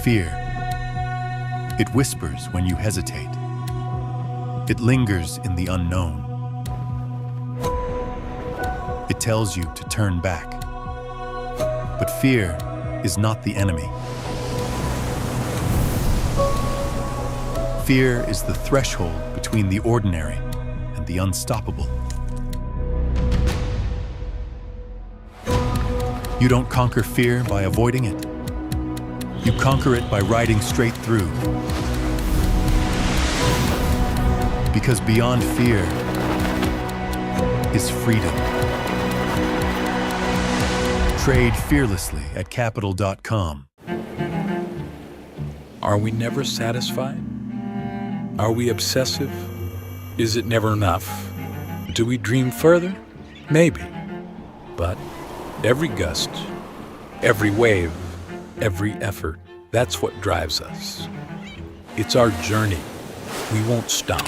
Fear. It whispers when you hesitate. It lingers in the unknown. It tells you to turn back. But fear is not the enemy. Fear is the threshold between the ordinary and the unstoppable. You don't conquer fear by avoiding it. You conquer it by riding straight through. Because beyond fear is freedom. Trade fearlessly at capital.com. Are we never satisfied? Are we obsessive? Is it never enough? Do we dream further? Maybe. But every gust, every wave, every effort, that's what drives us. It's our journey. We won't stop.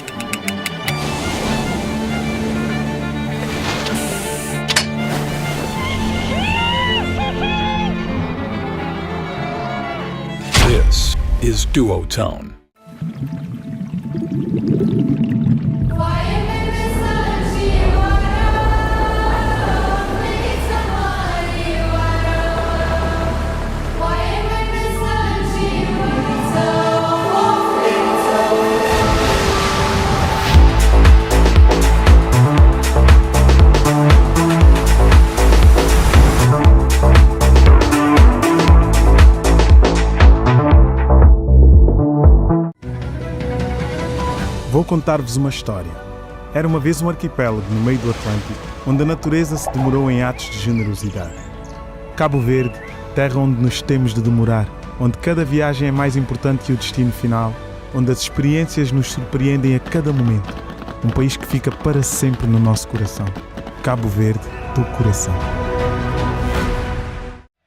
This is Duotone. Vou contar-vos uma história. Era uma vez um arquipélago no meio do Atlântico, onde a natureza se demorou em atos de generosidade. Cabo Verde, terra onde nos temos de demorar, onde cada viagem é mais importante que o destino final, onde as experiências nos surpreendem a cada momento. Um país que fica para sempre no nosso coração. Cabo Verde, do coração.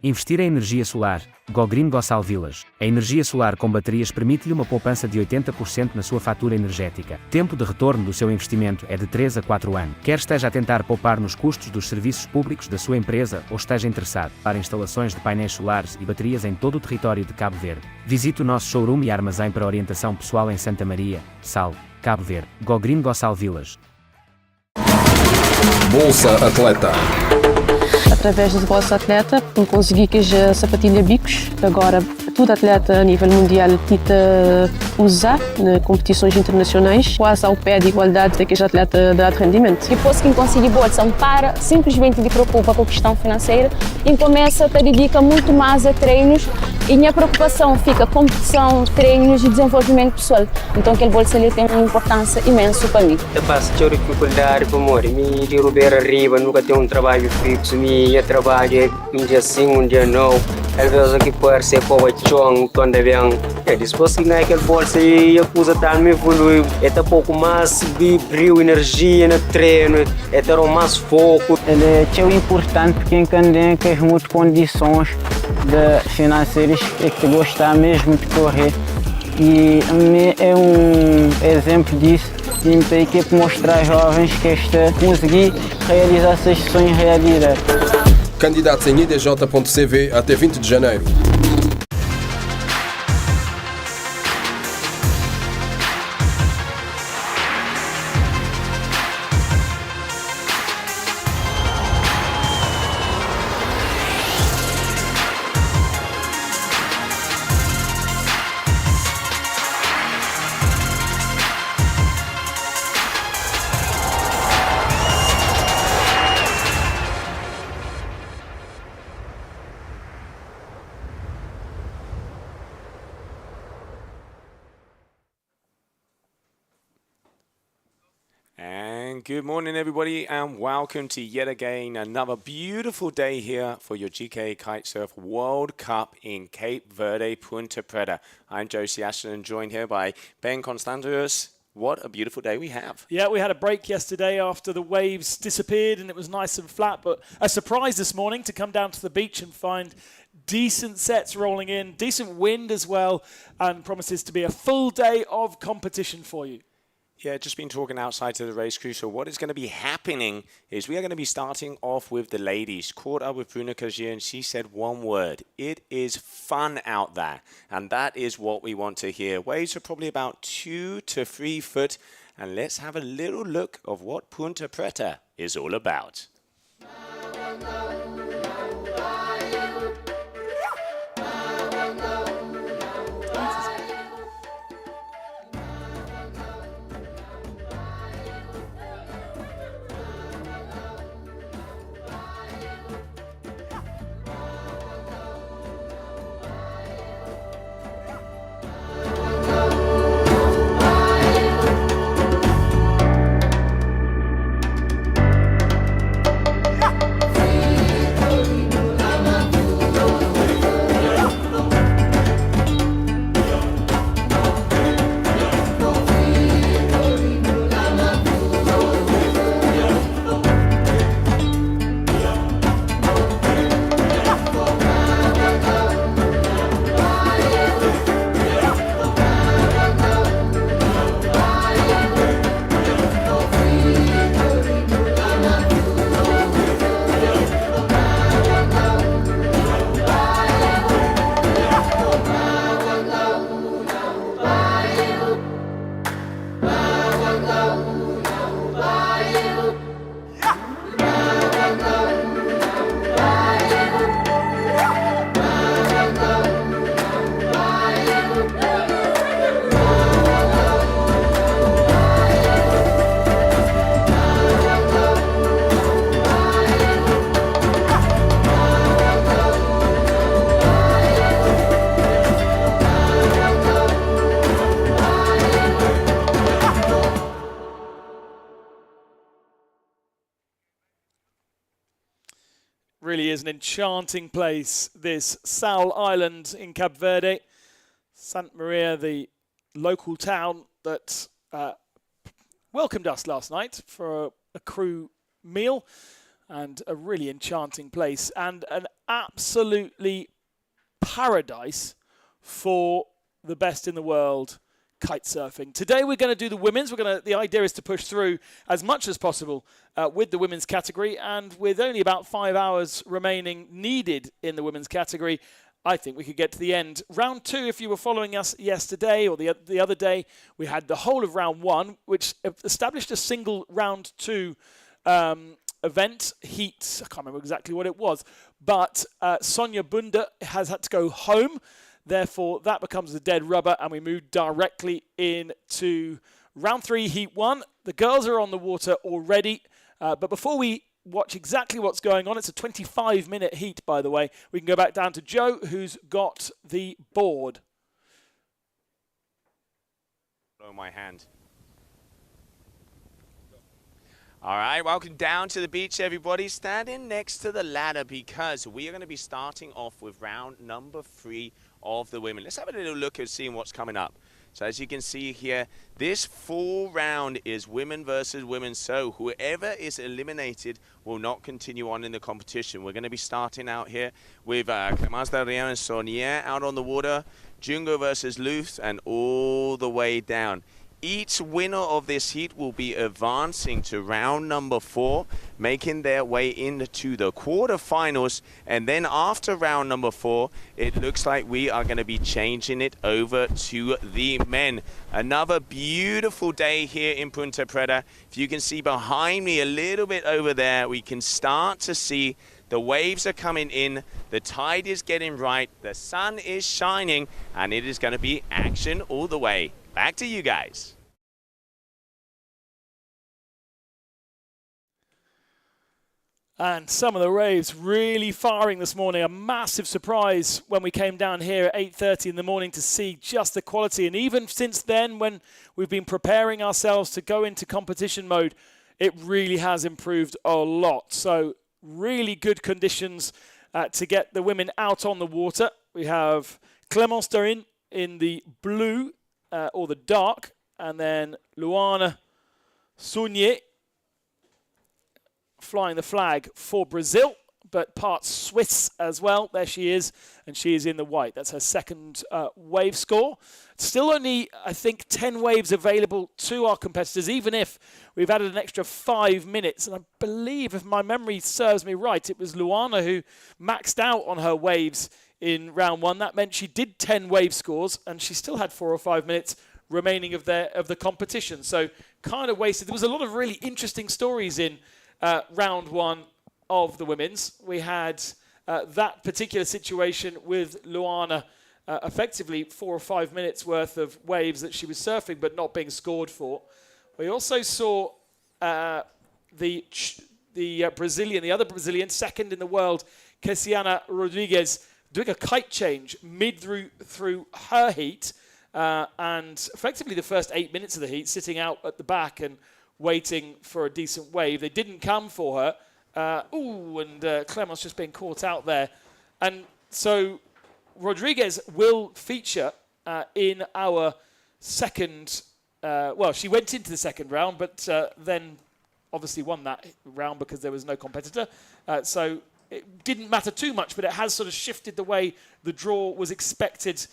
Investir em energia solar. Go Green Go Sal Village. A energia solar com baterias permite-lhe uma poupança de 80% na sua fatura energética. Tempo de retorno do seu investimento é de 3 a 4 anos. Quer esteja a tentar poupar nos custos dos serviços públicos da sua empresa ou esteja interessado para instalações de painéis solares e baterias em todo o território de Cabo Verde, visite o nosso showroom e armazém para orientação pessoal em Santa Maria, Sal, Cabo Verde. Go Green Go Sal Village. Bolsa Atleta. Através do Bolsa Atleta, consegui que a sapatilha bicos, agora todo atleta a nível mundial tenta usar em competições internacionais, quase ao pé de igualdade daqueles atletas de alto rendimento. Depois que consegui bolsa, não para simplesmente de preocupar com a questão financeira e começa a dedicar muito mais a treinos e minha preocupação fica competição, treinos e desenvolvimento pessoal. Então aquele bolsa ali tem uma importância imensa para mim. Eu passo de dificuldade para morrer, me derrubar arriba, nunca tenho um trabalho fixo, minha trabalho um dia sim, um dia não. Às vezes aqui pode ser para o chão, quando é bem. Depois que ganha aquele bolsa e a coisa está me evoluindo, é um pouco mais de brilho, energia no treino, é ter mais foco. Ele é importante porque tem que as muitas condições financeiras que gostar mesmo de correr. E é um exemplo disso. E tem que mostrar aos jovens que conseguir realizar esses sonhos realidade. Candidatos em idj.cv até 20 de janeiro. Good morning, everybody, and welcome to yet again another beautiful day here for your GKA Kite-Surf World Cup in Cape Verde, Punta Preta. I'm Josie Ashton, joined here by Ben Constantius. What a beautiful day we have. Yeah, we had a break yesterday after the waves disappeared and it was nice and flat, but a surprise this morning to come down to the beach and find decent sets rolling in, decent wind as well, and promises to be a full day of competition for you. Yeah, just been talking outside to the race crew. So what is going to be happening is we are going to be starting off with the ladies. Caught up with Bruna Kajier, and she said one word. It is fun out there. And that is what we want to hear. Waves are probably about 2 to 3 foot. And let's have a little look of what Punta Preta is all about. Really is an enchanting place, this Sal Island in Cape Verde. Santa Maria, the local town that welcomed us last night for a crew meal, and a really enchanting place and an absolutely paradise for the best in the world kite surfing. Today we're going to do the women's. The idea is to push through as much as possible with the women's category, and with only about 5 hours remaining needed in the women's category, I think we could get to the end. Round 2, if you were following us yesterday or the other day, we had the whole of round 1, which established a single round 2 event, heat. I can't remember exactly what it was, but Sonia Bunda has had to go home. Therefore, that becomes the dead rubber, and we move directly into round 3, heat 1. The girls are on the water already, but before we watch exactly what's going on, it's a 25-minute heat, by the way. We can go back down to Joe, who's got the board. Blow my hand. All right, welcome down to the beach, everybody. Standing next to the ladder, because we are going to be starting off with round number 3 of the women. Let's have a little look at seeing what's coming up. So as you can see here, this full round is women versus women. So whoever is eliminated will not continue on in the competition. We're going to be starting out here with Clemence Darien and Sonia out on the water, Jungo versus Luth, and all the way down. Each winner of this heat will be advancing to round number 4, making their way into the quarterfinals. And then after round number 4, it looks like we are going to be changing it over to the men. Another beautiful day here in Punta Preta. If you can see behind me a little bit over there, we can start to see the waves are coming in, the tide is getting right, the sun is shining, and it is going to be action all the way. Back to you guys. And some of the waves really firing this morning. A massive surprise when we came down here at 8:30 in the morning to see just the quality. And even since then, when we've been preparing ourselves to go into competition mode, it really has improved a lot. So really good conditions to get the women out on the water. We have Clemence Darin in the blue or the dark, and then Luana Saunier flying the flag for Brazil. but part Swiss as well. There she is, and she is in the white. That's her second wave score. Still only, I think, 10 waves available to our competitors, even if we've added an extra 5 minutes. And I believe, if my memory serves me right, it was Luana who maxed out on her waves in round 1. That meant she did 10 wave scores, and she still had 4 or 5 minutes remaining of the competition. So kind of wasted. There was a lot of really interesting stories in round 1 of the women's. We had that particular situation with Luana, effectively 4 or 5 minutes worth of waves that she was surfing but not being scored for. We also saw the Brazilian, the other Brazilian, second in the world, Cassiana Rodrigues, doing a kite change mid through her heat, and effectively the first 8 minutes of the heat sitting out at the back and waiting for a decent wave. They didn't come for her. Clemence just being caught out there. And so Rodrigues will feature in our second, she went into the second round, but then obviously won that round because there was no competitor. So it didn't matter too much, but it has sort of shifted the way the draw was expected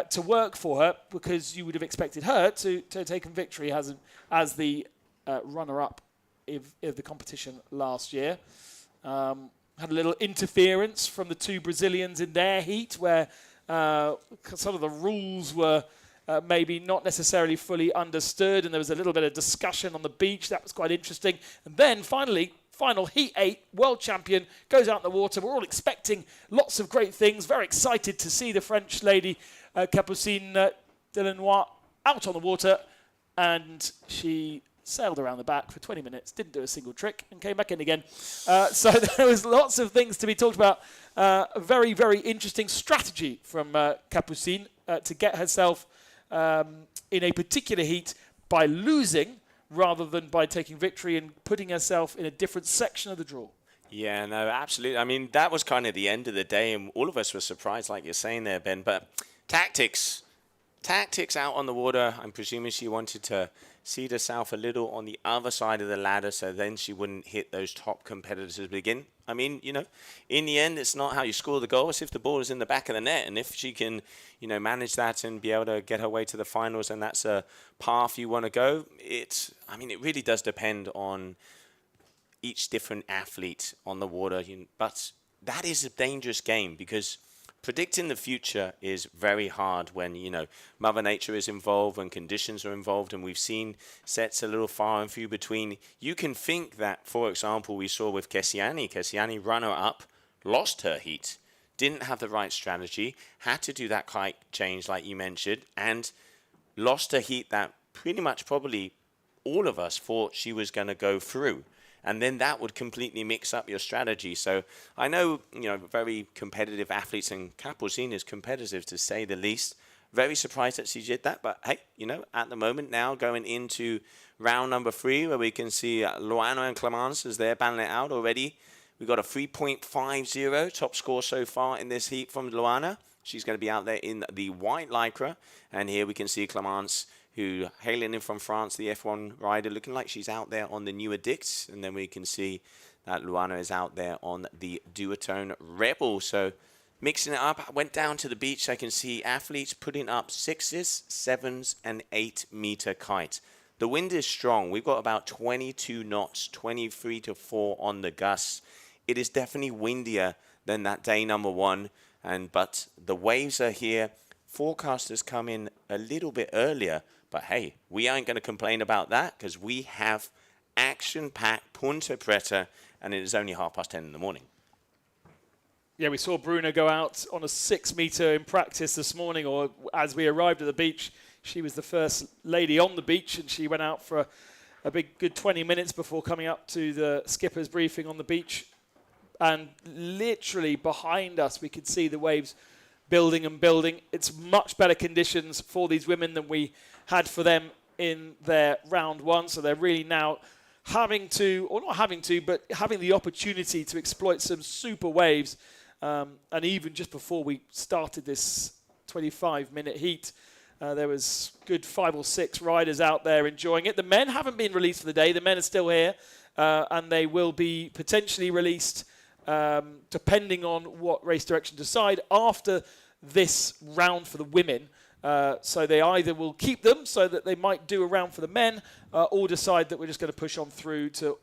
to work for her, because you would have expected her to take a victory as the runner-up of the competition last year. Had a little interference from the 2 Brazilians in their heat, where some of the rules were maybe not necessarily fully understood, and there was a little bit of discussion on the beach. That was quite interesting. And then finally, final heat 8, world champion, goes out in the water. We're all expecting lots of great things, very excited to see the French lady, Capucine Delanois, out on the water, and she sailed around the back for 20 minutes, didn't do a single trick, and came back in again. So there was lots of things to be talked about. A very, very interesting strategy from Capucine to get herself in a particular heat by losing rather than by taking victory and putting herself in a different section of the draw. Yeah, no, absolutely. I mean, that was kind of the end of the day, and all of us were surprised, like you're saying there, Ben. But tactics out on the water. I'm presuming she wanted to seed herself a little on the other side of the ladder, so then she wouldn't hit those top competitors begin. I mean, in the end, it's not how you score the goal. It's if the ball is in the back of the net, and if she can, manage that and be able to get her way to the finals, and that's a path you want to go. It really does depend on each different athlete on the water. But that is a dangerous game, because predicting the future is very hard when, Mother Nature is involved, when conditions are involved, and we've seen sets a little far and few between. You can think that, for example, we saw with Cassiani runner-up, lost her heat, didn't have the right strategy, had to do that kite change like you mentioned, and lost a heat that pretty much probably all of us thought she was going to go through. And then that would completely mix up your strategy. So I know, very competitive athletes, and Capucine is competitive to say the least. Very surprised that she did that. But hey, at the moment now, going into round number 3, where we can see Luana and Clemence as they're battling it out already. We've got a 3.50 top score so far in this heat from Luana. She's going to be out there in the white lycra. And here we can see Clemence, who hailing in from France, the F1 rider, looking like she's out there on the newer Dix. And then we can see that Luana is out there on the duotone Rebel. So mixing it up, I went down to the beach. I can see athletes putting up 6s, 7s, and 8-meter kites. The wind is strong. We've got about 22 knots, 23 to 4 on the gusts. It is definitely windier than that day number 1. But the waves are here. Forecasters come in a little bit earlier. But hey, we aren't going to complain about that, because we have action-packed Punta Preta, and it is only 10:30 in the morning. Yeah, we saw Bruna go out on a 6-meter in practice this morning, or as we arrived at the beach. She was the first lady on the beach, and she went out for a good 20 minutes before coming up to the skipper's briefing on the beach. And literally behind us, we could see the waves building and building. It's much better conditions for these women than we had for them in their round 1. So they're really now having to, or not having to, but having the opportunity to exploit some super waves. And even just before we started this 25-minute heat, there was good 5 or 6 riders out there enjoying it. The men haven't been released for the day. The men are still here, and they will be potentially released depending on what race direction decide after this round for the women. So they either will keep them so that they might do a round for the men, or decide that we're just going to push on through to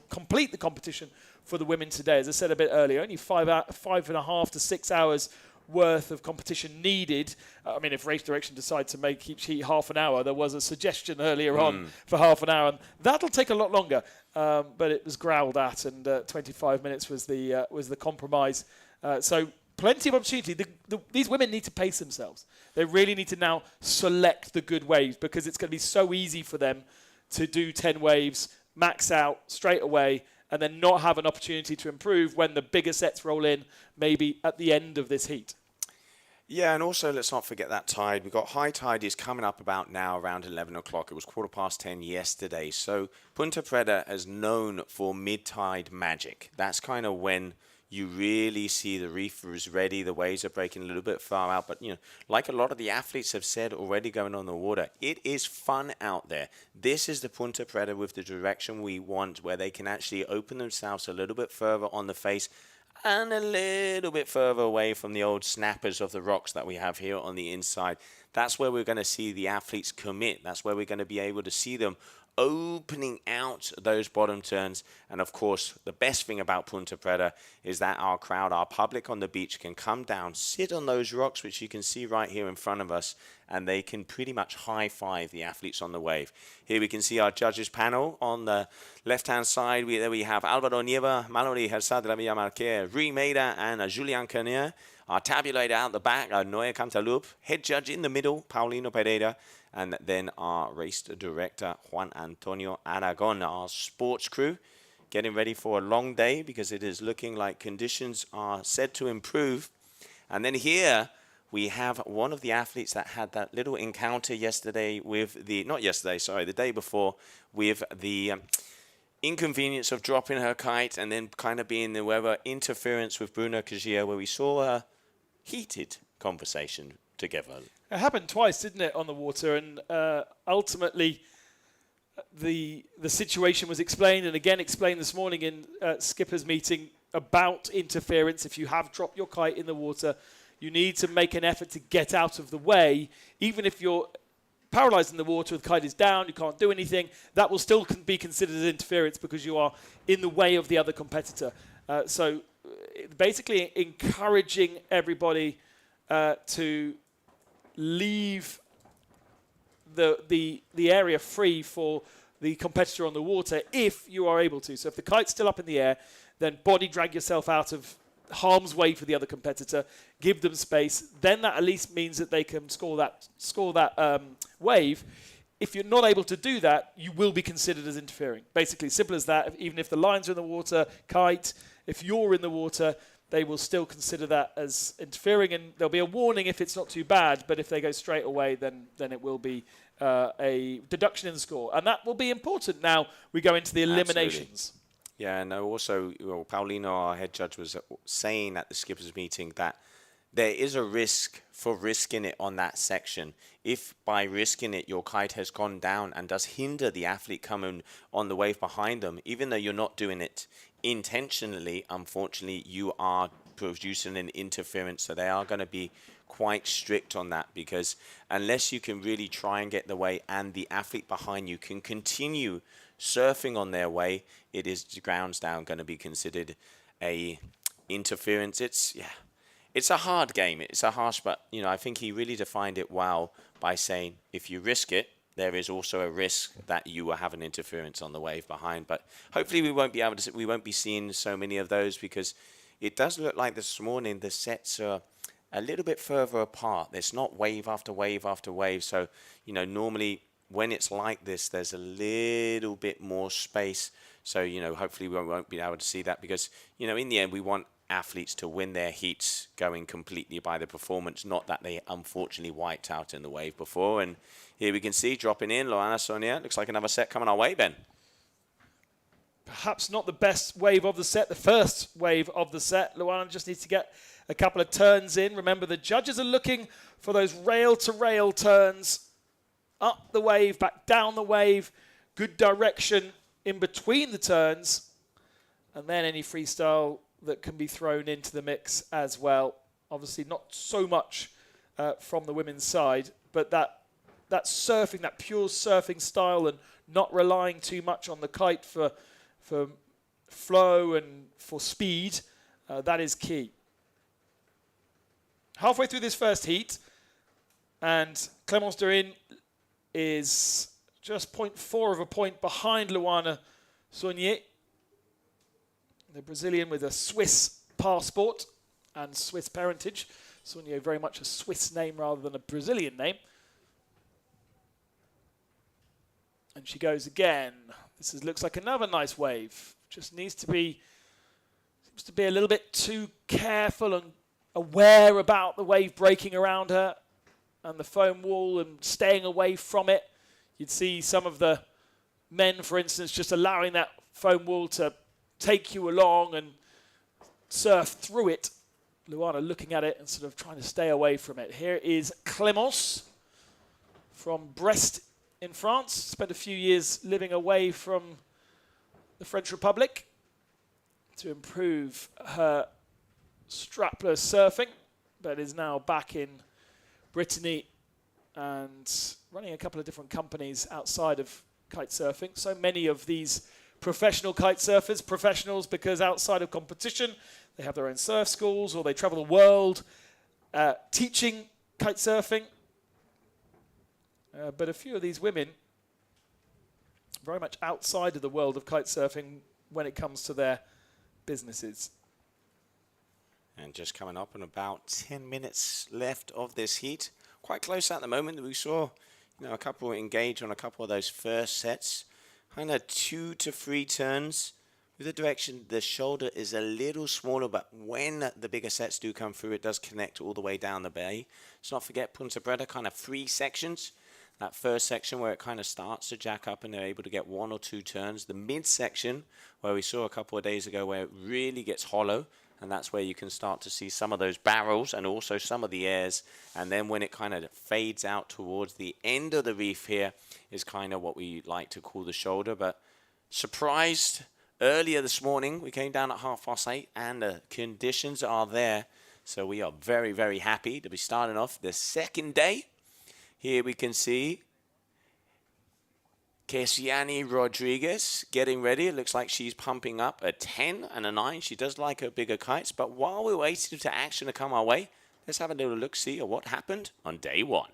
complete the competition for the women today. As I said a bit earlier, only 5.5 to 6 hours worth of competition needed. I mean, if race direction decide to make each heat half an hour, there was a suggestion earlier on for half an hour, and that'll take a lot longer. But it was growled at, and 25 minutes was the compromise. So plenty of opportunity. These women need to pace themselves. They really need to now select the good waves, because it's going to be so easy for them to do 10 waves, max out straight away, and then not have an opportunity to improve when the bigger sets roll in, maybe at the end of this heat. Yeah, and also let's not forget that tide. We've got high tide is coming up about now around 11 o'clock. It was 10:15 yesterday. So Punta Preta is known for mid-tide magic. That's kind of when you really see the reefer is ready. The waves are breaking a little bit far out. But, you know, like a lot of the athletes have said already going on the water, it is fun out there. This is the Punta Preta with the direction we want, where they can actually open themselves a little bit further on the face and a little bit further away from the old snappers of the rocks that we have here on the inside. That's where we're going to see the athletes commit. That's where we're going to be able to see them opening out those bottom turns. And of course, the best thing about Punta Preta is that our crowd, our public on the beach, can come down, sit on those rocks, which you can see right here in front of us, and they can pretty much high-five the athletes on the wave. Here we can see our judges panel. On the left-hand side, there we have Alvaro Nieva, Mallory Herzad de la Villa Marquez, Rui Meida, and Julian Kernier. Our tabulator out the back, Noé Cantalup. Head judge in the middle, Paulino Pereira. And then our race director, Juan Antonio Aragon. Our sports crew getting ready for a long day, because it is looking like conditions are said to improve. And then here we have one of the athletes that had that little encounter yesterday with the, the day before, with the inconvenience of dropping her kite and then kind of being the weather interference with Bruno Cagia, where we saw a heated conversation together. It happened twice, didn't it, on the water? And ultimately, the situation was explained, and again explained this morning in Skipper's meeting, about interference. If you have dropped your kite in the water, you need to make an effort to get out of the way. Even if you're paralyzed in the water, the kite is down, you can't do anything, that will still be considered as interference, because you are in the way of the other competitor. So basically encouraging everybody to leave the area free for the competitor on the water if you are able to. So if the kite's still up in the air, then body drag yourself out of harm's way for the other competitor, give them space, then that at least means that they can score that wave. If you're not able to do that, you will be considered as interfering. Basically, simple as that. Even if the lines are in the water, kite, if you're in the water, they will still consider that as interfering, and there'll be a warning if it's not too bad, but if they go straight away, then it will be a deduction in the score. And that will be important now we go into the eliminations. Absolutely. Yeah, and also, Paulino, our head judge, was saying at the skippers meeting that there is a risk for risking it on that section. If by risking it, your kite has gone down and does hinder the athlete coming on the wave behind them, even though you're not doing it intentionally, unfortunately, you are producing an interference. So they are going to be quite strict on that, because unless you can really try and get the way and the athlete behind you can continue surfing on their way, it is grounds down going to be considered a interference. It's a hard game. It's a harsh, but I think he really defined it well by saying if you risk it, there is also a risk that you will have an interference on the wave behind. But hopefully we won't be seeing so many of those, because it does look like this morning the sets are a little bit further apart. There's not wave after wave after wave. So, normally when it's like this, there's a little bit more space. So, hopefully we won't be able to see that, because, in the end, we want athletes to win their heats going completely by the performance, not that they unfortunately wiped out in the wave before. And here we can see dropping in Loana Sonia. Looks like another set coming our way, Ben. Perhaps not the best wave of the set, the first wave of the set. Luana just needs to get a couple of turns in. Remember, the judges are looking for those rail-to-rail turns. Up the wave, back down the wave. Good direction in between the turns. And then any freestyle that can be thrown into the mix as well. Obviously not so much from the women's side, but that surfing, that pure surfing style, and not relying too much on the kite for flow and for speed, that is key. Halfway through this first heat, and Clémence Dorin is just 0.4 of a point behind Luana Saunier, the Brazilian with a Swiss passport and Swiss parentage. Saunier very much a Swiss name rather than a Brazilian name. And she goes again. Looks like another nice wave. Just seems to be a little bit too careful and aware about the wave breaking around her and the foam wall and staying away from it. You'd see some of the men, for instance, just allowing that foam wall to take you along and surf through it. Luana looking at it and sort of trying to stay away from it. Here is Clémence from Brest in France. Spent a few years living away from the French Republic to improve her strapless surfing, but is now back in Brittany and running a couple of different companies outside of kite surfing. So many of these professional kite surfers, professionals because outside of competition, they have their own surf schools or they travel the world teaching kite surfing. But a few of these women very much outside of the world of kite surfing when it comes to their businesses. And just coming up in about 10 minutes left of this heat. Quite close at the moment. We saw a couple engage on a couple of those first sets. Kind of 2 to 3 turns. With the direction, the shoulder is a little smaller, but when the bigger sets do come through, it does connect all the way down the bay. Let's not forget Punta Preta, kind of 3 sections. That first section where it kind of starts to jack up and they're able to get 1 or 2 turns. The mid section where we saw a couple of days ago where it really gets hollow, and that's where you can start to see some of those barrels and also some of the airs. And then when it kind of fades out towards the end of the reef here is kind of what we like to call the shoulder. But surprised earlier this morning, we came down at 8:30 and the conditions are there. So we are very, very happy to be starting off the second day. Here we can see Kesiani Rodriguez getting ready. It looks like she's pumping up a 10 and a 9. She does like her bigger kites. But while we're waiting for action to come our way, let's have a little look-see at what happened on day 1.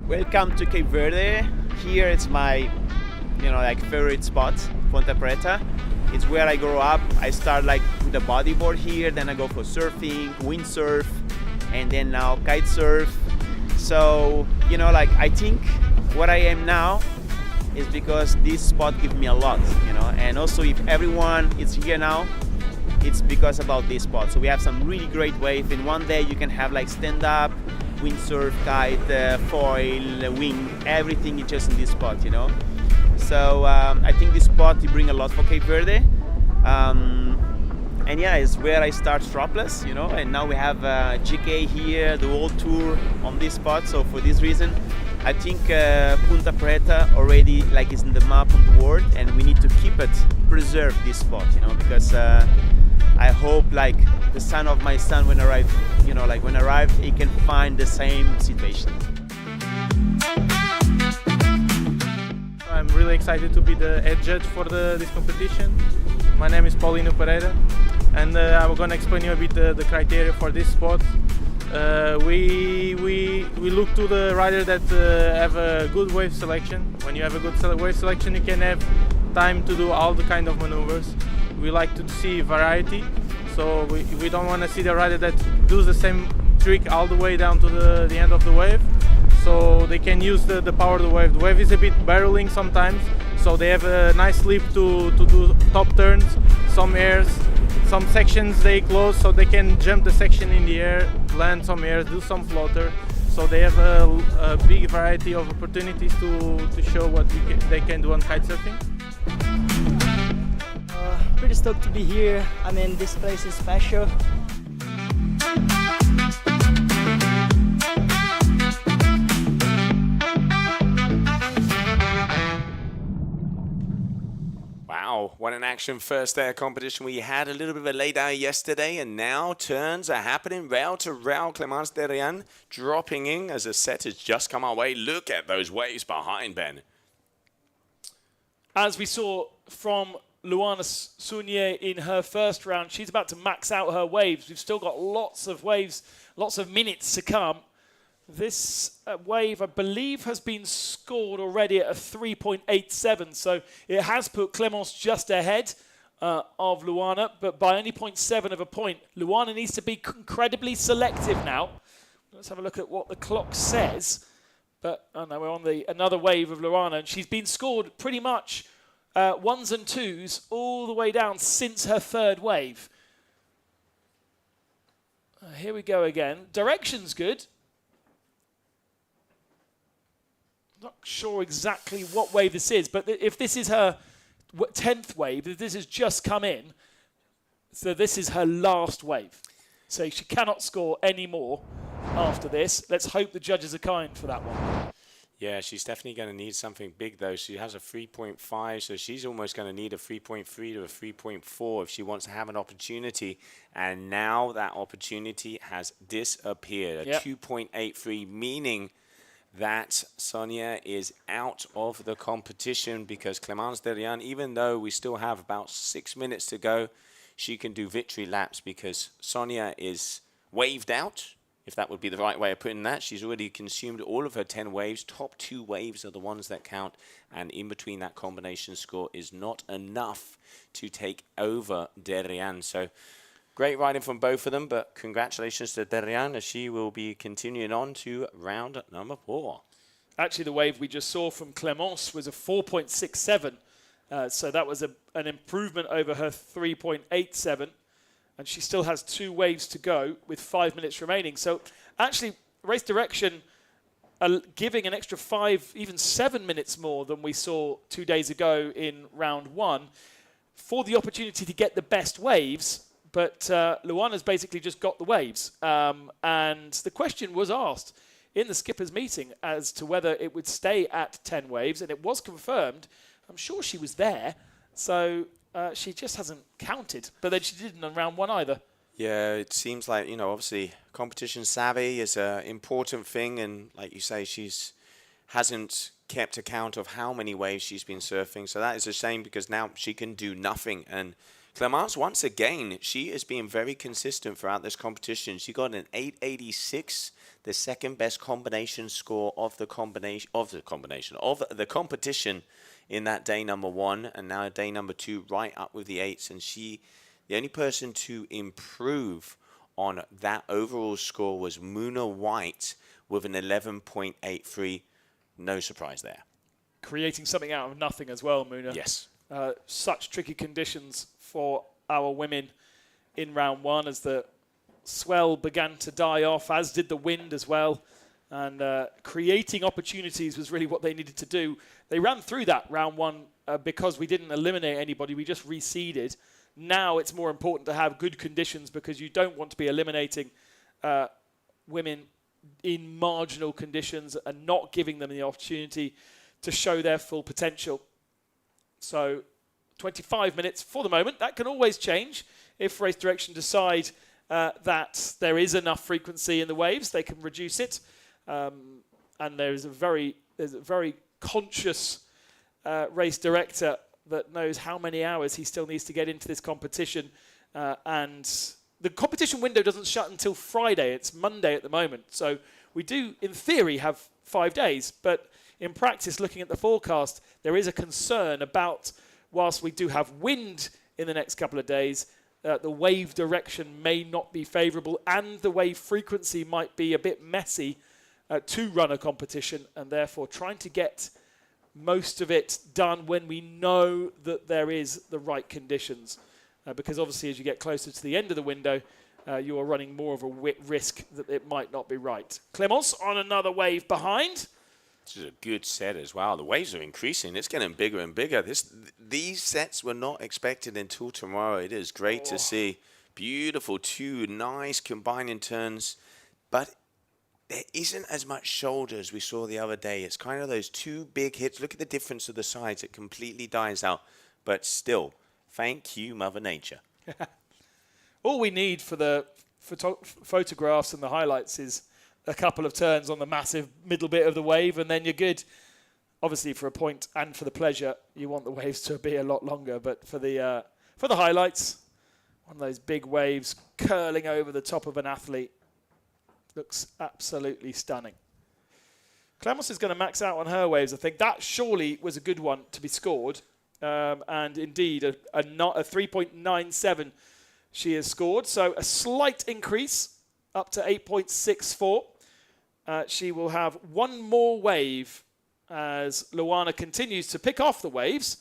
Welcome to Cape Verde. Here it's my, favorite spot, Punta Preta. It's where I grew up. I start with a bodyboard here, then I go for surfing, windsurf, and then now kite surf. So, I think what I am now is because this spot gives me a lot, and also if everyone is here now, it's because about this spot. So we have some really great waves. In one day you can have stand-up, windsurf, kite, foil, wing, everything is just in this spot, So I think this spot will bring a lot for Cape Verde. And yeah, it's where I start strapless, and now we have GKA here, the whole tour on this spot. So for this reason, I think Punta Preta already is in the map of the world, and we need to keep it, preserve this spot, because I hope the son of my son when arrive, when arrive, he can find the same situation. I'm really excited to be the head judge for this competition. My name is Paulino Pereira, and I'm going to explain you a bit the criteria for this spot. We look to the rider that have a good wave selection. When you have a good wave selection, you can have time to do all the kind of maneuvers. We like to see variety, so we don't want to see the rider that does the same trick all the way down to the end of the wave. So they can use the power of the wave. The wave is a bit barreling sometimes, so they have a nice leap to do top turns, some airs, some sections they close so they can jump the section in the air, land some airs, do some floater. So So they have a big variety of opportunities to show what they can do on kitesurfing. Pretty stoked to be here. I mean, this place is special. Wow, what an action first air competition. We had a little bit of a lay down yesterday, and now turns are happening rail to rail. Clémence Derian dropping in as a set has just come our way. Look at those waves behind, Ben. As we saw from Luana Saunier in her first round, she's about to max out her waves. We've still got lots of waves, lots of minutes to come. This wave, I believe, has been scored already at a 3.87, so it has put Clémence just ahead of Luana, but by only 0.7 of a point. Luana needs to be incredibly selective now. Let's have a look at what the clock says. But oh no, we're on another wave of Luana, and she's been scored pretty much ones and twos all the way down since her third wave. Here we go again. Direction's good. Not sure exactly what wave this is, but if this is her 10th wave, if this has just come in, so this is her last wave. So she cannot score any more after this. Let's hope the judges are kind for that one. Yeah, she's definitely going to need something big, though. She has a 3.5, so she's almost going to need a 3.3 to a 3.4 if she wants to have an opportunity. And now that opportunity has disappeared. A 2.83, meaning that Sonia is out of the competition because Clémence Derian, even though we still have about 6 minutes to go, she can do victory laps because Sonia is waved out, if that would be the right way of putting that. She's already consumed all of her 10 waves. Top 2 waves are the ones that count, and in between that combination score is not enough to take over Derian. So great riding from both of them, but congratulations to Derian as she will be continuing on to round number 4. Actually, the wave we just saw from Clémence was a 4.67, so that was an improvement over her 3.87, and she still has 2 waves to go with 5 minutes remaining. So actually, race direction giving an extra 5, even 7 minutes more than we saw 2 days ago in round 1 for the opportunity to get the best waves. But Luana's basically just got the waves. And the question was asked in the skipper's meeting as to whether it would stay at 10 waves, and it was confirmed. I'm sure she was there, so she just hasn't counted. But then she didn't on round 1 either. Yeah, it seems like, you know, obviously competition savvy is an important thing, and like you say, hasn't kept account of how many waves she's been surfing. So that is a shame because now she can do nothing. And Clémence, once again, she is being very consistent throughout this competition. She got an 886, the second best combination score of the competition in that day number 1, and now day number 2 right up with the 8s. And the only person to improve on that overall score was Muna White with an 11.83. No surprise there. Creating something out of nothing as well, Muna. Yes. Such tricky conditions for our women in round 1 as the swell began to die off, as did the wind as well. And creating opportunities was really what they needed to do. They ran through that round 1 because we didn't eliminate anybody. We just reseeded. Now it's more important to have good conditions because you don't want to be eliminating women in marginal conditions and not giving them the opportunity to show their full potential. So 25 minutes for the moment. That can always change. If race direction decide that there is enough frequency in the waves, they can reduce it. And there's a very conscious race director that knows how many hours he still needs to get into this competition. And the competition window doesn't shut until Friday. It's Monday at the moment. So we do, in theory, have 5 days. But in practice, looking at the forecast, there is a concern about, whilst we do have wind in the next couple of days, the wave direction may not be favourable and the wave frequency might be a bit messy to run a competition, and therefore trying to get most of it done when we know that there is the right conditions. Because obviously as you get closer to the end of the window, you are running more of a risk that it might not be right. Clemence on another wave behind. This is a good set as well. The waves are increasing. It's getting bigger and bigger. These sets were not expected until tomorrow. It is great to see. Beautiful, two nice combining turns. But there isn't as much shoulder as we saw the other day. It's kind of those two big hits. Look at the difference of the sides. It completely dies out. But still, thank you, Mother Nature. All we need for the photographs and the highlights is a couple of turns on the massive middle bit of the wave, and then you're good. Obviously, for a point and for the pleasure, you want the waves to be a lot longer. But for the highlights, one of those big waves curling over the top of an athlete looks absolutely stunning. Clemence is going to max out on her waves. I think that surely was a good one to be scored, and indeed a 3.97 she has scored. So a slight increase up to 8.64. She will have one more wave as Luana continues to pick off the waves,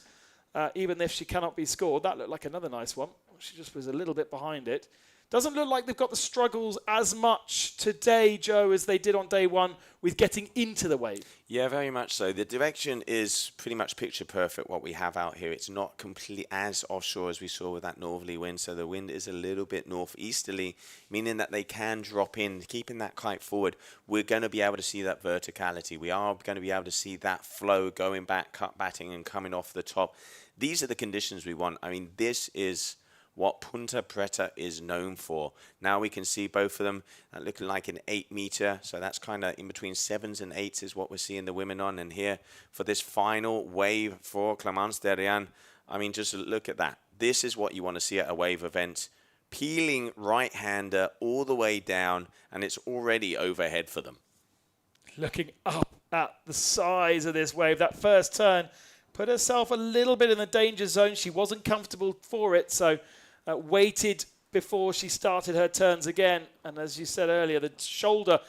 even if she cannot be scored. That looked like another nice one. She just was a little bit behind it. Doesn't look like they've got the struggles as much today, Joe, as they did on day one with getting into the wave. Yeah, very much so. The direction is pretty much picture perfect, what we have out here. It's not completely as offshore as we saw with that northerly wind, so the wind is a little bit northeasterly, meaning that they can drop in, keeping that kite forward. We're going to be able to see that verticality. We are going to be able to see that flow going back, cut batting and coming off the top. These are the conditions we want. I mean, this is what Punta Preta is known for. Now we can see both of them looking like an 8 meter. So that's kind of in between 7s and 8s is what we're seeing the women on. And here for this final wave for Clemence Derian, I mean, just look at that. This is what you want to see at a wave event. Peeling right-hander all the way down, and it's already overhead for them. Looking up at the size of this wave, that first turn put herself a little bit in the danger zone. She wasn't comfortable for it, so waited before she started her turns again. And as you said earlier, the shoulder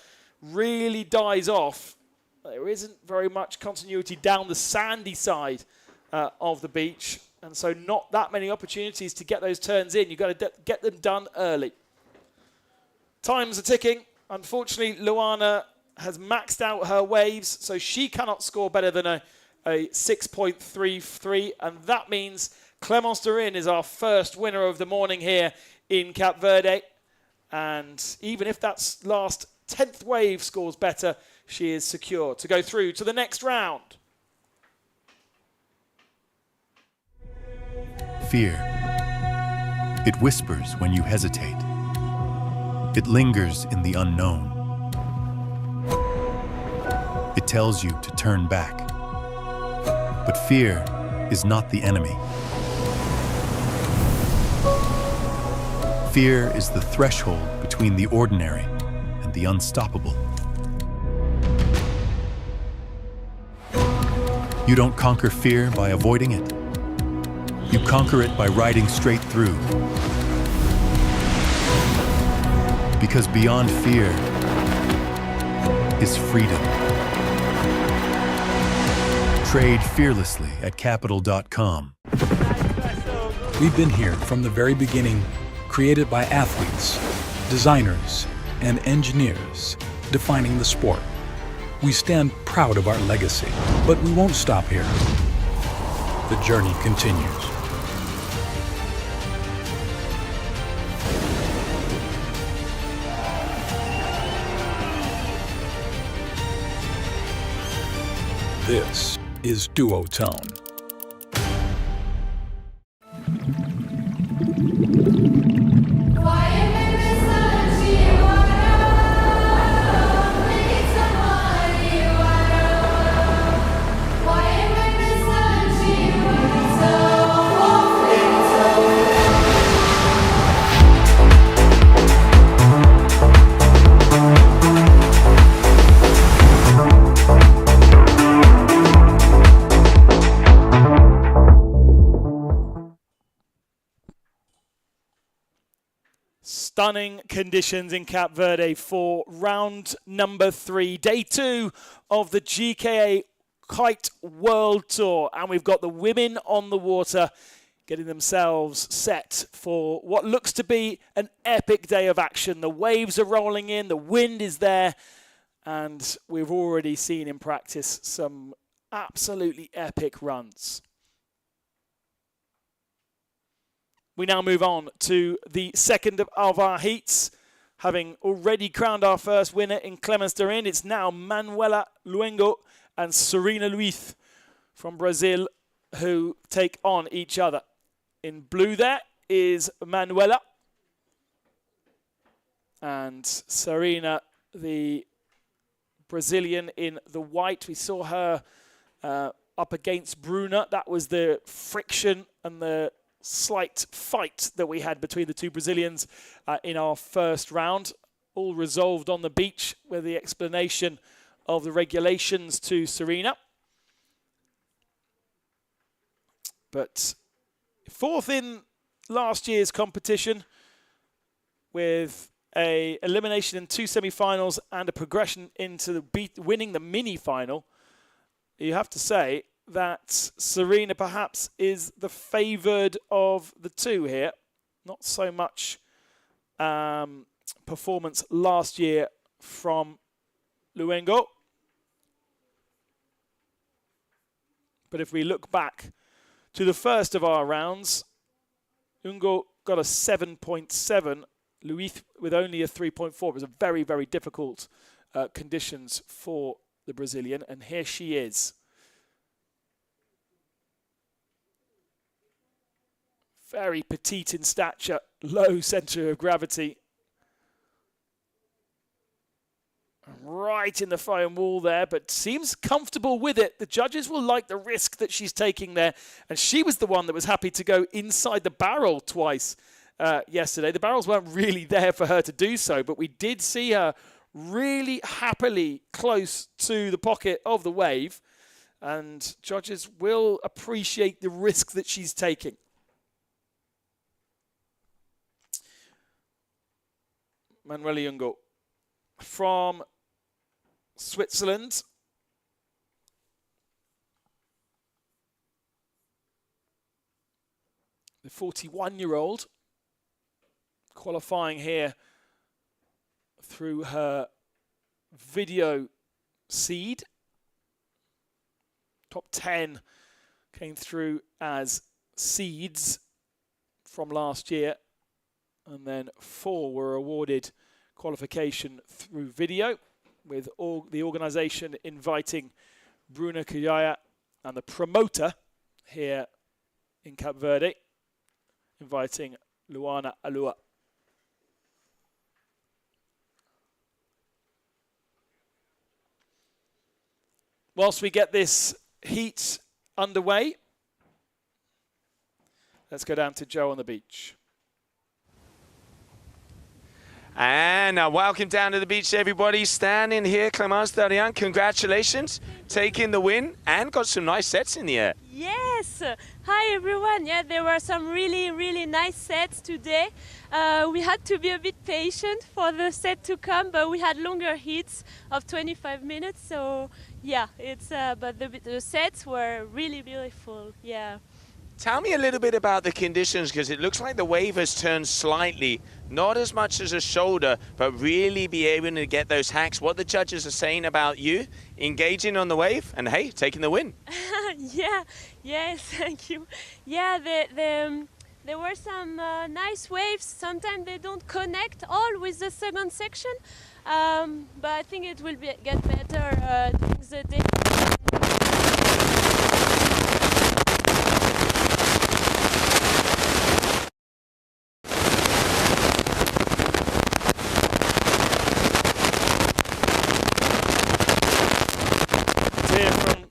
really dies off. There isn't very much continuity down the sandy side of the beach. And so not that many opportunities to get those turns in. You've got to get them done early. Times are ticking. Unfortunately, Luana has maxed out her waves, so she cannot score better than a 6.33, and that means Clemence Derian is our first winner of the morning here in Cape Verde. And even if that last 10th wave scores better, she is secure to go through to the next round. Fear. It whispers when you hesitate. It lingers in the unknown. It tells you to turn back. But fear is not the enemy. Fear is the threshold between the ordinary and the unstoppable. You don't conquer fear by avoiding it. You conquer it by riding straight through. Because beyond fear is freedom. Trade fearlessly at capital.com. We've been here from the very beginning, created by athletes, designers, and engineers, defining the sport. We stand proud of our legacy, but we won't stop here. The journey continues. This is Duotone. Stunning conditions in Cape Verde for round number 3, day 2 of the GKA Kite World Tour. And we've got the women on the water. getting themselves set for what looks to be an epic day of action. The waves are rolling in, the wind is there, and we've already seen in practice some absolutely epic runs. We now move on to the second of our heats. Having already crowned our first winner in Clemens Darin, it's now Manuela Luengo and Serena Luiz from Brazil who take on each other. In blue there is Manuela, and Serena, the Brazilian, in the white. We saw her up against Bruna. That was the friction and the slight fight that we had between the two Brazilians in our first round. All resolved on the beach with the explanation of the regulations to Serena. But fourth in last year's competition with a elimination in 2 semi-finals and a progression into winning the mini-final, you have to say that Serena perhaps is the favoured of the two here. Not so much performance last year from Luengo. But if we look back to the first of our rounds, Ungo got a 7.7, Luiz with only a 3.4. It was a very, very difficult conditions for the Brazilian, and here she is. Very petite in stature, low centre of gravity. Right in the foam wall there, but seems comfortable with it. The judges will like the risk that she's taking there. And she was the one that was happy to go inside the barrel twice yesterday. The barrels weren't really there for her to do so, but we did see her really happily close to the pocket of the wave. And judges will appreciate the risk that she's taking. Manuela Jungo from Switzerland. The 41-year-old qualifying here through her video seed. Top 10 came through as seeds from last year, and then 4 were awarded qualification through video, with all the organisation inviting Bruna Kuyaya and the promoter here in Cape Verde inviting Luana Alua. Whilst we get this heat underway, let's go down to Joe on the beach. And welcome down to the beach, everybody. Standing here, Clemence Darin, congratulations, taking the win and got some nice sets in the air. Yes, hi everyone. Yeah, there were some really, really nice sets today. We had to be a bit patient for the set to come, but we had longer heats of 25 minutes. So yeah, but the sets were really beautiful. Yeah. Tell me a little bit about the conditions, because it looks like the wave has turned slightly, not as much as a shoulder, but really be able to get those hacks. What the judges are saying about you engaging on the wave and, hey, taking the win. Yeah, yes, thank you. Yeah, there were some nice waves. Sometimes they don't connect all with the second section, but I think it will get better during the day.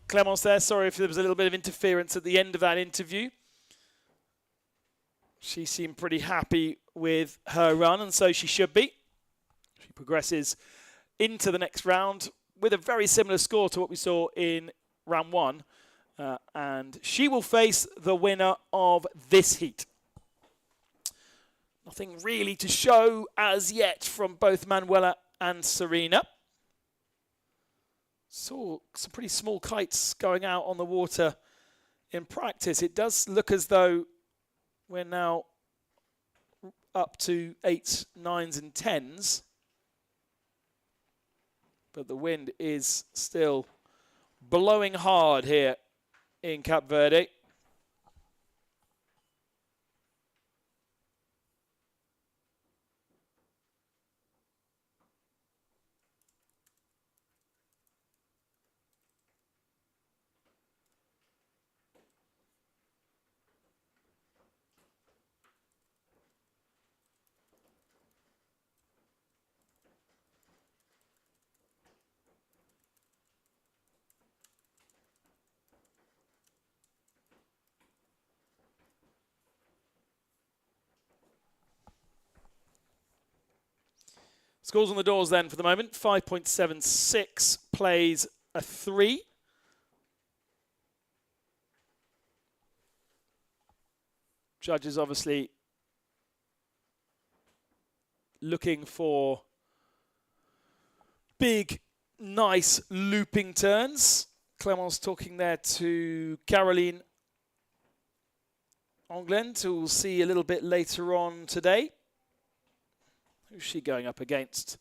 Clemence there, sorry if there was a little bit of interference at the end of that interview. She seemed pretty happy with her run, and so she should be. She progresses into the next round with a very similar score to what we saw in round 1. And she will face the winner of this heat. Nothing really to show as yet from both Manuela and Serena. Saw some pretty small kites going out on the water in practice. It does look as though We're now up to 8s, 9s and 10s. But the wind is still blowing hard here in Cape Verde. Scores on the doors then for the moment. 5.76 plays a 3. Judges obviously looking for big, nice looping turns. Clément's talking there to Caroline England, who we'll see a little bit later on today. Who's she going up against?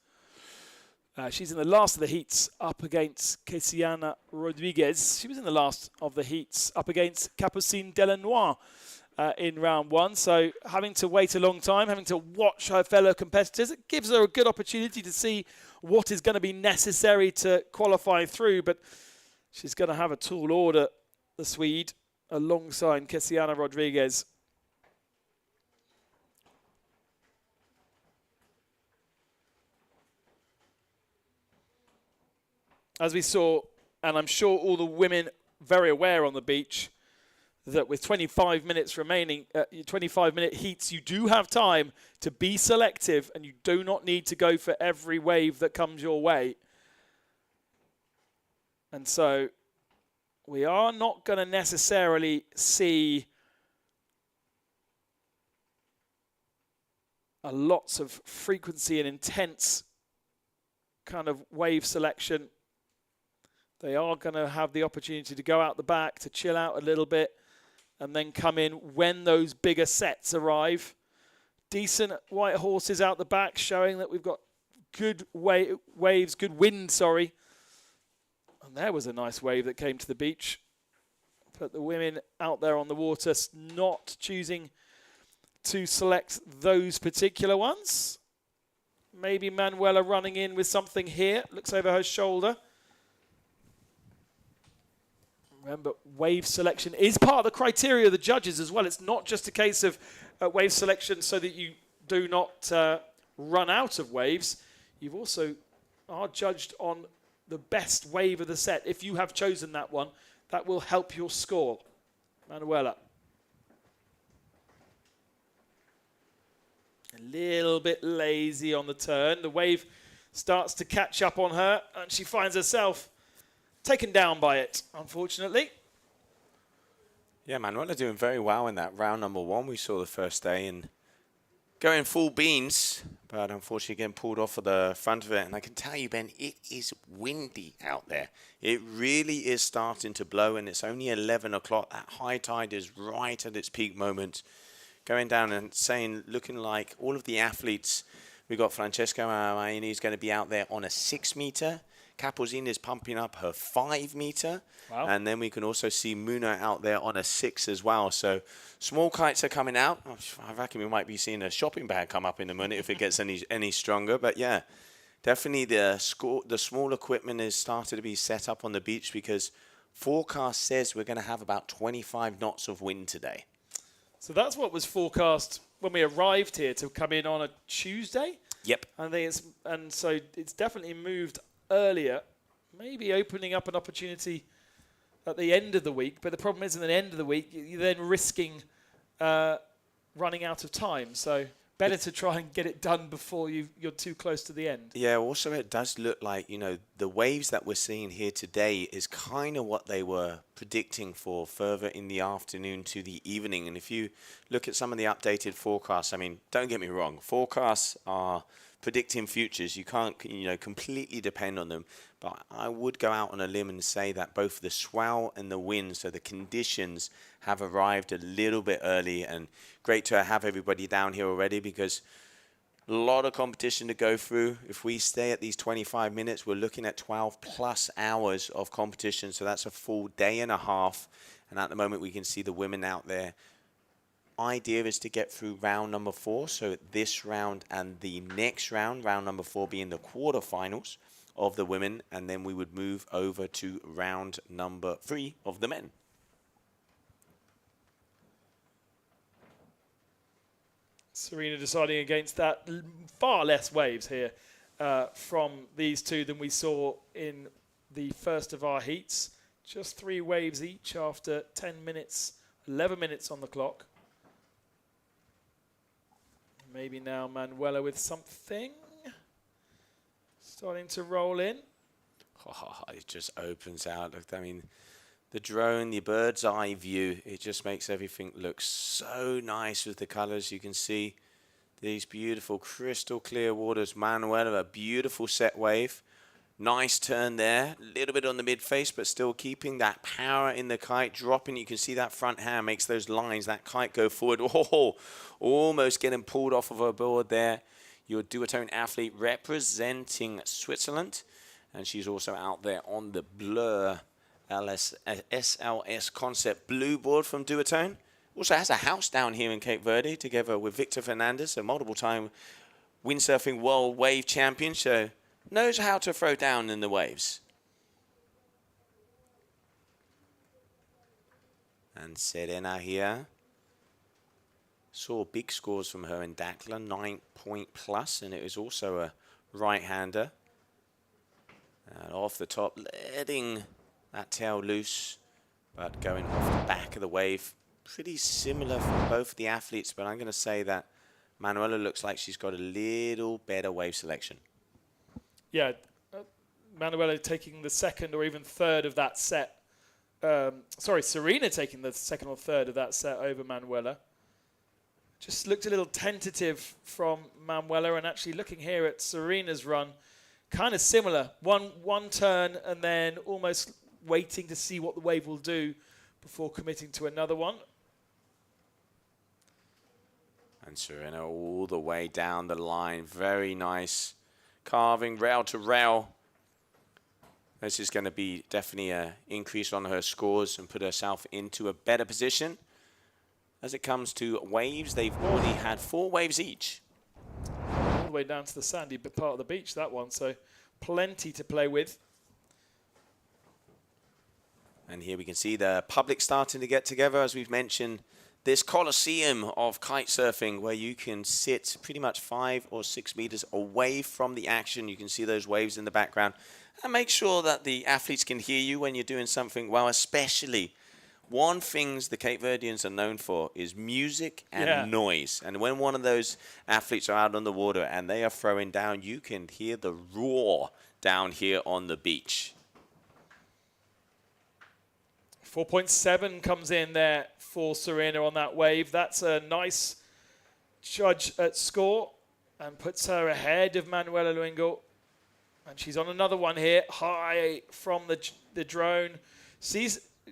She's in the last of the heats up against Kesiana Rodriguez. She was in the last of the heats up against Capucine Delanois in round 1. So having to wait a long time, having to watch her fellow competitors, it gives her a good opportunity to see what is going to be necessary to qualify through. But she's going to have a tall order, the Swede, alongside Kesiana Rodriguez. As we saw, and I'm sure all the women very aware on the beach, that with 25 minutes remaining, 25-minute heats, you do have time to be selective and you do not need to go for every wave that comes your way. And so we are not going to necessarily see lots of frequency and intense kind of wave selection. They are going to have the opportunity to go out the back, to chill out a little bit, and then come in when those bigger sets arrive. Decent white horses out the back, showing that we've got good waves, good wind, sorry. And there was a nice wave that came to the beach. But the women out there on the water not choosing to select those particular ones. Maybe Manuela running in with something here. Looks over her shoulder. Remember, wave selection is part of the criteria of the judges as well. It's not just a case of wave selection so that you do not run out of waves. You've also are judged on the best wave of the set. If you have chosen that one, that will help your score. Manuela. A little bit lazy on the turn. The wave starts to catch up on her, and she finds herself taken down by it, unfortunately. Yeah, Manuela doing very well in that round number 1 we saw the first day and going full beans, but unfortunately getting pulled off of the front of it. And I can tell you, Ben, it is windy out there. It really is starting to blow, and it's only 11 o'clock. That high tide is right at its peak moment. Going down and looking like all of the athletes. We've got Francesca Marini is going to be out there on a 6-meter. Capucine is pumping up her 5-meter. Wow. And then we can also see Muna out there on a 6 as well. So small kites are coming out. I reckon we might be seeing a shopping bag come up in a minute if it gets any stronger. But yeah, definitely the small equipment is starting to be set up on the beach because forecast says we're going to have about 25 knots of wind today. So that's what was forecast when we arrived here to come in on a Tuesday. Yep. And so it's definitely moved earlier, maybe opening up an opportunity at the end of the week. But the problem is, at the end of the week, you're then risking running out of time. So better to try and get it done before you're too close to the end. Yeah, also it does look like, the waves that we're seeing here today is kind of what they were predicting for further in the afternoon to the evening. And if you look at some of the updated forecasts, I mean, don't get me wrong, forecasts are predicting futures. You can't, completely depend on them. But I would go out on a limb and say that both the swell and the wind, so the conditions have arrived a little bit early, and great to have everybody down here already because a lot of competition to go through. If we stay at these 25 minutes, we're looking at 12 plus hours of competition. So that's a full day and a half. And at the moment, we can see the women out there. Idea is to get through round number 4. So this round and the next round, round number 4 being the quarterfinals of the women. And then we would move over to round number 3 of the men. Serena deciding against that. Far less waves here from these two than we saw in the first of our heats. Just 3 waves each after 10 minutes, 11 minutes on the clock. Maybe now Manuela with something. Starting to roll in. Oh, it just opens out. I mean, the drone, the bird's eye view, it just makes everything look so nice with the colors. You can see these beautiful crystal clear waters. Manuela, a beautiful set wave. Nice turn there. A little bit on the mid face, but still keeping that power in the kite. Dropping, you can see that front hand makes those lines, that kite go forward. Oh, almost getting pulled off of her board there. Your duotone athlete representing Switzerland. And she's also out there on the Blur SLS Concept blue board from Duotone. Also has a house down here in Cape Verde together with Victor Fernandez, a multiple-time windsurfing world wave champion, so knows how to throw down in the waves. And Serena here. Saw big scores from her in Dakla, 9-point plus, and it was also a right-hander. And off the top, letting that tail loose, but going off the back of the wave. Pretty similar for both the athletes, but I'm going to say that Manuela looks like she's got a little better wave selection. Yeah, Manuela taking the second or even third of that set. Sorry, Serena taking the second or third of that set over Manuela. Just looked a little tentative from Manuela, and actually looking here at Serena's run, kind of similar. One turn and then almost waiting to see what the wave will do before committing to another one. And Serena all the way down the line. Very nice carving, rail to rail. This is going to be definitely an increase on her scores and put herself into a better position. As it comes to waves, they've already had 4 waves each. All the way down to the sandy part of the beach, that one. So plenty to play with. And here we can see the public starting to get together, as we've mentioned. This coliseum of kite surfing where you can sit pretty much 5 or 6 meters away from the action. You can see those waves in the background. And make sure that the athletes can hear you when you're doing something well, especially one thing the Cape Verdeans are known for is music and noise. And when one of those athletes are out on the water and they are throwing down, you can hear the roar down here on the beach. 4.7 comes in there for Serena on that wave. That's a nice judge at score and puts her ahead of Manuela Luengo. And she's on another one here, high from the drone.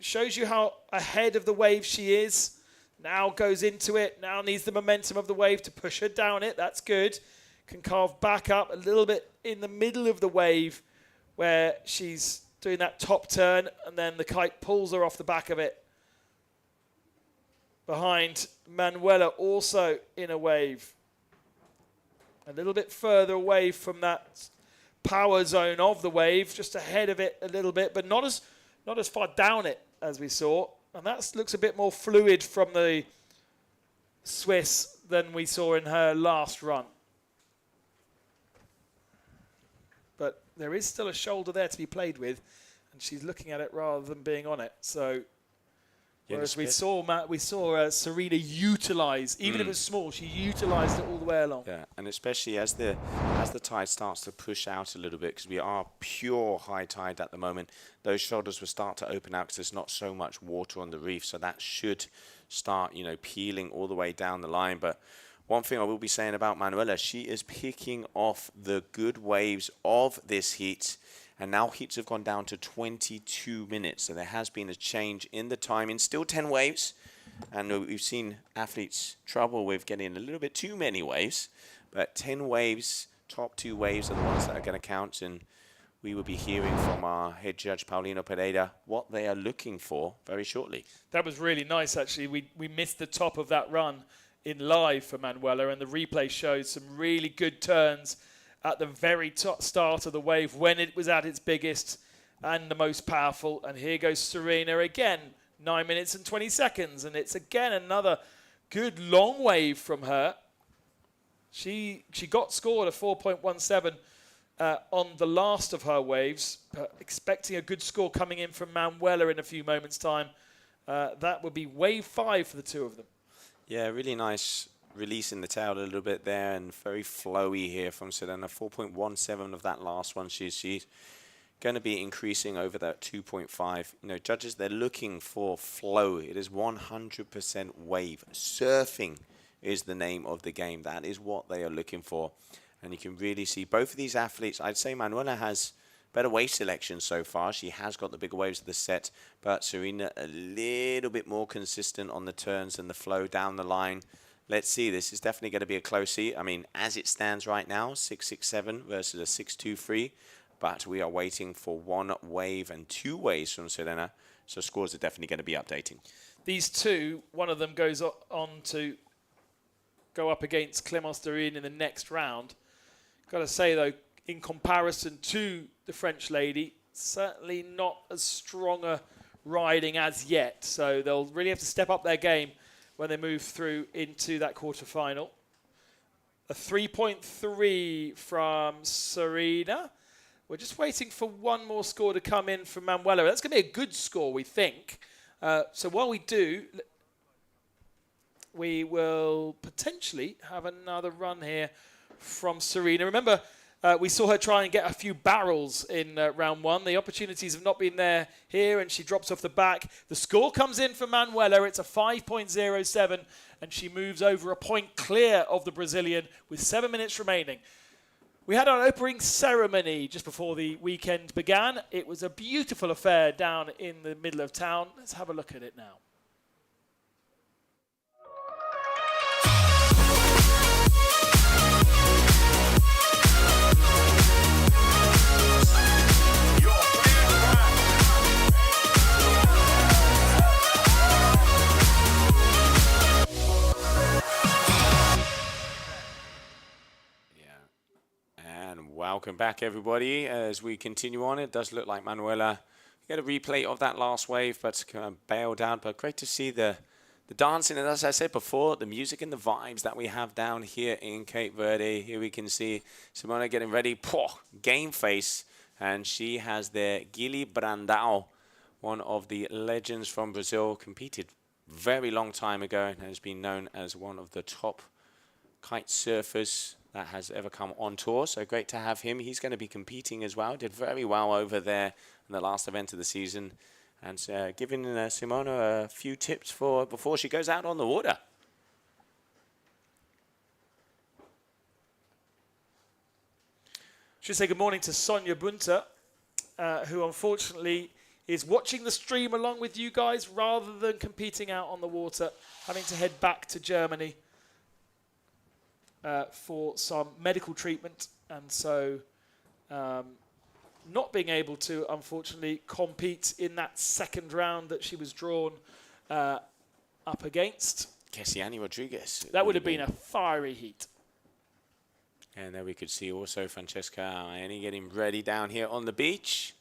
Shows you how ahead of the wave she is. Now goes into it. Now needs the momentum of the wave to push her down it. That's good. Can carve back up a little bit in the middle of the wave where she's doing that top turn, and then the kite pulls her off the back of it. Behind Manuela, also in a wave. A little bit further away from that power zone of the wave, just ahead of it a little bit, but not as far down it as we saw. And that looks a bit more fluid from the Swiss than we saw in her last run. But there is still a shoulder there to be played with, and she's looking at it rather than being on it. So, whereas we saw Serena utilize, even if it was small, she utilized it all the way along. Yeah, and especially as the tide starts to push out a little bit, because we are pure high tide at the moment, those shoulders will start to open out because there's not so much water on the reef. So that should start, peeling all the way down the line. But one thing I will be saying about Manuela, she is picking off the good waves of this heat. And now heats have gone down to 22 minutes. So there has been a change in the timing. Still 10 waves. And we've seen athletes trouble with getting a little bit too many waves. But 10 waves, top 2 waves are the ones that are going to count. And we will be hearing from our head judge, Paulino Pereira, what they are looking for very shortly. That was really nice, actually. We missed the top of that run in live for Manuela. And the replay shows some really good turns at the very top start of the wave when it was at its biggest and the most powerful. And here goes Serena again, 9 minutes and 20 seconds. And it's again another good long wave from her. She got scored a 4.17 on the last of her waves, expecting a good score coming in from Manuela in a few moments' time. That would be wave 5 for the two of them. Yeah, really nice releasing the tail a little bit there, and very flowy here from Serena. 4.17 of that last one. She's going to be increasing over that 2.5. You know, judges, they're looking for flow. It is 100% wave. Surfing is the name of the game. That is what they are looking for. And you can really see both of these athletes. I'd say Manuela has better wave selection so far. She has got the bigger waves of the set, but Serena a little bit more consistent on the turns and the flow down the line. Let's see, this is definitely going to be a close heat. I mean, as it stands right now, 6.67 versus a 6.23, but we are waiting for 1 wave and 2 waves from Serena, so scores are definitely going to be updating. These two, one of them goes on to go up against Clémence Dorine in the next round. Got to say, though, in comparison to the French lady, certainly not as strong a riding as yet, so they'll really have to step up their game when they move through into that quarterfinal. A 3.3 from Serena. We're just waiting for one more score to come in from Manuela. That's going to be a good score, we think. So while we do, we will potentially have another run here from Serena. Remember, we saw her try and get a few barrels in round 1. The opportunities have not been there here, and she drops off the back. The score comes in for Manuela. It's a 5.07, and she moves over a point clear of the Brazilian with 7 minutes remaining. We had our opening ceremony just before the weekend began. It was a beautiful affair down in the middle of town. Let's have a look at it now. Welcome back, everybody. As we continue on, it does look like Manuela get a replay of that last wave, but kind of bailed out. But great to see the dancing, and as I said before, the music and the vibes that we have down here in Cape Verde. Here we can see Simona getting ready. Game face, and she has there Guilherme Brandão, one of the legends from Brazil, competed very long time ago and has been known as one of the top kite surfers that has ever come on tour. So great to have him. He's going to be competing as well. Did very well over there in the last event of the season. And giving Simona a few tips for before she goes out on the water. Should say good morning to Sonia Bunter, who unfortunately is watching the stream along with you guys rather than competing out on the water, having to head back to Germany for some medical treatment, and so not being able to, unfortunately, compete in that second round that she was drawn up against. Kessiani Rodriguez. That would have been a fiery heat. And there we could see also Francesca Aeni getting ready down here on the beach.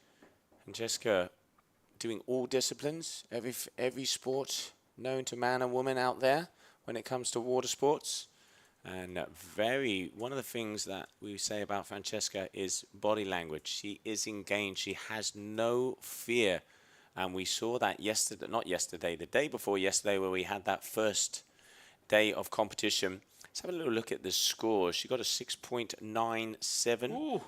Francesca doing all disciplines, every sport known to man and woman out there when it comes to water sports. And one of the things that we say about Francesca is body language. She is engaged. She has no fear. And we saw that yesterday, not yesterday, the day before yesterday, where we had that first day of competition. Let's have a little look at the score. She got a 6.97. Ooh.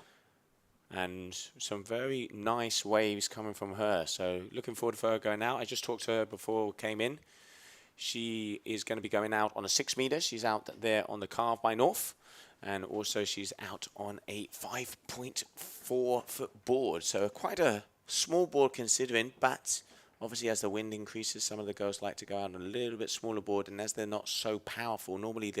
And some very nice waves coming from her. So looking forward for her going out. I just talked to her before we came in. She is going to be going out on a 6 meter. She's out there on the Carve by North. And also she's out on a 5.4 foot board. So quite a small board considering, but obviously as the wind increases, some of the girls like to go out on a little bit smaller board. And as they're not so powerful, normally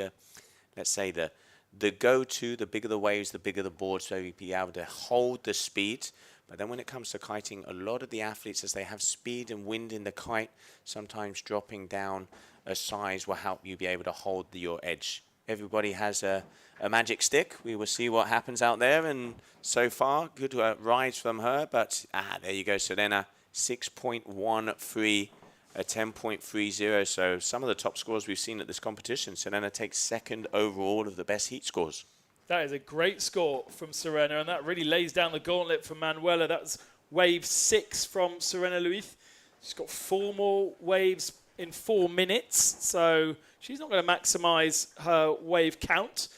let's say the go-to, the bigger the waves, the bigger the board, so you'll be able to hold the speed. But then when it comes to kiting, a lot of the athletes, as they have speed and wind in the kite, sometimes dropping down a size will help you be able to hold your edge. Everybody has a magic stick. We will see what happens out there. And so far, good rides from her. But there you go, Serena, 6.13, a 10.30. So some of the top scores we've seen at this competition. Serena takes second overall of the best heat scores. That is a great score from Serena, and that really lays down the gauntlet for Manuela. That's wave 6 from Serena Luis. She's got 4 more waves in 4 minutes, so she's not going to maximize her wave count.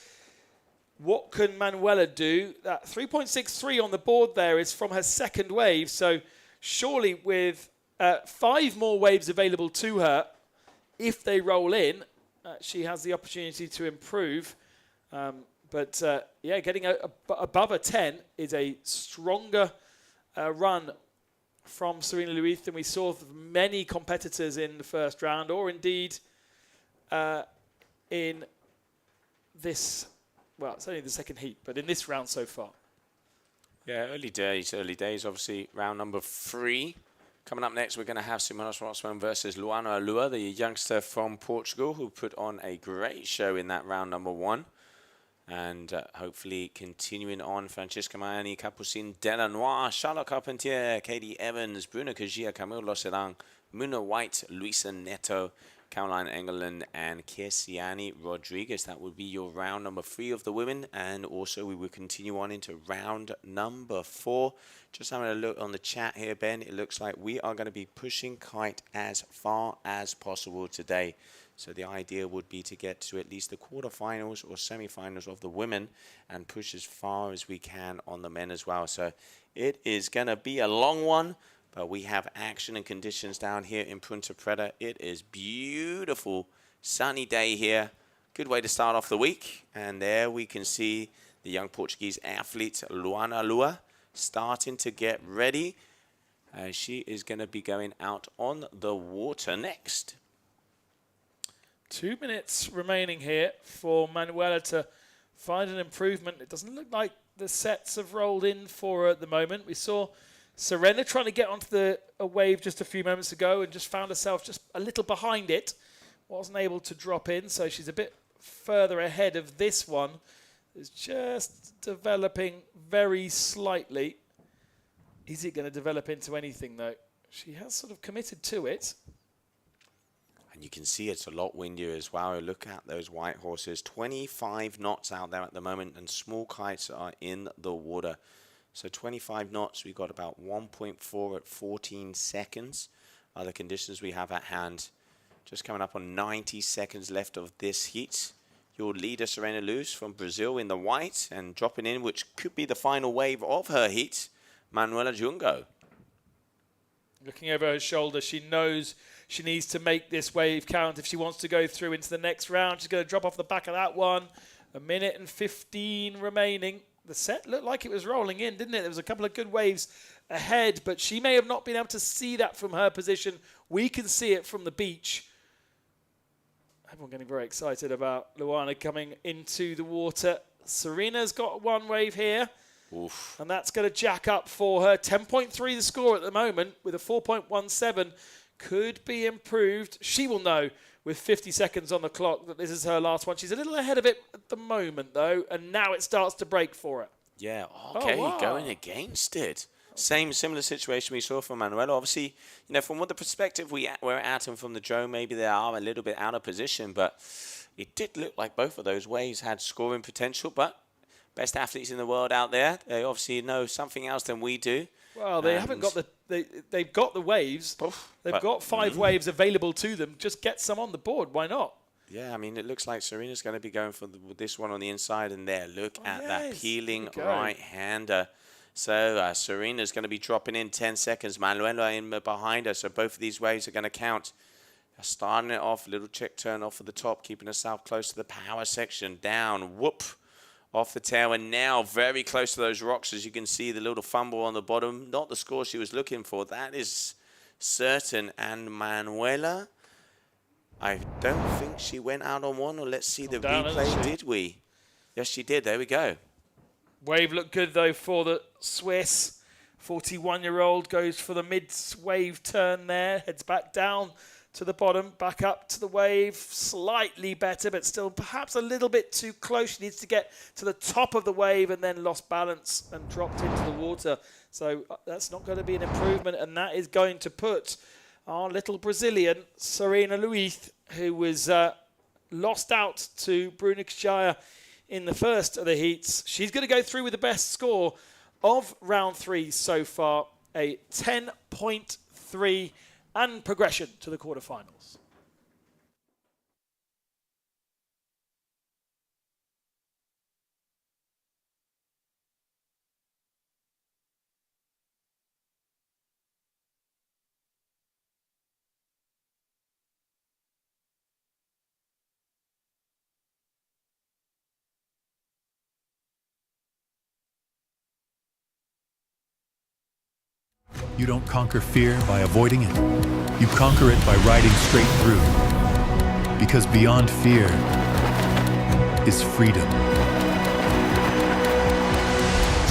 What can Manuela do? That 3.63 on the board there is from her second wave, so surely with 5 more waves available to her, if they roll in, she has the opportunity to improve. But yeah, getting above a 10 is a stronger run from Serena Luis than we saw from many competitors in the first round, or indeed in this, well, it's only the second heat, but in this round so far. Yeah, early days, obviously. Round number 3. Coming up next, we're going to have Simona Schwartzman versus Luana Alua, the youngster from Portugal, who put on a great show in that round number 1. And hopefully continuing on, Francesca Maiani, Capucine Delanois, Charlotte Carpentier, Katie Evans, Bruna Kajia, Camille Loserang, Muna White, Luisa Neto, Caroline Engeland, and Kirsiani Rodriguez. That would be your round number 3 of the women. And also we will continue on into round number 4. Just having a look on the chat here, Ben. It looks like we are going to be pushing kite as far as possible today. So the idea would be to get to at least the quarterfinals or semifinals of the women and push as far as we can on the men as well. So it is going to be a long one, but we have action and conditions down here in Punta Preta. It is beautiful, sunny day here. Good way to start off the week. And there we can see the young Portuguese athlete, Luana Alua, starting to get ready. She is going to be going out on the water next. 2 minutes remaining here for Manuela to find an improvement. It doesn't look like the sets have rolled in for her at the moment. We saw Serena trying to get onto a wave just a few moments ago and just found herself just a little behind it. Wasn't able to drop in, so she's a bit further ahead of this one. It's just developing very slightly. Is it going to develop into anything, though? She has sort of committed to it. And you can see it's a lot windier as well. Look at those white horses. 25 knots out there at the moment, and small kites are in the water. So 25 knots, we've got about 1.4 at 14 seconds. Other conditions we have at hand. Just coming up on 90 seconds left of this heat. Your leader, Serena Luz from Brazil in the white, and dropping in, which could be the final wave of her heat, Manuela Jungo. Looking over her shoulder, she knows she needs to make this wave count if she wants to go through into the next round. She's going to drop off the back of that one. 1 minute and 15 remaining. The set looked like it was rolling in, didn't it? There was a couple of good waves ahead, but she may have not been able to see that from her position. We can see it from the beach. Everyone getting very excited about Luana coming into the water. Serena's got 1 wave here. Oof. And that's going to jack up for her. 10.3 the score at the moment with a 4.17. Could be improved. She will know with 50 seconds on the clock that this is her last one. She's a little ahead of it at the moment, though, and now it starts to break for her. Yeah, okay, Oh, wow. Going against it. Similar situation we saw from Manuela. Obviously, you know, from what the perspective we're at and from the drone, maybe they are a little bit out of position, but it did look like both of those waves had scoring potential, but best athletes in the world out there, they obviously know something else than we do. Well, they haven't got they've got the waves. They've got 5 waves available to them. Just get some on the board. Why not? Yeah, I mean, it looks like Serena's going to be going for this one on the inside, and there, look at that yes, peeling there you go. right-hander. So Serena's going to be dropping in 10 seconds. Manuela in behind her, so both of these waves are going to count. Starting it off, little check turn off at the top, keeping herself close to the power section. Down, whoop, off the tail, and now very close to those rocks. As you can see, the little fumble on the bottom. Not the score she was looking for, that is certain. And Manuela, I don't think she went out on one, or let's see the replay. Did we? Yes, she did. There we go. Wave looked good, though, for the Swiss. 41-year-old goes for the mid-wave turn there, heads back down to the bottom, back up to the wave, slightly better, but still perhaps a little bit too close. She needs to get to the top of the wave and then lost balance and dropped into the water. So that's not going to be an improvement, and that is going to put our little Brazilian, Serena Luiz, who was lost out to Bruna Kjaya in the first of the heats. She's going to go through with the best score of round 3 so far, a 10.3 and progression to the quarterfinals. You don't conquer fear by avoiding it. You conquer it by riding straight through. Because beyond fear is freedom.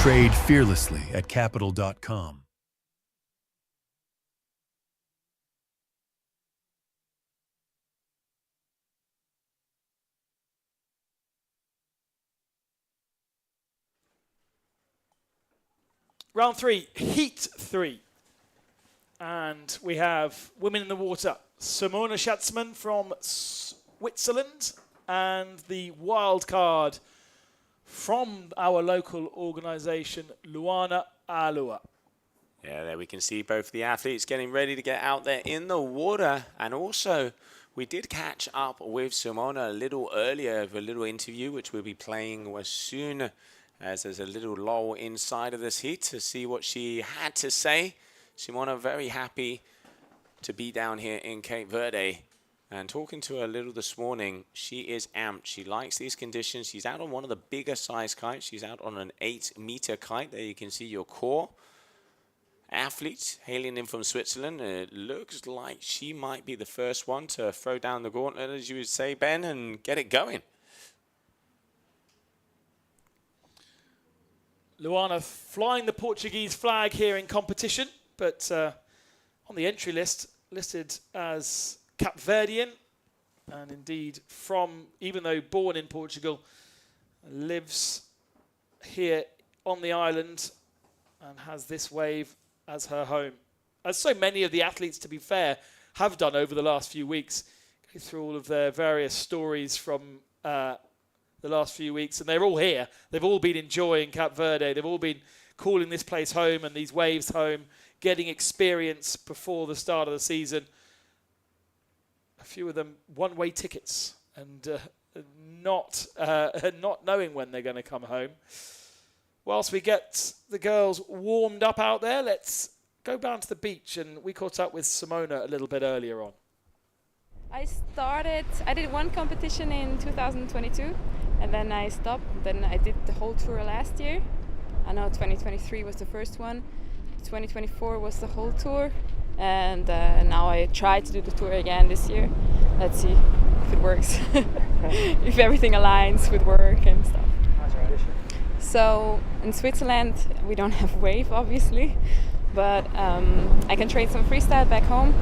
Trade fearlessly at capital.com. Round 3, Heat 3. And we have women in the water. Simona Schatzman from Switzerland and the wild card from our local organisation, Luana Alua. Yeah, there we can see both the athletes getting ready to get out there in the water. And also, we did catch up with Simona a little earlier of a little interview, which we'll be playing as soon as there's a little lull inside of this heat to see what she had to say. Simona very happy to be down here in Cape Verde. And talking to her a little this morning, she is amped. She likes these conditions. She's out on one of the bigger size kites. She's out on an 8-meter kite. There you can see your core athlete hailing in from Switzerland. It looks like she might be the first one to throw down the gauntlet, as you would say, Ben, and get it going. Luana flying the Portuguese flag here in competition, but on the entry list, listed as Cape Verdean, and indeed from, even though born in Portugal, lives here on the island and has this wave as her home. As so many of the athletes, to be fair, have done over the last few weeks. Go through all of their various stories from the last few weeks, and they're all here. They've all been enjoying Cape Verde. They've all been calling this place home and these waves home, getting experience before the start of the season. A few of them one-way tickets and not knowing when they're going to come home. Whilst we get the girls warmed up out there, let's go down to the beach, and we caught up with Simona a little bit earlier on. I did one competition in 2022, and then I stopped. Then I did the whole tour last year. I know 2023 was the first one. 2024 was the whole tour, and now I try to do the tour again this year. Let's see if it works, if everything aligns with work and stuff. So in Switzerland we don't have wave, obviously, but I can train some freestyle back home,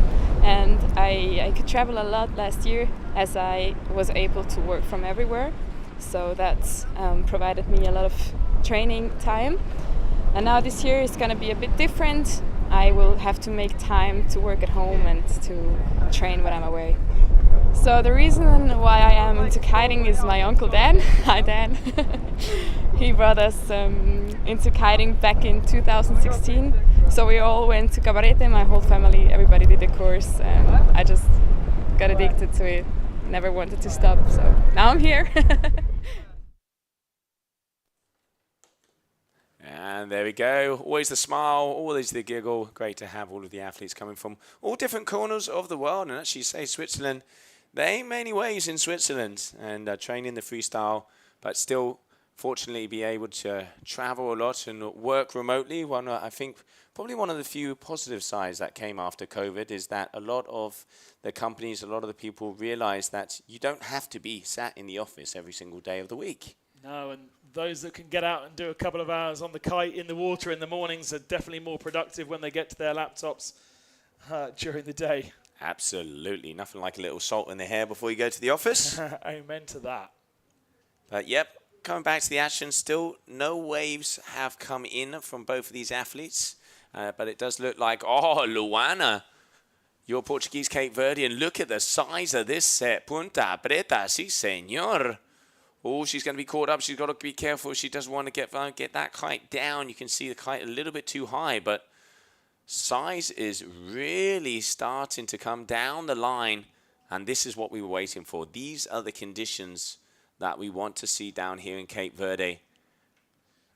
and I could travel a lot last year as I was able to work from everywhere. So that's provided me a lot of training time. And now this year is going to be a bit different. I will have to make time to work at home and to train when I'm away. So the reason why I am into kiting is my uncle Dan. Hi Dan. He brought us into kiting back in 2016. So we all went to Cabarete, my whole family, everybody did the course. I just got addicted to it, never wanted to stop. So now I'm here. And there we go. Always the smile, always the giggle. Great to have all of the athletes coming from all different corners of the world. And actually say Switzerland, there ain't many ways in Switzerland. And training the freestyle, but still fortunately be able to travel a lot and work remotely. I think probably one of the few positive sides that came after COVID is that a lot of the companies, a lot of the people realize that you don't have to be sat in the office every single day of the week. No, and those that can get out and do a couple of hours on the kite in the water in the mornings are definitely more productive when they get to their laptops during the day. Absolutely. Nothing like a little salt in the hair before you go to the office. Amen to that. But yep, coming back to the action, still no waves have come in from both of these athletes. But it does look like, Luana, your Portuguese Cape Verdean, look at the size of this set. Punta Preta, sí, señor. Oh, she's going to be caught up. She's got to be careful. She doesn't want to get that kite down. You can see the kite a little bit too high, but size is really starting to come down the line, and this is what we were waiting for. These are the conditions that we want to see down here in Cape Verde.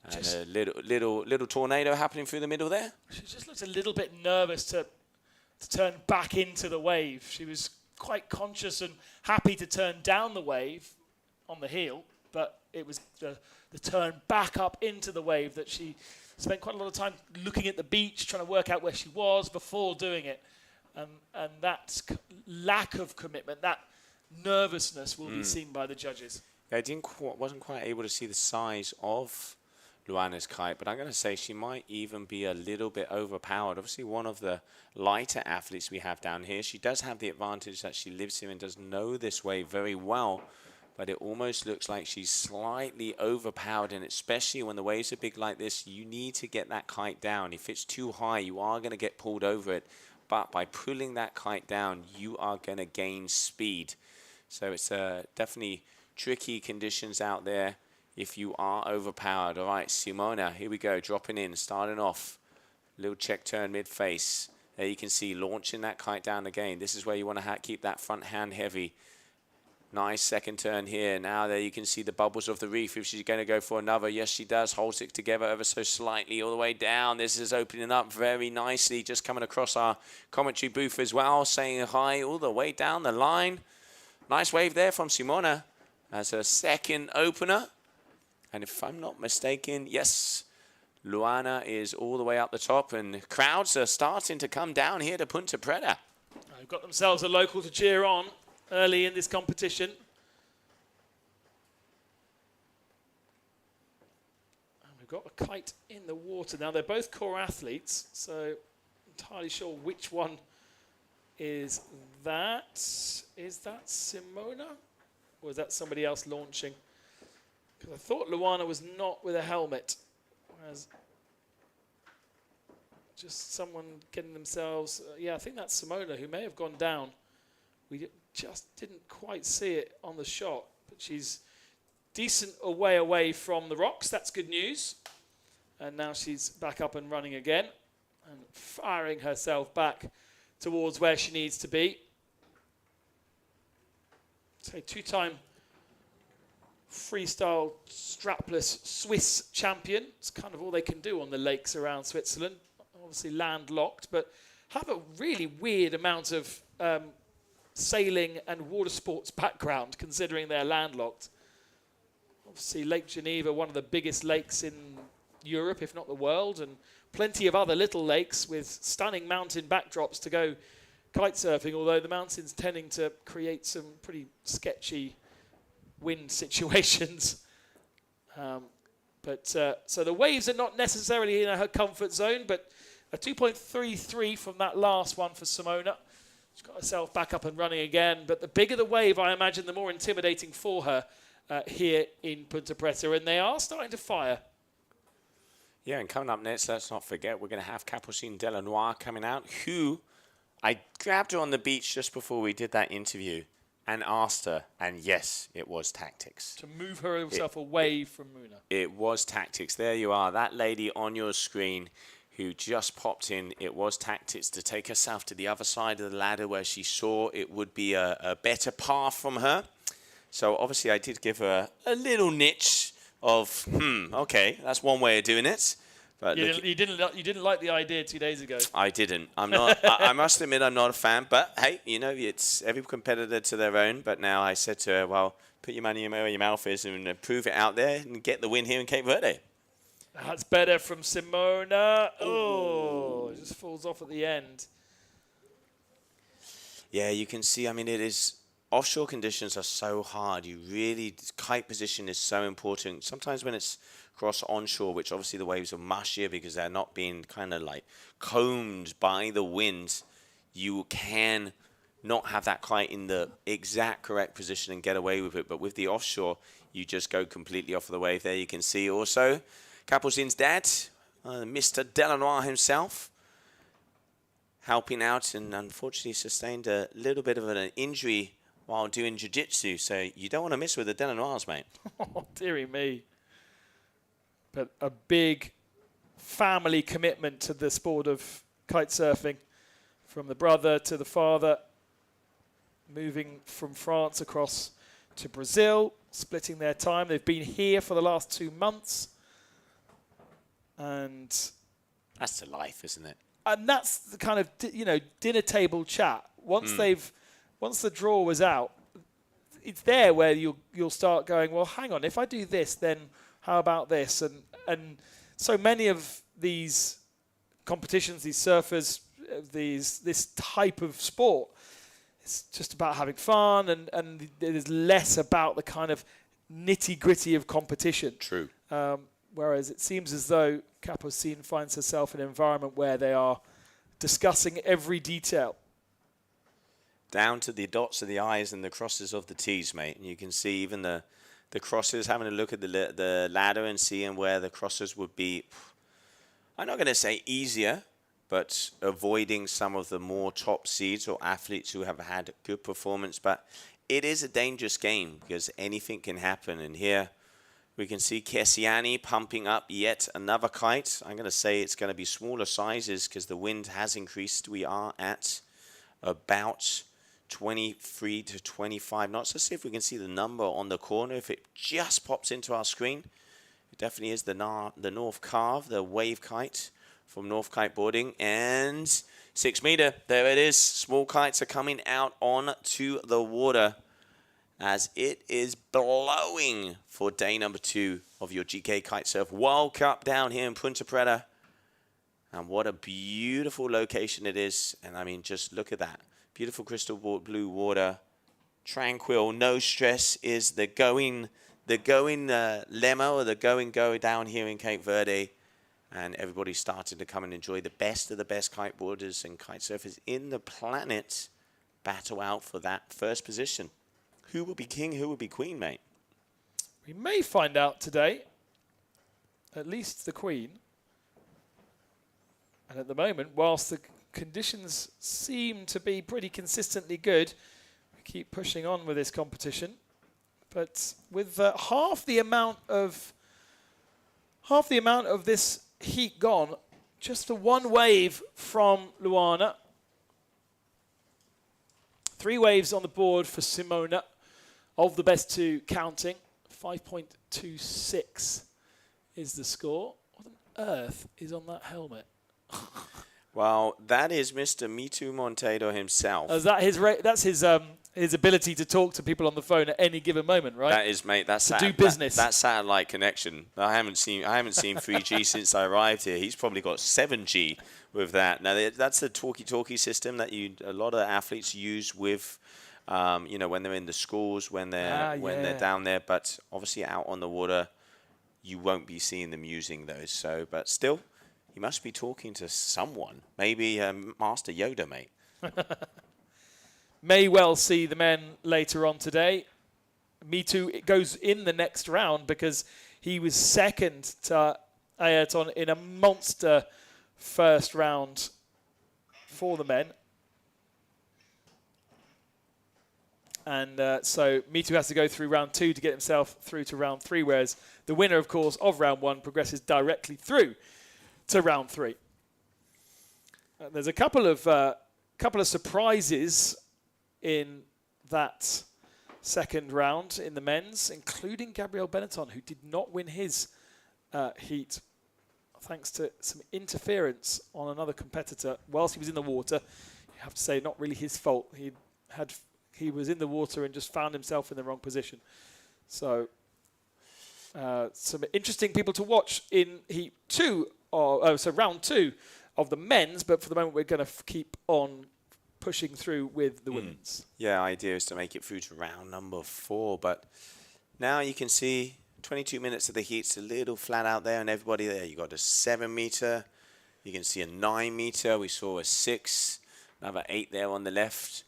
And a little tornado happening through the middle there. She just looked a little bit nervous to turn back into the wave. She was quite conscious and happy to turn down the wave on the heel, but it was the turn back up into the wave that she spent quite a lot of time looking at the beach, trying to work out where she was before doing it. And that lack of commitment, that nervousness will be seen by the judges. I wasn't quite able to see the size of Luana's kite, but I'm going to say she might even be a little bit overpowered. Obviously, one of the lighter athletes we have down here. She does have the advantage that she lives here and does know this wave very well, but it almost looks like she's slightly overpowered, and especially when the waves are big like this, you need to get that kite down. If it's too high, you are going to get pulled over it, but by pulling that kite down, you are going to gain speed. So it's definitely tricky conditions out there if you are overpowered. All right, Simona, here we go, dropping in, starting off. Little check turn mid-face. There you can see launching that kite down again. This is where you want to keep that front hand heavy. Nice second turn here. Now there you can see the bubbles of the reef. If she's going to go for another, yes, she does. Holds it together ever so slightly all the way down. This is opening up very nicely. Just coming across our commentary booth as well, saying hi all the way down the line. Nice wave there from Simona as her second opener. And if I'm not mistaken, yes, Luana is all the way up the top, and crowds are starting to come down here to Punta Preta. They've got themselves a local to cheer on early in this competition. And we've got a kite in the water. Now, they're both core athletes, so entirely sure which one is that. Is that Simona? Or is that somebody else launching? Because I thought Luana was not with a helmet. Whereas just someone getting themselves... yeah, I think that's Simona, who may have gone down. We just didn't quite see it on the shot. But she's decent away from the rocks. That's good news. And now she's back up and running again. And firing herself back towards where she needs to be. So two-time freestyle strapless Swiss champion. It's kind of all they can do on the lakes around Switzerland. Obviously landlocked, but have a really weird amount of sailing and water sports background considering they're landlocked. Obviously Lake Geneva, one of the biggest lakes in Europe, if not the world, and plenty of other little lakes with stunning mountain backdrops to go kite surfing, although the mountains tending to create some pretty sketchy wind situations. So the waves are not necessarily in her comfort zone, but a 2.33 from that last one for Simona. She's got herself back up and running again, but the bigger the wave, I imagine, the more intimidating for her here in Punta Preta, and they are starting to fire. Yeah, and coming up next, let's not forget, we're going to have Capucine Delanois coming out, who I grabbed her on the beach just before we did that interview and asked her, and yes, it was tactics. To move herself away from Muna. It was tactics. There you are, that lady on your screen who just popped in. It was tactics to take herself to the other side of the ladder where she saw it would be a better path from her. So obviously I did give her a little niche of, okay, that's one way of doing it. But you didn't like the idea 2 days ago. I didn't. I'm not. I must admit, I'm not a fan. But hey, you know, it's every competitor to their own. But now I said to her, well, put your money where your mouth is and prove it out there and get the win here in Cape Verde. That's better from Simona. Oh, it just falls off at the end. Yeah, you can see. I mean, it is. Offshore conditions are so hard. Kite position is so important. Sometimes when it's cross onshore, which obviously the waves are mushier because they're not being kind of like combed by the wind, you can not have that kite in the exact correct position and get away with it. But with the offshore, you just go completely off of the wave. There you can see also Capucin's dad, Mr. Delanois himself, helping out, and unfortunately sustained a little bit of an injury while doing jiu-jitsu. So you don't want to miss with the Delanois, mate. Oh, dearie me. But a big family commitment to the sport of kite surfing, from the brother to the father, moving from France across to Brazil, splitting their time. They've been here for the last 2 months. And that's the life, isn't it? And that's the kind of, dinner table chat. Once the draw was out, it's there where you'll start going, well, hang on, if I do this, then how about this? And so many of these competitions, these surfers, this type of sport, it's just about having fun, and it is less about the kind of nitty-gritty of competition. True. Whereas it seems as though Capucin finds herself in an environment where they are discussing every detail. Down to the dots of the I's and the crosses of the T's, mate. And you can see even the crosses, having a look at the ladder and seeing where the crosses would be, I'm not going to say easier, but avoiding some of the more top seeds or athletes who have had good performance. But it is a dangerous game because anything can happen. And here we can see Kessiani pumping up yet another kite. I'm going to say it's going to be smaller sizes because the wind has increased. We are at about 23 to 25 knots. Let's see if we can see the number on the corner. If it just pops into our screen, it definitely is the North Carve, the wave kite from North Kiteboarding. And 6 meter, there it is. Small kites are coming out onto the water as it is blowing for day number 2 of your GKA Kite-Surf World Cup down here in Punta Preta. And what a beautiful location it is. And I mean, just look at that. Beautiful crystal blue water, tranquil, no stress is the going lemma, or the going go down here in Cape Verde. And everybody's starting to come and enjoy the best of the best kiteboarders and kite surfers in the planet battle out for that first position. Who will be king, who will be queen, mate? We may find out today, at least the queen. And at the moment, whilst the conditions seem to be pretty consistently good, we keep pushing on with this competition. But with half the amount of this heat gone, just the one wave from Luana. 3 waves on the board for Simona, of the best 2 counting. 5.26 is the score. What on earth is on that helmet? Well, that is Mr. Mitu Monteiro himself. Is that that's his ability to talk to people on the phone at any given moment, right? That is, mate. That's to do business. That satellite connection. I haven't seen 3G since I arrived here. He's probably got 7G with that. Now that's the talkie-talkie system that a lot of athletes use with, when they're in the schools, when they're down there. But obviously out on the water, you won't be seeing them using those. So, but still. He must be talking to someone. Maybe Master Yoda, mate. May well see the men later on today. Mitu goes in the next round because he was second to Ayrton in a monster first round for the men. And so Mitu has to go through round 2 to get himself through to round 3, whereas the winner, of course, of round 1 progresses directly through to round 3. There's a couple of surprises in that second round in the men's, including Gabriel Benetton, who did not win his heat. thanks to some interference on another competitor whilst he was in the water. You have to say, not really his fault. He was in the water and just found himself in the wrong position. So some interesting people to watch in heat 2, so round 2 of the men's, but for the moment we're going to keep on pushing through with the women's. Yeah, idea is to make it through to round number 4, but now you can see 22 minutes of the heat's a little flat out there, and everybody there. You got a 7 meter, you can see a 9 meter, we saw a 6, another 8 there on the left,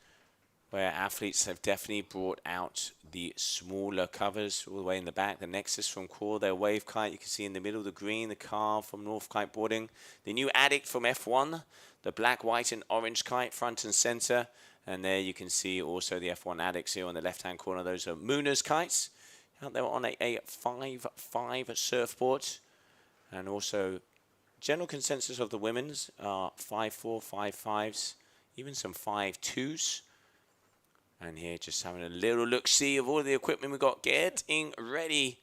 where athletes have definitely brought out the smaller covers all the way in the back. The Nexus from Core, their wave kite, you can see in the middle, the green, the Car from North Kiteboarding, the new Addict from F1, the black, white, and orange kite front and center, and there you can see also the F1 Addicts here on the left-hand corner. Those are Muna's kites out there on a 5.5 surfboard, and also general consensus of the women's are 5.4, 5.5s, even some 5.2s. And here just having a little look-see of all the equipment we've got getting ready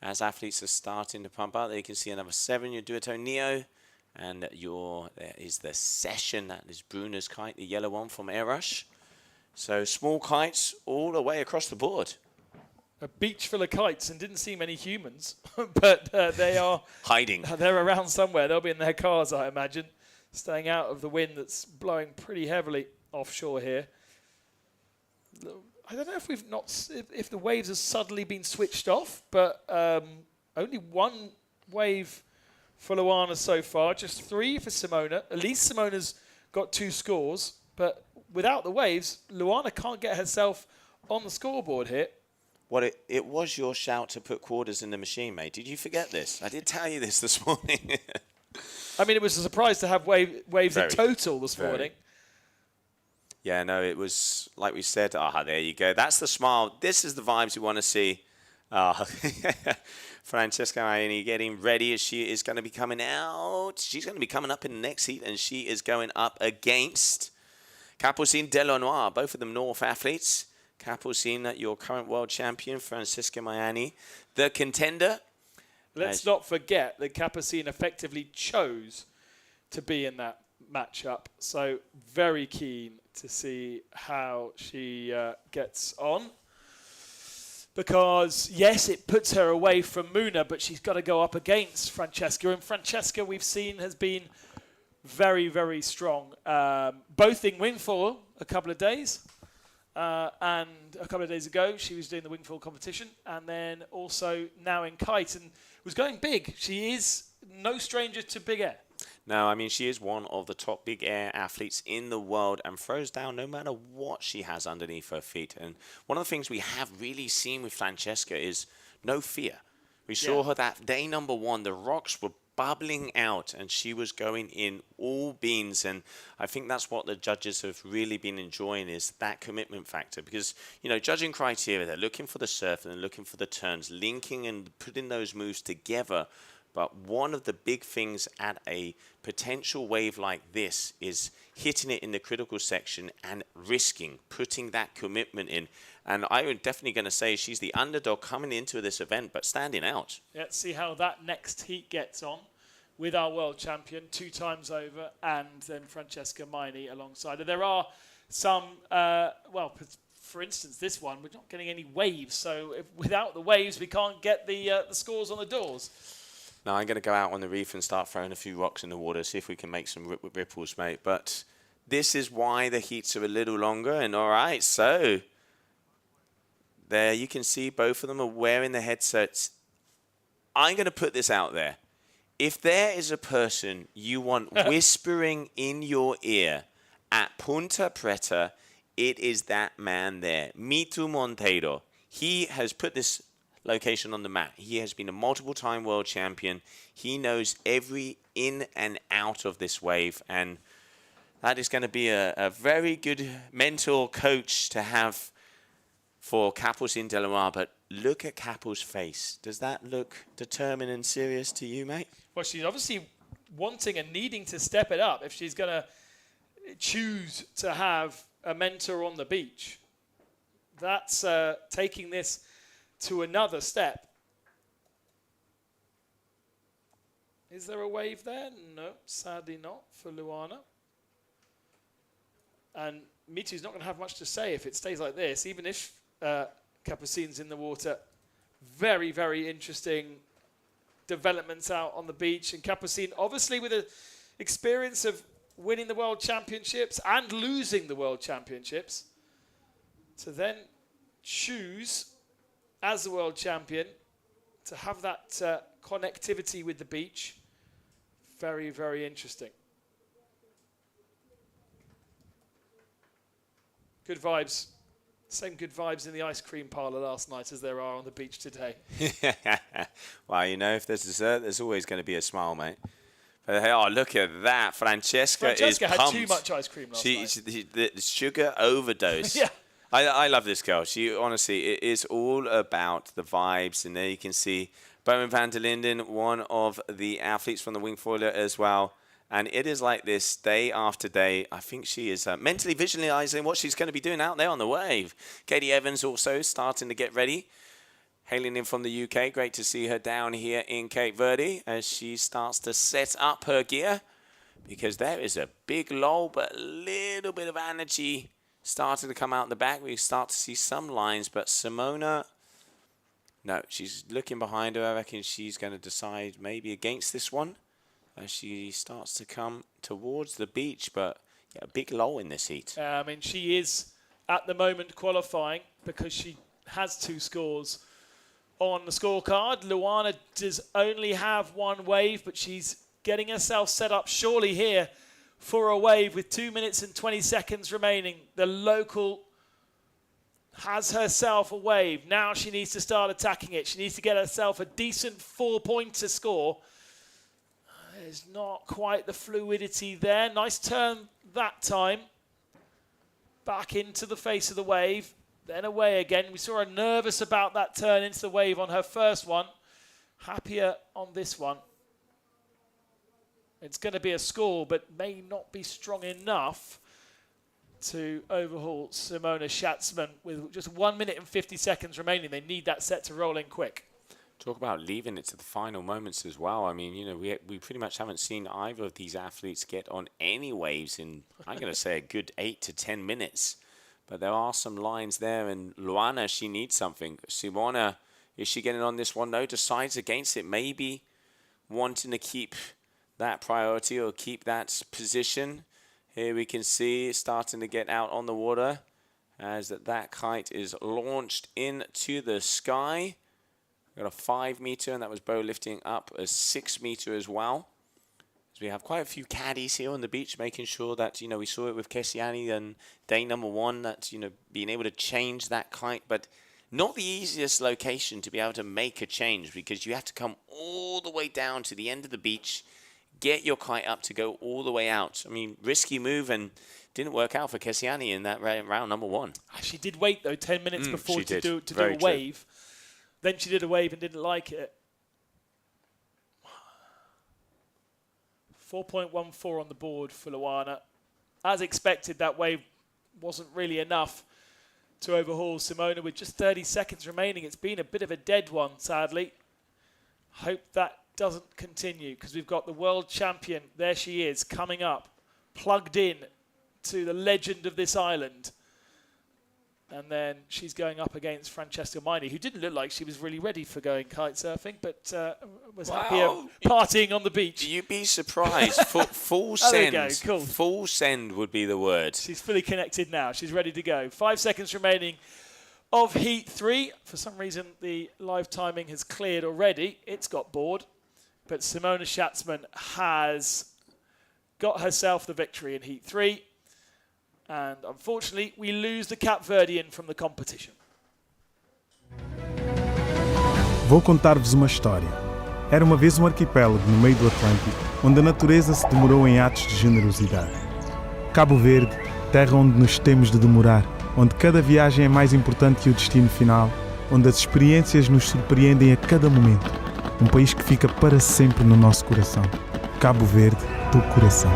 as athletes are starting to pump out. There you can see another 7, your Duoto Neo. And there is the Session, that is Bruno's kite, the yellow one from Airrush. So small kites all the way across the board. A beach full of kites, and didn't see many humans, but they are hiding. They're around somewhere. They'll be in their cars, I imagine, staying out of the wind that's blowing pretty heavily offshore here. I don't know if the waves have suddenly been switched off, but only one wave for Luana so far, just 3 for Simona. At least Simona's got 2 scores, but without the waves, Luana can't get herself on the scoreboard here. Well, it was your shout to put quarters in the machine, mate. Did you forget this? I did tell you this morning. I mean, it was a surprise to have waves in total this morning. Yeah, no, it was, like we said, there you go. That's the smile. This is the vibes you want to see. Francesca Maiani getting ready as she is going to be coming out. She's going to be coming up in the next heat, and she is going up against Capucine Delonoir, both of them North athletes. Capucine, your current world champion, Francesca Maiani, the contender. Let's not forget that Capucine effectively chose to be in that matchup. So very keen to see how she gets on. Because, yes, it puts her away from Muna, but she's got to go up against Francesca. And Francesca, we've seen, has been very, very strong. Both in Wingfoil a couple of days. And a couple of days ago, she was doing the Wingfoil competition. And then also now in Kite. And was going big. She is no stranger to big air. No, I mean, she is one of the top big air athletes in the world and throws down no matter what she has underneath her feet. And one of the things we have really seen with Francesca is no fear. We saw her that day number 1, the rocks were bubbling out and she was going in all beans. And I think that's what the judges have really been enjoying, is that commitment factor. Because, you know, judging criteria, they're looking for the surf and they're looking for the turns, linking and putting those moves together. But one of the big things at a potential wave like this is hitting it in the critical section and risking, putting that commitment in. And I'm definitely going to say she's the underdog coming into this event, but standing out. Let's see how that next heat gets on with our world champion 2 times over, and then Francesca Maiani alongside her. There are some, well, for instance, this one, we're not getting any waves. So without the waves, we can't get the scores on the doors. Now, I'm going to go out on the reef and start throwing a few rocks in the water, see if we can make some ripples, mate. But this is why the heats are a little longer. And all right, so there you can see both of them are wearing the headsets. I'm going to put this out there. If there is a person you want whispering in your ear at Punta Preta, it is that man there, Mitu Monteiro. He has put this location on the map. He has been a multiple-time world champion. He knows every in and out of this wave, and that is going to be a very good mentor coach to have for Capucine Delonoir. But look at Capu's face. Does that look determined and serious to you, mate? Well, she's obviously wanting and needing to step it up if she's going to choose to have a mentor on the beach. That's taking this to another step. Is there a wave there? No, sadly not for Luana. And Mitu's not going to have much to say if it stays like this, even if Capucin's in the water. Very, very interesting developments out on the beach. And Capucin, obviously with the experience of winning the World Championships and losing the World Championships, to then choose as the World Champion to have that connectivity with the beach. Very, very interesting. Good vibes. Same good vibes in the ice cream parlour last night as there are on the beach today. Well, you know, if there's dessert, there's always going to be a smile, mate. But hey, oh, look at that. Francesca is had pumped. too much ice cream last night. The sugar overdose. Yeah. I love this girl. She honestly, it is all about the vibes. And there you can see Bowen van der Linden, one of the athletes from the wingfoiler as well. And it is like this day after day. I think she is mentally visualizing what she's going to be doing out there on the wave. Katie Evans also starting to get ready. Hailing in from the UK. Great to see her down here in Cape Verde as she starts to set up her gear. Because there is a big lull, but a little bit of energy starting to come out in the back. We start to see some lines, but Simona, no, she's looking behind her. I reckon she's going to decide maybe against this one as she starts to come towards the beach, but yeah, a big lull in this heat. I mean, she is at the moment qualifying because she has 2 scores on the scorecard. Luana does only have 1 wave, but she's getting herself set up surely here for a wave with 2 minutes and 20 seconds remaining. The local has herself a wave. Now she needs to start attacking it. She needs to get herself a decent 4-pointer score. There's not quite the fluidity there. Nice turn that time. Back into the face of the wave. Then away again. We saw her nervous about that turn into the wave on her first one. Happier on this one. It's going to be a score, but may not be strong enough to overhaul Simona Schatzman with just 1 minute and 50 seconds remaining. They need that set to roll in quick. Talk about leaving it to the final moments as well. I mean, you know, we pretty much haven't seen either of these athletes get on any waves in, I'm going to say, a good 8 to 10 minutes. But there are some lines there, and Luana, she needs something. Simona, is she getting on this one? No, decides against it, maybe wanting to keep that priority or keep that position. Here we can see it starting to get out on the water as that kite is launched into the sky. Got a 5 meter, and that was Bo lifting up a 6 meter as well. So we have quite a few caddies here on the beach, making sure that, you know, we saw it with Kesiani and day number 1, that, you know, being able to change that kite, but not the easiest location to be able to make a change, because you have to come all the way down to the end of the beach, get your kite up to go all the way out. I mean, risky move, and didn't work out for Kesiani in that round number 1. She did wait, though, 10 minutes before to do a wave. Then she did a wave and didn't like it. 4.14 on the board for Luana. As expected, that wave wasn't really enough to overhaul Simona with just 30 seconds remaining. It's been a bit of a dead one, sadly. Hope that doesn't continue, because we've got the world champion, there she is, coming up, plugged in to the legend of this island. And then she's going up against Francesca Maini, who didn't look like she was really ready for going kite surfing, but was happier partying on the beach. You'd be surprised. Full send. There we go. Cool. Full send would be the word. She's fully connected now. She's ready to go. 5 seconds remaining of Heat 3. For some reason, the live timing has cleared already. It's got bored. But Simona Schatzman has got herself the victory in Heat 3. And unfortunately, we lose the Cape Verdean from the competition. Vou contar-vos uma história. Era uma vez um arquipélago no meio do Atlântico, onde a natureza se demorou em atos de generosidade. Cabo Verde, terra onde nos temos de demorar, onde cada viagem é mais importante que o destino final, onde as experiências nos surpreendem a cada momento. Um país que fica para sempre no nosso coração. Cabo Verde, do coração.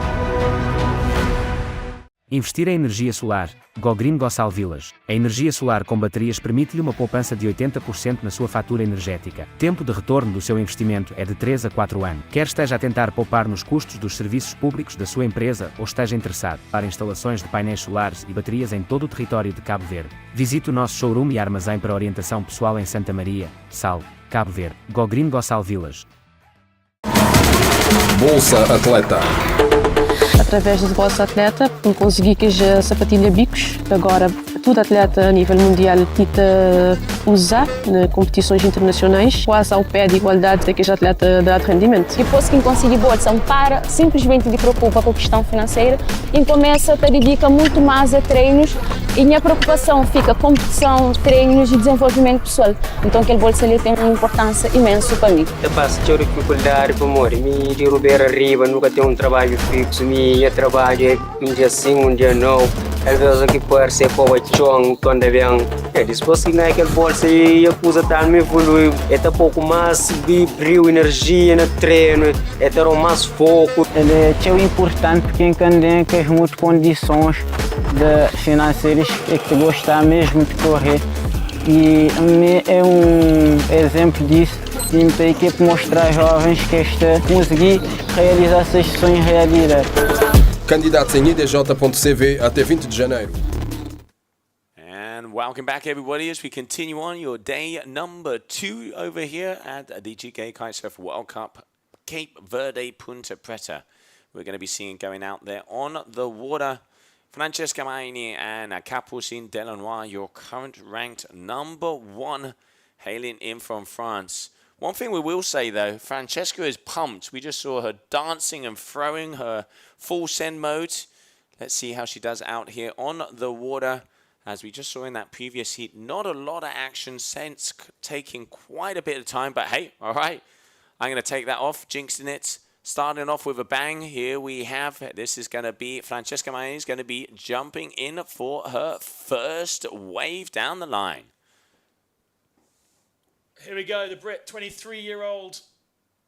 Investir em energia solar, Gogreen Gossal Vilas. A energia solar com baterias permite-lhe uma poupança de 80% na sua fatura energética. Tempo de retorno do seu investimento é de 3 a 4 anos. Quer esteja a tentar poupar nos custos dos serviços públicos da sua empresa ou esteja interessado para instalações de painéis solares e baterias em todo o território de Cabo Verde, visite o nosso showroom e armazém para orientação pessoal em Santa Maria, Sal, Cabo Verde. Gogreen Gossal Vilas. Bolsa Atleta. Através do Bolsa Atleta, consegui que a sapatilha bicos, que agora todo atleta a nível mundial tenta usar em competições internacionais, quase ao pé de igualdade daqueles atletas de alto rendimento. Depois que consegui bolsa, não para simplesmente de preocupar com a questão financeira e começa a dedicar muito mais a treinos e minha preocupação fica competição, treinos e desenvolvimento pessoal. Então aquele bolsa ali tem uma importância imensa para mim. Eu passo a dificuldade para morrer, me de Rubeira arriba, nunca tenho um trabalho fixo, minha trabalho um dia sim, um dia não. Às vezes aqui pode ser para o chão, quando vem, depois que naquele bolsa e a coisa está me evolui, é um pouco mais de brilho, energia no treino, é ter mais foco. É importante que entendem que as muitas condições financeiras é que gostar mesmo de correr e é um exemplo disso e tem que mostrar aos jovens que conseguir realizar essas sonhos em realidade. Candidatos em idj.cv até 20 de janeiro. And welcome back, everybody, as we continue on your day number 2 over here at the GKA Kite-Surf World Cup, Cape Verde, Punta Preta. We're going to be seeing going out there on the water Francesca Maini and Capucine Delanois, your current ranked number 1, hailing in from France. One thing we will say, though, Francesca is pumped. We just saw her dancing and throwing her full send mode. Let's see how she does out here on the water. As we just saw in that previous heat, not a lot of action since taking quite a bit of time. But hey, all right, I'm going to take that off, jinxing it. Starting off with a bang, here we have, this is going to be, Francesca Maini is going to be jumping in for her first wave down the line. Here we go, the Brit, 23-year-old,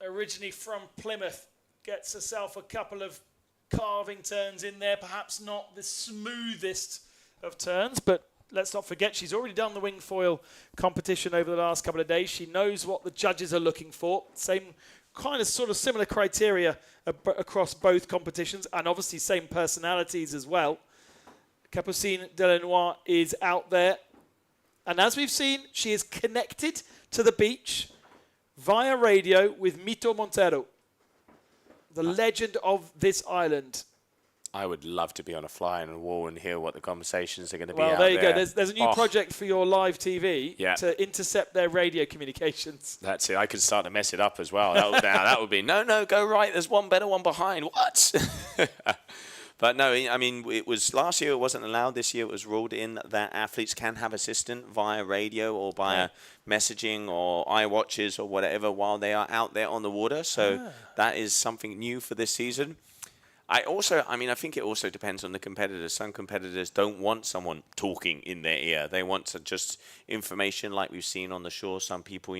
originally from Plymouth, gets herself a couple of carving turns in there, perhaps not the smoothest of turns, but let's not forget she's already done the wing foil competition over the last couple of days. She knows what the judges are looking for. Same kind of sort of similar criteria across both competitions, and obviously same personalities as well. Capucine Delanois is out there, and as we've seen, she is connected to the beach via radio with Mito Montero, the legend of this island. I would love to be on a fly on a wall and hear what the conversations are going to be well, out there. there. Well, there you go. There's a new project for your live TV to intercept their radio communications. That's it. I could start to mess it up as well. That would be, no, go right. There's one better, one behind. What? But no, I mean, it was last year it wasn't allowed. This year it was ruled in that athletes can have assistant via radio or via messaging or iWatches or whatever while they are out there on the water. So that is something new for this season. I think it also depends on the competitors. Some competitors don't want someone talking in their ear. They want to just information like we've seen on the shore. Some people,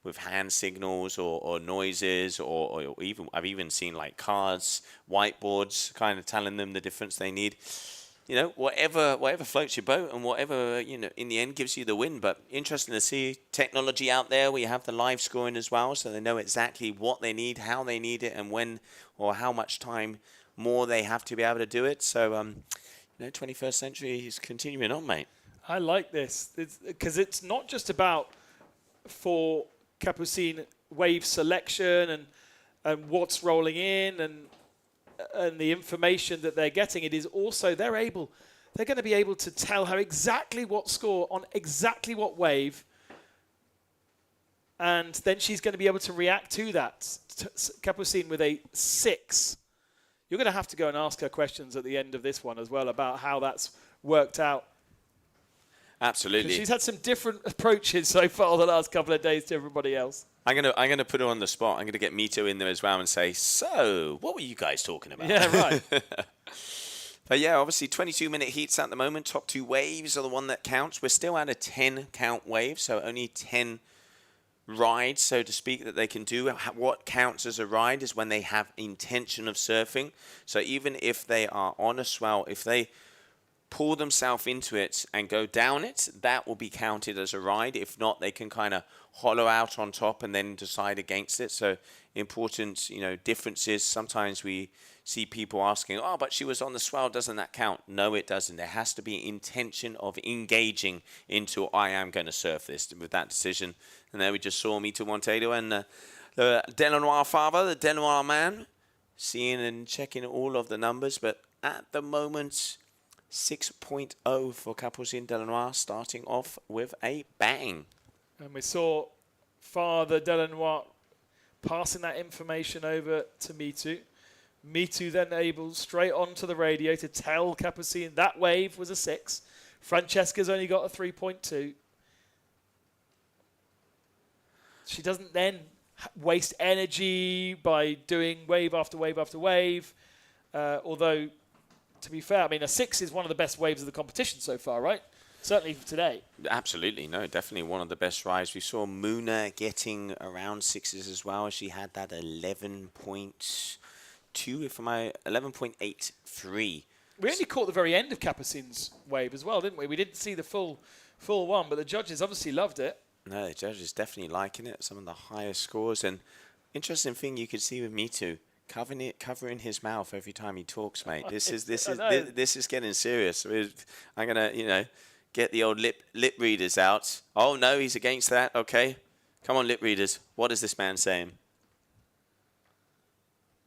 with hand signals or noises or even, I've even seen like cards, whiteboards, kind of telling them the difference they need. Whatever floats your boat and whatever, in the end gives you the win. But interesting to see technology out there. We have the live scoring as well, so they know exactly what they need, how they need it, and when or how much time more they have to be able to do it. So, 21st century is continuing on, mate. I like this because it's not just about for Capucine wave selection and what's rolling in and the information that they're getting. It is also they're going to be able to tell her exactly what score on exactly what wave, and then she's going to be able to react to that. Capucine with a 6. You're going to have to go and ask her questions at the end of this one as well about how that's worked out. Absolutely. She's had some different approaches so far the last couple of days to everybody else. I'm gonna put her on the spot. I'm gonna get Mito in there as well and say, so what were you guys talking about? Yeah, right. But yeah, obviously 22-minute heats at the moment. Top 2 waves are the one that counts. We're still at a 10 count wave, so only 10 rides, so to speak, that they can do. What counts as a ride is when they have intention of surfing. So even if they are on a swell, if they pull themselves into it and go down it, that will be counted as a ride. If not, they can kind of hollow out on top and then decide against it. So important, differences. Sometimes we see people asking, oh, but she was on the swell, doesn't that count? No, it doesn't. There has to be intention of engaging into, I am going to surf this with that decision. And there we just saw Mito Monteiro and the Delanois father, the Delanois man, seeing and checking all of the numbers. But at the moment, 6.0 for Capucine Delanois, starting off with a bang. And we saw Father Delanois passing that information over to Mitu. Mitu then able straight onto the radio to tell Capucine that wave was a 6. Francesca's only got a 3.2. She doesn't then waste energy by doing wave after wave after wave. Although, to be fair, I mean, a 6 is one of the best waves of the competition so far, right? Certainly for today. Absolutely, no, definitely one of the best rides. We saw Muna getting around 6s as well. She had that 11.2, 11.83. We only caught the very end of Capucine's wave as well, didn't we? We didn't see the full one, but the judges obviously loved it. No, the judges definitely liking it. Some of the highest scores. And interesting thing you could see with Mitu, covering his mouth every time he talks, mate. This is getting serious. I'm gonna, get the old lip readers out. Oh no, he's against that. Okay, come on, lip readers. What is this man saying?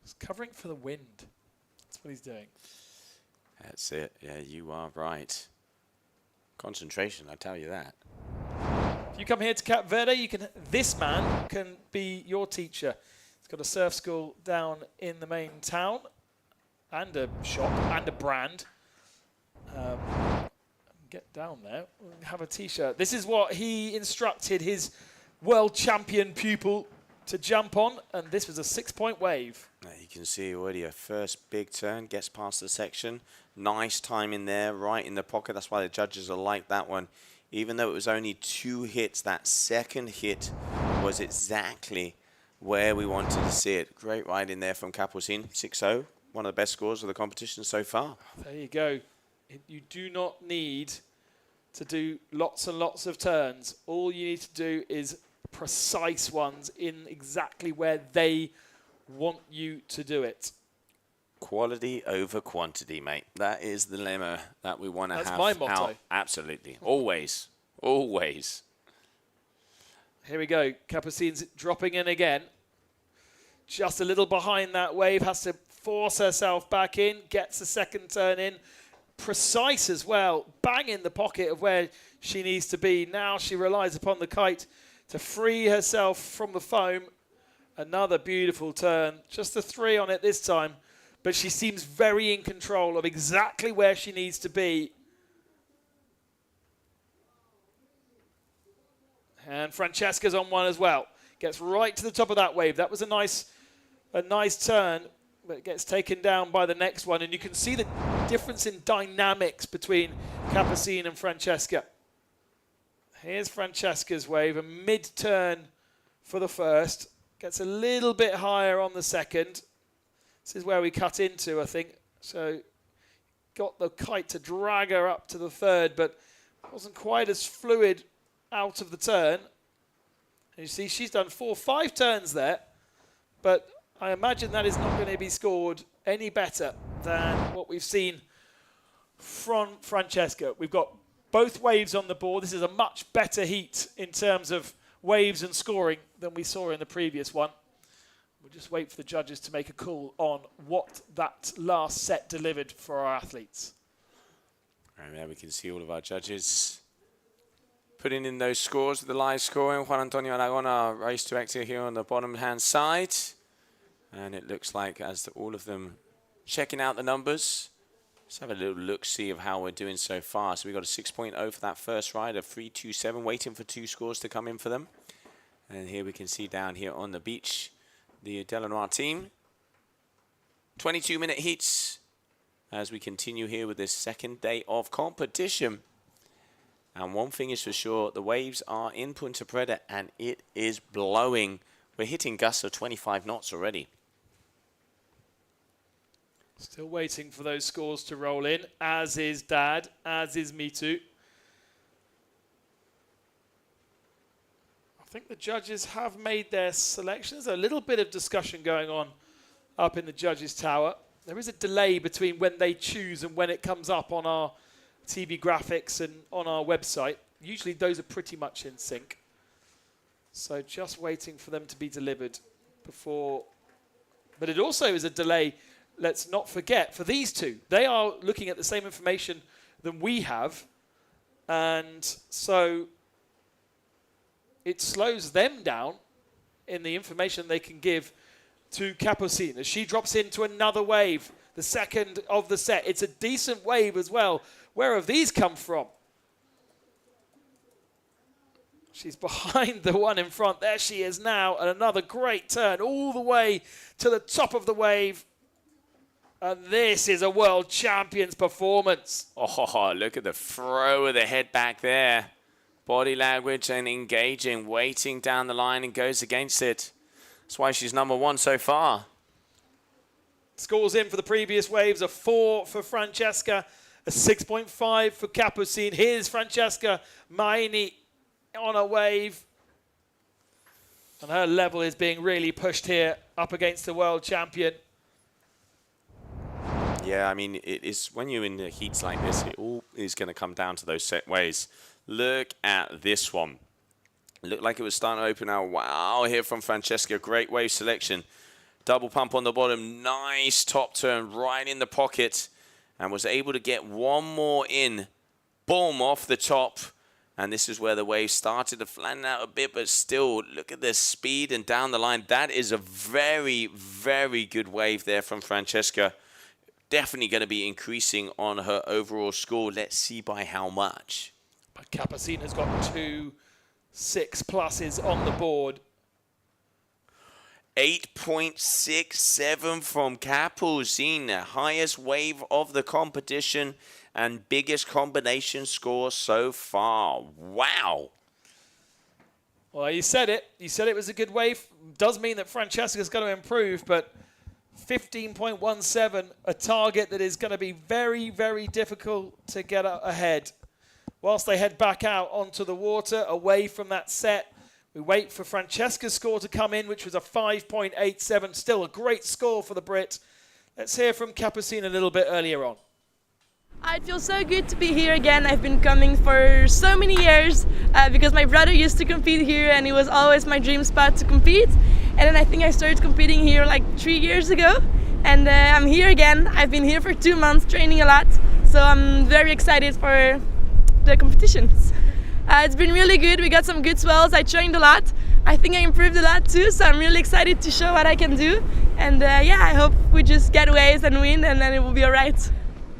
He's covering for the wind. That's what he's doing. That's it. Yeah, you are right. Concentration, I tell you that. If you come here to Cap Verde, this man can be your teacher. He's got a surf school down in the main town, and a shop, and a brand. Get down there, have a t-shirt. This is what he instructed his world champion pupil to jump on, and this was a 6-point wave. Now you can see already a first big turn, gets past the section. Nice time in there, right in the pocket. That's why the judges are like that one. Even though it was only 2 hits, that second hit was exactly where we wanted to see it. Great ride in there from Capucine, 6-0. One of the best scores of the competition so far. There you go. You do not need to do lots and lots of turns. All you need to do is precise ones in exactly where they want you to do it. Quality over quantity, mate. That is the lemma that we want to have. That's my motto. Absolutely. Always. Always. Here we go. Capucine's dropping in again. Just a little behind that wave. Has to force herself back in. Gets a second turn in. Precise as well. Bang in the pocket of where she needs to be. Now she relies upon the kite to free herself from the foam. Another beautiful turn. Just a 3 on it this time. But she seems very in control of exactly where she needs to be. And Francesca's on one as well. Gets right to the top of that wave. That was a nice turn, but it gets taken down by the next one. And you can see the difference in dynamics between Capucine and Francesca. Here's Francesca's wave, a mid-turn for the first. Gets a little bit higher on the second. This is where we cut into, I think. So got the kite to drag her up to the third, but wasn't quite as fluid out of the turn. And you see she's done 4 or 5 turns there, but I imagine that is not going to be scored any better than what we've seen from Francesca. We've got both waves on the board. This is a much better heat in terms of waves and scoring than we saw in the previous one. We'll just wait for the judges to make a call on what that last set delivered for our athletes. And there we can see all of our judges putting in those scores with the live scoring. Juan Antonio Aragon, our race director here on the bottom hand side. And it looks like as all of them checking out the numbers. Let's have a little look-see of how we're doing so far. So we got a 6.0 for that first ride, a 3.27, waiting for 2 scores to come in for them. And here we can see down here on the beach, the Delanois team. 22-minute heats as we continue here with this second day of competition. And one thing is for sure, the waves are in Punta Preta and it is blowing. We're hitting gusts of 25 knots already. Still waiting for those scores to roll in, as is Dad, as is Mitu. I think the judges have made their selections. A little bit of discussion going on up in the judges' tower. There is a delay between when they choose and when it comes up on our TV graphics and on our website. Usually those are pretty much in sync. So just waiting for them to be delivered before. But it also is a delay, let's not forget, for these two. They are looking at the same information than we have. And so it slows them down in the information they can give to Capucine as she drops into another wave, the second of the set. It's a decent wave as well. Where have these come from? She's behind the one in front. There she is now, and another great turn all the way to the top of the wave. And this is a world champion's performance. Oh, look at the throw of the head back there. Body language and engaging, waiting down the line and goes against it. That's why she's number one so far. Scores in for the previous waves, a 4 for Francesca, a 6.5 for Capucine. Here's Francesca Maini on a wave. And her level is being really pushed here up against the world champion. Yeah, I mean, it is when you're in the heats like this, it all is going to come down to those set waves. Look at this one. Looked like it was starting to open out. Wow, here from Francesca. Great wave selection. Double pump on the bottom. Nice top turn right in the pocket. And was able to get one more in. Boom, off the top. And this is where the wave started to flatten out a bit. But still, look at the speed and down the line. That is a very, very good wave there from Francesca. Definitely going to be increasing on her overall score. Let's see by how much. But Capucine has got 2 6 pluses on the board. 8.67 from Capucine, the highest wave of the competition and biggest combination score so far. Wow. Well, you said it. You said it was a good wave. Does mean that Francesca's going to improve, but 15.17, a target that is going to be very, very difficult to get ahead. Whilst they head back out onto the water, away from that set, we wait for Francesca's score to come in, which was a 5.87. Still a great score for the Brit. Let's hear from Capucine a little bit earlier on. It feels so good to be here again. I've been coming for so many years because my brother used to compete here and it was always my dream spot to compete. And then I think I started competing here like 3 years ago. And I'm here again. I've been here for 2 months training a lot. So I'm very excited for the competitions. It's been really good. We got some good swells. I trained a lot. I think I improved a lot too, so I'm really excited to show what I can do. And yeah, I hope we just get waves and win, and then it will be all right.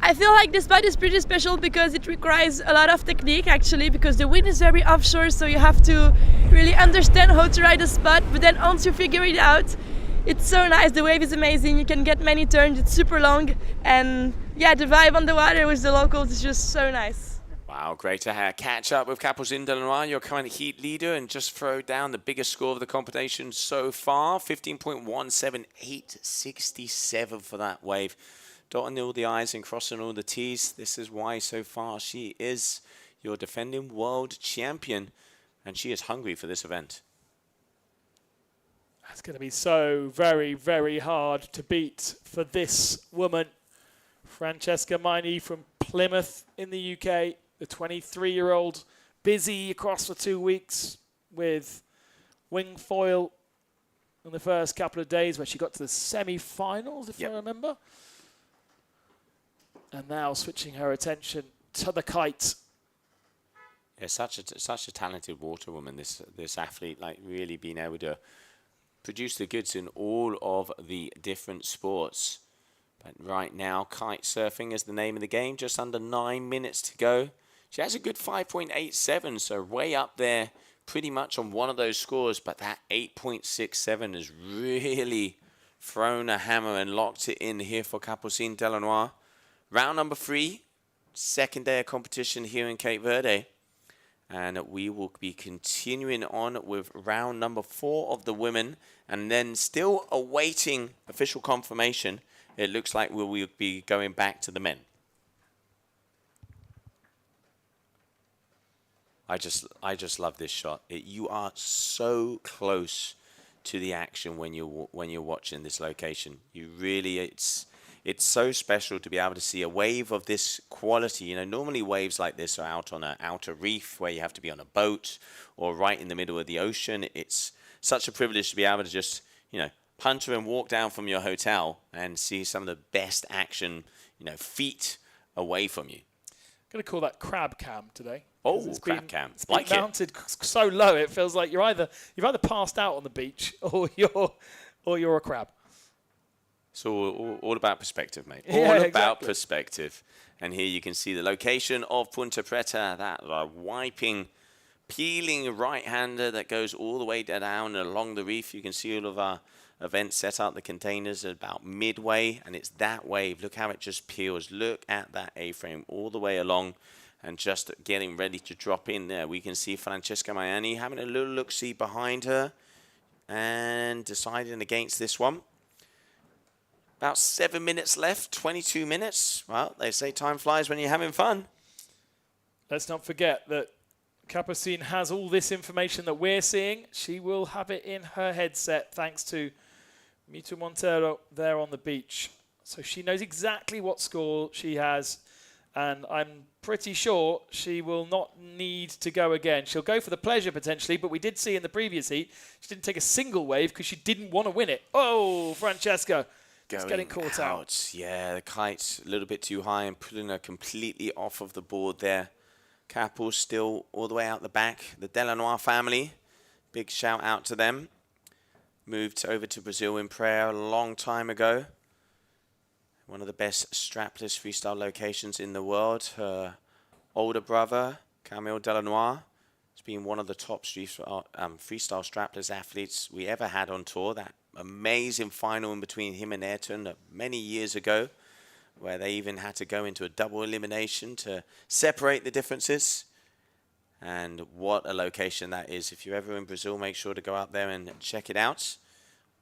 I feel like this spot is pretty special because it requires a lot of technique actually, because the wind is very offshore, so you have to really understand how to ride the spot. But then once you figure it out, it's so nice. The wave is amazing. You can get many turns. It's super long, and yeah, the vibe on the water with the locals is just so nice. Wow, great to catch up with Capucine Delanois, your current heat leader, and just throw down the biggest score of the competition so far. 15.17, 867 for that wave. Dotting all the I's and crossing all the T's. This is why so far she is your defending world champion, and she is hungry for this event. That's going to be so very, very hard to beat for this woman. Francesca Maini from Plymouth in the UK. The 23-year-old, busy across for 2 weeks with wing foil in the first couple of days where she got to the semi-finals, if I remember. And now switching her attention to the kite. Yeah, such a talented water woman, this athlete, like really being able to produce the goods in all of the different sports. But right now, kite surfing is the name of the game. Just under 9 minutes to go. She has a good 5.87, so way up there, pretty much on one of those scores. But that 8.67 has really thrown a hammer and locked it in here for Capucine Delanois. Round number 3, second day of competition here in Cape Verde. And we will be continuing on with round number 4 of the women. And then still awaiting official confirmation it looks like we'll be going back to the men. I just love this shot. You are so close to the action when you're watching this location. You really, it's so special to be able to see a wave of this quality. You know, normally waves like this are out on an outer reef where you have to be on a boat or right in the middle of the ocean. It's such a privilege to be able to just, you know, punter and walk down from your hotel and see some of the best action, you know, feet away from you. I'm going to call that crab cam today. Oh, crab cam. It's been mounted so low it feels like you've either passed out on the beach or you're a crab. It's all about perspective, mate. Yeah, all about exactly. perspective. And here you can see the location of Punta Preta, that wiping, peeling right-hander that goes all the way down along the reef. You can see all of our events set up. The containers are about midway, and it's that wave. Look how it just peels. Look at that A-frame all the way along and just getting ready to drop in there. We can see Francesca Maiani having a little look-see behind her and deciding against this one. About 7 minutes left, 22 minutes. Well, they say time flies when you're having fun. Let's not forget that Capucine has all this information that we're seeing. She will have it in her headset thanks to Mitu Montero there on the beach. So she knows exactly what score she has, and I'm pretty sure she will not need to go again. She'll go for the pleasure potentially, but we did see in the previous heat, she didn't take a single wave because she didn't want to win it. Oh, Francesca. It's getting caught out. Yeah, the kite's a little bit too high and pulling her completely off of the board there. Capel's still all the way out the back. The Delanois family, big shout out to them. Moved over to Brazil in prayer a long time ago. One of the best strapless freestyle locations in the world. Her older brother, Camille Delanois, has been one of the top freestyle strapless athletes we ever had on tour. That amazing final in between him and Ayrton many years ago, where they even had to go into a double elimination to separate the differences. And what a location that is. If you're ever in Brazil, make sure to go out there and check it out.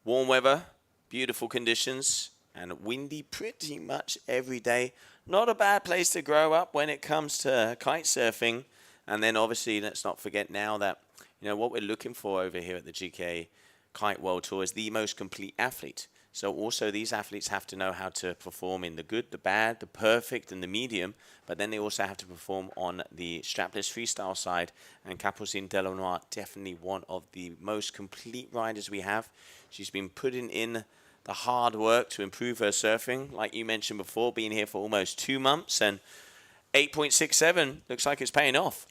Warm weather, beautiful conditions, and windy pretty much every day. Not a bad place to grow up when it comes to kite surfing. And then obviously, let's not forget now that, you know, what we're looking for over here at the GKA Kite World Tour is the most complete athlete. So also these athletes have to know how to perform in the good, the bad, the perfect, and the medium, but then they also have to perform on the strapless freestyle side. And Capucine Delanois, definitely one of the most complete riders we have. She's been putting in the hard work to improve her surfing, like you mentioned before, being here for almost 2 months, and 8.67 looks like it's paying off.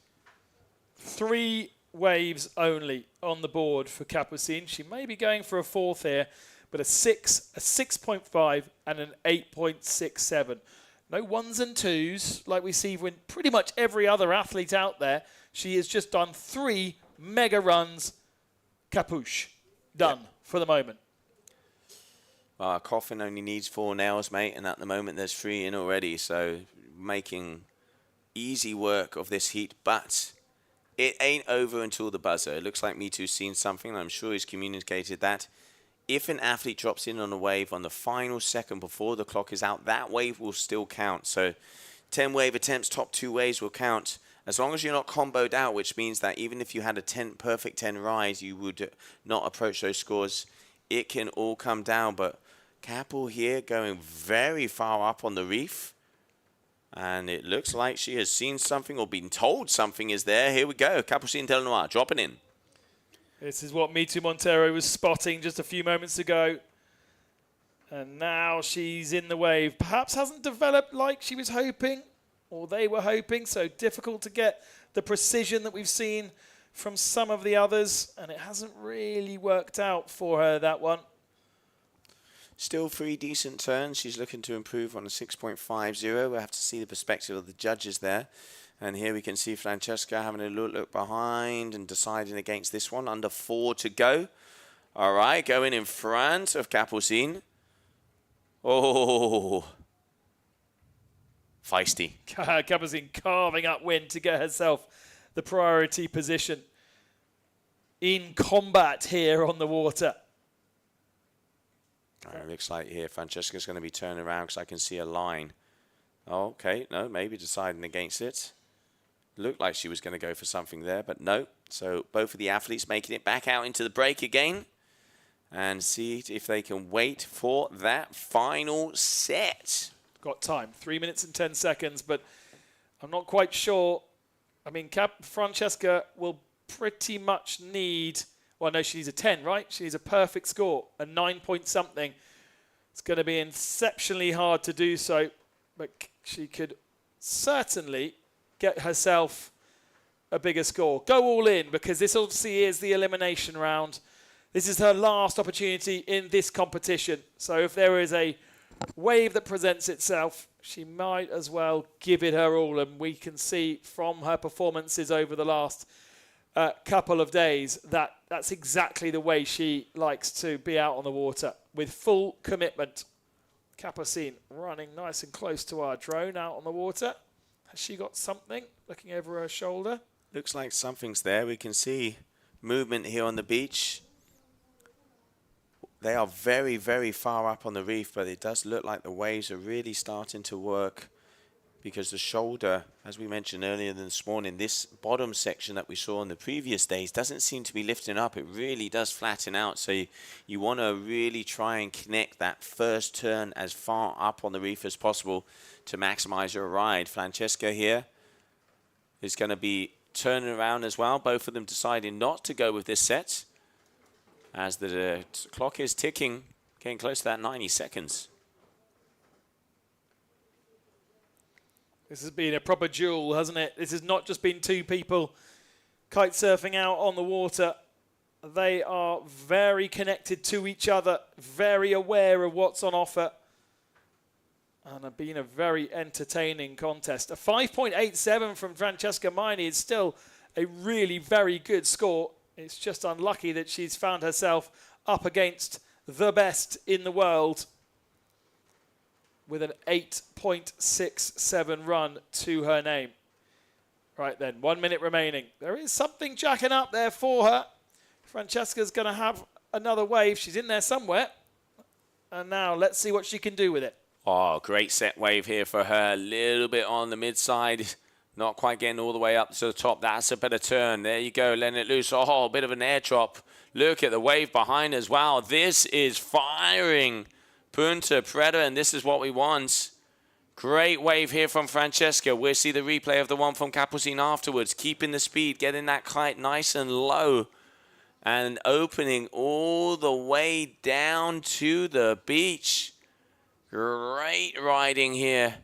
3 waves only on the board for Capucine. She may be going for a 4th here, but a 6, a 6.5, and an 8.67. No 1s and 2s like we see with pretty much every other athlete out there. She has just done 3 mega runs. Capuche. Done for the moment. Well, a coffin only needs 4 nails, mate, and at the moment there's 3 in already, so making easy work of this heat, but it ain't over until the buzzer. It looks like Mitu's seen something, and I'm sure he's communicated that. If an athlete drops in on a wave on the final second before the clock is out, that wave will still count. So 10 wave attempts, top 2 waves will count. As long as you're not comboed out, which means that even if you had a perfect 10 rise, you would not approach those scores. It can all come down, but Capel here going very far up on the reef. And it looks like she has seen something or been told something is there. Here we go. Capucine Delanois dropping in. This is what Mitu Montero was spotting just a few moments ago. And now she's in the wave. Perhaps hasn't developed like she was hoping, or they were hoping, so difficult to get the precision that we've seen from some of the others, and it hasn't really worked out for her, that one. Still 3 decent turns. She's looking to improve on a 6.50. We'll have to see the perspective of the judges there. And here we can see Francesca having a look behind and deciding against this one. Under 4 to go. All right, going in front of Capucine. Oh, feisty. Capucine carving up wind to get herself the priority position in combat here on the water. It looks like here Francesca's going to be turning around because I can see a line. Oh, okay, no, maybe deciding against it. Looked like she was going to go for something there, but no. So both of the athletes making it back out into the break again. And see if they can wait for that final set. Got time, 3 minutes and 10 seconds, but I'm not quite sure. I mean, Francesca will pretty much need, well, no, she needs a 10, right? She needs a perfect score, a 9 point something. It's going to be exceptionally hard to do so, but she could certainly get herself a bigger score. Go all in, because this obviously is the elimination round. This is her last opportunity in this competition. So if there is a wave that presents itself, she might as well give it her all. And we can see from her performances over the last couple of days that that's exactly the way she likes to be out on the water, with full commitment. Capucine running nice and close to our drone out on the water. Has she got something looking over her shoulder? Looks like something's there. We can see movement here on the beach. They are very, very far up on the reef, but it does look like the waves are really starting to work, because the shoulder, as we mentioned earlier this morning, this bottom section that we saw on the previous days doesn't seem to be lifting up. It really does flatten out. So you want to really try and connect that first turn as far up on the reef as possible to maximize your ride. Francesca here is going to be turning around as well. Both of them deciding not to go with this set, as the clock is ticking, getting close to that 90 seconds. This has been a proper duel, hasn't it? This has not just been two people kite surfing out on the water. They are very connected to each other, very aware of what's on offer, and have been a very entertaining contest. A 5.87 from Francesca Maini is still a really very good score. It's just unlucky that she's found herself up against the best in the world with an 8.67 run to her name. Right then, 1 minute remaining. There is something jacking up there for her. Francesca's going to have another wave. She's in there somewhere. And now let's see what she can do with it. Oh, great set wave here for her. A little bit on the mid-side. Not quite getting all the way up to the top. That's a better turn. There you go, letting it loose. Oh, a bit of an air drop. Look at the wave behind as well. This is firing Punta Preta, and this is what we want. Great wave here from Francesca. We'll see the replay of the one from Capucine afterwards. Keeping the speed, getting that kite nice and low, and opening all the way down to the beach. Great riding here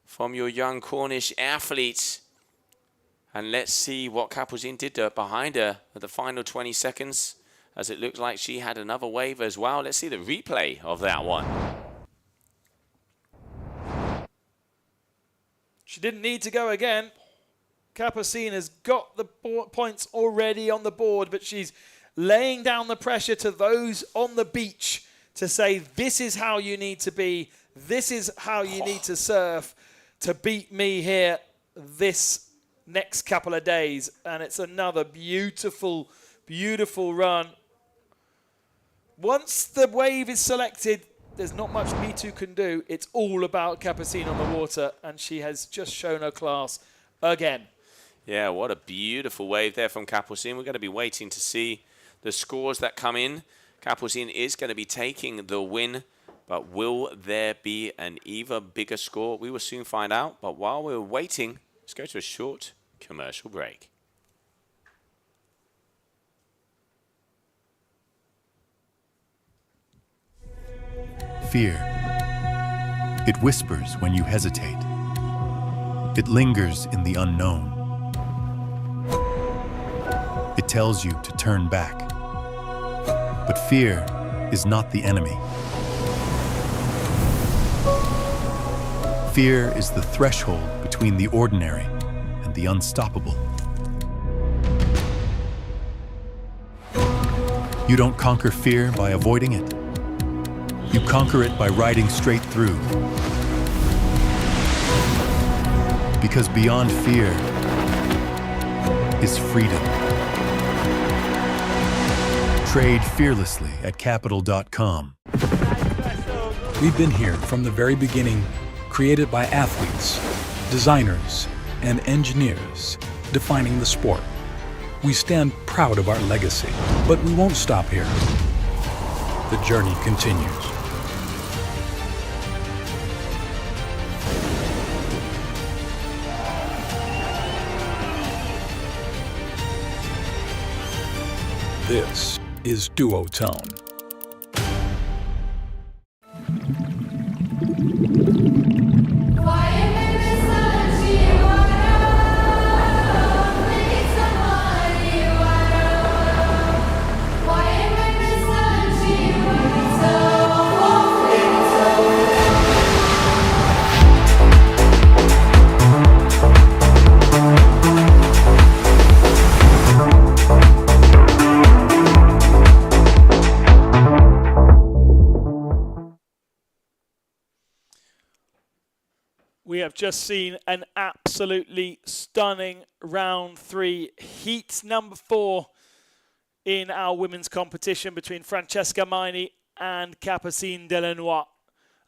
from your young Cornish athletes. And let's see what Capucine did behind her at the final 20 seconds, as it looks like she had another wave as well. Let's see the replay of that one. She didn't need to go again. Capucine has got the points already on the board, but she's laying down the pressure to those on the beach to say, this is how you need to be, this is how you need to surf to beat me here this next couple of days. And it's another beautiful, beautiful run. Once the wave is selected, there's not much Me2 can do. It's all about Capucine on the water, and she has just shown her class again. Yeah, what a beautiful wave there from Capucine. We're going to be waiting to see the scores that come in. Capucine is going to be taking the win, but will there be an even bigger score? We will soon find out. But while we're waiting, let's go to a short commercial break. Fear. It whispers when you hesitate. It lingers in the unknown. It tells you to turn back. But fear is not the enemy. Fear is the threshold between the ordinary and the unstoppable. You don't conquer fear by avoiding it. You conquer it by riding straight through. Because beyond fear is freedom. Trade fearlessly at capital.com. We've been here from the very beginning, created by athletes, designers, and engineers, defining the sport. We stand proud of our legacy, but we won't stop here. The journey continues. This is Duotone. We have just seen an absolutely stunning round 3, heat number 4 in our women's competition between Francesca Maini and Capucine Delanois.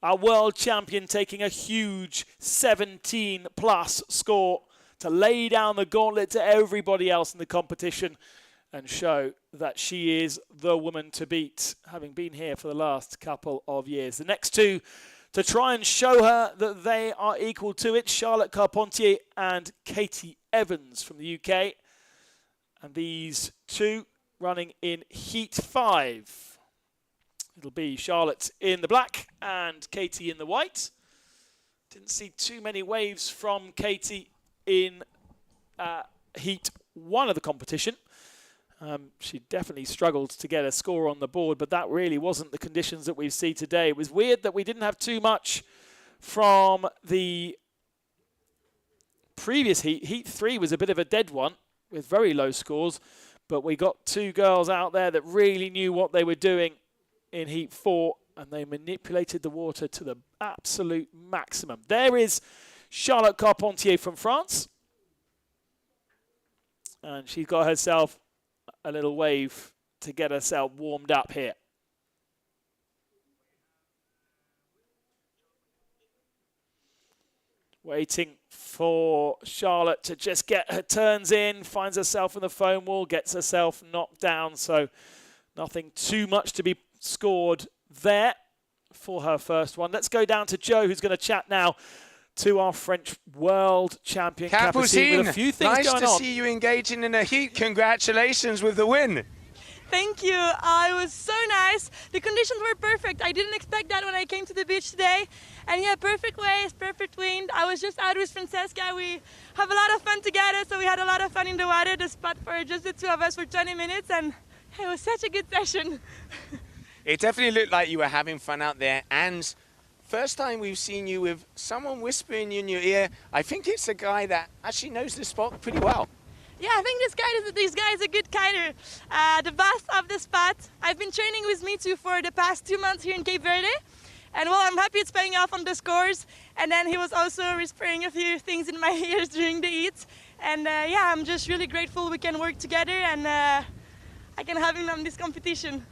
Our world champion taking a huge 17+ score to lay down the gauntlet to everybody else in the competition and show that she is the woman to beat, having been here for the last couple of years. The next two to try and show her that they are equal to it, Charlotte Carpentier and Katie Evans from the UK. And these two running in Heat 5. It'll be Charlotte in the black and Katie in the white. Didn't see too many waves from Katie in Heat 1 of the competition. She definitely struggled to get a score on the board, but that really wasn't the conditions that we see today. It was weird that we didn't have too much from the previous heat. Heat 3 was a bit of a dead one with very low scores, but we got two girls out there that really knew what they were doing in Heat 4, and they manipulated the water to the absolute maximum. There is Charlotte Carpentier from France, and she's got herself a little wave to get herself warmed up here. Waiting for Charlotte to just get her turns in, finds herself in the foam wall, gets herself knocked down, so nothing too much to be scored there for her first one. Let's go down to Joe, who's going to chat now to our French world champion, Capucine, with a few things nice going to on. see you engaging in a heat. Congratulations with the win. Thank you. It was so nice. The conditions were perfect. I didn't expect that when I came to the beach today. And yeah, perfect waves, perfect wind. I was just out with Francesca. We have a lot of fun together, so we had a lot of fun in the water. The spot for just the two of us for 20 minutes, and it was such a good session. It definitely looked like you were having fun out there, and first time we've seen you with someone whispering in your ear. I think it's a guy that actually knows the spot pretty well. Yeah, I think this guy is a good kiter. The boss of the spot. I've been training with me too for the past 2 months here in Cape Verde. And well, I'm happy it's paying off on the scores. And then he was also whispering a few things in my ears during the heat. And yeah, I'm just really grateful we can work together and I can have him on this competition.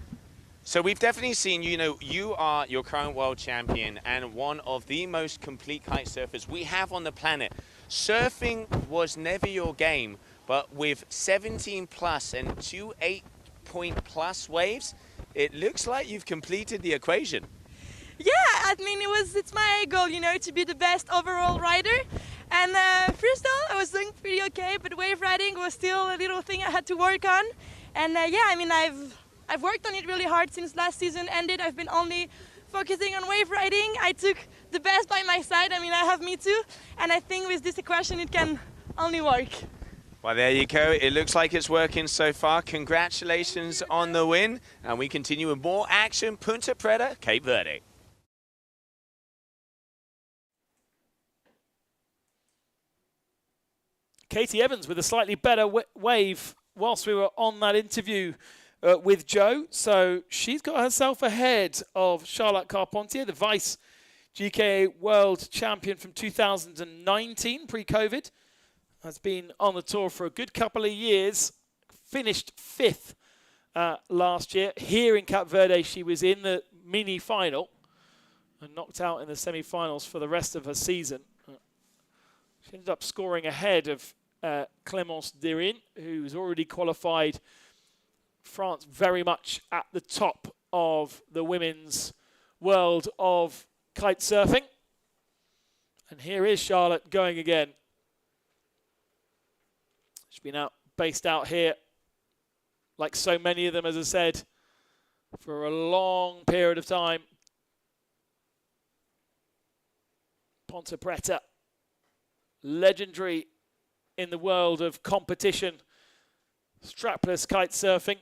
So we've definitely seen, you are your current world champion and one of the most complete kite surfers we have on the planet. Surfing was never your game, but with 17 plus and 2 8-point plus waves, it looks like you've completed the equation. Yeah, I mean, it's my goal, to be the best overall rider. And freestyle, I was doing pretty okay, but wave riding was still a little thing I had to work on. And yeah, I mean, I've worked on it really hard since last season ended. I've been only focusing on wave riding. I took the best by my side. I mean, I have me too. And I think with this equation, it can only work. Well, there you go. It looks like it's working so far. Congratulations on the win. And we continue with more action. Punta Preta, Cape Verde. Katie Evans with a slightly better wave whilst we were on that interview with Joe. So she's got herself ahead of Charlotte Carpentier, the vice GKA world champion from 2019, pre-COVID. Has been on the tour for a good couple of years. Finished 5th last year. Here in Cape Verde, she was in the mini final and knocked out in the semi-finals for the rest of her season. She ended up scoring ahead of Clémence Derin, who's already qualified France very much at the top of the women's world of kite surfing. And here is Charlotte going again. She's been based out here, like so many of them, as I said, for a long period of time. Ponte Preta, legendary in the world of competition, strapless kite surfing,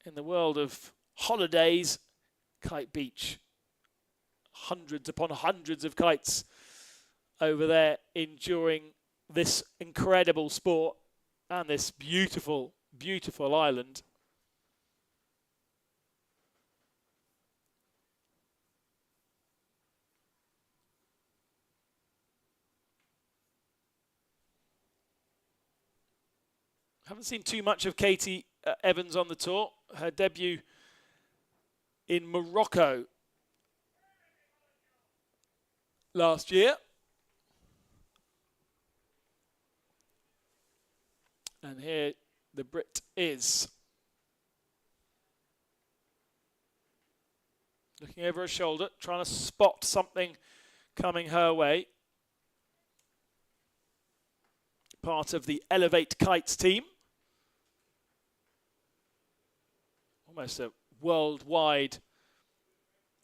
in the world of holidays, Kite Beach. Hundreds upon hundreds of kites over there enduring this incredible sport and this beautiful, beautiful island. Haven't seen too much of Katie Evans on the tour. Her debut in Morocco last year. And here the Brit is. Looking over her shoulder, trying to spot something coming her way. Part of the Elevate Kites team. Almost a worldwide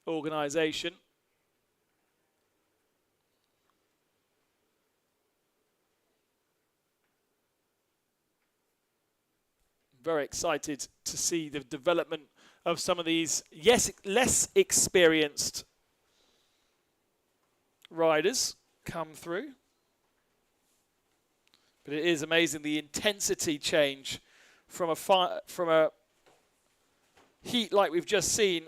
organisation. Very excited to see the development of some of these, yes, less experienced riders come through. But it is amazing the intensity change from a heat like we've just seen,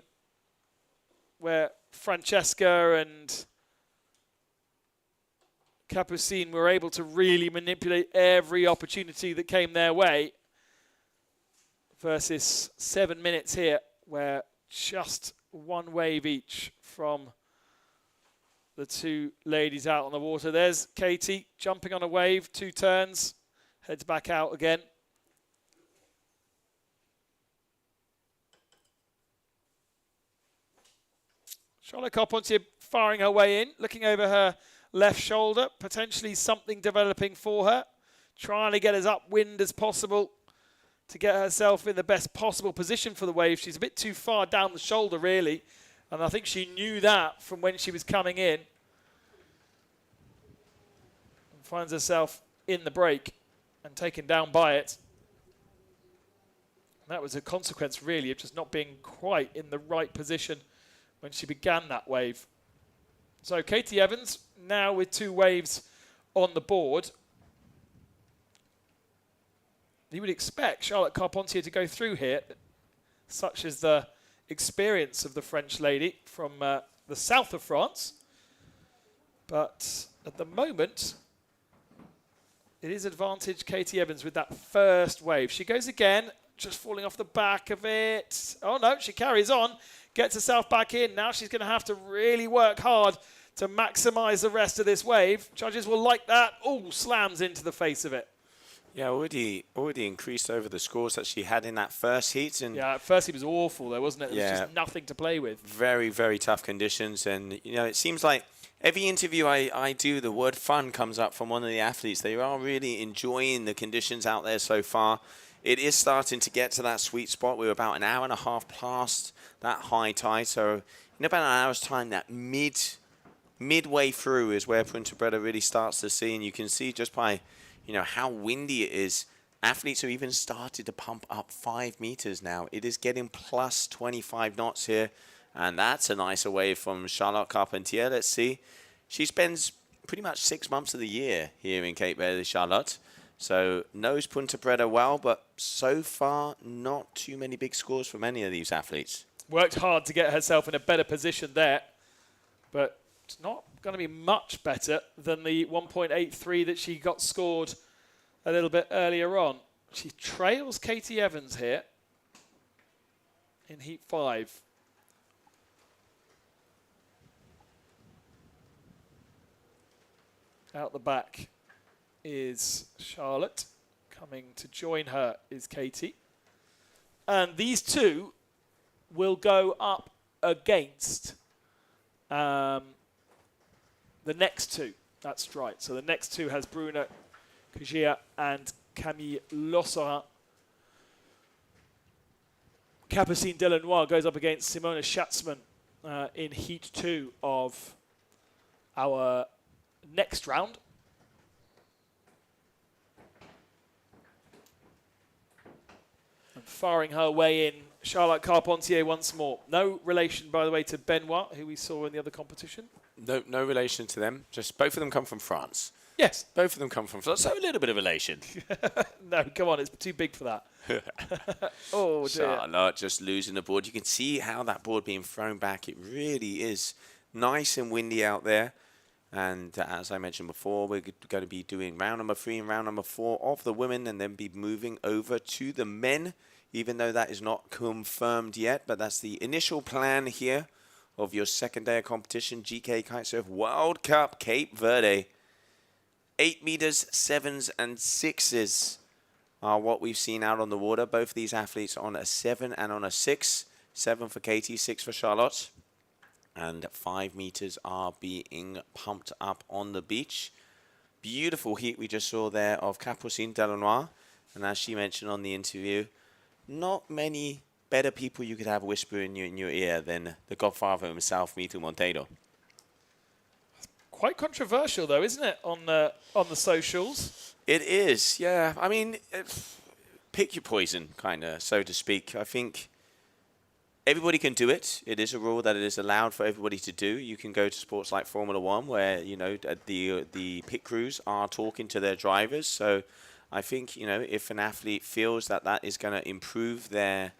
where Francesca and Capucine were able to really manipulate every opportunity that came their way, versus 7 minutes here, where just one wave each from the two ladies out on the water. There's Katie jumping on a wave, 2 turns, heads back out again. Charlotte Carpentier firing her way in, looking over her left shoulder, potentially something developing for her, trying to get as upwind as possible to get herself in the best possible position for the wave. She's a bit too far down the shoulder, really, and I think she knew that from when she was coming in. And finds herself in the break and taken down by it. And that was a consequence, really, of just not being quite in the right position when she began that wave. So Katie Evans now with 2 waves on the board. You would expect Charlotte Carpentier to go through here, such as the experience of the French lady from the south of France. But at the moment, it is advantage Katie Evans with that first wave. She goes again, just falling off the back of it. Oh no, she carries on. Gets herself back in. Now she's going to have to really work hard to maximize the rest of this wave. Judges will like that. Oh, slams into the face of it. Yeah, already increased over the scores that she had in that first heat. And yeah, at first it was awful though, wasn't it? There was just nothing to play with. Very, very tough conditions. And, you know, it seems like every interview I do, the word fun comes up from one of the athletes. They are really enjoying the conditions out there so far. It is starting to get to that sweet spot. We're about an hour and a half past that high tide. So in about an hour's time, that midway through is where Punta Breda really starts to see. And you can see just by, you know, how windy it is. Athletes have even started to pump up 5 meters now. It is getting plus 25 knots here. And that's a nicer wave from Charlotte Carpentier. Let's see. She spends pretty much 6 months of the year here in Cape Verde, Charlotte. So knows Punta Breda well, but so far not too many big scores from any of these athletes. Worked hard to get herself in a better position there, but it's not going to be much better than the 1.83 that she got scored a little bit earlier on. She trails Katie Evans here in Heat 5. Out the back is Charlotte. Coming to join her is Katie. And these two will go up against the next two. That's right. So the next two has Bruna Kujia and Camille Losserin. Capucine Delanois goes up against Simona Schatzman in Heat 2 of our next round. And firing her way in, Charlotte Carpentier once more. No relation, by the way, to Benoit, who we saw in the other competition. No relation to them. Just both of them come from France. Yes. Both of them come from France. So a little bit of relation. No, come on, it's too big for that. Oh, dear. Charlotte just losing the board. You can see how that board being thrown back. It really is nice and windy out there. And as I mentioned before, we're going to be doing round number 3 and round number 4 of the women, and then be moving over to the men, even though that is not confirmed yet. But that's the initial plan here of your second day of competition, GKA Kite-Surf World Cup, Cape Verde. 8 meters, 7s and 6s are what we've seen out on the water. Both of these athletes on a 7 and on a 6. 7 for Katie, 6 for Charlotte. And 5 meters are being pumped up on the beach. Beautiful heat we just saw there of Capucine Delanois. And as she mentioned on the interview, not many better people you could have whisper in your ear than the godfather himself, Mito Monteiro. Quite controversial, though, isn't it, on the socials? It is, yeah. I mean, pick your poison, kind of, so to speak. I think everybody can do it. It is a rule that it is allowed for everybody to do. You can go to sports like Formula One, where the pit crews are talking to their drivers. So I think if an athlete feels that that is going to improve their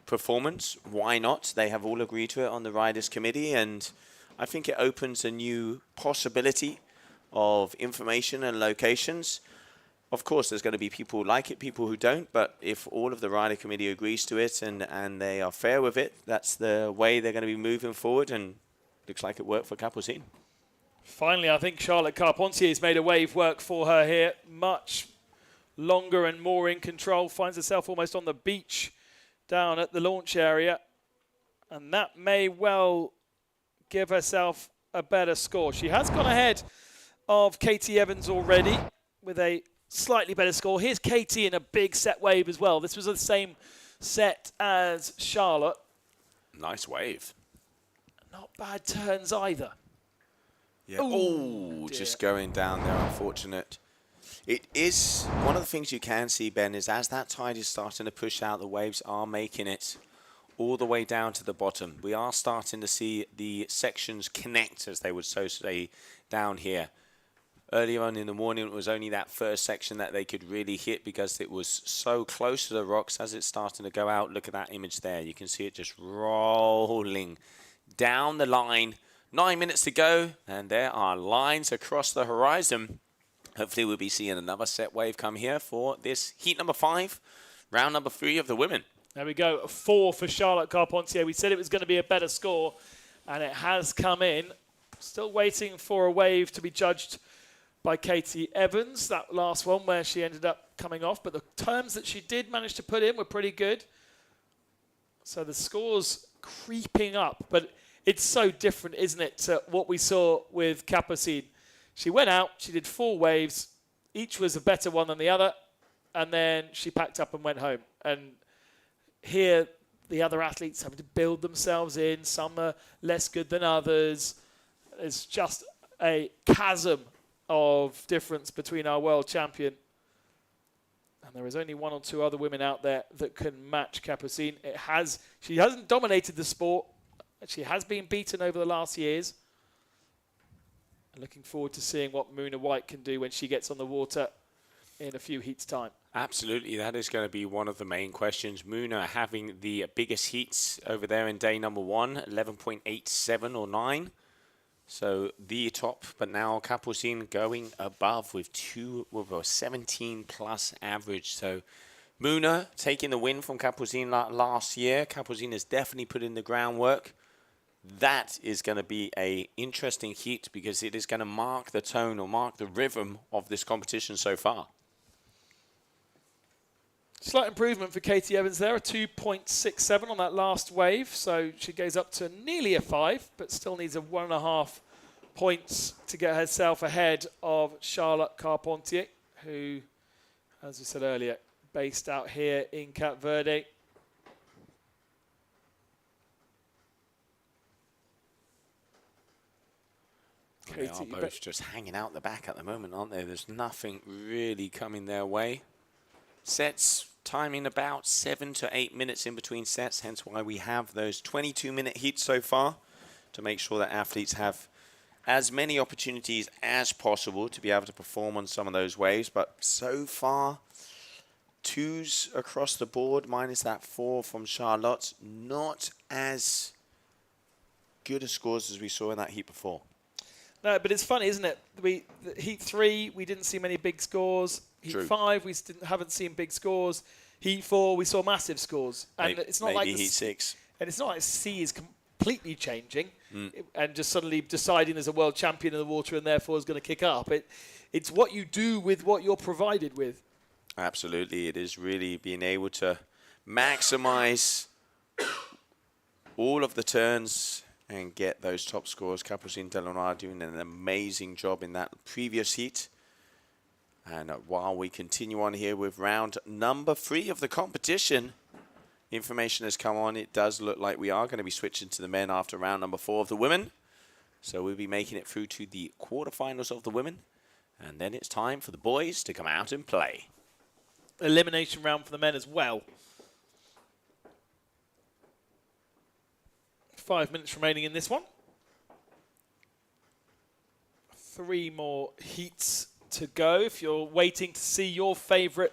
performance, why not? They have all agreed to it on the riders committee, and I think it opens a new possibility of information and locations. Of course, there's going to be people who like it, people who don't, but if all of the rider committee agrees to it and they are fair with it, that's the way they're going to be moving forward, and looks like it worked for Capucine. Finally, I think Charlotte Carpentier has made a wave work for her here. Much longer and more in control. Finds herself almost on the beach down at the launch area. And that may well give herself a better score. She has gone ahead of Katie Evans already with a slightly better score. Here's Katie in a big set wave as well. This was the same set as Charlotte. Nice wave. Not bad turns either. Yeah. Oh, just going down there, unfortunate. It is one of the things you can see, Ben, is as that tide is starting to push out, the waves are making it all the way down to the bottom. We are starting to see the sections connect, as they would so say, down here. Earlier on in the morning, it was only that first section that they could really hit because it was so close to the rocks. As it's starting to go out, look at that image there. You can see it just rolling down the line. 9 minutes to go, and there are lines across the horizon. Hopefully we'll be seeing another set wave come here for this heat number 5, round number 3 of the women. There we go, 4 for Charlotte Carpentier. We said it was going to be a better score, and it has come in. Still waiting for a wave to be judged by Katie Evans, that last one where she ended up coming off, but the terms that she did manage to put in were pretty good. So the score's creeping up, but it's so different, isn't it, to what we saw with Capucine. She went out, she did 4 waves, each was a better one than the other, and then she packed up and went home. And here, the other athletes having to build themselves in, some are less good than others. There's just a chasm of difference between our world champion. And there is only 1 or 2 other women out there that can match Capucine. She hasn't dominated the sport. She has been beaten over the last years. And looking forward to seeing what Muna White can do when she gets on the water in a few heats' time. Absolutely, that is going to be one of the main questions. Muna having the biggest heats over there in day number 1, 11.87 or 9. So the top, but now Capucine going above with a 17 plus average. So Muna taking the win from Capucine last year. Capucine has definitely put in the groundwork. that is going to be a interesting heat because it is going to mark the tone or mark the rhythm of this competition so far. Slight improvement for Katie Evans there, a 2.67 on that last wave. So she goes up to nearly a 5, but still needs a 1.5 points to get herself ahead of Charlotte Carpentier, who, as we said earlier, based out here in Cape Verde. They are both just hanging out the back at the moment, aren't they? There's nothing really coming their way. Sets timing about 7 to 8 minutes in between sets, hence why we have those 22-minute heats so far to make sure that athletes have as many opportunities as possible to be able to perform on some of those waves. But so far, 2s across the board, minus that 4 from Charlotte. Not as good a scores as we saw in that heat before. No, but it's funny, isn't it? Heat 3, we didn't see many big scores. Heat 5, we haven't seen big scores. Heat 4, we saw massive scores. And it's not like Heat 6. And it's not like C is completely changing and just suddenly deciding there's a world champion in the water and therefore is going to kick up. It's what you do with what you're provided with. Absolutely. It is really being able to maximize all of the turns and get those top scores. Capucine Delanoir doing an amazing job in that previous heat. And while we continue on here with round number 3 of the competition, information has come on. It does look like we are going to be switching to the men after round number 4 of the women. So we'll be making it through to the quarterfinals of the women. And then it's time for the boys to come out and play. Elimination round for the men as well. 5 minutes remaining in this one. 3 more heats to go. If you're waiting to see your favourite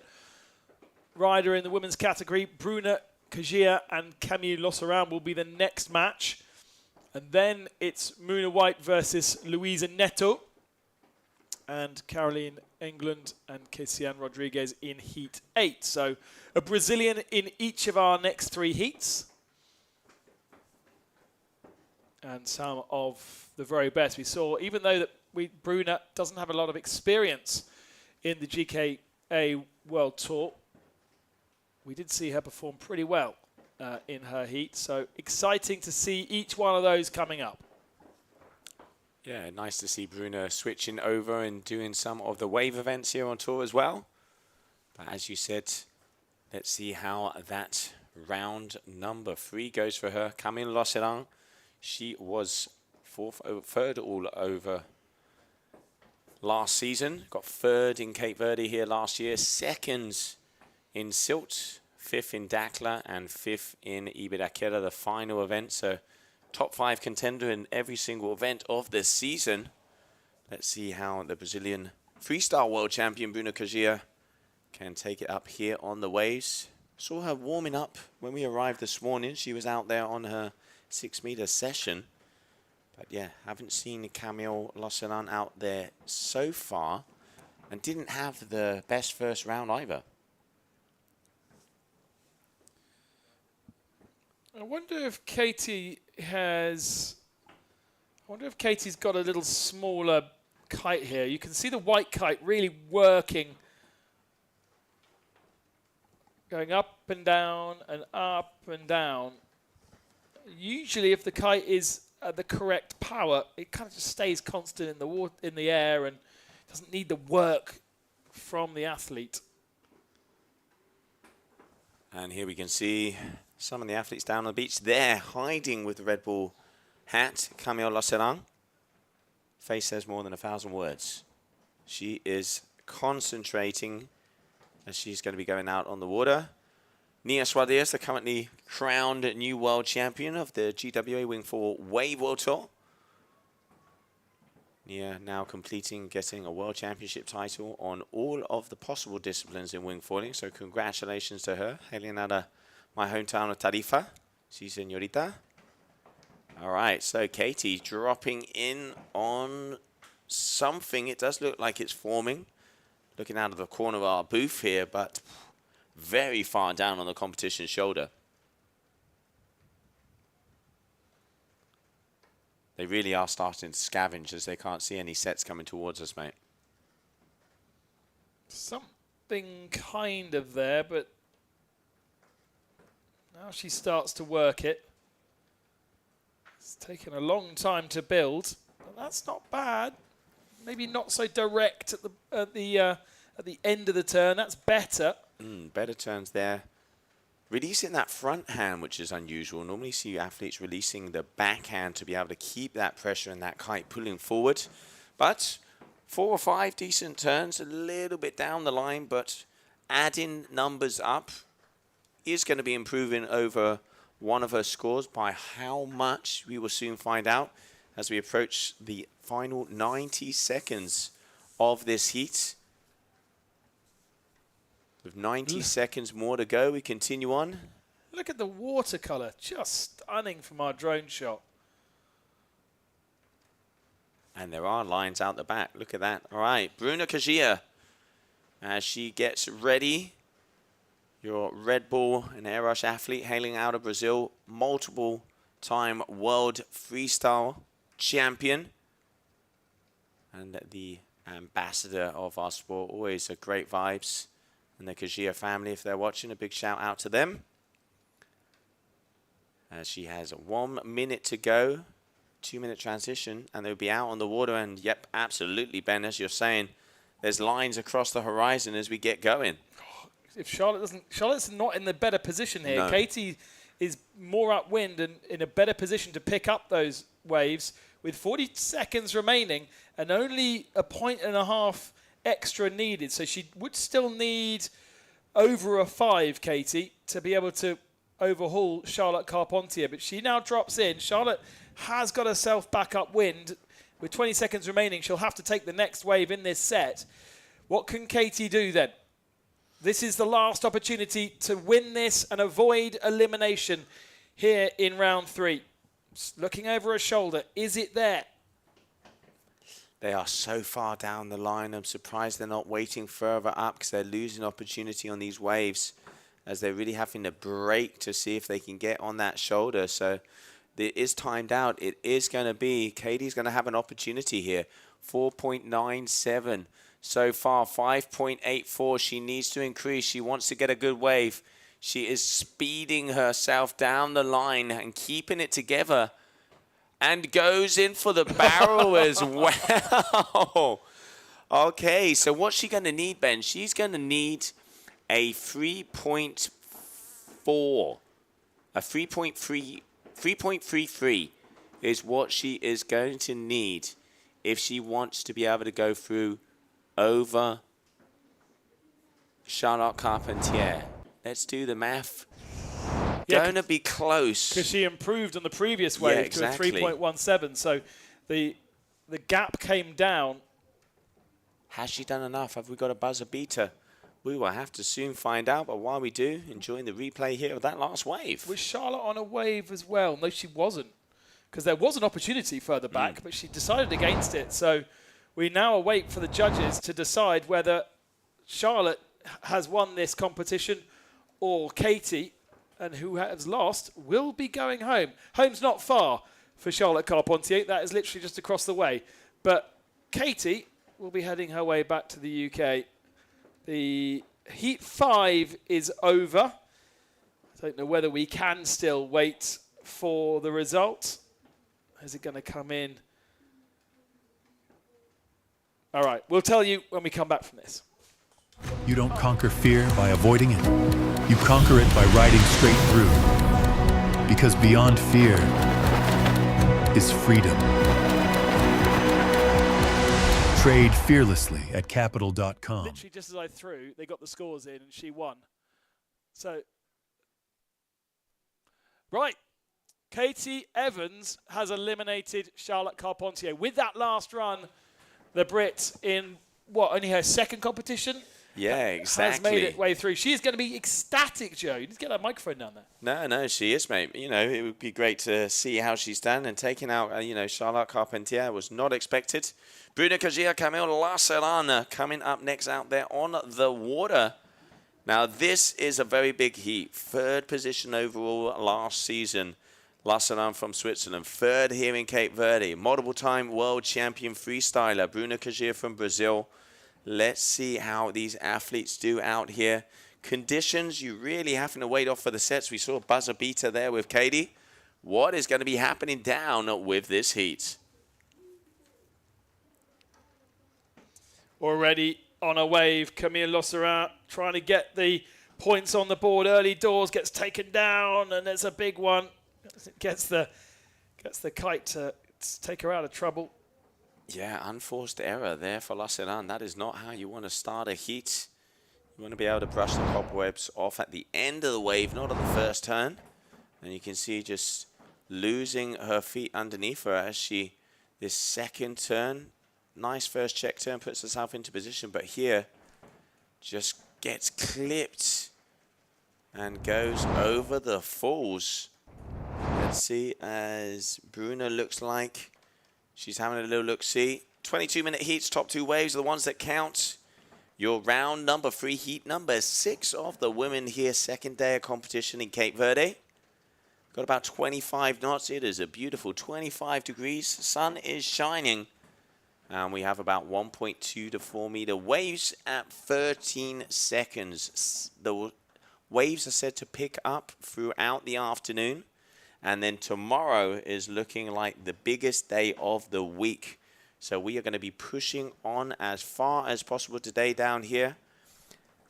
rider in the women's category, Bruna Kajia and Camille Losseran will be the next match. And then it's Muna White versus Luisa Neto and Caroline England and Kesian Rodriguez in Heat 8. So a Brazilian in each of our next 3 heats. And some of the very best we saw, even though that Bruna doesn't have a lot of experience in the GKA World Tour, we did see her perform pretty well in her heat. So exciting to see each one of those coming up. Yeah, nice to see Bruna switching over and doing some of the wave events here on tour as well. But as you said, let's see how that round number 3 goes for her. Camille Losseran, she was 3rd all over last season. Got 3rd in Cape Verde here last year. 2nd in Silt, 5th in Dakla, and 5th in Ibiraquera, the final event. So top 5 contender in every single event of this season. Let's see how the Brazilian freestyle world champion Bruna Kajia can take it up here on the waves. Saw her warming up when we arrived this morning. She was out there on her 6-meter session. But yeah, haven't seen Camille Losseran out there so far and didn't have the best first round either. I wonder if Katie's got a little smaller kite here. You can see the white kite really working, going up and down and up and down. Usually if the kite is at the correct power, it kind of just stays constant in the water, in the air, and doesn't need the work from the athlete. And here we can see some of the athletes down on the beach there, hiding with the Red Bull hat. Camille Losseran. Face says more than 1,000 words. She is concentrating as she's going to be going out on the water. Nia Suarez, the currently crowned new world champion of the GWA Wing 4 Wave World Tour. Nia now getting a world championship title on all of the possible disciplines in wing foiling. So congratulations to her. Hailing out of my hometown of Tarifa. Si, señorita. All right, so Katie dropping in on something. It does look like it's forming. Looking out of the corner of our booth here, but very far down on the competition shoulder. They really are starting to scavenge as they can't see any sets coming towards us, mate. Something kind of there, but now she starts to work it. It's taken a long time to build, but that's not bad. Maybe not so direct at the end of the turn. That's better. Better turns there. Releasing that front hand, which is unusual. Normally you see athletes releasing the backhand to be able to keep that pressure and that kite pulling forward. But 4 or 5 decent turns, a little bit down the line, but adding numbers up is going to be improving over one of her scores. By how much, we will soon find out as we approach the final 90 seconds of this heat. With 90 seconds more to go, we continue on. Look at the watercolor, just stunning from our drone shot. And there are lines out the back. Look at that. All right, Bruna Kajia, as she gets ready. Your Red Bull and Air Rush athlete hailing out of Brazil, multiple-time world freestyle champion. And the ambassador of our sport, always a great vibes. And the Kajia family, if they're watching, a big shout out to them. As she has 1 minute to go, 2-minute transition, and they'll be out on the water. And yep, absolutely, Ben, as you're saying, there's lines across the horizon as we get going. If Charlotte's not in the better position here. No. Katie is more upwind and in a better position to pick up those waves with 40 seconds remaining and only a 1.5 extra needed. So she would still need over a 5, Katie, to be able to overhaul Charlotte Carpentier. But she now drops in. Charlotte has got herself back upwind. With 20 seconds remaining, she'll have to take the next wave in this set. What can Katie do then? This is the last opportunity to win this and avoid elimination here in round 3. Looking over her shoulder, is it there? They are so far down the line. I'm surprised they're not waiting further up because they're losing opportunity on these waves as they're really having to brake to see if they can get on that shoulder. So it is timed out. It is going to be, Katie's going to have an opportunity here. 4.97 so far, 5.84. She needs to increase. She wants to get a good wave. She is speeding herself down the line and keeping it together. And goes in for the barrel as well. Okay, so what's she going to need, Ben? She's going to need a 3.4. A 3.33 is what she is going to need if she wants to be able to go through over Charlotte Carpentier. Let's do the math. Going to be close. Because she improved on the previous wave to a 3.17. So the gap came down. Has she done enough? Have we got a buzzer beater? We will have to soon find out. But while we do, enjoying the replay here of that last wave. Was Charlotte on a wave as well? No, she wasn't. Because there was an opportunity further back, but she decided against it. So we now await for the judges to decide whether Charlotte has won this competition or Katie. And who has lost will be going home. Home's not far for Charlotte Carpentier. That is literally just across the way. But Katie will be heading her way back to the UK. The Heat 5 is over. I don't know whether we can still wait for the result. Is it going to come in? All right, we'll tell you when we come back from this. You don't conquer fear by avoiding it. You conquer it by riding straight through. Because beyond fear is freedom. Trade fearlessly at capital.com. Literally just as I threw, they got the scores in and she won. So, right. Katie Evans has eliminated Charlotte Carpentier. With that last run, the Brit in, what, only her second competition? Yeah, exactly. Has made it way through. She's going to be ecstatic, Joe. You need to get that microphone down there. No, she is, mate. You know, it would be great to see how she's done. And taking out, Charlotte Carpentier was not expected. Bruna Kajia, Camille Lacerana coming up next out there on the water. Now, this is a very big heat. 3rd position overall last season. Lassaran from Switzerland, third here in Cape Verde. Multiple-time world champion freestyler Bruna Kajir from Brazil. Let's see how these athletes do out here. Conditions, you really having to wait off for the sets. We saw a buzzer beater there with Katie. What is going to be happening down with this heat? Already on a wave, Camille Losserin trying to get the points on the board early doors, gets taken down, and there's a big one. Gets the kite to take her out of trouble. Yeah, unforced error there for Lassaran. That is not how you want to start a heat. You want to be able to brush the cobwebs off at the end of the wave, not on the first turn. And you can see just losing her feet underneath her as she, this second turn, nice first check turn, puts herself into position. But here, just gets clipped and goes over the falls. Let's see, as Bruna looks like she's having a little look-see. 22-minute heats, top two waves are the ones that count. Your round number 3, heat number 6 of the women here, second day of competition in Cape Verde. Got about 25 knots. It is a beautiful 25 degrees. Sun is shining. And we have about 1.2 to 4 meter waves at 13 seconds. The waves are said to pick up throughout the afternoon. And then tomorrow is looking like the biggest day of the week. So we are going to be pushing on as far as possible today down here.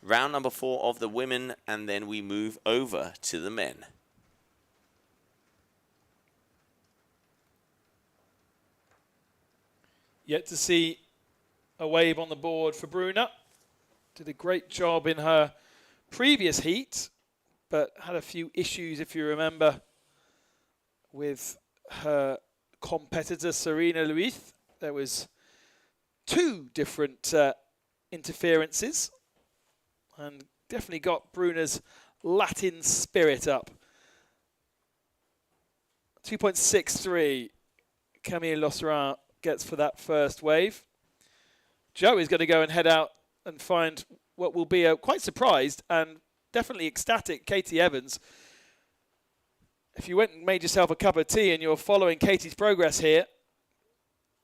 Round number 4 of the women, and then we move over to the men. Yet to see a wave on the board for Bruna. Did a great job in her previous heat, but had a few issues, if you remember, with her competitor Serena Luis. There was 2 different interferences, and definitely got Bruna's Latin spirit up. 2.63 Camille Losserin gets for that first wave. Joe is going to go and head out and find what will be a quite surprised and definitely ecstatic Katie Evans. If you went and made yourself a cup of tea and you're following Katie's progress here,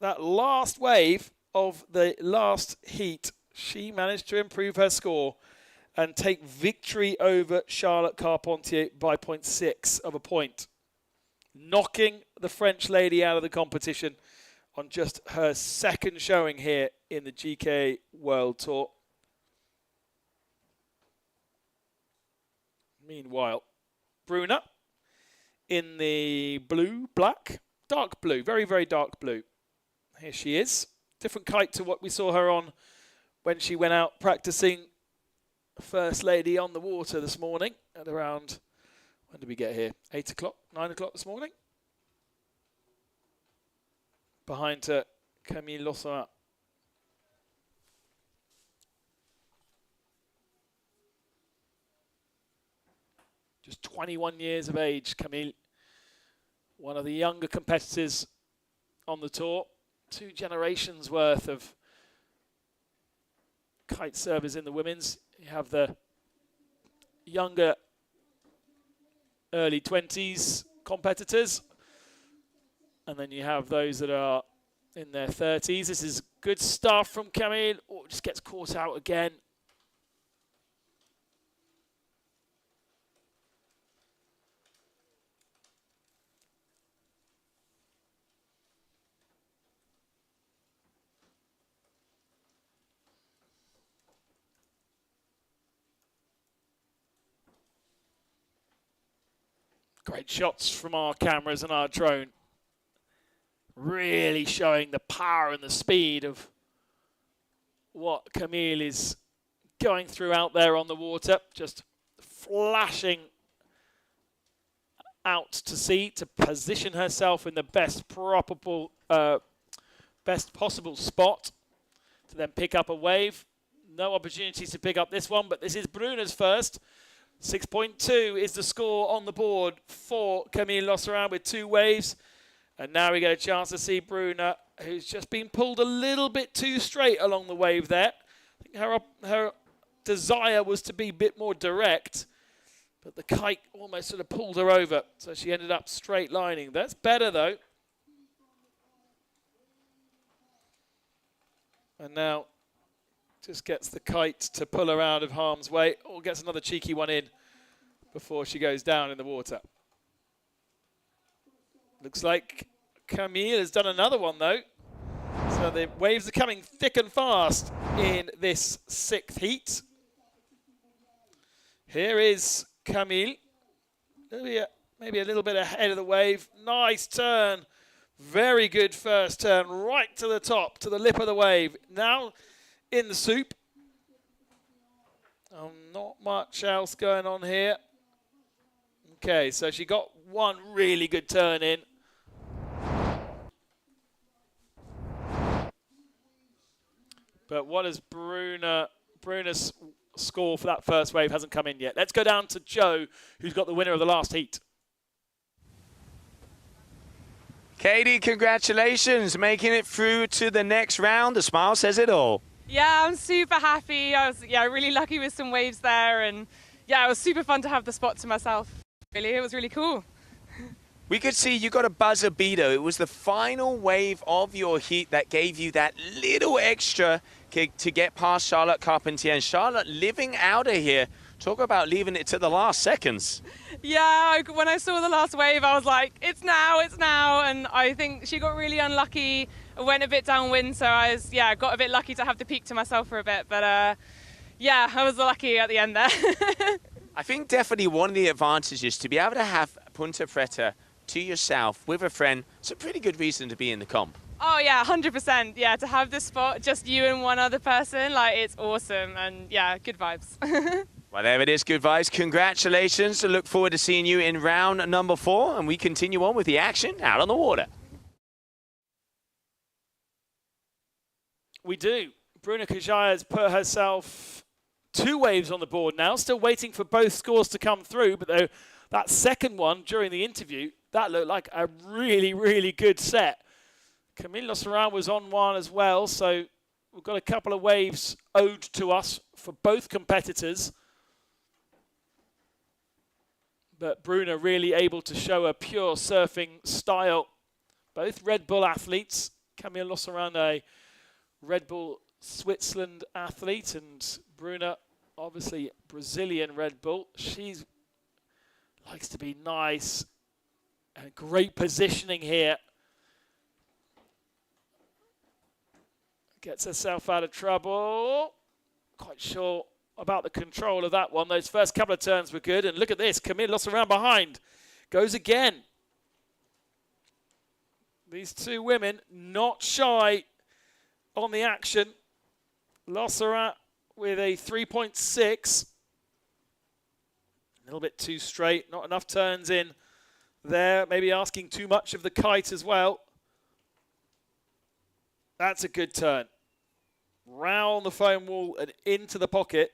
that last wave of the last heat, she managed to improve her score and take victory over Charlotte Carpentier by 0.6 of a point, knocking the French lady out of the competition on just her second showing here in the GKA World Tour. Meanwhile, Bruna in the blue, black, dark blue, very, very dark blue. Here she is. Different kite to what we saw her on when she went out practicing First Lady on the water this morning at around, when did we get here? 8 o'clock, 9 o'clock this morning. Behind her, Camille Losserin. Just 21 years of age, Camille. One of the younger competitors on the tour. 2 generations worth of kite servers in the women's. You have the younger early 20s competitors. And then you have those that are in their 30s. This is good stuff from Camille. Oh, just gets caught out again. Great shots from our cameras and our drone. Really showing the power and the speed of what Camille is going through out there on the water. Just flashing out to sea to position herself in the best possible spot to then pick up a wave. No opportunities to pick up this one, but this is Bruna's first. 6.2 is the score on the board for Camille Losserin with 2 waves. And now we get a chance to see Bruna, who's just been pulled a little bit too straight along the wave there. I think her desire was to be a bit more direct. But the kite almost sort of pulled her over, so she ended up straight lining. That's better, though. And now just gets the kite to pull her out of harm's way, or gets another cheeky one in before she goes down in the water. Looks like Camille has done another one, though. So the waves are coming thick and fast in this 6th heat. Here is Camille. Maybe a little bit ahead of the wave. Nice turn. Very good first turn, right to the top, to the lip of the wave. Now in the soup. Not much else going on here. Okay, so she got one really good turn in. But what is Bruna's score for that first wave hasn't come in yet. Let's go down to Joe, who's got the winner of the last heat. Katie, congratulations, making it through to the next round. The smile says it all. Yeah, I'm super happy. I was really lucky with some waves there, and yeah, it was super fun to have the spot to myself. Really, it was really cool. We could see you got a buzzer beater. It was the final wave of your heat that gave you that little extra kick to get past Charlotte Carpentier. And Charlotte living out of here. Talk about leaving it to the last seconds. Yeah, when I saw the last wave, I was like, it's now. And I think she got really unlucky, went a bit downwind, so I was, got a bit lucky to have the peak to myself for a bit. But I was lucky at the end there. I think definitely one of the advantages to be able to have Punta Preta to yourself with a friend, it's a pretty good reason to be in the comp. Oh yeah, 100%. Yeah, to have this spot, just you and one other person, like it's awesome, and yeah, good vibes. Well, there it is, good vibes. Congratulations. I look forward to seeing you in round number 4, and we continue on with the action out on the water. We do. Bruna Kajaya has put herself 2 waves on the board now, still waiting for both scores to come through, but though that second one during the interview, that looked like a really, really good set. Camille Losseran was on one as well, so we've got a couple of waves owed to us for both competitors. But Bruna really able to show a pure surfing style. Both Red Bull athletes. Camille Losseran, a Red Bull Switzerland athlete, and Bruna, obviously Brazilian Red Bull. She likes to be nice and great positioning here. Gets herself out of trouble. Quite sure about the control of that one. Those first couple of turns were good. And look at this. Camille Losseran behind. Goes again. These 2 women not shy on the action. Losseran with a 3.6. A little bit too straight. Not enough turns in there. Maybe asking too much of the kite as well. That's a good turn. Round the foam wall and into the pocket.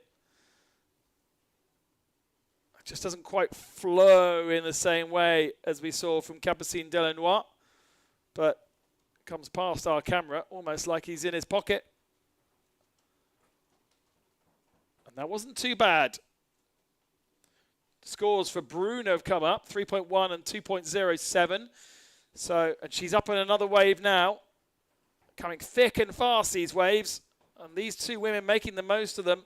It just doesn't quite flow in the same way as we saw from Capucine Delanois, but comes past our camera almost like he's in his pocket. And that wasn't too bad. Scores for Bruna have come up, 3.1 and 2.07. So, and she's up on another wave now. Coming thick and fast, these waves. And these 2 women making the most of them.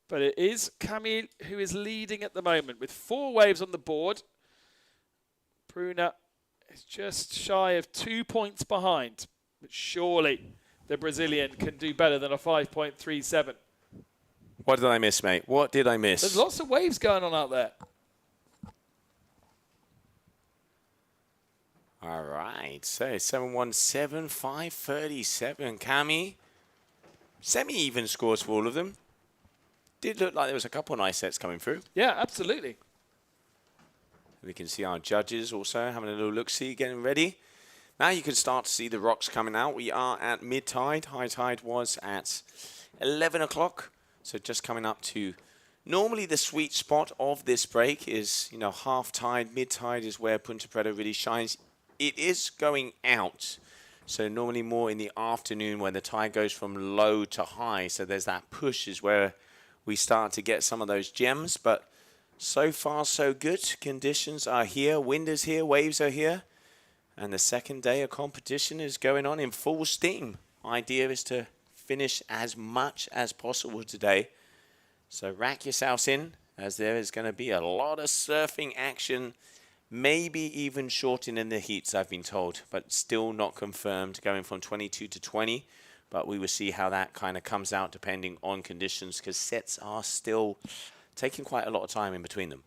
But it is Camille who is leading at the moment with 4 waves on the board. Bruna is just shy of 2 points behind. But surely the Brazilian can do better than a 5.37. What did I miss, mate? What did I miss? There's lots of waves going on out there. All right, so 717, 537. Cami, semi-even scores for all of them. Did look like there was a couple of nice sets coming through. Yeah, absolutely. We can see our judges also having a little look-see, getting ready. Now you can start to see the rocks coming out. We are at mid-tide. High tide was at 11 o'clock, so just coming up to... Normally the sweet spot of this break is, half tide, mid-tide is where Punta Preta really shines. It is going out, so normally more in the afternoon when the tide goes from low to high, so there's that push is where we start to get some of those gems. But so far, so good. Conditions are here. Wind is here. Waves are here. And the second day of competition is going on in full steam. Idea is to finish as much as possible today. So rack yourselves in, as there is going to be a lot of surfing action, maybe even shortening the heats, I've been told, but still not confirmed, going from 22 to 20. But we will see how that kind of comes out depending on conditions, because sets are still taking quite a lot of time in between them.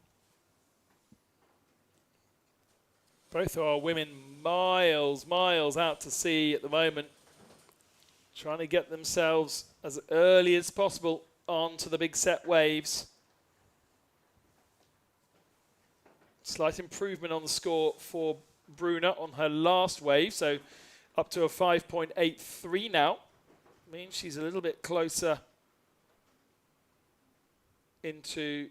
Both of our women miles out to sea at the moment, trying to get themselves as early as possible onto the big set waves. Slight improvement on the score for Bruna on her last wave, so up to a 5.83 now. Means she's a little bit closer to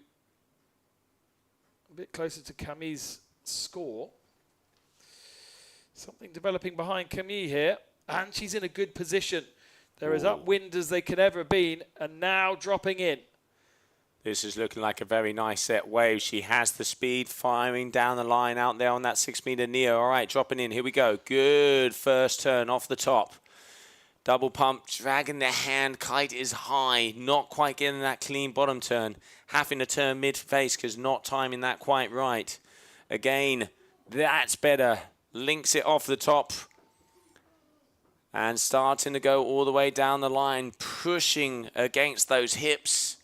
Camille's score. Something developing behind Camille here, and she's in a good position. They're as upwind as they could ever been, and now dropping in. This is looking like a very nice set wave. She has the speed, firing down the line out there on that 6 meter neo. All right, dropping in. Here we go. Good first turn off the top. Double pump, dragging the hand. Kite is high, not quite getting that clean bottom turn. Having to turn mid-face because not timing that quite right. Again, that's better. Links it off the top. And starting to go all the way down the line, pushing against those hips.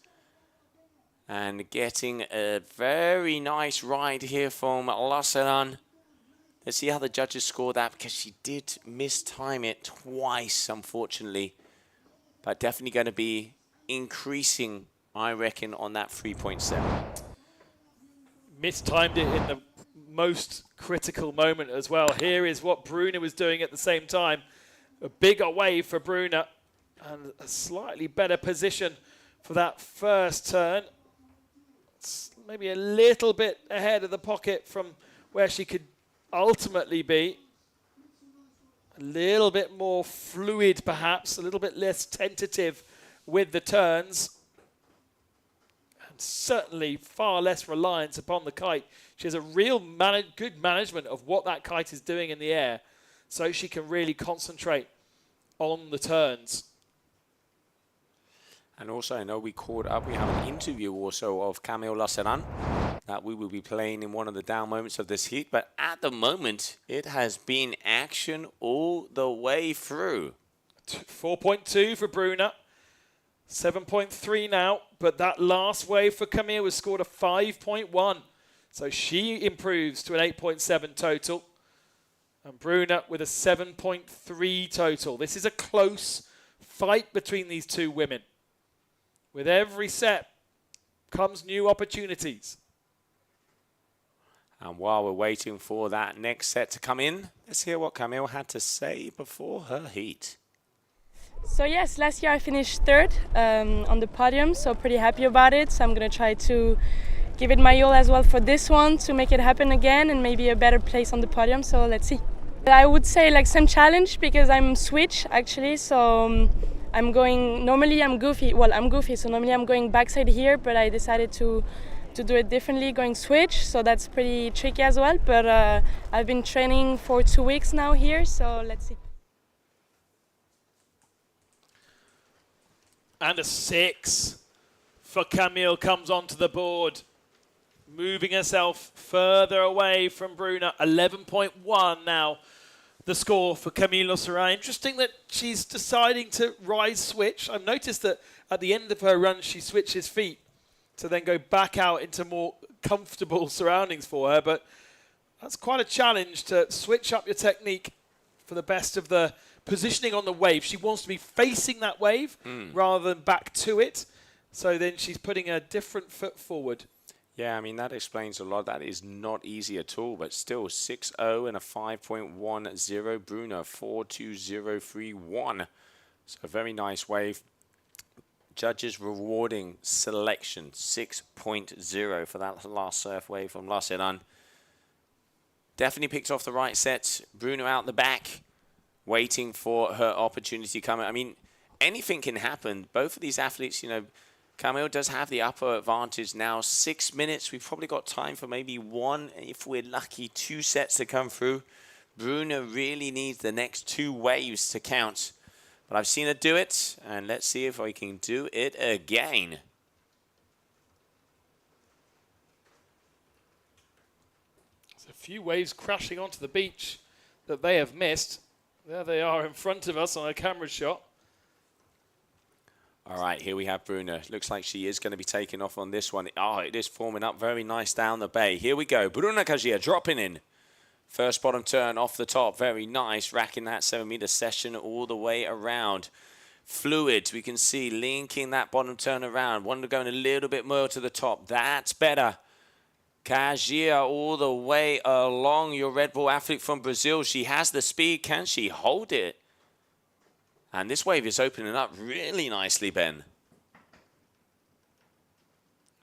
And getting a very nice ride here from Lasseran. Let's see how the judges score that, because she did mistime it twice, unfortunately. But definitely going to be increasing, I reckon, on that 3.7. Mistimed it in the most critical moment as well. Here is what Bruna was doing at the same time. A bigger wave for Bruna and a slightly better position for that first turn. It's maybe a little bit ahead of the pocket from where she could ultimately be. A little bit more fluid perhaps, a little bit less tentative with the turns. And certainly far less reliance upon the kite. She has a real good management of what that kite is doing in the air, so she can really concentrate on the turns. And also, I know we caught up, we have an interview also of Camille Lasseran that we will be playing in one of the down moments of this heat. But at the moment, it has been action all the way through. 4.2 for Bruna, 7.3 now. But that last wave for Camille was scored a 5.1. So she improves to an 8.7 total. And Bruna with a 7.3 total. This is a close fight between these two women. With every set comes new opportunities. And while we're waiting for that next set to come in, let's hear what Camille had to say before her heat. So yes, last year I finished third on the podium, so pretty happy about it. So I'm going to try to give it my all as well for this one to make it happen again and maybe a better place on the podium, so let's see. I would say like some challenge because I'm switch actually, so I'm going, normally I'm goofy, so normally I'm going backside here, but I decided to do it differently, going switch, so that's pretty tricky as well, but I've been training for 2 weeks now here, so let's see. And a 6 for Camille comes onto the board, moving herself further away from Bruna. 11.1 now, the score for Camille Lasseran. Interesting that she's deciding to rise switch. I've noticed that at the end of her run, she switches feet to then go back out into more comfortable surroundings for her. But that's quite a challenge to switch up your technique for the best of the positioning on the wave. She wants to be facing that wave rather than back to it. So then she's putting a different foot forward. Yeah, I mean, that explains a lot. That is not easy at all, but still 6.0 and a 5.10. Bruna, 4.2031. So a very nice wave. Judges rewarding selection, 6.0 for that last surf wave from Lasseran. Definitely picked off the right sets. Bruna out the back, waiting for her opportunity coming. I mean, anything can happen. Both of these athletes, you know, Camille does have the upper advantage now. 6 minutes. We've probably got time for maybe one, if we're lucky, 2 sets to come through. Bruna really needs the next 2 waves to count. But I've seen her do it, and let's see if I can do it again. There's a few waves crashing onto the beach that they have missed. There they are in front of us on a camera shot. All right, here we have Bruna. Looks like she is going to be taking off on this one. Oh, it is forming up very nice down the bay. Here we go. Bruna Kajia dropping in. First bottom turn off the top. Very nice. Racking that 7-meter session all the way around. Fluid, we can see linking that bottom turn around. One going a little bit more to the top. That's better. Kajia all the way along. Your Red Bull athlete from Brazil. She has the speed. Can she hold it? And this wave is opening up really nicely, Ben.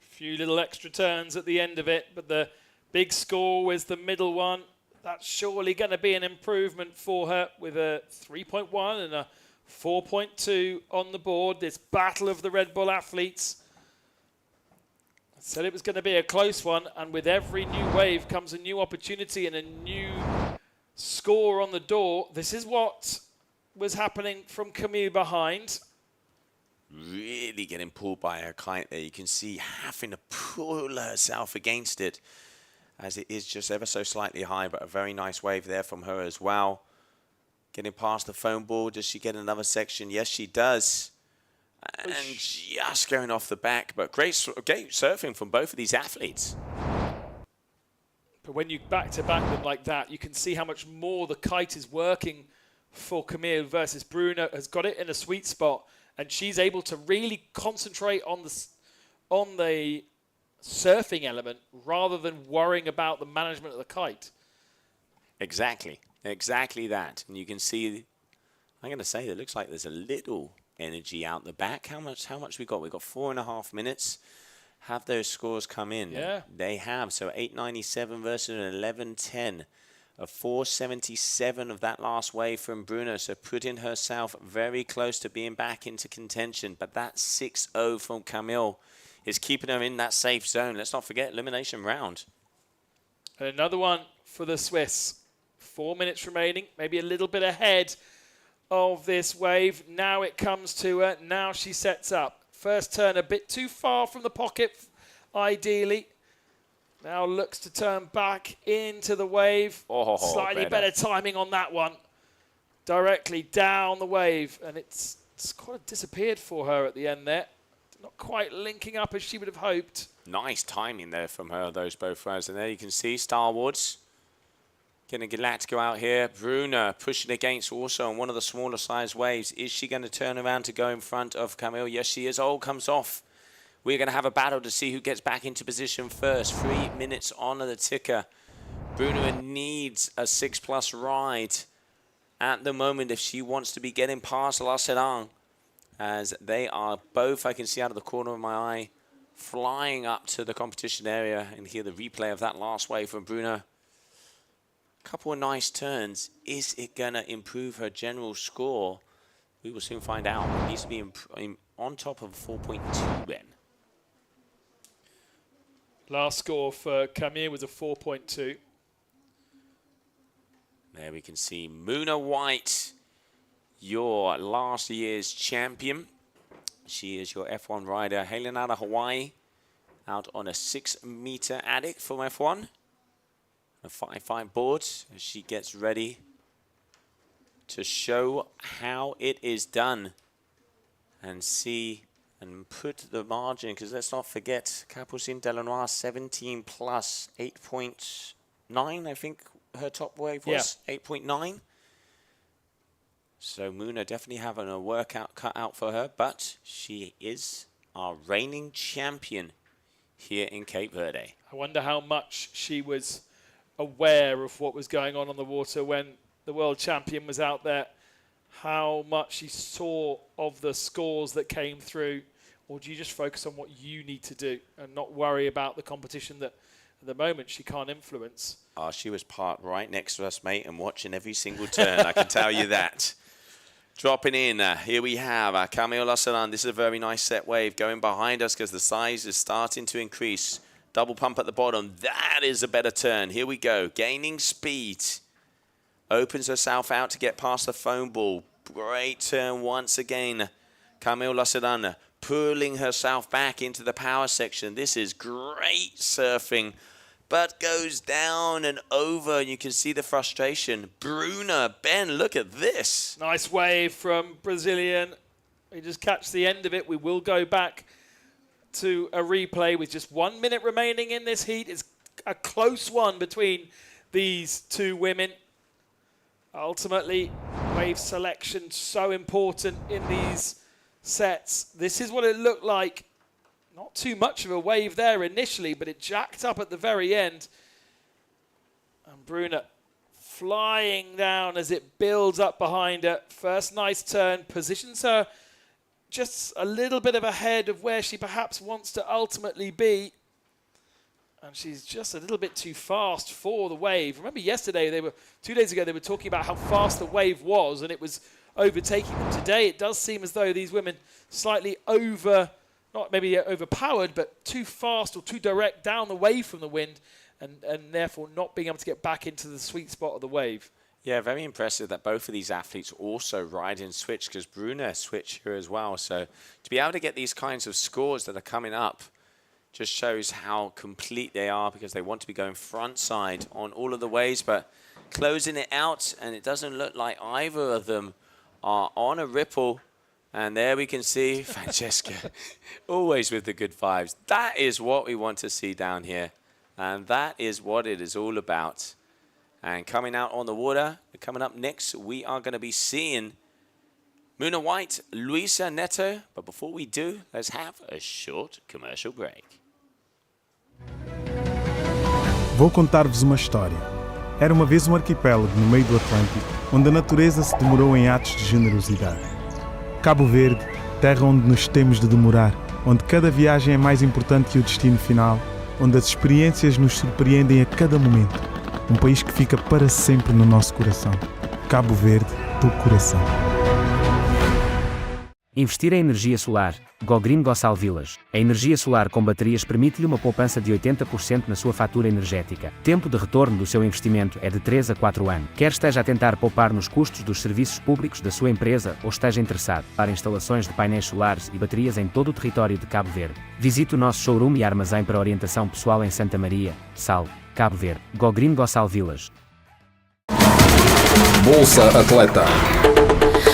A few little extra turns at the end of it, but the big score was the middle one. That's surely going to be an improvement for her with a 3.1 and a 4.2 on the board. This battle of the Red Bull athletes. I said it was going to be a close one, and with every new wave comes a new opportunity and a new score on the door. This is what was happening from Camille behind. Really getting pulled by her kite there. You can see having to pull herself against it, as it is just ever so slightly high, but a very nice wave there from her as well. Getting past the foam ball. Does she get another section? Yes, she does. And just going off the back, but great surfing from both of these athletes. But when you back-to-back them like that, you can see how much more the kite is working for Camille versus Bruna. Has got it in a sweet spot, and she's able to really concentrate on the surfing element rather than worrying about the management of the kite. Exactly that. And you can see, I'm going to say, it looks like there's a little energy out the back. How much we got? We got 4.5 minutes. Have those scores come in? Yeah, they have. So 897 versus an 1110. A 477 of that last wave from Bruna, so putting herself very close to being back into contention. But that 6-0 from Camille is keeping her in that safe zone. Let's not forget elimination round. And another one for the Swiss. 4 minutes remaining, maybe a little bit ahead of this wave. Now it comes to her. Now she sets up. First turn a bit too far from the pocket, ideally. Now looks to turn back into the wave. Oh, slightly better timing on that one. Directly down the wave. And it's kind of disappeared for her at the end there. Not quite linking up as she would have hoped. Nice timing there from her, those both waves. And there you can see Starwoods getting glad to go out here. Bruna pushing against also on one of the smaller size waves. Is she going to turn around to go in front of Camille? Yes, she is. Oh, comes off. We're going to have a battle to see who gets back into position first. 3 minutes on the ticker. Bruna needs a 6+ ride at the moment if she wants to be getting past La Sedan, as they are both, I can see out of the corner of my eye, flying up to the competition area, and hear the replay of that last wave from Bruna. Couple of nice turns. Is it going to improve her general score? We will soon find out. It needs to be on top of 4.2 then. Last score for Camille was a 4.2. There we can see Muna White, your last year's champion. She is your F1 rider, hailing out of Hawaii, out on a 6-meter addict from F1. A 5.5 board as she gets ready to show how it is done and see and put the margin, because let's not forget Capucine Delanois 17 plus 8.9, I think her top wave was 8.9. So Muna definitely having a workout cut out for her, but she is our reigning champion here in Cape Verde. I wonder how much she was aware of what was going on the water when the world champion was out there, how much she saw of the scores that came through, or do you just focus on what you need to do and not worry about the competition that at the moment she can't influence? Oh, she was parked right next to us, mate, and watching every single turn, I can tell you that. Dropping in, here we have Camille Lassalan. This is a very nice set wave going behind us because the size is starting to increase. Double pump at the bottom. That is a better turn. Here we go. Gaining speed. Opens herself out to get past the foam ball. Great turn once again. Camille Lassalan pulling herself back into the power section. This is great surfing, but goes down and over, and you can see the frustration. Bruna, Ben, look at this. Nice wave from Brazilian. We just catch the end of it. We will go back to a replay with just 1 minute remaining in this heat. It's a close one between these two women. Ultimately, wave selection so important in these sets. This is what it looked like. Not too much of a wave there initially, but it jacked up at the very end. And Bruna flying down as it builds up behind her. First nice turn, positions her just a little bit of ahead of where she perhaps wants to ultimately be. And she's just a little bit too fast for the wave. Remember yesterday, 2 days ago, they were talking about how fast the wave was, and it was overtaking them. Today, it does seem as though these women slightly not maybe overpowered, but too fast or too direct down the wave from the wind, and therefore not being able to get back into the sweet spot of the wave. Yeah, very impressive that both of these athletes also ride in switch, because Bruna switched here as well. So to be able to get these kinds of scores that are coming up just shows how complete they are, because they want to be going front side on all of the waves, but closing it out, and it doesn't look like either of them are on a ripple. And there we can see Francesca, always with the good vibes. That is what we want to see down here. And that is what it is all about. And coming out on the water, coming up next, we are going to be seeing Muna White, Luisa Neto. But before we do, let's have a short commercial break. Vou contar-vos uma história. Era uma vez um arquipélago no meio do Atlântico, onde a natureza se demorou em atos de generosidade. Cabo Verde, terra onde nos temos de demorar, onde cada viagem é mais importante que o destino final, onde as experiências nos surpreendem a cada momento. Um país que fica para sempre no nosso coração. Cabo Verde, do coração. Investir em energia solar. Go Green Go Sal Village. A energia solar com baterias permite-lhe uma poupança de 80% na sua fatura energética. Tempo de retorno do seu investimento é de 3 a 4 anos. Quer esteja a tentar poupar nos custos dos serviços públicos da sua empresa ou esteja interessado para instalações de painéis solares e baterias em todo o território de Cabo Verde, visite o nosso showroom e armazém para orientação pessoal em Santa Maria, Sal, Cabo Verde. Go Green Go Sal Village. Bolsa Atleta.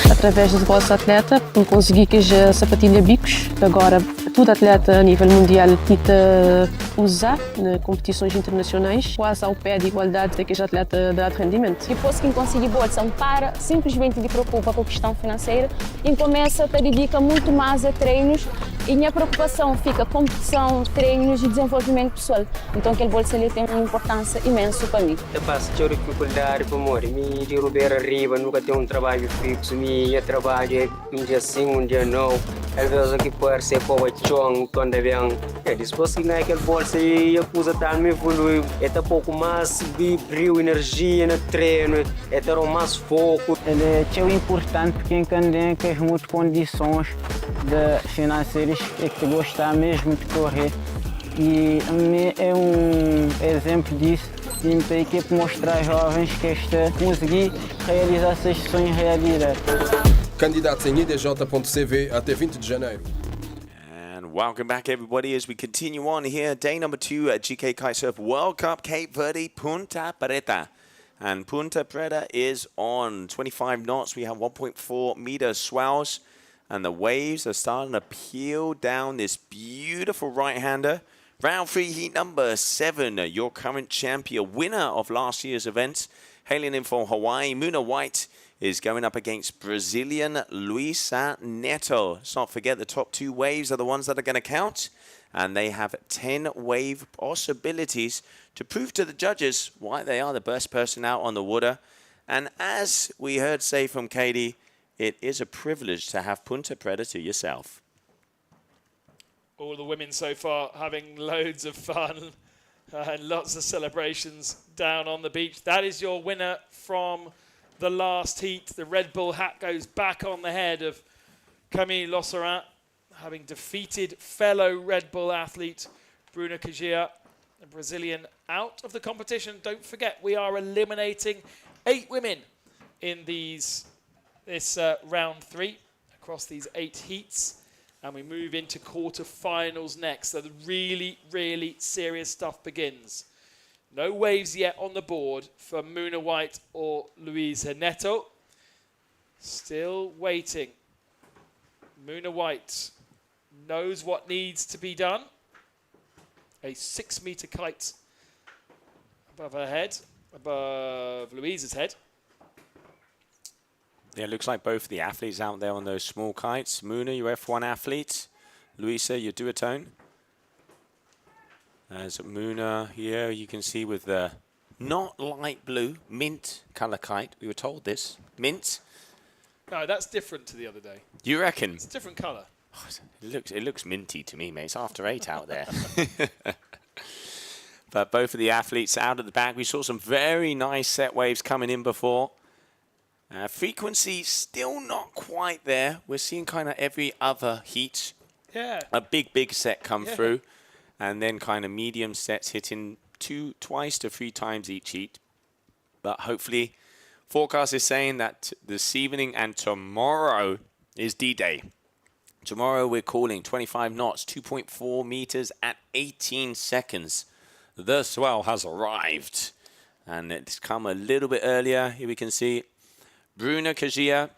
Através do Bolsa Atleta, consegui que a sapatilha bicos, agora todo atleta a nível mundial tenta usar em competições internacionais, quase ao pé de igualdade daqueles atletas de alto rendimento. Depois que conseguir bolsa, para simplesmente de preocupa com a questão financeira e começa a dedicar muito mais a treinos, e minha preocupação fica competição, treinos e desenvolvimento pessoal. Então aquele bolsa ali tem uma importância imensa para mim. Eu passo de dificuldade para morrer, me de Rubeira arriba, nunca tenho um trabalho fixo, minha trabalho um dia sim, um dia não. Às vezes aqui pode ser para o chão, quando é bem. Depois que naquele bolsa e a coisa está me evoluiu, é ter pouco mais de brilho, energia no treino, é ter mais foco. Ele é importante porque tem que as muitas condições financeiras que gostar mesmo de correr, e é exemplo disso, e tem que mostrar aos jovens que conseguir realizar esses sonhos realidade. Candidatos em idj.cv até 20 de janeiro. And welcome back, everybody, as we continue on here. Day number 2 at GKA Kite-Surf World Cup, Cape Verde, Punta Preta. And Punta Preta is on 25 knots. We have 1.4 meter swells. And the waves are starting to peel down this beautiful right-hander. Round 3, heat number 7, your current champion, winner of last year's event, hailing in from Hawaii, Muna White, is going up against Brazilian Luisa Neto. Let's not forget the top 2 waves are the ones that are going to count. And they have 10 wave possibilities to prove to the judges why they are the best person out on the water. And as we heard say from Katie, it is a privilege to have Punta Preta to yourself. All the women so far having loads of fun and lots of celebrations down on the beach. That is your winner from the last heat. The Red Bull hat goes back on the head of Camille Losserin, having defeated fellow Red Bull athlete Bruna Kajia, the Brazilian, out of the competition. Don't forget, we are eliminating 8 women in this round 3 across these 8 heats. And we move into quarterfinals next. So the really, really serious stuff begins. No waves yet on the board for Muna White or Luisa Neto. Still waiting. Muna White knows what needs to be done. A 6-meter kite above her head, above Louisa's head. Yeah, it looks like both the athletes out there on those small kites. Muna, your F1 athlete. Luisa, your duotone. As Muna here, you can see with the not light blue, mint colour kite. We were told this. Mint. No, that's different to the other day. You reckon? It's a different colour. Oh, it looks minty to me, mate. It's after 8 out there. But both of the athletes out at the back. We saw some very nice set waves coming in before. Frequency still not quite there. We're seeing kind of every other heat. Yeah. A big set come through. And then kind of medium sets hitting twice to 3 times each heat. But hopefully, forecast is saying that this evening and tomorrow is D-Day. Tomorrow we're calling 25 knots, 2.4 meters at 18 seconds. The swell has arrived. And it's come a little bit earlier. Here we can see Bruna Kajia,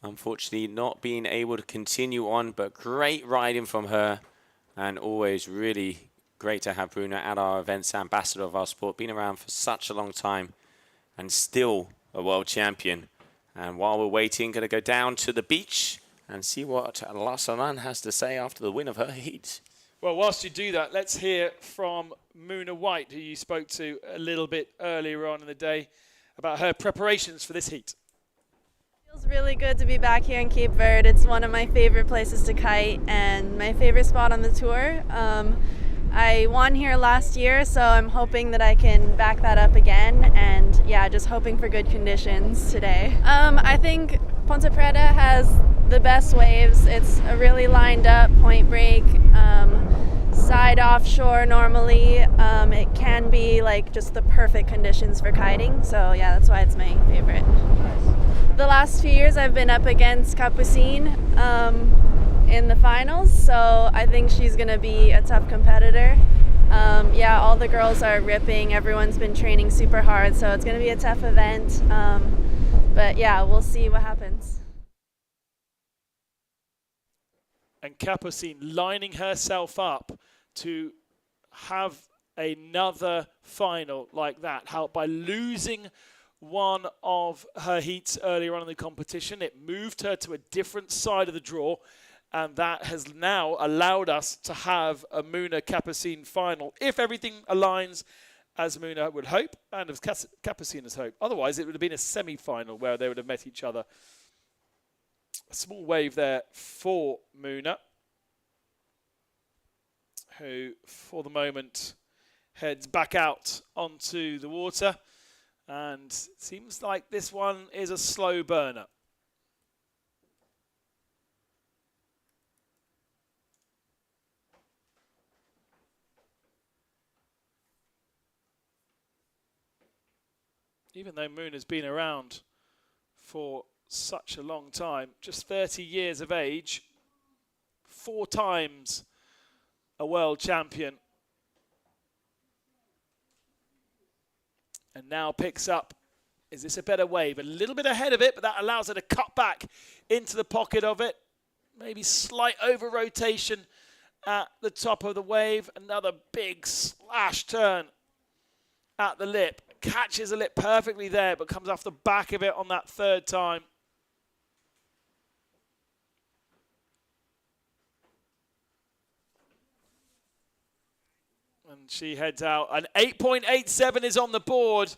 unfortunately not being able to continue on, but great riding from her. And always really great to have Bruna at our events, ambassador of our sport. Been around for such a long time and still a world champion. And while we're waiting, going to go down to the beach and see what Lassaman has to say after the win of her heat. Well, whilst you do that, let's hear from Muna White, who you spoke to a little bit earlier on in the day, about her preparations for this heat. Feels really good to be back here in Cape Verde. It's one of my favorite places to kite and my favorite spot on the tour. I won here last year, so I'm hoping that I can back that up again, and yeah, just hoping for good conditions today. I think Ponte Preta has the best waves. It's a really lined up point break, side offshore normally. It can be like just the perfect conditions for kiting, so yeah, that's why it's my favorite. The last few years I've been up against Capucine in the finals, so I think she's going to be a tough competitor. Yeah, all the girls are ripping, everyone's been training super hard, so it's going to be a tough event. But yeah, we'll see what happens. And Capucine lining herself up to have another final like that. How by losing one of her heats earlier on in the competition, it moved her to a different side of the draw, and that has now allowed us to have a Muna Capucine final, if everything aligns as Muna would hope and as Capucine has hoped. Otherwise, it would have been a semi-final where they would have met each other. A small wave there for Muna, who for the moment heads back out onto the water. And it seems like this one is a slow burner. Even though Moon has been around for such a long time, just 30 years of age, 4 times a world champion, and now picks up, is this a better wave? A little bit ahead of it, but that allows her to cut back into the pocket of it. Maybe slight over rotation at the top of the wave. Another big slash turn at the lip. Catches the lip perfectly there, but comes off the back of it on that third time. And she heads out. An 8.87 is on the board.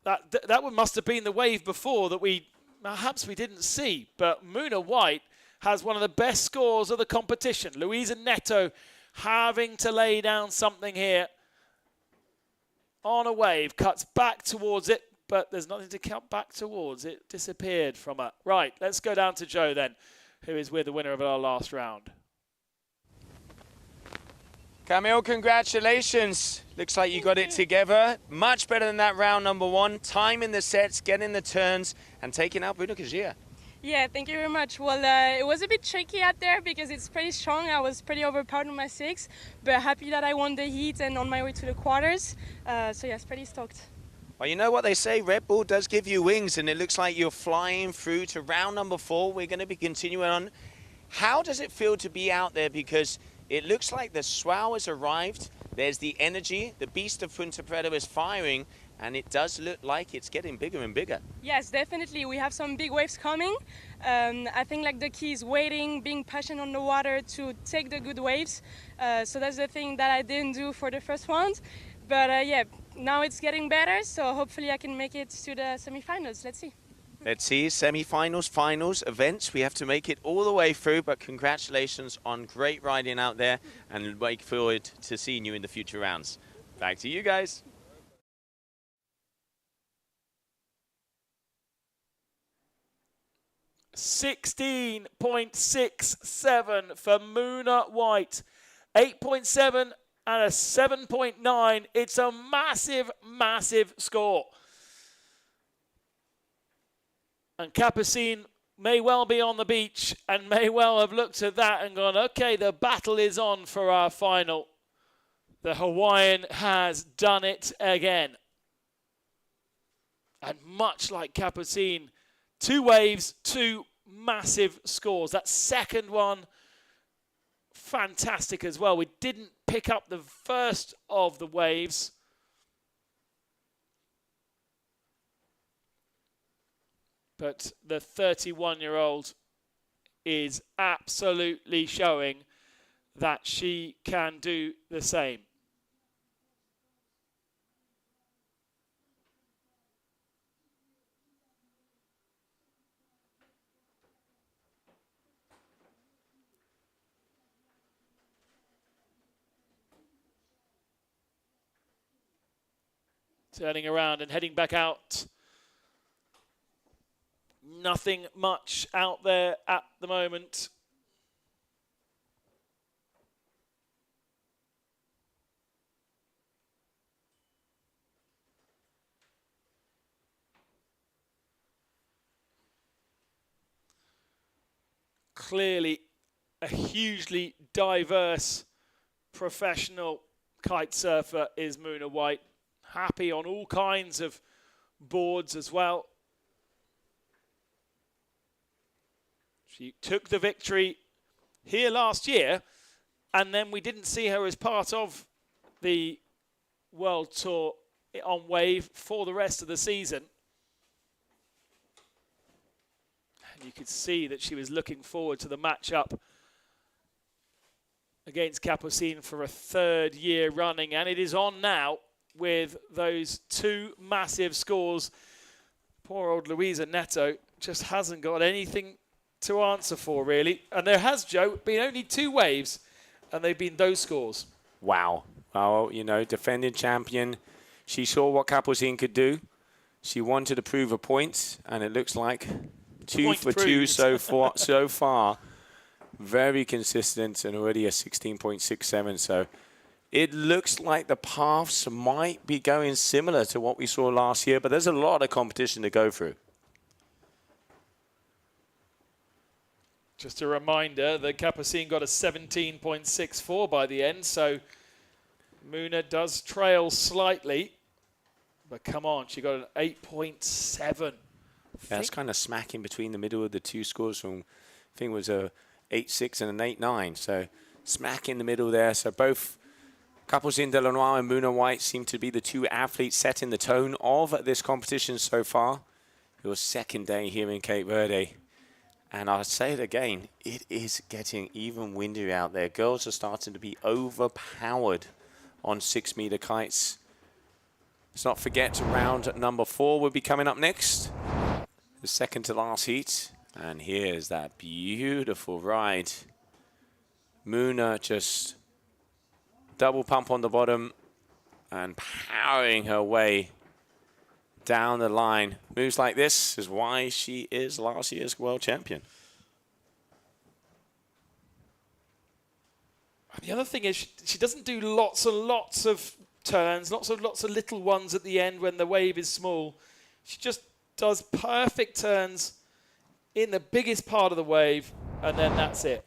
That one must have been the wave before that perhaps we didn't see. But Muna White has one of the best scores of the competition. Luisa Neto having to lay down something here on a wave. Cuts back towards it. but there's nothing to come back towards. It disappeared from her. Right, let's go down to Joe then, who is with the winner of our last round. Camille, congratulations. Looks like you got it together. Much better than that round number one. Time in the sets, getting the turns, and taking out Bruno Kajia. Yeah, thank you very much. Well, it was a bit tricky out there because it's pretty strong. I was pretty overpowered on my six, but happy that I won the heat and on my way to the quarters. So yes, pretty stoked. Well, you know what they say, Red Bull does give you wings, and it looks like you're flying through to round number 4. We're going to be continuing on. How does it feel to be out there? Because it looks like the swell has arrived. There's the energy. The beast of Punta Preta is firing, and it does look like it's getting bigger and bigger. Yes, definitely. We have some big waves coming. I think like the key is waiting, being patient on the water to take the good waves. So that's the thing that I didn't do for the first round. But yeah, now it's getting better. So hopefully I can make it to the semifinals. Let's see. Let's see, semi-finals, finals, events. We have to make it all the way through, but congratulations on great riding out there, and look forward to seeing you in the future rounds. Back to you guys. $16.67 for Muna White. 8.7 and a 7.9. It's a massive, massive score. And Capucine may well be on the beach and may well have looked at that and gone, okay, the battle is on for our final. The Hawaiian has done it again. And much like Capucine, 2 waves, 2 massive scores. That second one, fantastic as well. We didn't pick up the first of the waves. But the 31-year-old is absolutely showing that she can do the same. Turning around and heading back out. Nothing much out there at the moment. Clearly a hugely diverse professional kite surfer is Muna White. Happy on all kinds of boards as well. She took the victory here last year, and then we didn't see her as part of the World Tour on wave for the rest of the season. And you could see that she was looking forward to the matchup against Capucine for a 3rd year running, and it is on now with those 2 massive scores. Poor old Luisa Neto just hasn't got anything to answer for, really. And there has, Joe, been only 2 waves, and they've been those scores. Wow. Well, you know, defending champion. She saw what Capucine could do. She wanted to prove a point, and it looks like 2 for 2 so far. Very consistent, and already a 16.67. So it looks like the paths might be going similar to what we saw last year, but there's a lot of competition to go through. Just a reminder that Capucine got a 17.64 by the end, so Muna does trail slightly. But come on, she got an 8.7. That's kind of smack in between the middle of the 2 scores from, I think it was a 8.6 and an 8.9. So smack in the middle there. So both Capucine Delanois and Muna White seem to be the 2 athletes setting the tone of this competition so far. Your 2nd day here in Cape Verde. And I'll say it again, it is getting even windier out there. Girls are starting to be overpowered on 6-meter kites. Let's not forget round number 4 will be coming up next. The 2nd to last heat. And here's that beautiful ride. Muna just double pump on the bottom and powering her way down the line. Moves like this is why she is last year's world champion. The other thing is she doesn't do lots and lots of turns, lots of little ones at the end when the wave is small. She just does perfect turns in the biggest part of the wave, and then that's it.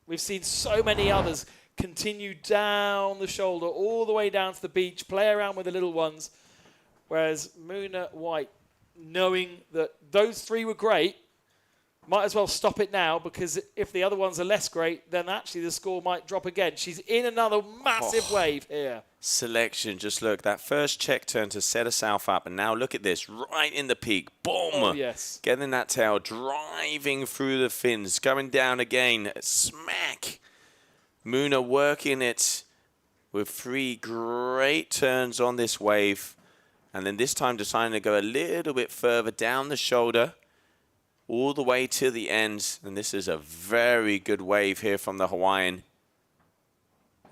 We've seen so many others continue down the shoulder, all the way down to the beach, play around with the little ones, whereas Muna White, knowing that those three were great, might as well stop it now, because if the other ones are less great, then actually the score might drop again. She's in another massive wave here. Selection, just look, that first check turn to set herself up, and now look at this, right in the peak, boom! Oh, yes. Getting that tail, driving through the fins, going down again, smack! Muna working it with 3 great turns on this wave, and then this time deciding to go a little bit further down the shoulder, all the way to the end, and this is a very good wave here from the Hawaiian.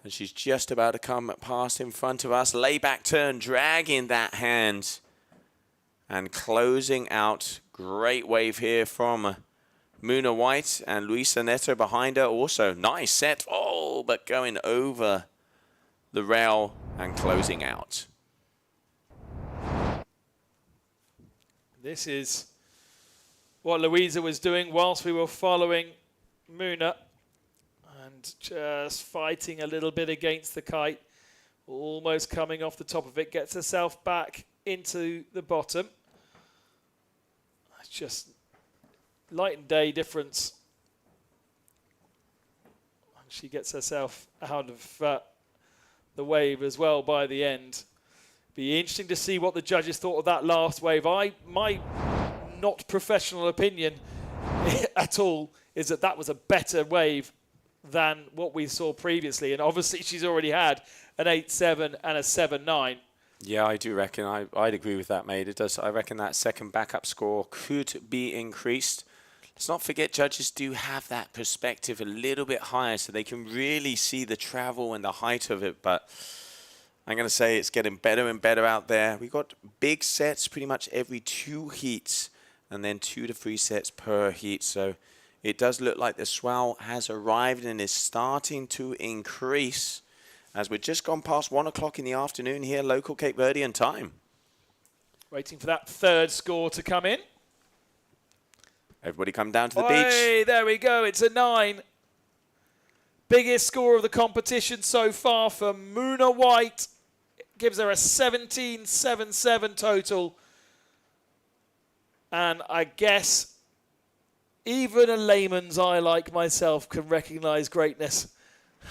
And she's just about to come past in front of us. Layback turn, dragging that hand. And closing out. Great wave here from Muna White, and Luisa Neto behind her also. Nice set. Oh, but going over the rail and closing out. This is what Louisa was doing whilst we were following Muna, and just fighting a little bit against the kite, almost coming off the top of it, gets herself back into the bottom. It's just light and day difference. And she gets herself out of the wave as well by the end. Be interesting to see what the judges thought of that last wave. My not professional opinion at all is that that was a better wave than what we saw previously, and obviously she's already had an 8-7 and a 7-9. Yeah, I do reckon I'd agree with that, mate. It does. I reckon that second backup score could be increased. Let's not forget, judges do have that perspective a little bit higher, so they can really see the travel and the height of it. But I'm going to say it's getting better and better out there. We got big sets pretty much every 2 heats, and then 2 to 3 sets per heat. So it does look like the swell has arrived and is starting to increase as we're just gone past 1 o'clock in the afternoon here, local Cape Verdean time. Waiting for that third score to come in. Everybody come down to the beach. There we go. It's a 9. Biggest score of the competition so far for Muna White. Gives her a 17.77 total. And I guess even a layman's eye like myself can recognize greatness,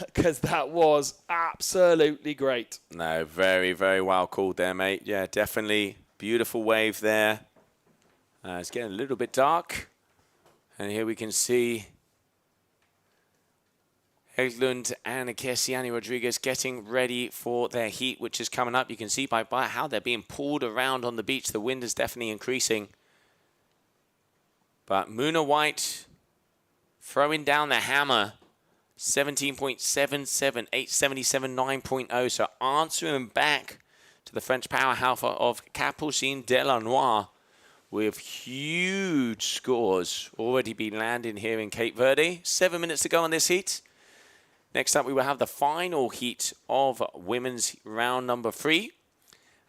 because that was absolutely great. No, very, very well called there, mate. Yeah, definitely beautiful wave there. It's getting a little bit dark. And here we can see Eglund and Kessiani Rodriguez getting ready for their heat, which is coming up. You can see by how they're being pulled around on the beach. The wind is definitely increasing. But Muna White throwing down the hammer. 17.77, 877 9.0. So answering back to the French powerhouse of Capucine Delanois with huge scores already been landing here in Cape Verde. 7 minutes to go on this heat. Next up, we will have the final heat of women's round number 3.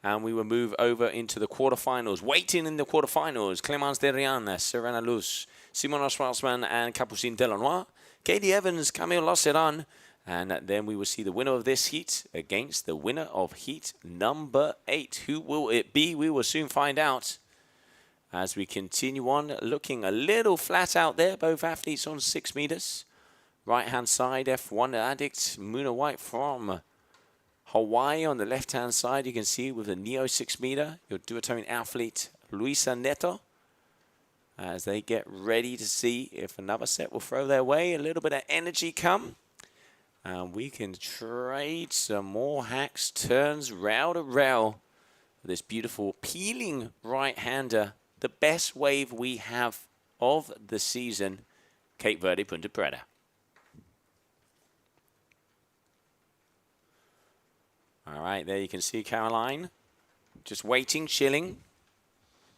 And we will move over into the quarterfinals. Waiting in the quarterfinals, Clémence Derian, Serena Luz, Simona Schwarzman, and Capucine Delanois. Katie Evans, Camille Losseran. And then we will see the winner of this heat against the winner of heat number 8. Who will it be? We will soon find out. As we continue on, looking a little flat out there. Both athletes on 6 meters. Right-hand side, F1 addict, Muna White from Hawaii. On the left-hand side, you can see with the Neo 6 meter, your duotone athlete, Luisa Neto. As they get ready to see if another set will throw their way. A little bit of energy come. And we can trade some more hacks, turns rail to rail. This beautiful peeling right-hander. The best wave we have of the season, Cape Verde Punta Preta. All right, there you can see Caroline just waiting, chilling,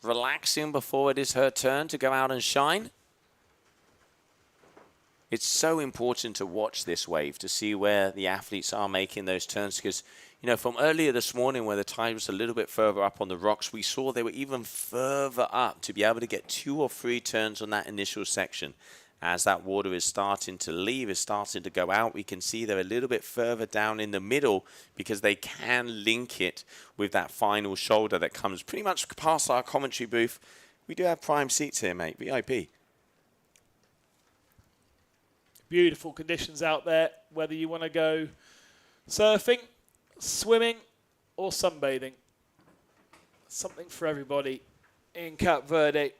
relaxing before it is her turn to go out and shine. It's so important to watch this wave to see where the athletes are making those turns, because, you know, from earlier this morning where the tide was a little bit further up on the rocks, we saw they were even further up to be able to get 2 or 3 turns on that initial section. As that water is starting to leave, is starting to go out, we can see they're a little bit further down in the middle because they can link it with that final shoulder that comes pretty much past our commentary booth. We do have prime seats here, mate, VIP. Beautiful conditions out there, whether you want to go surfing, swimming, or sunbathing. Something for everybody in Cape Verde.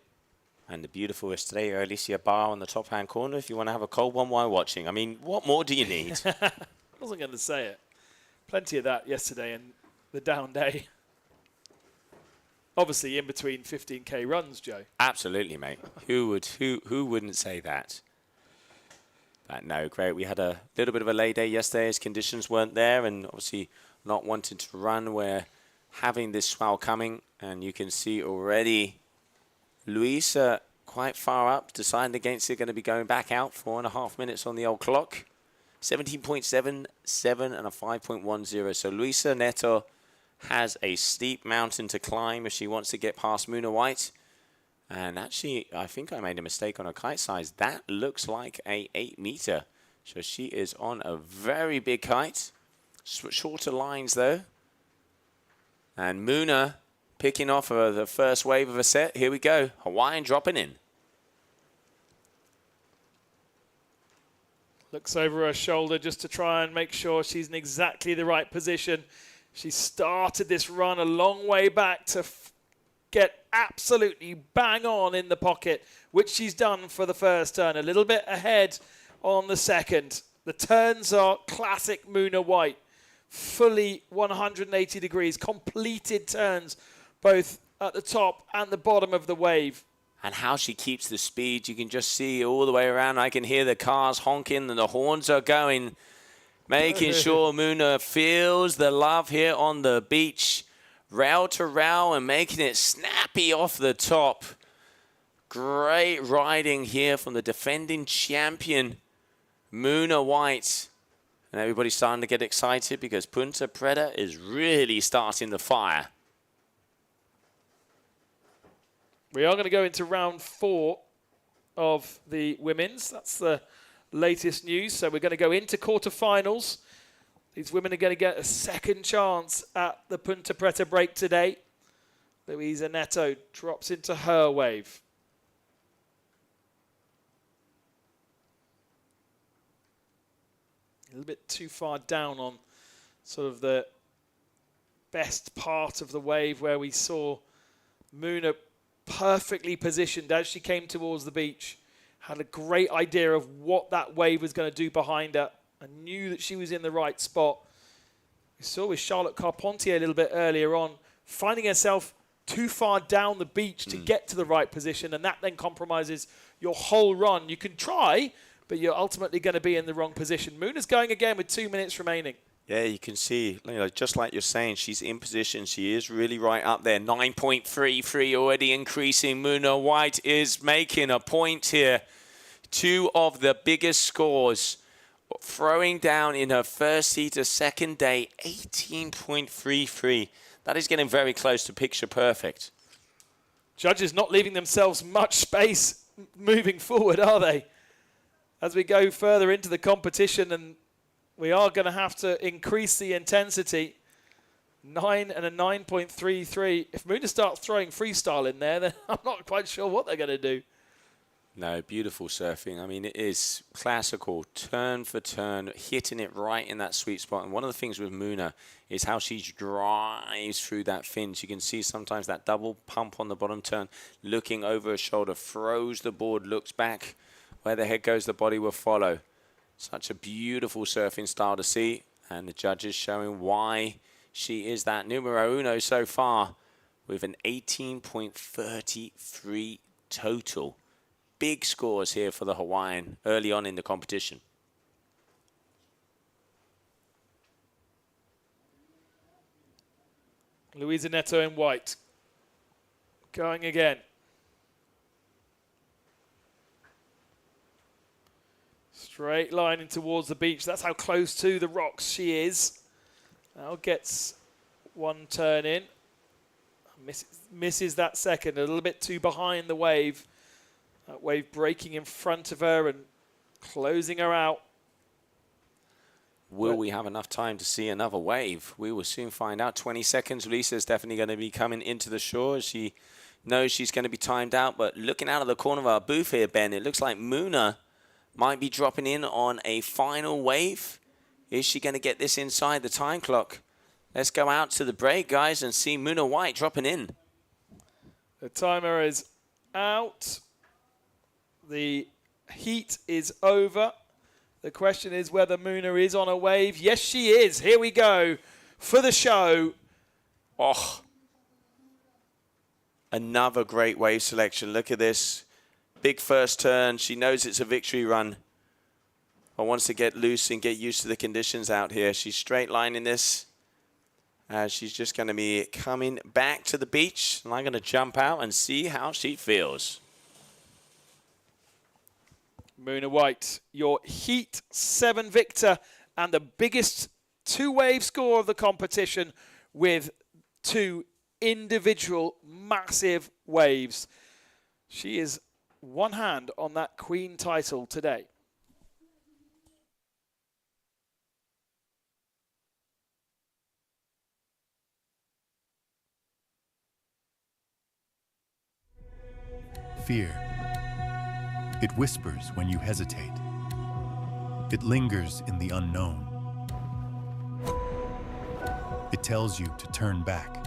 And the beautiful Estrella Alicia bar on the top-hand corner if you want to have a cold one while watching. I mean, what more do you need? I wasn't going to say it. Plenty of that yesterday in the down day. Obviously, in between 15K runs, Joe. Absolutely, mate. Who wouldn't say that? But no, great. We had a little bit of a lay day yesterday as conditions weren't there, and obviously not wanting to run. We're having this swell coming, and you can see already Luisa quite far up, deciding against it, going to be going back out. 4.5 minutes on the old clock. 17.77 and a 5.10. So Luisa Neto has a steep mountain to climb if she wants to get past Muna White. And actually, I think I made a mistake on her kite size. That looks like a 8 meter. So she is on a very big kite. Shorter lines though. And Muna picking off the first wave of a set. Here we go. Hawaiian dropping in. Looks over her shoulder just to try and make sure she's in exactly the right position. She started this run a long way back to get absolutely bang on in the pocket, which she's done for the first turn. A little bit ahead on the second. The turns are classic Muna White. Fully 180 degrees, completed turns, both at the top and the bottom of the wave. And how she keeps the speed, you can just see all the way around. I can hear the cars honking and the horns are going, making sure Muna feels the love here on the beach. Rail to rail and making it snappy off the top. Great riding here from the defending champion, Muna White. And everybody's starting to get excited because Punta Preta is really starting the fire. We are going to go into round 4 of the women's. That's the latest news. So we're going to go into quarterfinals. These women are going to get a second chance at the Punta Preta break today. Luisa Neto drops into her wave. A little bit too far down on sort of the best part of the wave where we saw Muna perfectly positioned as she came towards the beach. Had a great idea of what that wave was going to do behind her. I knew that she was in the right spot. We saw with Charlotte Carpentier a little bit earlier on, finding herself too far down the beach to get to the right position, and that then compromises your whole run. You can try, but you're ultimately going to be in the wrong position. Muna's going again with 2 minutes remaining. Yeah, you can see, just like you're saying, she's in position. She is really right up there. 9.33 already increasing. Muna White is making a point here. 2 of the biggest scores. Throwing down in her first heat of second day, 18.33. That is getting very close to picture perfect. Judges not leaving themselves much space moving forward, are they? As we go further into the competition, and we are going to have to increase the intensity. 9 and a 9.33. If Muna starts throwing freestyle in there, then I'm not quite sure what they're going to do. No, beautiful surfing. I mean, it is classical, turn for turn, hitting it right in that sweet spot. And one of the things with Muna is how she drives through that fin. You can see sometimes that double pump on the bottom turn, looking over her shoulder, throws the board, looks back. Where the head goes, the body will follow. Such a beautiful surfing style to see. And the judges showing why she is that numero uno so far with an 18.33 total. Big scores here for the Hawaiian early on in the competition. Luisa Neto in white. Going again. Straight lining towards the beach. That's how close to the rocks she is. Now gets one turn in. Misses that second. A little bit too behind the wave. That wave breaking in front of her and closing her out. Will we have enough time to see another wave? We will soon find out. 20 seconds. Lisa's definitely going to be coming into the shore. She knows she's going to be timed out. But looking out of the corner of our booth here, Ben, it looks like Muna might be dropping in on a final wave. Is she going to get this inside the time clock? Let's go out to the break, guys, and see Muna White dropping in. The timer is out. The heat is over. The question is whether Muna is on a wave. Yes, she is. Here we go for the show. Oh, another great wave selection. Look at this. Big first turn. She knows it's a victory run, but wants to get loose and get used to the conditions out here. She's straight lining this. She's just going to be coming back to the beach. And I'm going to jump out and see how she feels. Muna White, your Heat 7 victor and the biggest two-wave score of the competition with 2 individual massive waves. She is one hand on that Queen title today. Fear. It whispers when you hesitate. It lingers in the unknown. It tells you to turn back.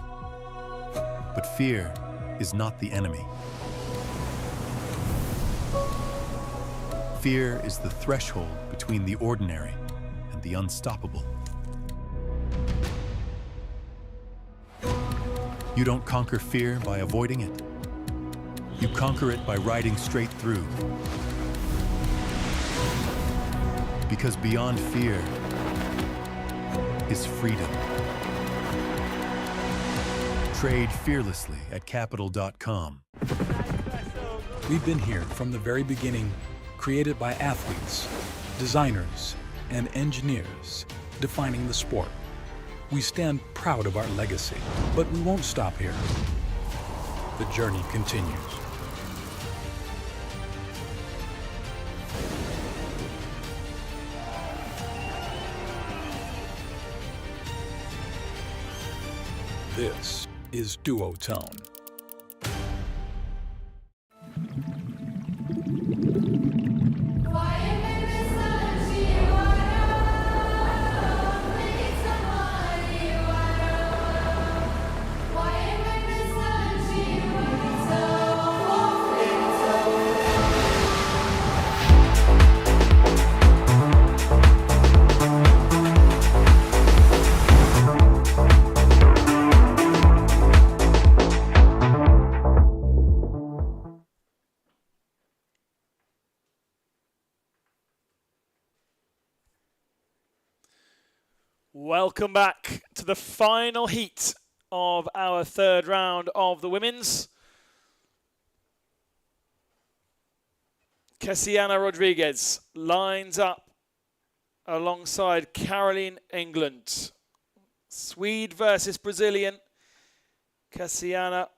But fear is not the enemy. Fear is the threshold between the ordinary and the unstoppable. You don't conquer fear by avoiding it. You conquer it by riding straight through. Because beyond fear is freedom. Trade fearlessly at capital.com. We've been here from the very beginning, created by athletes, designers, and engineers, defining the sport. We stand proud of our legacy, but we won't stop here. The journey continues. This is Duotone. Welcome back to the final heat of our third round of the women's. Cassiana Rodriguez lines up alongside Caroline England. Swede versus Brazilian. Cassiana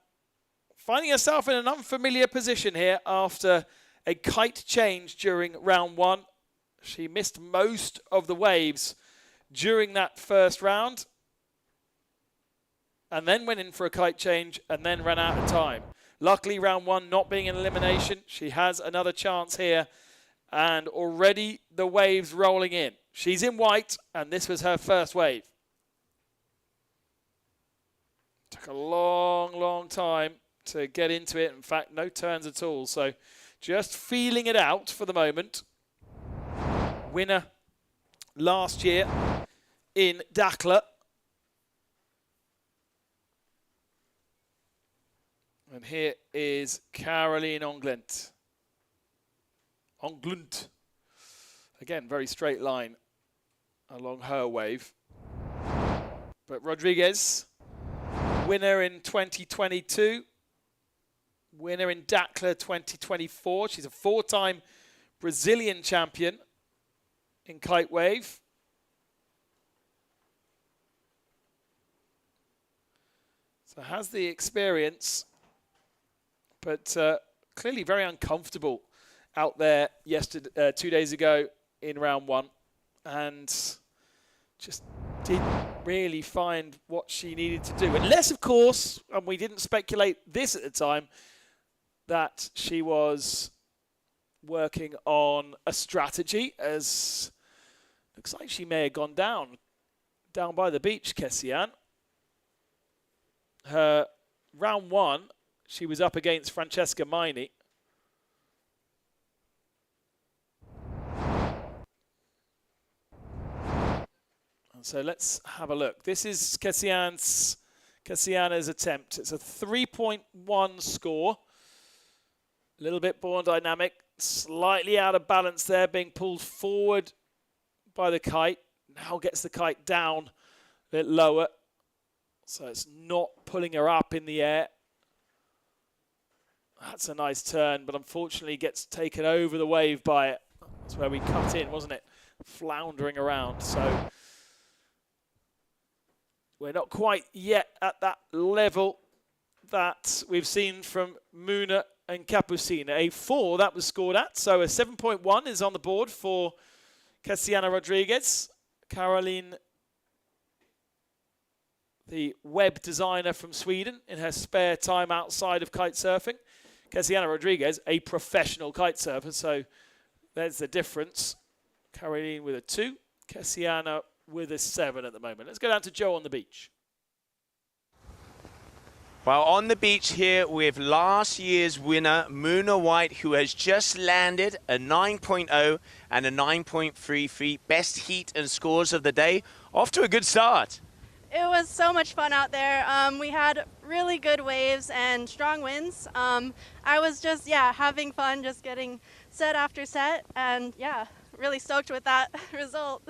finding herself in an unfamiliar position here after a kite change during round 1. She missed most of the waves during that first round and then went in for a kite change and then ran out of time. Luckily, round 1 not being an elimination, she has another chance here and already the waves rolling in. She's in white and this was her first wave. Took a long time to get into it. In fact, no turns at all. So just feeling it out for the moment. Winner last year in Dakla. And here is Caroline Englund. Englund. Again, very straight line along her wave. But Rodriguez, winner in 2022. winner in Dakar 2024. She's a 4-time Brazilian champion in kite wave. So has the experience, but clearly very uncomfortable out there yesterday, 2 days ago in round 1, and just didn't really find what she needed to do. Unless, of course, and we didn't speculate this at the time, that she was working on a strategy, as looks like she may have gone down by the beach, Kessian. Her round 1, she was up against Francesca Maini. And so let's have a look. This is Kessiana's attempt. It's a 3.1 score. A little bit born dynamic, slightly out of balance there, being pulled forward by the kite. Now gets the kite down a bit lower. So it's not pulling her up in the air. That's a nice turn, but unfortunately gets taken over the wave by it. That's where we cut in, wasn't it? Floundering around. So we're not quite yet at that level that we've seen from Muna and Capucina. A 4 that was scored at. So a 7.1 is on the board for Kessiana Rodriguez. Caroline, the web designer from Sweden, in her spare time outside of kite surfing. Kessiana Rodriguez, a professional kite surfer, so there's the difference. Caroline with a 2, Kessiana with a 7 at the moment. Let's go down to Joe on the beach. Well, on the beach here with last year's winner, Muna White, who has just landed a 9.0 and a 9.33, best heat and scores of the day. Off to a good start. It was so much fun out there. We had really good waves and strong winds. I was just, having fun, just getting set after set, and really stoked with that result.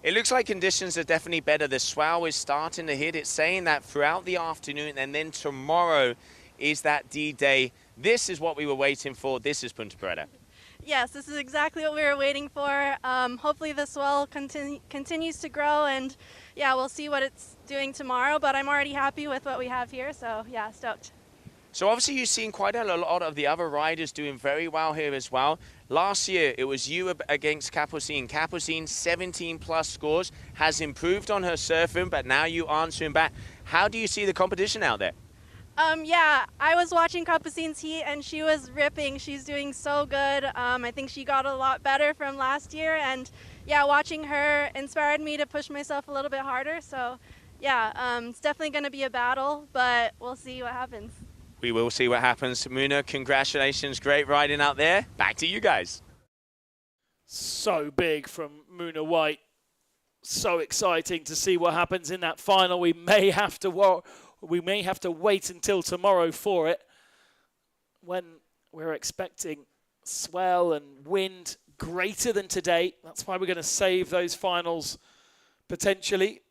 It looks like conditions are definitely better. The swell is starting to hit. It's saying that throughout the afternoon, and then tomorrow is that D-Day. This is what we were waiting for. This is Punta Preta. Yes, this is exactly what we were waiting for. Hopefully the swell continues to grow, and we'll see what it's doing tomorrow, but I'm already happy with what we have here, so stoked. So obviously you've seen quite a lot of the other riders doing very well here as well. Last year it was you against Capucine. Capucine, 17 plus scores, has improved on her surfing, but now you answering back. How do you see the competition out there? I was watching Capucine's heat and she was ripping. She's doing so good. I think she got a lot better from last year, and watching her inspired me to push myself a little bit harder. So it's definitely going to be a battle, but we'll see what happens. We will see what happens. Muna, congratulations. Great riding out there. Back to you guys. So big from Muna White. So exciting to see what happens in that final. We may have to wait until tomorrow for it, when we're expecting swell and wind greater than today. That's why we're going to save those finals potentially.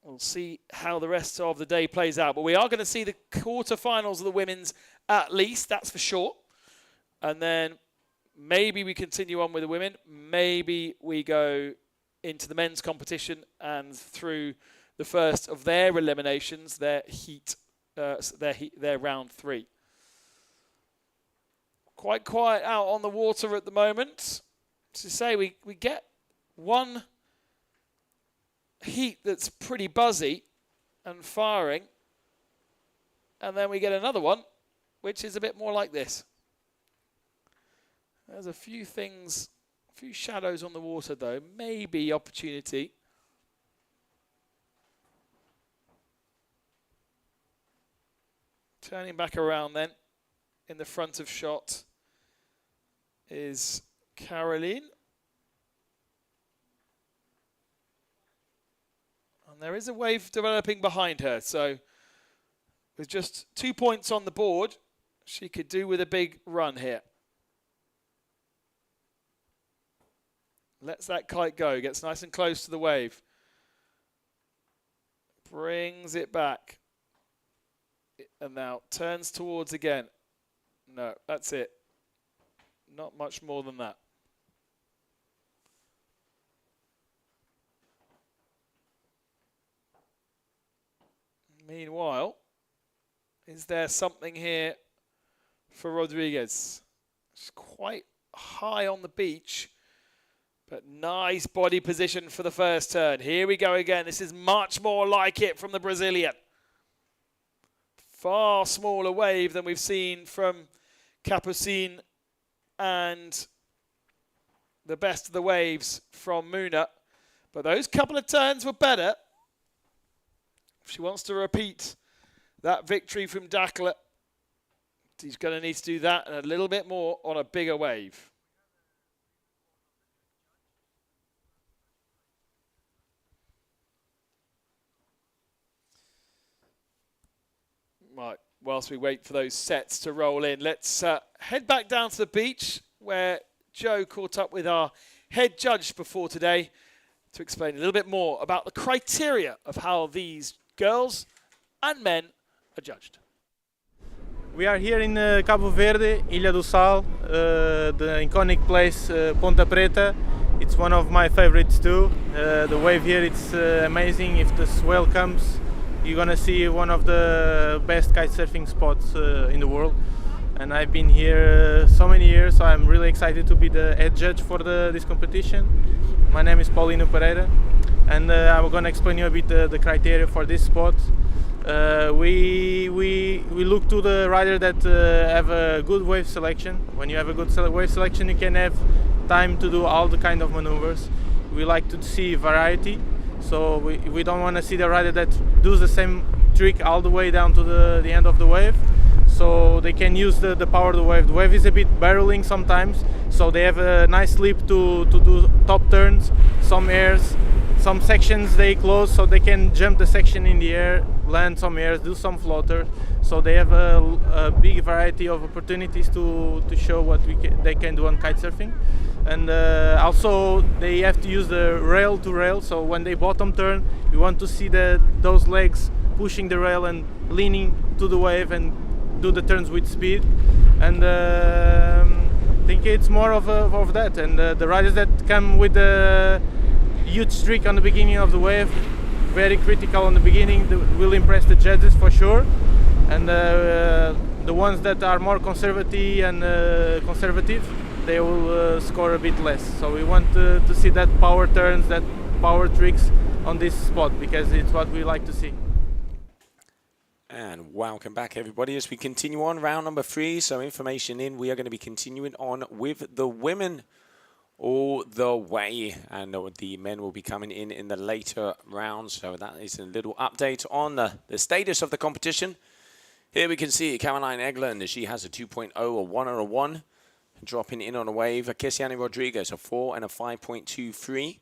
We'll see how the rest of the day plays out. But we are going to see the quarterfinals of the women's at least, that's for sure. And then maybe we continue on with the women. Maybe we go into the men's competition and through the first of their eliminations, their round 3. Quite quiet out on the water at the moment. To say we get one heat that's pretty buzzy and firing, and then we get another one which is a bit more like this. There's a few things, a few shadows on the water though, maybe opportunity. Turning back around then, in the front of shot is Caroline. And there is a wave developing behind her, so with just 2 points on the board, she could do with a big run here. Lets that kite go, gets nice and close to the wave. Brings it back. And now turns towards again. No, that's it. Not much more than that. Meanwhile, is there something here for Rodriguez? It's quite high on the beach, but nice body position for the first turn. Here we go again. This is much more like it from the Brazilian. Far smaller wave than we've seen from Capucine and the best of the waves from Muna. But those couple of turns were better. If she wants to repeat that victory from Dakle, he's going to need to do that and a little bit more on a bigger wave. Right, whilst we wait for those sets to roll in, let's head back down to the beach where Joe caught up with our head judge before today to explain a little bit more about the criteria of how these girls and men are judged. We are here in Cabo Verde, Ilha do Sal, the iconic place Ponta Preta. It's one of my favorites too. The wave here, it's amazing. If the swell comes, you're gonna see one of the best kite surfing spots in the world. And I've been here so many years, so I'm really excited to be the head judge for this competition. My name is Paulino Pereira, and I'm going to explain you a bit the criteria for this spot. We look to the rider that have a good wave selection. When you have a good wave selection, you can have time to do all the kind of maneuvers. We like to see variety, so we don't want to see the rider that does the same trick all the way down to the end of the wave. So they can use the power of the wave. The wave is a bit barreling sometimes, so they have a nice leap to do top turns, some airs, some sections they close, so they can jump the section in the air, land some airs, do some floaters. So they have a big variety of opportunities to show what they can do on kite surfing. And also they have to use the rail to rail, so when they bottom turn, you want to see those legs pushing the rail and leaning to the wave and do the turns with speed. And I think it's more of that. And the riders that come with a huge streak on the beginning of the wave, very critical on the beginning, will impress the judges for sure. And the ones that are more conservative, they will score a bit less. So we want to see that power turns, that power tricks on this spot, because it's what we like to see. And welcome back, everybody, as we continue on round number 3. So information in, we are going to be continuing on with the women all the way. And the men will be coming in the later rounds. So that is a little update on the status of the competition. Here we can see Caroline Eglund. She has a 2.0, a 1 and a 1. Dropping in on a wave. Kessiani Rodriguez, a 4 and a 5.23.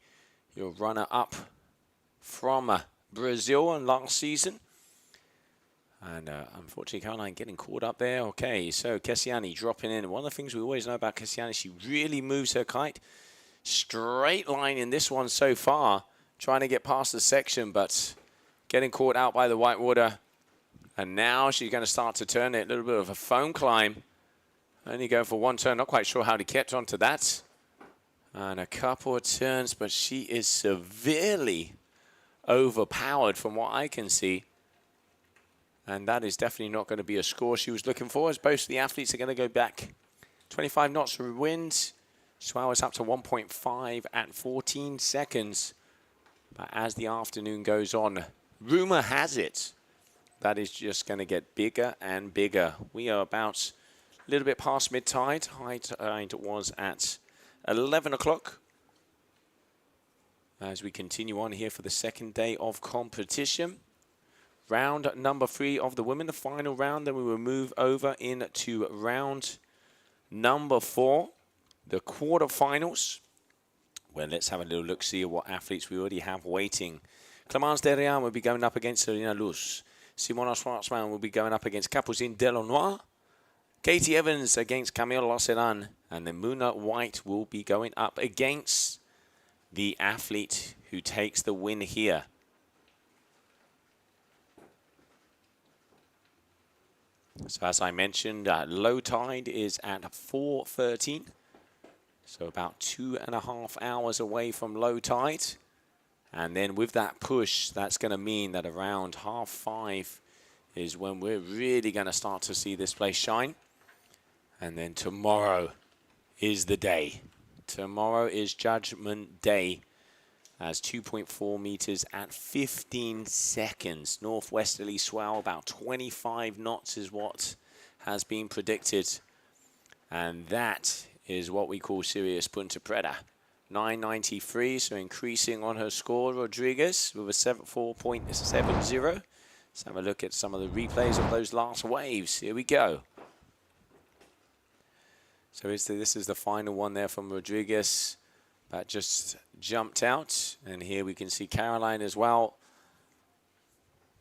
Your runner-up from Brazil on last season. And unfortunately, Caroline getting caught up there. Okay, so Kessiani dropping in. One of the things we always know about Kessiani, she really moves her kite. Straight line in this one so far. Trying to get past the section, but getting caught out by the white water. And now she's going to start to turn it. A little bit of a foam climb. Only going for one turn. Not quite sure how to get onto that. And a couple of turns, but she is severely overpowered from what I can see. And that is definitely not going to be a score she was looking for, as both of the athletes are going to go back. 25 knots for wind. Swell up to 1.5 at 14 seconds. But as the afternoon goes on, rumor has it that is just going to get bigger and bigger. We are about a little bit past mid-tide. High tide was at 11 o'clock. As we continue on here for the second day of competition. Round number 3 of the women, the final round. Then we will move over into round number 4, the quarterfinals. Well, let's have a little look, see what athletes we already have waiting. Clemence Derian will be going up against Serena Luz. Simona Schwarzman will be going up against Capucine Delonois. Katie Evans against Camille Losseran. And then Muna White will be going up against the athlete who takes the win here. So as I mentioned, low tide is at 4:13. So about 2.5 hours away from low tide. And then with that push, that's going to mean that around 5:30 is when we're really going to start to see this place shine. And then tomorrow is the day. Tomorrow is Judgment Day, as 2.4 meters at 15 seconds. Northwesterly swell, about 25 knots is what has been predicted. And that is what we call serious Punta Preta. 993, so increasing on her score, Rodriguez, with a 4.70. Let's have a look at some of the replays of those last waves. Here we go. So this is the final one there from Rodriguez. That just jumped out. And here we can see Caroline as well.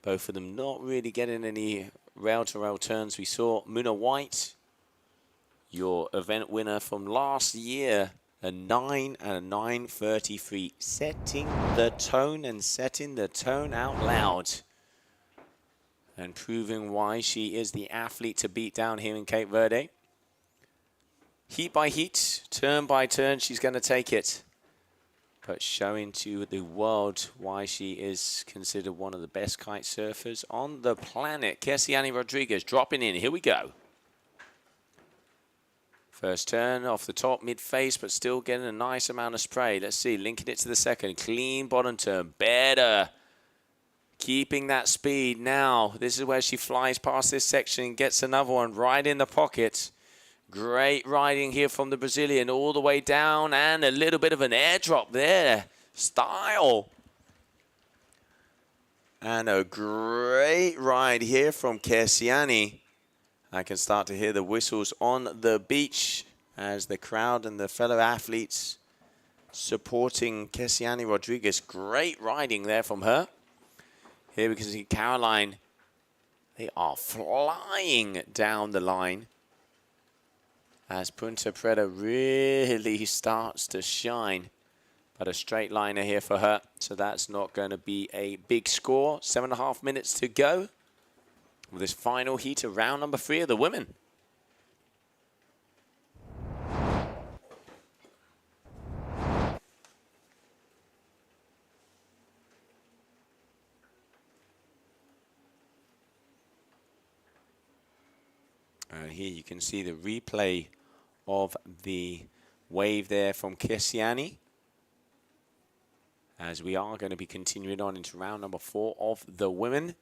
Both of them not really getting any rail-to-rail turns. We saw Muna White, your event winner from last year, a 9 and a 9:33, setting the tone and setting the tone out loud. And proving why she is the athlete to beat down here in Cape Verde. Heat by heat, turn by turn, she's going to take it. But showing to the world why she is considered one of the best kite surfers on the planet. Kessiani Rodriguez dropping in. Here we go. First turn off the top, mid-face, but still getting a nice amount of spray. Let's see, linking it to the second. Clean bottom turn, better. Keeping that speed now. This is where she flies past this section and gets another one right in the pocket. Great riding here from the Brazilian all the way down, and a little bit of an airdrop there. Style. And a great ride here from Kessiani. I can start to hear the whistles on the beach as the crowd and the fellow athletes supporting Kessiani Rodriguez. Great riding there from her. Here we can see Caroline. They are flying down the line as Punta Preta really starts to shine. But a straight liner here for her, so that's not going to be a big score. 7.5 minutes to go with this final heat of round number 3 of the women. Here you can see the replay of the wave there from Kessiani, as we are going to be continuing on into round number 4 of the women.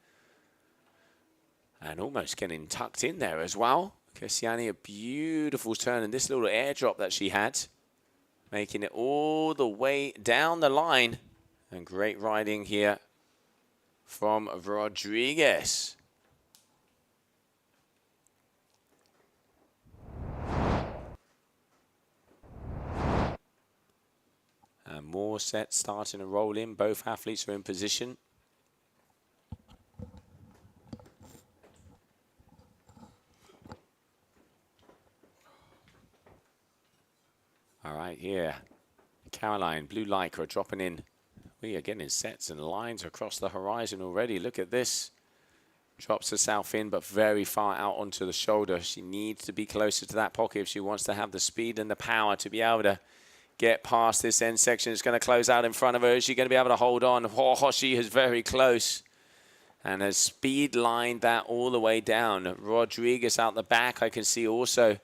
And almost getting tucked in there as well. Kessiani, a beautiful turn, and this little airdrop that she had, making it all the way down the line. And great riding here from Rodriguez. And more sets starting to roll in. Both athletes are in position. All right, here. Caroline, blue lycra dropping in. We are getting sets and lines across the horizon already. Look at this. Drops herself in, but very far out onto the shoulder. She needs to be closer to that pocket if she wants to have the speed and the power to be able to get past this end section. It's going to close out in front of her. Is she going to be able to hold on? Oh, she is very close. And has speed lined that all the way down. Rodriguez out the back, I can see also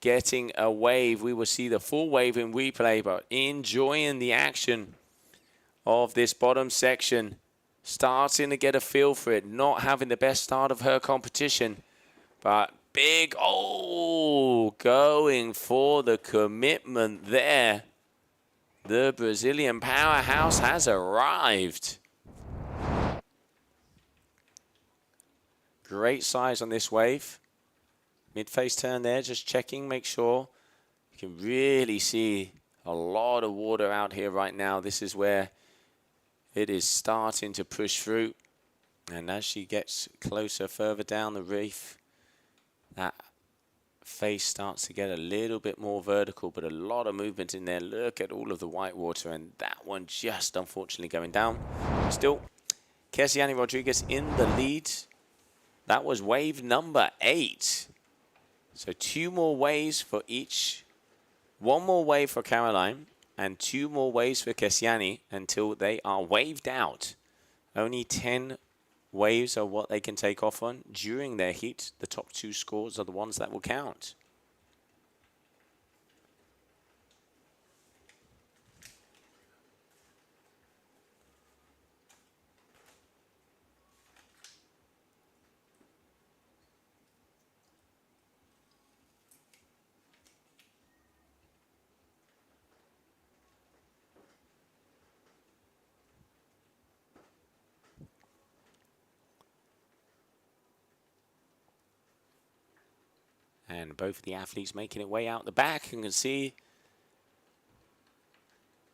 getting a wave. We will see the full wave in replay, but enjoying the action of this bottom section. Starting to get a feel for it. Not having the best start of her competition, but big, going for the commitment there. The Brazilian powerhouse has arrived. Great size on this wave. Mid-face turn there, just checking, make sure. You can really see a lot of water out here right now. This is where it is starting to push through. And as she gets closer, further down the reef, that face starts to get a little bit more vertical, but a lot of movement in there. Look at all of the white water, and that one just unfortunately going down. Still, Kessiani Rodriguez in the lead. That was wave number 8. So 2 more waves for each. 1 more wave for Caroline and 2 more waves for Kesiani until they are waved out. Only 10 waves are what they can take off on during their heat. The top 2 scores are the ones that will count. And both of the athletes making it way out the back. You can see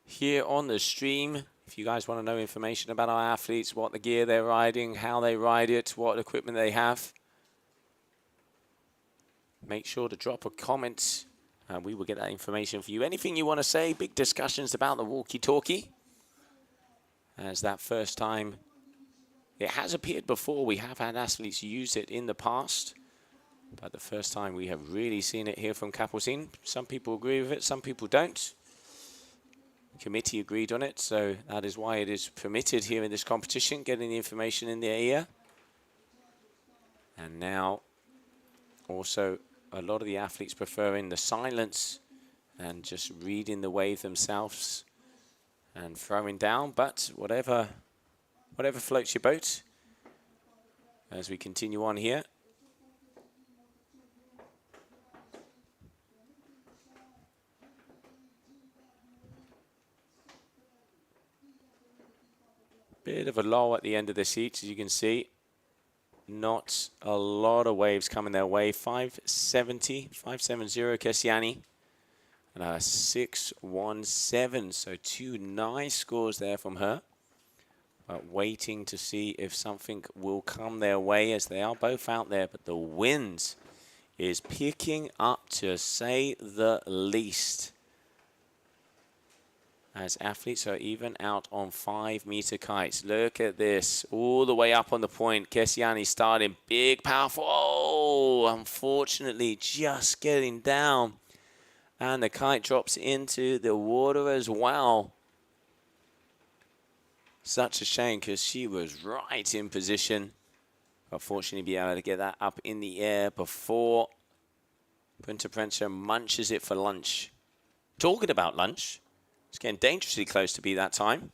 here on the stream, if you guys want to know information about our athletes, what the gear they're riding, how they ride it, what equipment they have, make sure to drop a comment and we will get that information for you. Anything you want to say, big discussions about the walkie-talkie. As that first time, it has appeared before. We have had athletes use it in the past. But the first time we have really seen it here from Kapelsin. Some people agree with it, some people don't. The committee agreed on it, so that is why it is permitted here in this competition, getting the information in their ear. And now, also, a lot of the athletes preferring the silence and just reading the wave themselves and throwing down. But whatever floats your boat, as we continue on here. Bit of a lull at the end of the heat, as you can see. Not a lot of waves coming their way. 570 Kesiani. And 617. So 2 nice scores there from her. But waiting to see if something will come their way, as they are both out there. But the wind is picking up, to say the least, as athletes are even out on 5-meter kites. Look at this, all the way up on the point. Kesiani starting big, powerful. Oh, unfortunately, just getting down. And the kite drops into the water as well. Such a shame, because she was right in position. Unfortunately, be able to get that up in the air before Punta Prensa munches it for lunch. Talking about lunch, it's getting dangerously close to be that time,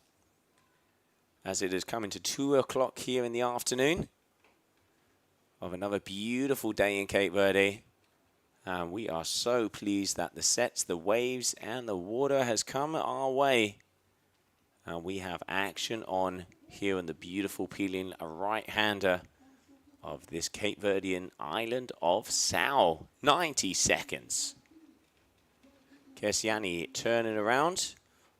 as it is coming to 2 o'clock here in the afternoon of another beautiful day in Cape Verde. And we are so pleased that the sets, the waves, and the water has come our way. And we have action on here on the beautiful peeling right-hander of this Cape Verdean island of Sal. 90 seconds. Kesiani turning around.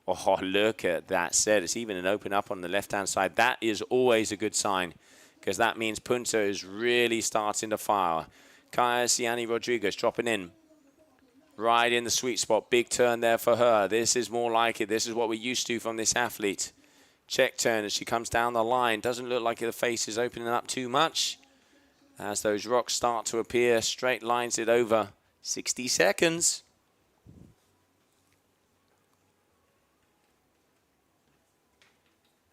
Oh, look at that set. It's even an open up on the left-hand side. That is always a good sign, because that means Punta is really starting to fire. Kesiani Rodriguez dropping in. Right in the sweet spot. Big turn there for her. This is more like it. This is what we're used to from this athlete. Check turn as she comes down the line. Doesn't look like the face is opening up too much. As those rocks start to appear, straight lines it over. 60 seconds.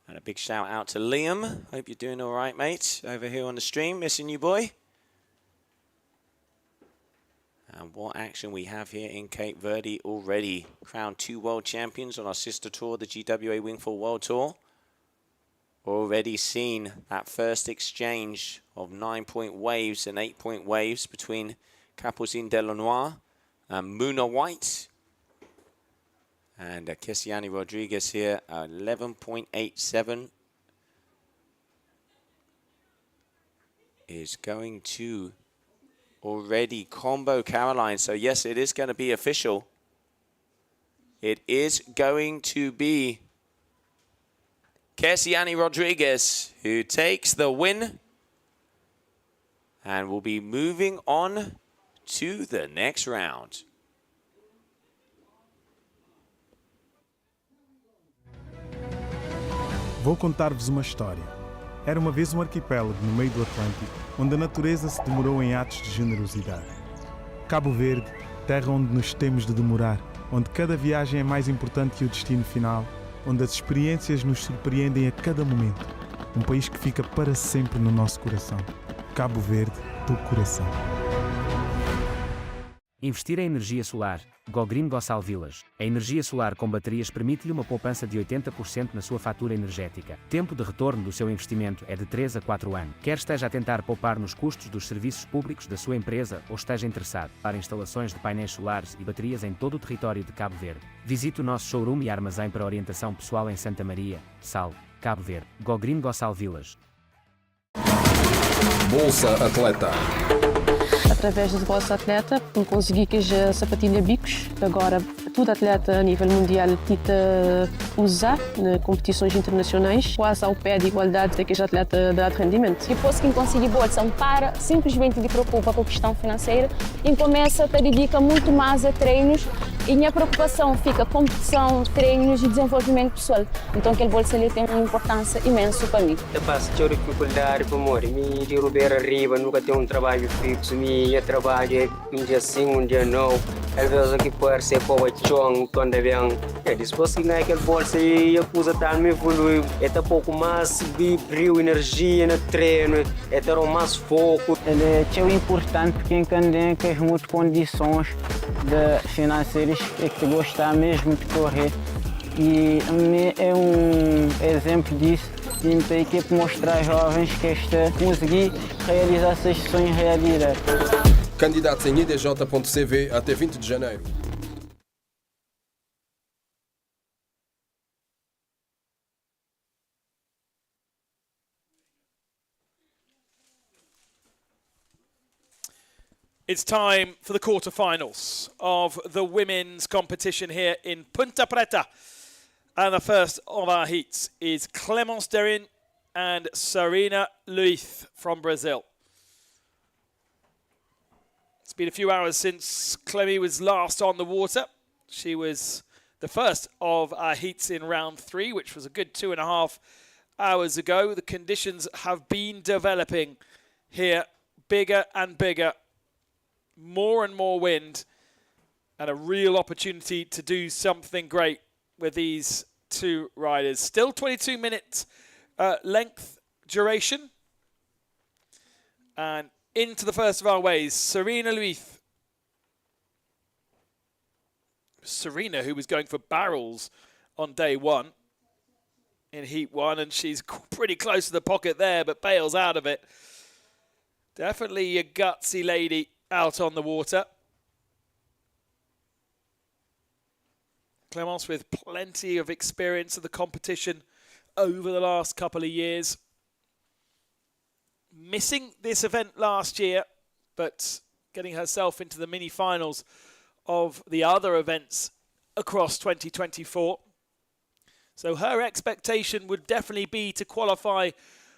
And a big shout out to Liam. Hope you're doing all right, mate, over here on the stream. Missing you, boy. And what action we have here in Cape Verde already. Crowned 2 world champions on our sister tour, the GWA Wingfoil World Tour. Already seen that first exchange of 9-point waves and 8-point waves between Capucine Delanois and Muna White. And Kesiani Rodriguez here, 11.87 is going to already combo Caroline. So yes, it is going to be official. It is going to be Kesiani Rodriguez who takes the win and will be moving on to the next round. Vou contar-vos uma história. Era uma vez um arquipélago no meio do Atlântico, onde a natureza se demorou em atos de generosidade. Cabo Verde, terra onde nos temos de demorar, onde cada viagem é mais importante que o destino final, onde as experiências nos surpreendem a cada momento. Um país que fica para sempre no nosso coração. Cabo Verde, do coração. Investir em energia solar. GoGreen Gossal Village. A energia solar com baterias permite-lhe uma poupança de 80% na sua fatura energética. Tempo de retorno do seu investimento é de 3 a 4 anos. Quer esteja a tentar poupar nos custos dos serviços públicos da sua empresa ou esteja interessado para instalações de painéis solares e baterias em todo o território de Cabo Verde, visite o nosso showroom e armazém para orientação pessoal em Santa Maria, Sal, Cabo Verde. GoGreen Gossal Village. Bolsa Atleta. Através do Bolsa Atleta, consegui que a sapatilha bicos, agora todo atleta a nível mundial tenta usar nas competições internacionais, quase ao pé de igualdade daqueles atletas de alto rendimento. Depois que conseguir bolsa, para simplesmente de preocupa com a questão financeira e começa a dedicar muito mais a treinos e minha preocupação fica competição, treinos e desenvolvimento pessoal. Então aquele bolsa ali tem uma importância imensa para mim. Eu passo dificuldade para morrer, me de Rubeira arriba, nunca tenho um trabalho fixo, minha trabalho um dia sim, um dia não. Às vezes aqui pode ser para o chão, quando vem, depois que ganha aquele bolsa e a coisa está me evoluindo, é um pouco mais de brilho, energia no treino, é ter mais foco. É importante que entendem que as muitas condições financeiras é que gostar mesmo de correr e é um exemplo disso e tem que mostrar aos jovens que conseguir realizar esses sonhos realidade. Candidatos em idj.cv até 20 de janeiro. It's time for the quarterfinals of the women's competition here in Punta Preta. And the first of our heats is Clémence Derin and Serena Luiz from Brazil. It's been a few hours since Clemmie was last on the water. She was the first of our heats in round 3, which was a good 2.5 hours ago. The conditions have been developing here, bigger and bigger. More and more wind and a real opportunity to do something great with these two riders. Still 22 minutes length duration. And into the first of our waves, Serena Luiz. Serena, who was going for barrels on day 1 in heat 1, and she's pretty close to the pocket there, but bails out of it. Definitely a gutsy lady out on the water. Clémence with plenty of experience of the competition over the last couple of years. Missing this event last year, but getting herself into the mini-finals of the other events across 2024. So her expectation would definitely be to qualify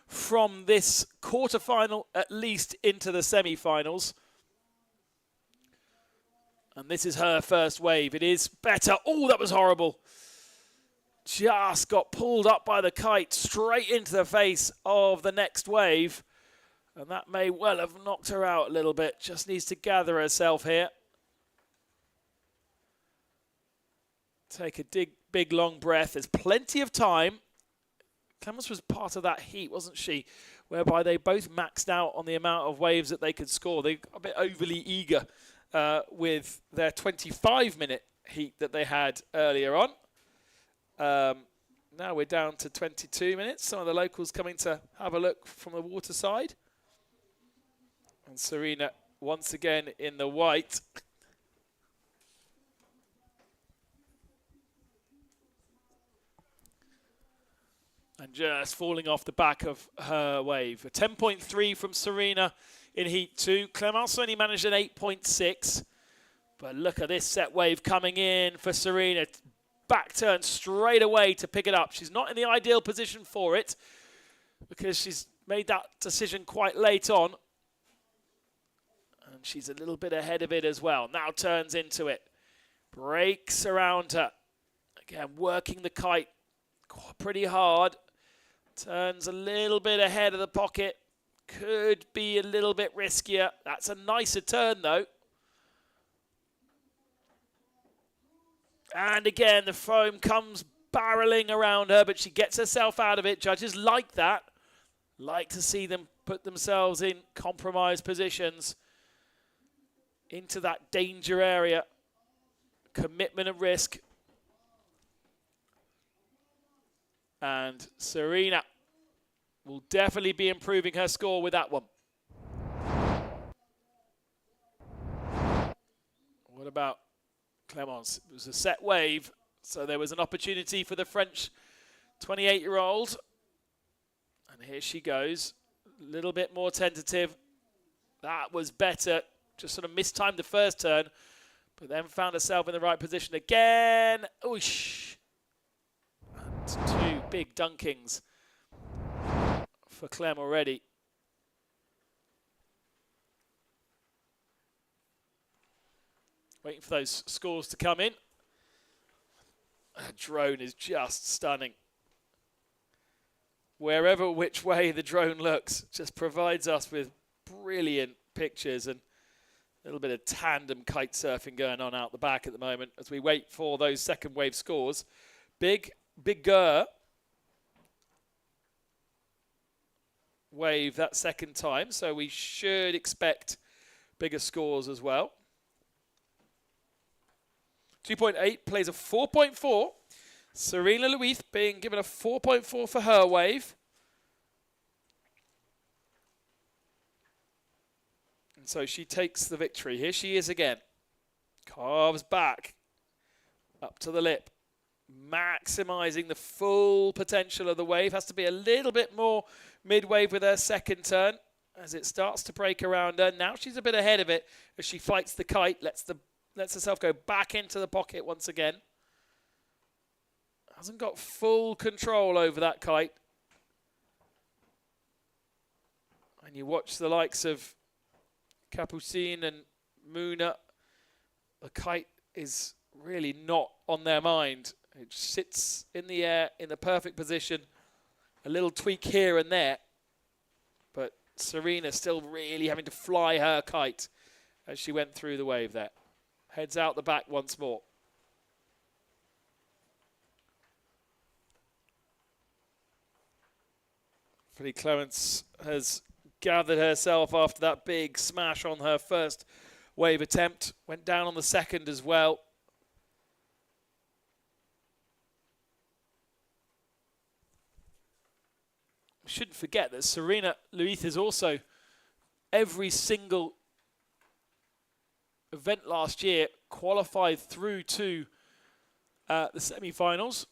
from this quarter-final at least into the semi-finals. And this is her first wave. It is better. Oh, that was horrible. Just got pulled up by the kite straight into the face of the next wave. And that may well have knocked her out a little bit. Just needs to gather herself here. Take a big, long breath. There's plenty of time. Clémence was part of that heat, wasn't she? Whereby they both maxed out on the amount of waves that they could score. They got a bit overly eager with their 25-minute heat that they had earlier on. Now we're down to 22 minutes. Some of the locals coming to have a look from the water side. And Serena once again in the white. And just falling off the back of her wave. A 10.3 from Serena in heat 2. Clémence only managed an 8.6. But look at this set wave coming in for Serena. Back turn straight away to pick it up. She's not in the ideal position for it because she's made that decision quite late on. And she's a little bit ahead of it as well. Now turns into it. Breaks around her. Again, working the kite pretty hard. Turns a little bit ahead of the pocket. Could be a little bit riskier. That's a nicer turn, though. And again, the foam comes barreling around her, but she gets herself out of it. Judges like that. Like to see them put themselves in compromised positions into that danger area. Commitment and risk. And Serena will definitely be improving her score with that one. What about Clemence? It was a set wave, so there was an opportunity for the French 28-year-old. And here she goes, a little bit more tentative. That was better, just sort of mistimed the first turn, but then found herself in the right position again. Oosh. And two big dunkings for Clem already. Waiting for those scores to come in. That drone is just stunning. Wherever which way the drone looks, just provides us with brilliant pictures and a little bit of tandem kite surfing going on out the back at the moment as we wait for those second wave scores. Bigger wave that second time, so we should expect bigger scores as well. 2.8 plays a 4.4. Serena Luith being given a 4.4 for her wave. And so she takes the victory. Here she is again. Carves back up to the lip. Maximizing the full potential of the wave. Has to be a little bit more mid-wave with her second turn as it starts to break around her. Now she's a bit ahead of it as she fights the kite. Lets herself go back into the pocket once again. Hasn't got full control over that kite. And you watch the likes of Capucine and Muna. The kite is really not on their mind. It sits in the air in the perfect position. A little tweak here and there. But Serena still really having to fly her kite as she went through the wave there. Heads out the back once more. Freddie Clements has gathered herself after that big smash on her first wave attempt. Went down on the second as well. We shouldn't forget that Serena Luith is also every single event last year qualified through to the semi-finals.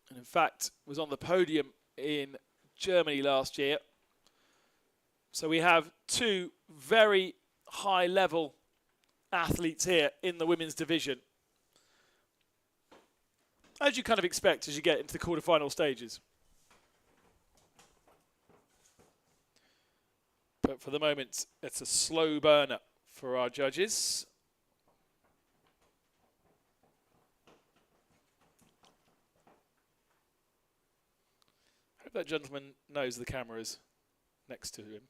And in fact, was on the podium in Germany last year. So we have two very high-level athletes here in the women's division. As you kind of expect as you get into the quarterfinal stages. But for the moment, it's a slow burner for our judges. I hope that gentleman knows the camera is next to him.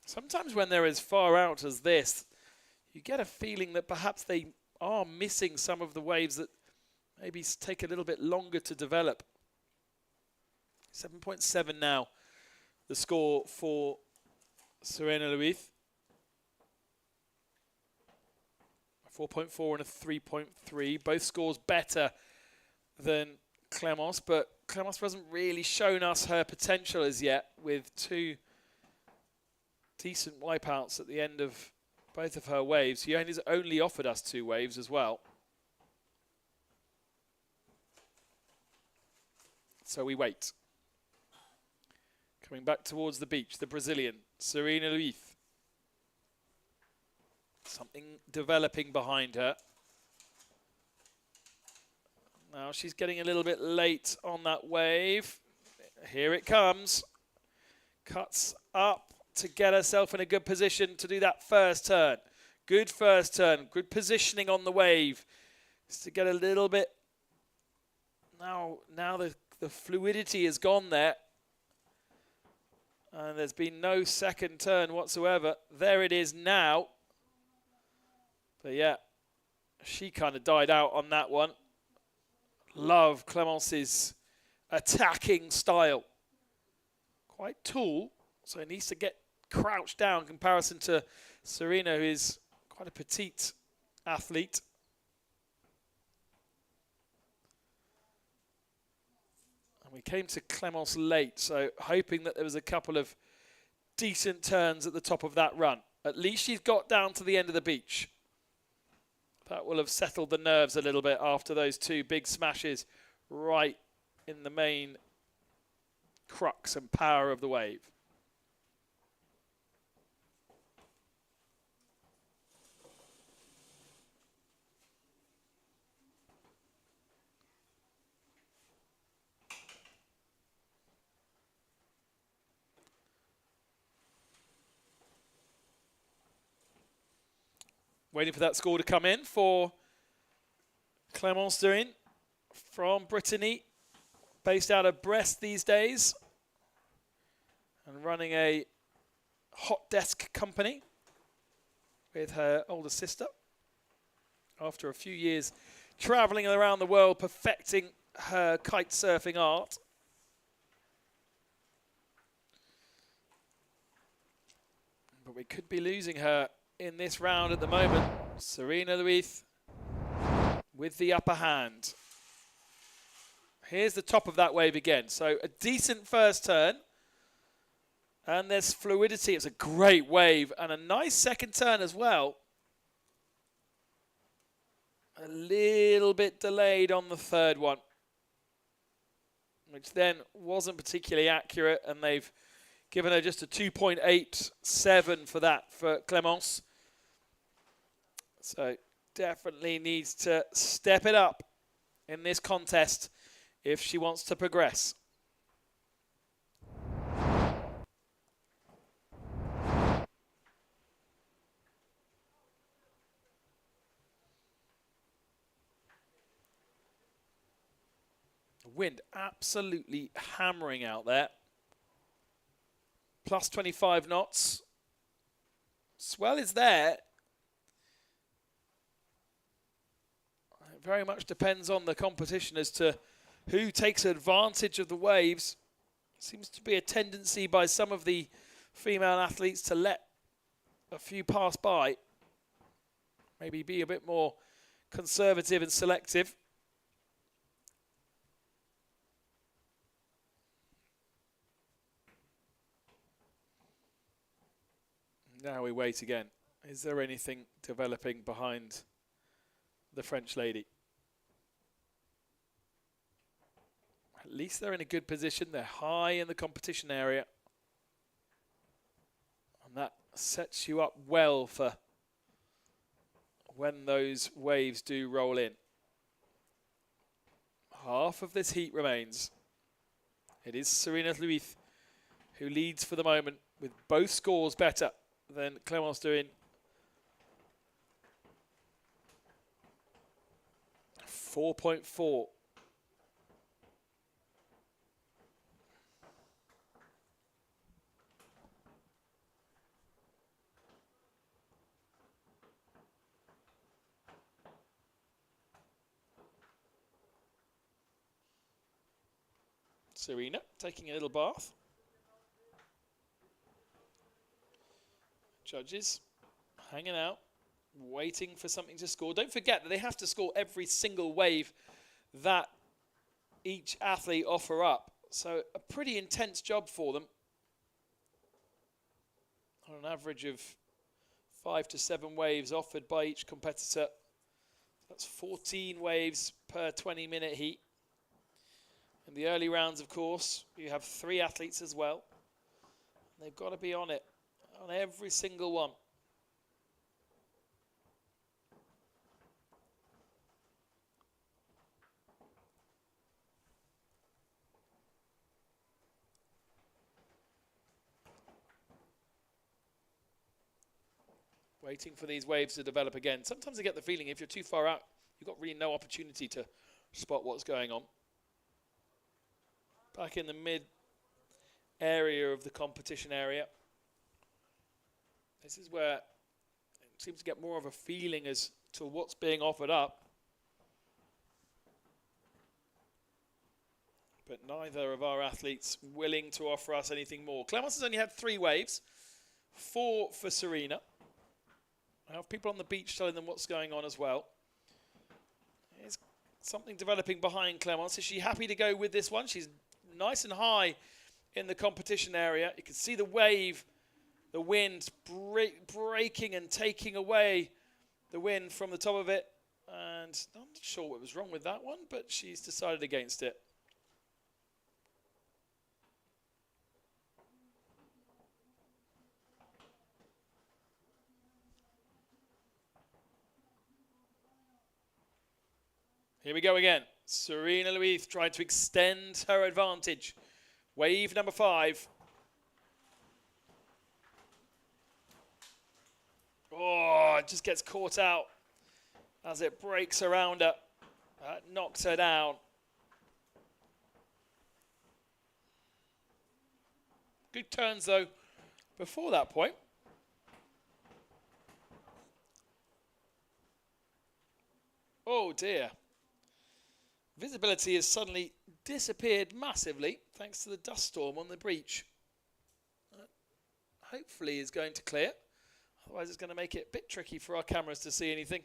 Sometimes when they're as far out as this, you get a feeling that perhaps they are missing some of the waves that maybe take a little bit longer to develop. 7.7 now, the score for Serena Luith. A 4.4 and a 3.3. Both scores better than Clemence, but Clemence hasn't really shown us her potential as yet with two decent wipeouts at the end of both of her waves. She only offered us two waves as well. So we wait. Coming back towards the beach, the Brazilian, Serena Luith. Something developing behind her. Now she's getting a little bit late on that wave. Here it comes. Cuts up to get herself in a good position to do that first turn. Good first turn. Good positioning on the wave. Just to get a little bit... Now the fluidity is gone there. And there's been no second turn whatsoever. There it is now. But yeah, she kind of died out on that one. Love Clemence's attacking style. Quite tall, so he needs to get crouched down in comparison to Serena, who is quite a petite athlete. And we came to Clemence late, so hoping that there was a couple of decent turns at the top of that run. At least she's got down to the end of the beach. That will have settled the nerves a little bit after those two big smashes right in the main crux and power of the wave. Waiting for that score to come in for Clemence Durin from Brittany, based out of Brest these days, and running a hot desk company with her older sister after a few years traveling around the world perfecting her kite surfing art. But we could be losing her in this round at the moment. Serena Luith with the upper hand. Here's the top of that wave again. So a decent first turn. And there's fluidity. It's a great wave. And a nice second turn as well. A little bit delayed on the third one, which then wasn't particularly accurate. And they've given her just a 2.87 for that for Clemence. So definitely needs to step it up in this contest if she wants to progress. Wind absolutely hammering out there. Plus 25 knots. Swell is there. It very much depends on the competition as to who takes advantage of the waves. Seems to be a tendency by some of the female athletes to let a few pass by. Maybe be a bit more conservative and selective. Now we wait again. Is there anything developing behind the French lady? At least they're in a good position. They're high in the competition area. And that sets you up well for when those waves do roll in. Half of this heat remains. It is Serena Luith who leads for the moment with both scores better than Clemence Durin. 4.4. Serena taking a little bath. Judges hanging out, waiting for something to score. Don't forget that they have to score every single wave that each athlete offer up. So a pretty intense job for them. On an average of 5 to 7 waves offered by each competitor. That's 14 waves per 20-minute heat. In the early rounds, of course, you have 3 athletes as well. They've got to be on it, on every single one. Waiting for these waves to develop again. Sometimes I get the feeling if you're too far out, you've got really no opportunity to spot what's going on. Back in the mid area of the competition area. This is where it seems to get more of a feeling as to what's being offered up. But neither of our athletes willing to offer us anything more. Clemence has only had 3 waves, 4 for Serena. I have people on the beach telling them what's going on as well. There's something developing behind Clemence. Is she happy to go with this one? She's nice and high in the competition area. You can see the wave, the wind breaking and taking away the wind from the top of it. And I'm not sure what was wrong with that one, but she's decided against it. Here we go again. Serena Louise trying to extend her advantage. Wave number 5. Oh, it just gets caught out as it breaks around her. That knocks her down. Good turns, though, before that point. Oh, dear. Visibility has suddenly disappeared massively thanks to the dust storm on the breach. Hopefully is going to clear. Otherwise it's going to make it a bit tricky for our cameras to see anything.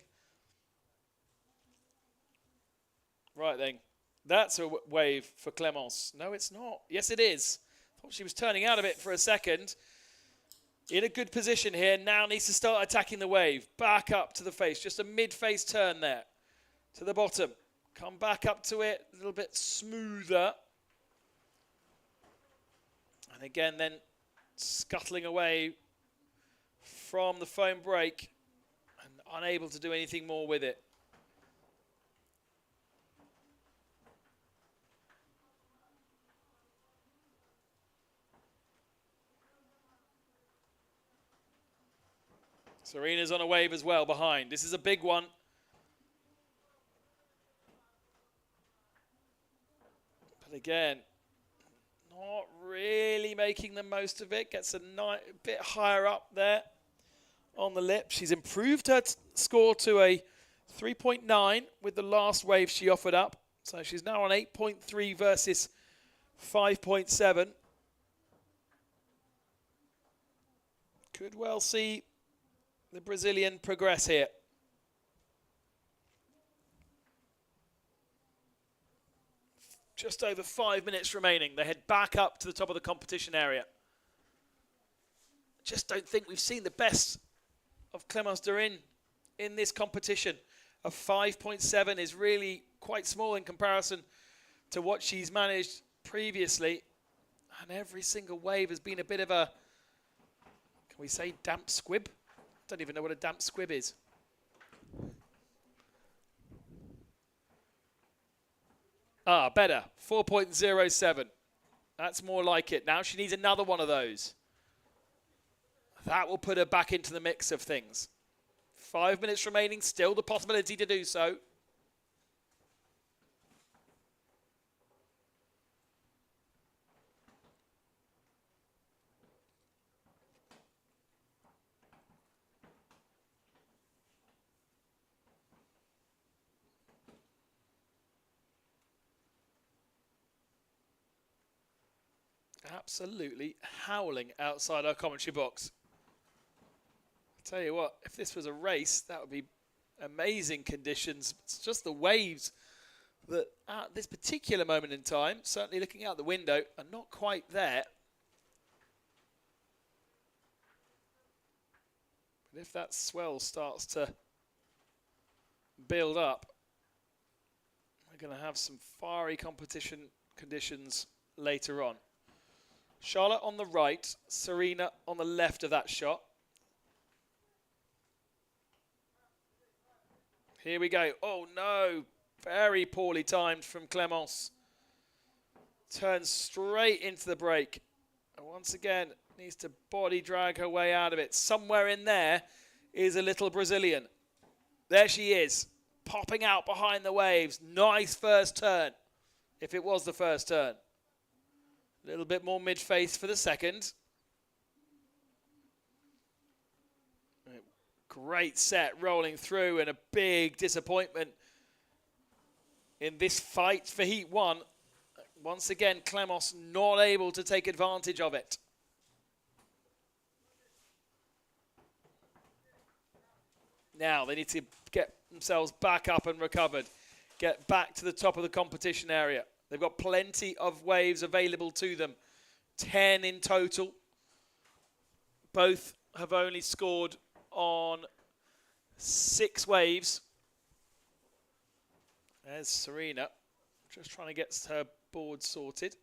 Right then. That's a wave for Clemence. No, it's not. Yes, it is. Thought she was turning out of it for a second. In a good position here. Now needs to start attacking the wave. Back up to the face. Just a mid-face turn there. To the bottom. Come back up to it, a little bit smoother. And again, then scuttling away from the foam break and unable to do anything more with it. Serena's on a wave as well behind. This is a big one. But again, not really making the most of it. Gets a bit higher up there on the lip. She's improved her score to a 3.9 with the last wave she offered up. So she's now on 8.3 versus 5.7. Could well see the Brazilian progress here. Just over 5 minutes remaining. They head back up to the top of the competition area. Just don't think we've seen the best of Clemence Dorin in this competition. A 5.7 is really quite small in comparison to what she's managed previously. And every single wave has been a bit of a, can we say damp squib? Don't even know what a damp squib is. Ah, better. 4.07. That's more like it. Now she needs another one of those. That will put her back into the mix of things. 5 minutes remaining, still the possibility to do so. Absolutely howling outside our commentary box. I tell you what, if this was a race, that would be amazing conditions. It's just the waves that at this particular moment in time, certainly looking out the window, are not quite there. But if that swell starts to build up, we're going to have some fiery competition conditions later on. Charlotte on the right, Serena on the left of that shot. Here we go. Oh no, very poorly timed from Clemence. Turns straight into the break. And once again, needs to body drag her way out of it. Somewhere in there is a little Brazilian. There she is, popping out behind the waves. Nice first turn, if it was the first turn. A little bit more mid-face for the second. Great set rolling through, and a big disappointment in this fight for Heat 1. Once again, Clemos not able to take advantage of it. Now they need to get themselves back up and recovered, get back to the top of the competition area. They've got plenty of waves available to them, 10 in total. Both have only scored on 6 waves. There's Serena, just trying to get her board sorted.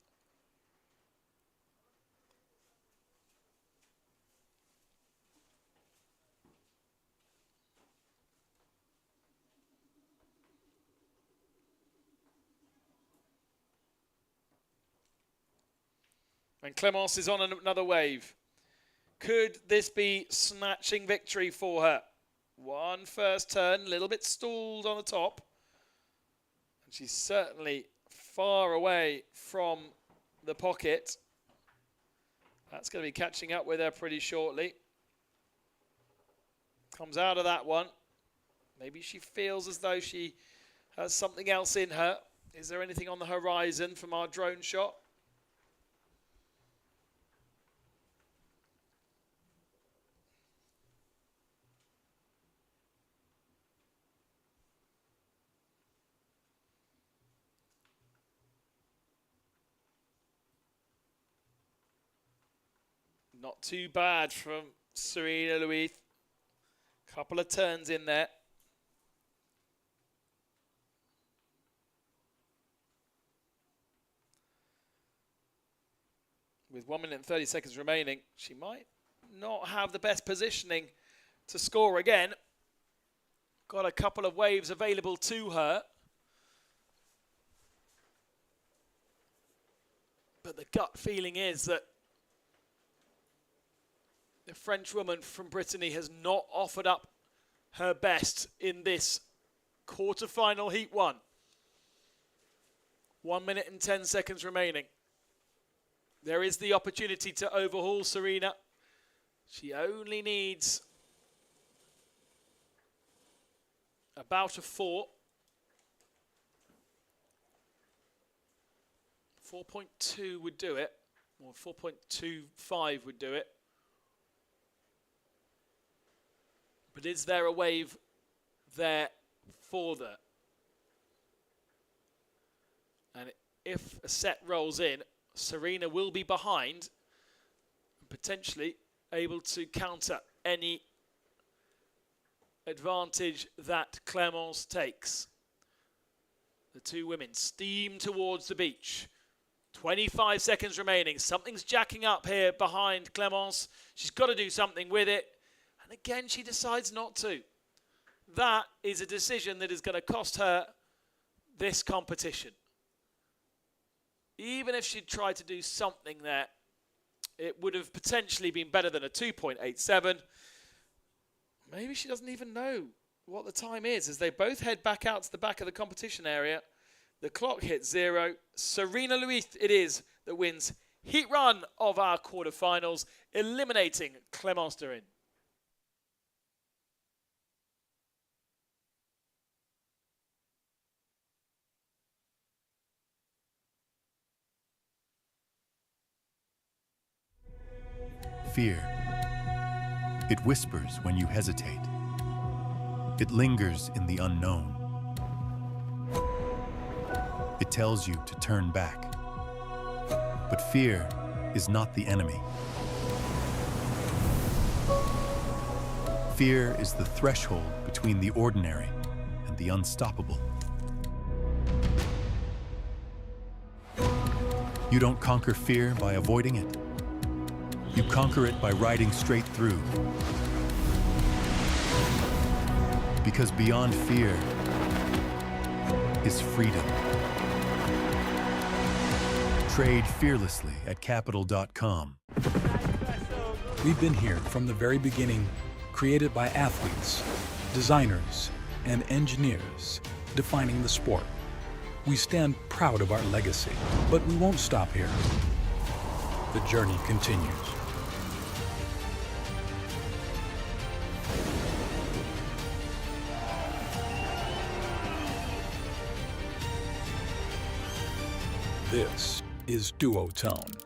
And Clemence is on another wave. Could this be snatching victory for her? One first turn, a little bit stalled on the top. And she's certainly far away from the pocket. That's going to be catching up with her pretty shortly. Comes out of that one. Maybe she feels as though she has something else in her. Is there anything on the horizon from our drone shot? Not too bad from Serena Louise. Couple of turns in there. With 1 minute and 30 seconds remaining, she might not have the best positioning to score again. Got a couple of waves available to her. But the gut feeling is that the French woman from Brittany has not offered up her best in this quarter-final Heat 1. 1 minute and 10 seconds remaining. There is the opportunity to overhaul Serena. She only needs about a 4. 4.2 would do it, or 4.25 would do it. But is there a wave there for that? And if a set rolls in, Serena will be behind, potentially able to counter any advantage that Clemence takes. The two women steam towards the beach. 25 seconds remaining. Something's jacking up here behind Clemence. She's got to do something with it. And again, she decides not to. That is a decision that is going to cost her this competition. Even if she'd tried to do something there, it would have potentially been better than a 2.87. Maybe she doesn't even know what the time is as they both head back out to the back of the competition area. The clock hits 0. Serena Louise it is that wins Heat 1 of our quarterfinals, eliminating Clemence Durin. Fear. It whispers when you hesitate. It lingers in the unknown. It tells you to turn back. But fear is not the enemy. Fear is the threshold between the ordinary and the unstoppable. You don't conquer fear by avoiding it. You conquer it by riding straight through. Because beyond fear is freedom. Trade fearlessly at capital.com. We've been here from the very beginning, created by athletes, designers, and engineers defining the sport. We stand proud of our legacy, but we won't stop here. The journey continues. This is Duotone.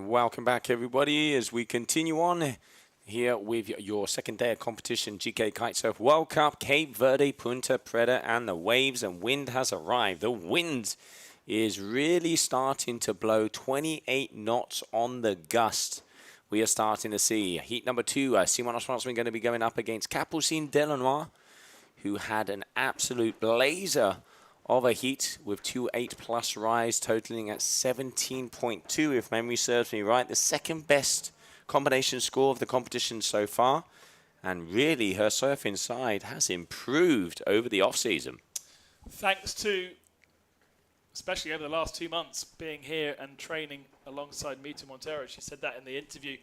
Welcome back, everybody, as we continue on here with your second day of competition, GKA Kite-Surf World Cup, Cape Verde, Punta Preta, and the waves and wind has arrived. The wind is really starting to blow 28 knots on the gust. We are starting to see heat number 2. Simon Osmansman going to be going up against Capucine Delanois, who had an absolute blazer of a heat with 2 8+ rise, totaling at 17.2, if memory serves me right. The second best combination score of the competition so far. And really, her surfing side has improved over the off-season. Thanks to, especially over the last 2 months, being here and training alongside Mitu Montero. She said that in the interview,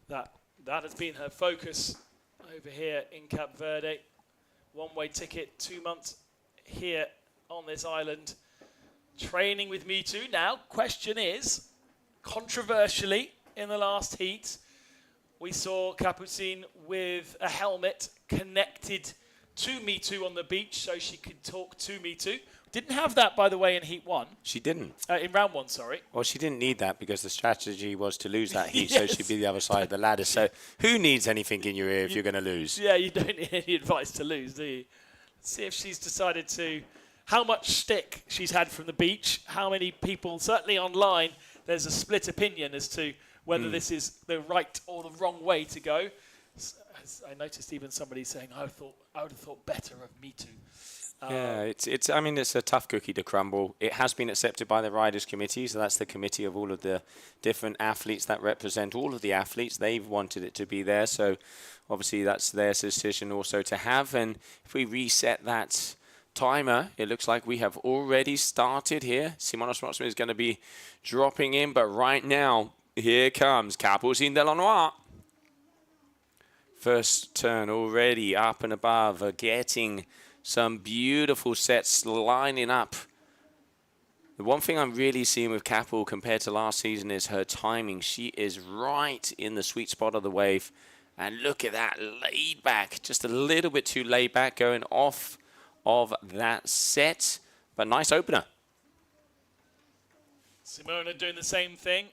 that has been her focus over here in Cape Verde. One-way ticket, 2 months here on this island, training with Mitu. Now, question is, controversially, in the last heat, we saw Capucine with a helmet connected to Mitu on the beach so she could talk to Mitu. Didn't have that, by the way, in heat 1. She didn't. In round 1, sorry. Well, she didn't need that because the strategy was to lose that heat, so she'd be the other side of the ladder. So who needs anything in your ear if you're going to lose? Yeah, you don't need any advice to lose, do you? Let's see if she's decided to, how much stick she's had from the beach, how many people, certainly online, there's a split opinion as to whether this is the right or the wrong way to go. I noticed even somebody saying, I would have thought better of Mitu. Yeah, I mean, it's a tough cookie to crumble. It has been accepted by the Riders Committee, so that's the committee of all of the different athletes that represent all of the athletes. They've wanted it to be there, so obviously that's their decision also to have. And if we reset that timer, it looks like we have already started here. Simona Schwartzman is going to be dropping in, but right now, here comes Capucine Delanois. First turn already up and above, getting some beautiful sets lining up. The one thing I'm really seeing with Capu compared to last season is her timing. She is right in the sweet spot of the wave. And look at that, laid back, just a little bit too laid back, going off of that set, but nice opener. Simona doing the same thing.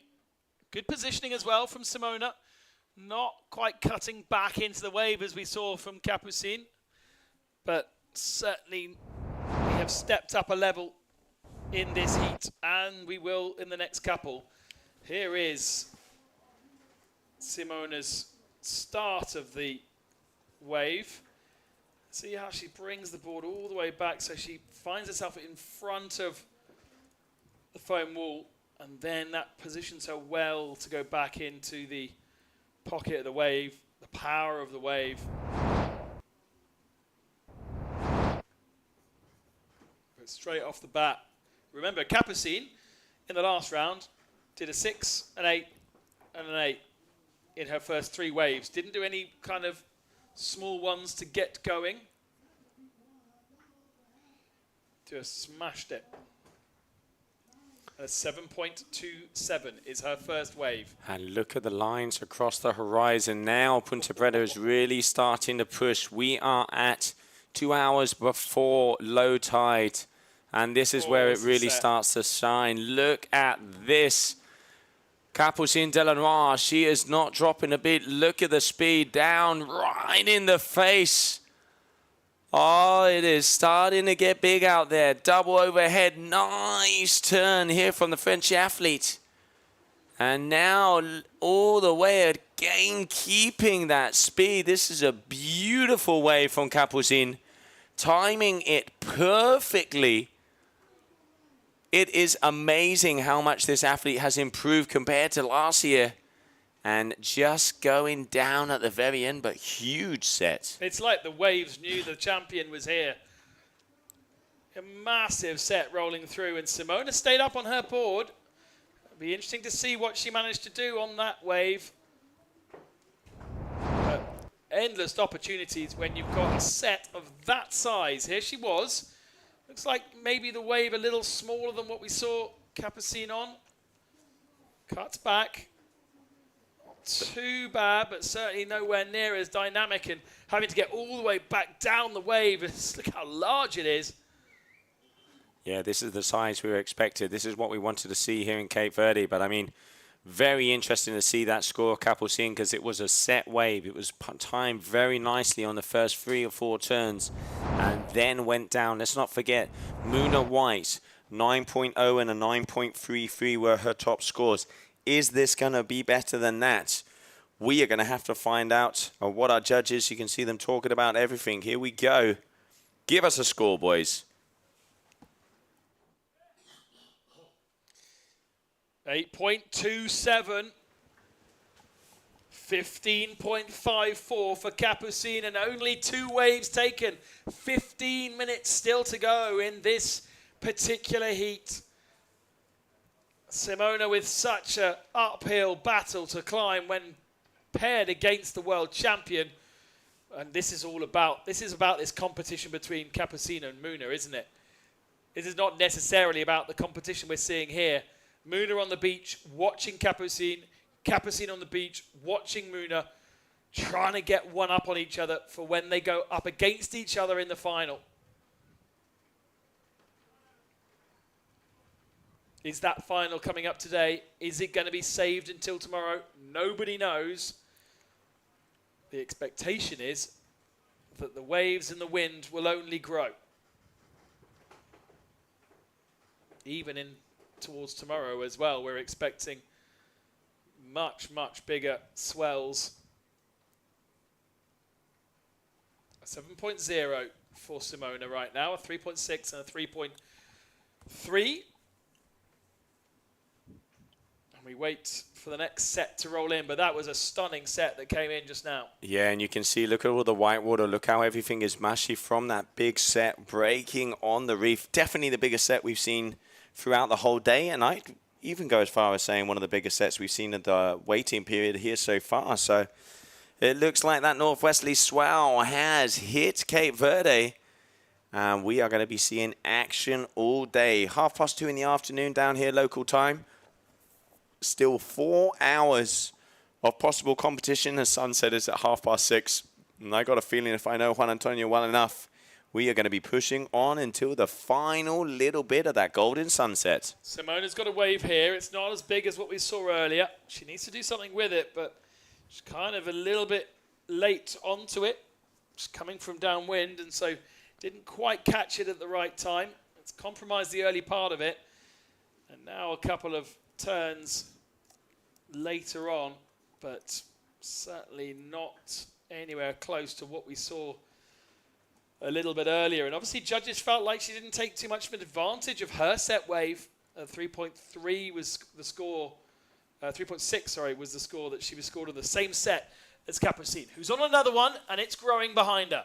Good positioning as well from Simona. Not quite cutting back into the wave as we saw from Capucine, but certainly we have stepped up a level in this heat, and we will in the next couple. Here is Simona's start of the wave. See how she brings the board all the way back so she finds herself in front of the foam wall, and then that positions her well to go back into the pocket of the wave, the power of the wave. But straight off the bat, remember Capucine in the last round did a 6, an 8, and an 8 in her first 3 waves. Didn't do any kind of small ones to get going. Just smashed it. A 7.27 is her first wave. And look at the lines across the horizon now. Punta Preta is really starting to push. We are at 2 hours before low tide. And this is where it really starts to shine. Look at this. Capucine Delanois, she is not dropping a bit. Look at the speed down right in the face. Oh, it is starting to get big out there. Double overhead. Nice turn here from the French athlete. And now all the way again, keeping that speed. This is a beautiful wave from Capucine, timing it perfectly. It is amazing how much this athlete has improved compared to last year. And just going down at the very end, but huge set. It's like the waves knew the champion was here. A massive set rolling through, and Simona stayed up on her board. It'll be interesting to see what she managed to do on that wave. But endless opportunities when you've got a set of that size. Here she was. Looks like maybe the wave a little smaller than what we saw Capucine on. Cuts back. Too bad, but certainly nowhere near as dynamic, and having to get all the way back down the wave. Look how large it is. Yeah, this is the size we were expected. This is what we wanted to see here in Cape Verde. But, I mean, very interesting to see that score, Capucine, because it was a set wave. It was timed very nicely on the first 3 or 4 turns and then went down. Let's not forget, Muna White, 9.0 and a 9.33 were her top scores. Is this going to be better than that? We are going to have to find out what our judges, you can see them talking about everything. Here we go. Give us a score, boys. 8.27. 15.54 for Capucine, and only 2 waves taken. 15 minutes still to go in this particular heat. Simona with such an uphill battle to climb when paired against the world champion. And this is about this competition between Capucine and Muna, isn't it? This is not necessarily about the competition we're seeing here. Muna on the beach, watching Capucine. Capucine on the beach, watching Muna, trying to get one up on each other for when they go up against each other in the final. Is that final coming up today? Is it going to be saved until tomorrow? Nobody knows. The expectation is that the waves and the wind will only grow. Even in towards tomorrow as well, we're expecting much, much bigger swells. 7.0 for Simona right now, a 3.6 and a 3.3. We wait for the next set to roll in, but that was a stunning set that came in just now. Yeah, and you can see, look at all the white water. Look how everything is mushy from that big set breaking on the reef. Definitely the biggest set we've seen throughout the whole day, and I'd even go as far as saying one of the biggest sets we've seen in the waiting period here so far. So it looks like that northwesterly swell has hit Cape Verde, and we are going to be seeing action all day. 2:30 in the afternoon down here local time. Still 4 hours of possible competition. The sunset is at 6:30. And I got a feeling, if I know Juan Antonio well enough, we are going to be pushing on until the final little bit of that golden sunset. Simona's got a wave here. It's not as big as what we saw earlier. She needs to do something with it, but she's kind of a little bit late onto it. Just coming from downwind, and so didn't quite catch it at the right time. It's compromised the early part of it. And now a couple of turns later on, but certainly not anywhere close to what we saw a little bit earlier. And obviously judges felt like she didn't take too much of an advantage of her set wave. 3.3 was the score, 3.6, sorry, was the score that she was scored on the same set as Capucine, who's on another one, and it's growing behind her.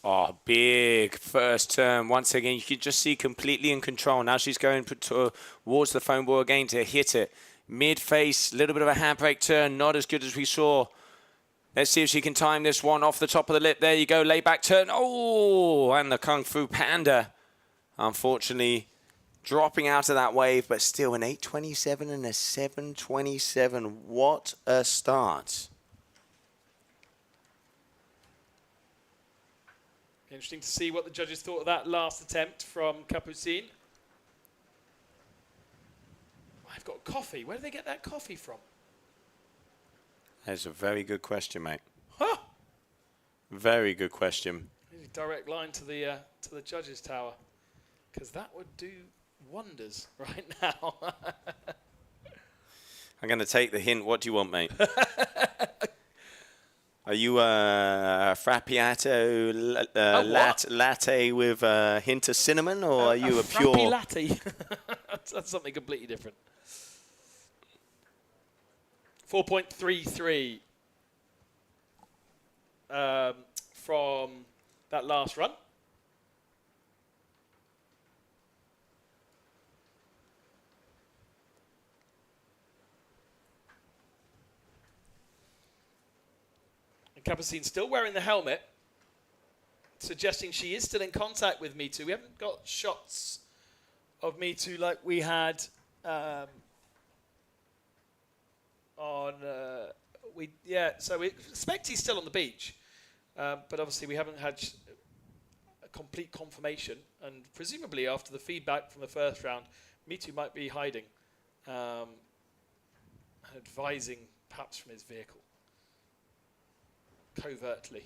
Oh, big first turn. Once again, you can just see completely in control. Now she's going towards the foam ball again to hit it. Mid-face, a little bit of a handbrake turn, not as good as we saw. Let's see if she can time this one off the top of the lip. There you go, lay back turn. Oh, and the Kung Fu Panda, unfortunately, dropping out of that wave, but still an 8.27 and a 7.27. What a start. Interesting to see what the judges thought of that last attempt from Capucine. I've got coffee. Where do they get that coffee from? That's a very good question, mate. Huh? Very good question. Direct line to the judges' tower, because that would do wonders right now. I'm going to take the hint. What do you want, mate? Are you a frappiato latte with a hint of cinnamon, or are you a pure... Frappy latte? That's something completely different. 4.33 from that last run. Capucine still wearing the helmet, suggesting she is still in contact with Me Too. We haven't got shots of Me Too like we had so we expect he's still on the beach, but obviously we haven't had a complete confirmation, and presumably after the feedback from the first round, Me Too might be hiding, advising perhaps from his vehicle. Covertly.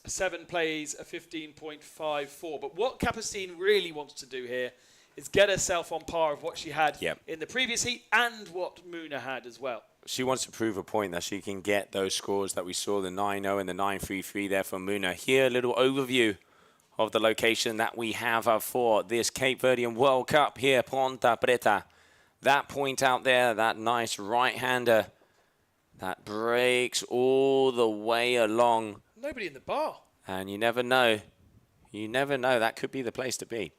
7 plays a 15.54. But what Capucine really wants to do here is get herself on par of what she had in the previous heat and what Muna had as well. She wants to prove a point that she can get those scores that we saw, the 9-0 and the 9-3-3 there from Muna. Here, a little overview of the location that we have for this Cape Verdean World Cup here, Ponta Preta. That point out there, that nice right-hander that breaks all the way along. Nobody in the bar. And you never know. You never know. That could be the place to be.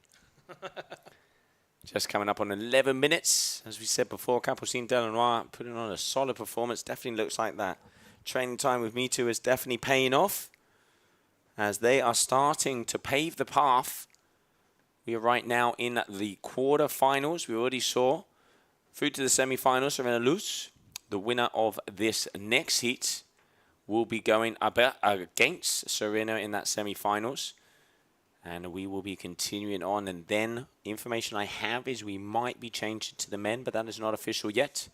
Just coming up on 11 minutes. As we said before, Capucine Delanois putting on a solid performance. Definitely looks like that training time with Me Too is definitely paying off, as they are starting to pave the path. We are right now in the quarterfinals. We already saw through to the semi-finals, Serena Luz. The winner of this next heat will be going against Serena in that semi-finals. And we will be continuing on. And then information I have is we might be changing to the men, but that is not official yet.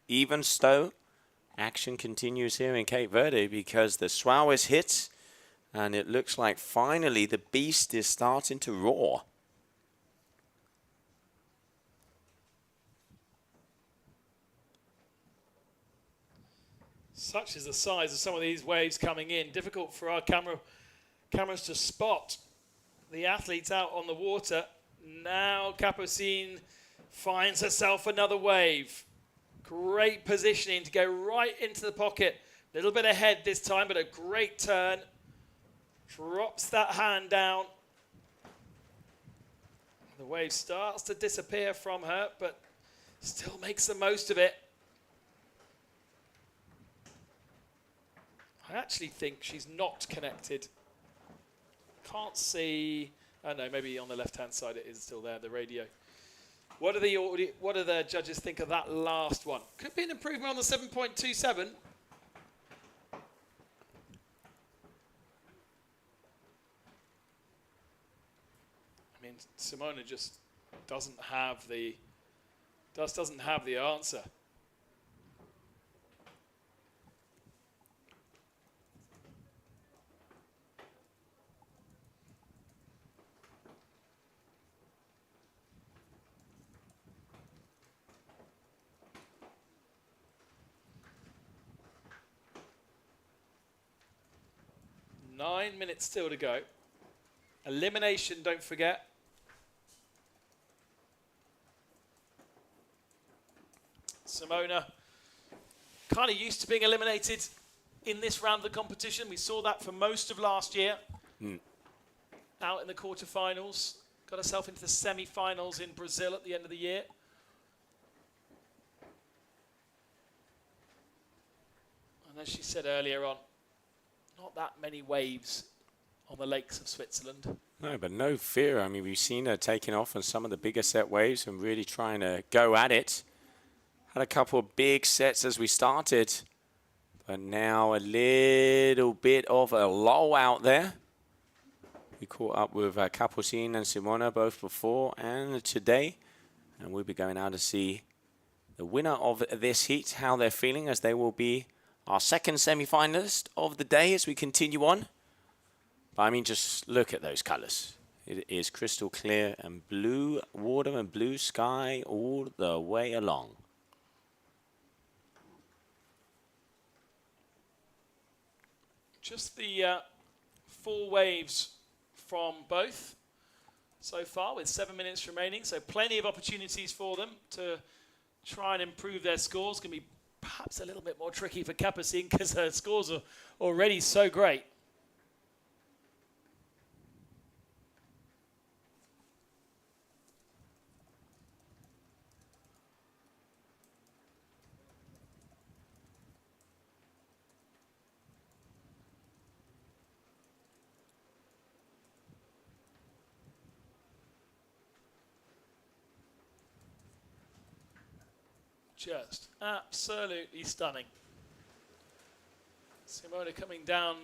Even so, action continues here in Cape Verde because the swell is hit. And it looks like finally the beast is starting to roar. Such is the size of some of these waves coming in. Difficult for our cameras to spot the athletes out on the water. Now Capucine finds herself another wave. Great positioning to go right into the pocket. A little bit ahead this time, but a great turn. Drops that hand down. The wave starts to disappear from her, but still makes the most of it. I actually think she's not connected. Can't see. Oh no, maybe on the left-hand side it is still there, the radio. What do the judges think of that last one? Could be an improvement on the 7.27. I mean, Simona just doesn't have the answer. Nine minutes still to go. Elimination, don't forget. Simona kind of used to being eliminated in this round of the competition. We saw that for most of last year. Out in the quarterfinals. Got herself into the semi-finals in Brazil at the end of the year. And as she said earlier on, not that many waves on the lakes of Switzerland. No, but no fear. I mean, we've seen her taking off on some of the bigger set waves and really trying to go at it. Had a couple of big sets as we started, but now a little bit of a lull out there. We caught up with Capucine and Simona both before and today, and we'll be going out to see the winner of this heat, how they're feeling, as they will be our second semi-finalist of the day as we continue on. But I mean, just look at those colours. It is crystal clear and blue water and blue sky all the way along. Just the 4 waves from both so far with 7 minutes remaining. So plenty of opportunities for them to try and improve their scores. Going to be perhaps a little bit more tricky for Capucine because her scores are already so great. Just absolutely stunning. Simona coming down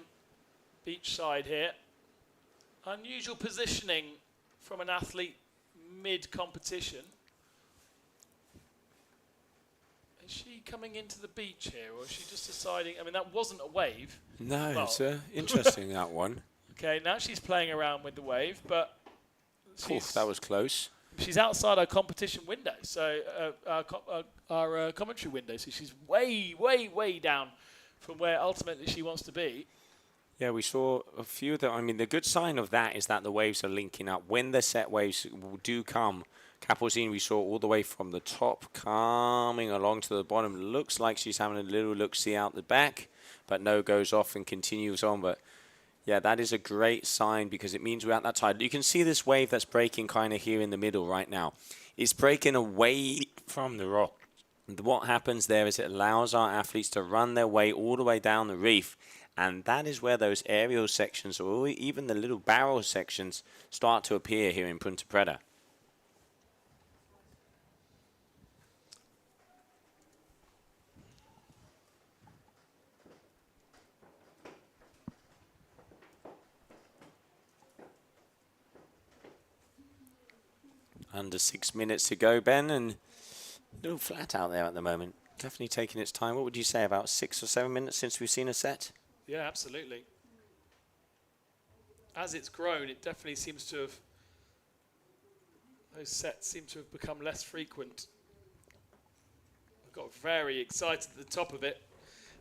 beach side here. Unusual positioning from an athlete mid-competition. Is she coming into the beach here, or is she just deciding? I mean, that wasn't a wave. No, well, it's interesting, that one. Okay, now she's playing around with the wave, but Oof, that was close. she's outside our competition window, so our commentary window. So she's way, way, way down from where ultimately she wants to be. Yeah, we saw a few of them. I mean, the good sign of that is that the waves are linking up. When the set waves do come, Capucine we saw all the way from the top coming along to the bottom. Looks like she's having a little look-see out the back, but no, goes off and continues on. But yeah, that is a great sign because it means we're at that tide. You can see this wave that's breaking kind of here in the middle right now. It's breaking away from the rock. And what happens there is it allows our athletes to run their way all the way down the reef. And that is where those aerial sections or even the little barrel sections start to appear here in Punta Preta. Under 6 minutes to go, Ben, and a little flat out there at the moment. Definitely taking its time. What would you say, about 6 or 7 minutes since we've seen a set? Yeah, absolutely. As it's grown, it definitely seems to have, those sets seem to have become less frequent. I got very excited at the top of it,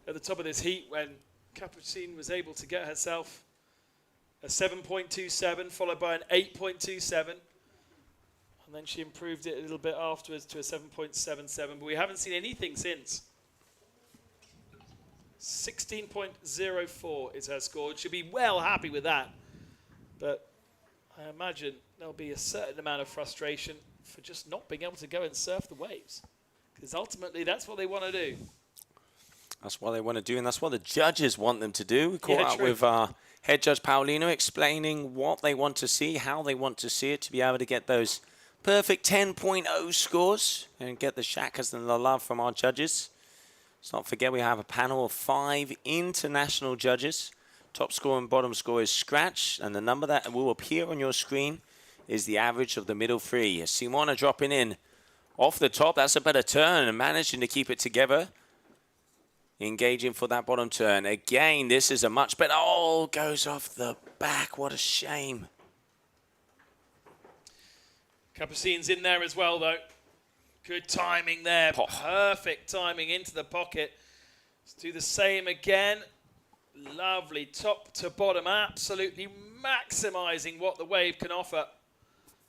at the top of this heat, when Capucine was able to get herself a 7.27 followed by an 8.27. And then she improved it a little bit afterwards to a 7.77, but we haven't seen anything since. 16.04 is her score. She'll be well happy with that. But I imagine there'll be a certain amount of frustration for just not being able to go and surf the waves. Because ultimately, that's what they want to do. That's what they want to do, and that's what the judges want them to do. We caught up with our head judge, Paulino, explaining what they want to see, how they want to see it, to be able to get those perfect 10.0 scores and get the shakas and the love from our judges. Let's not forget we have a panel of 5 international judges. Top score and bottom score is scratch, and the number that will appear on your screen is the average of the middle 3. Simona dropping in off the top. That's a better turn and managing to keep it together. Engaging for that bottom turn. Again, this is a much better... Oh, goes off the back. What a shame. Capucine's in there as well, though. Good timing there. Perfect timing into the pocket. Let's do the same again. Lovely top to bottom. Absolutely maximizing what the wave can offer.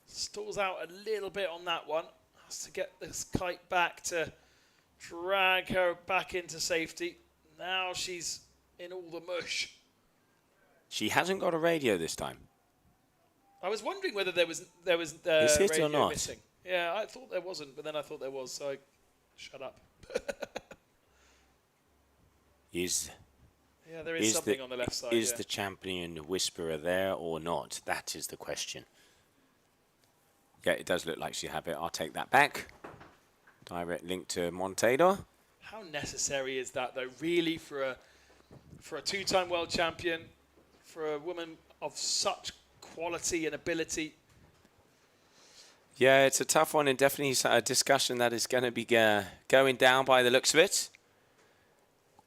Stalls out a little bit on that one. Has to get this kite back to drag her back into safety. Now she's in all the mush. She hasn't got a radio this time. I was wondering whether there was Is it radio or not? missing. Yeah, I thought there wasn't, but then I thought there was, so I shut up. Yeah, there is something on the left side. Is the champion whisperer there or not? That is the question. Yeah, it does look like she have it. I'll take that back. Direct link to Monteiro. How necessary is that, though, really, for a two-time world champion, for a woman of such quality and ability? Yeah, it's a tough one and definitely a discussion that is going to be going down by the looks of it.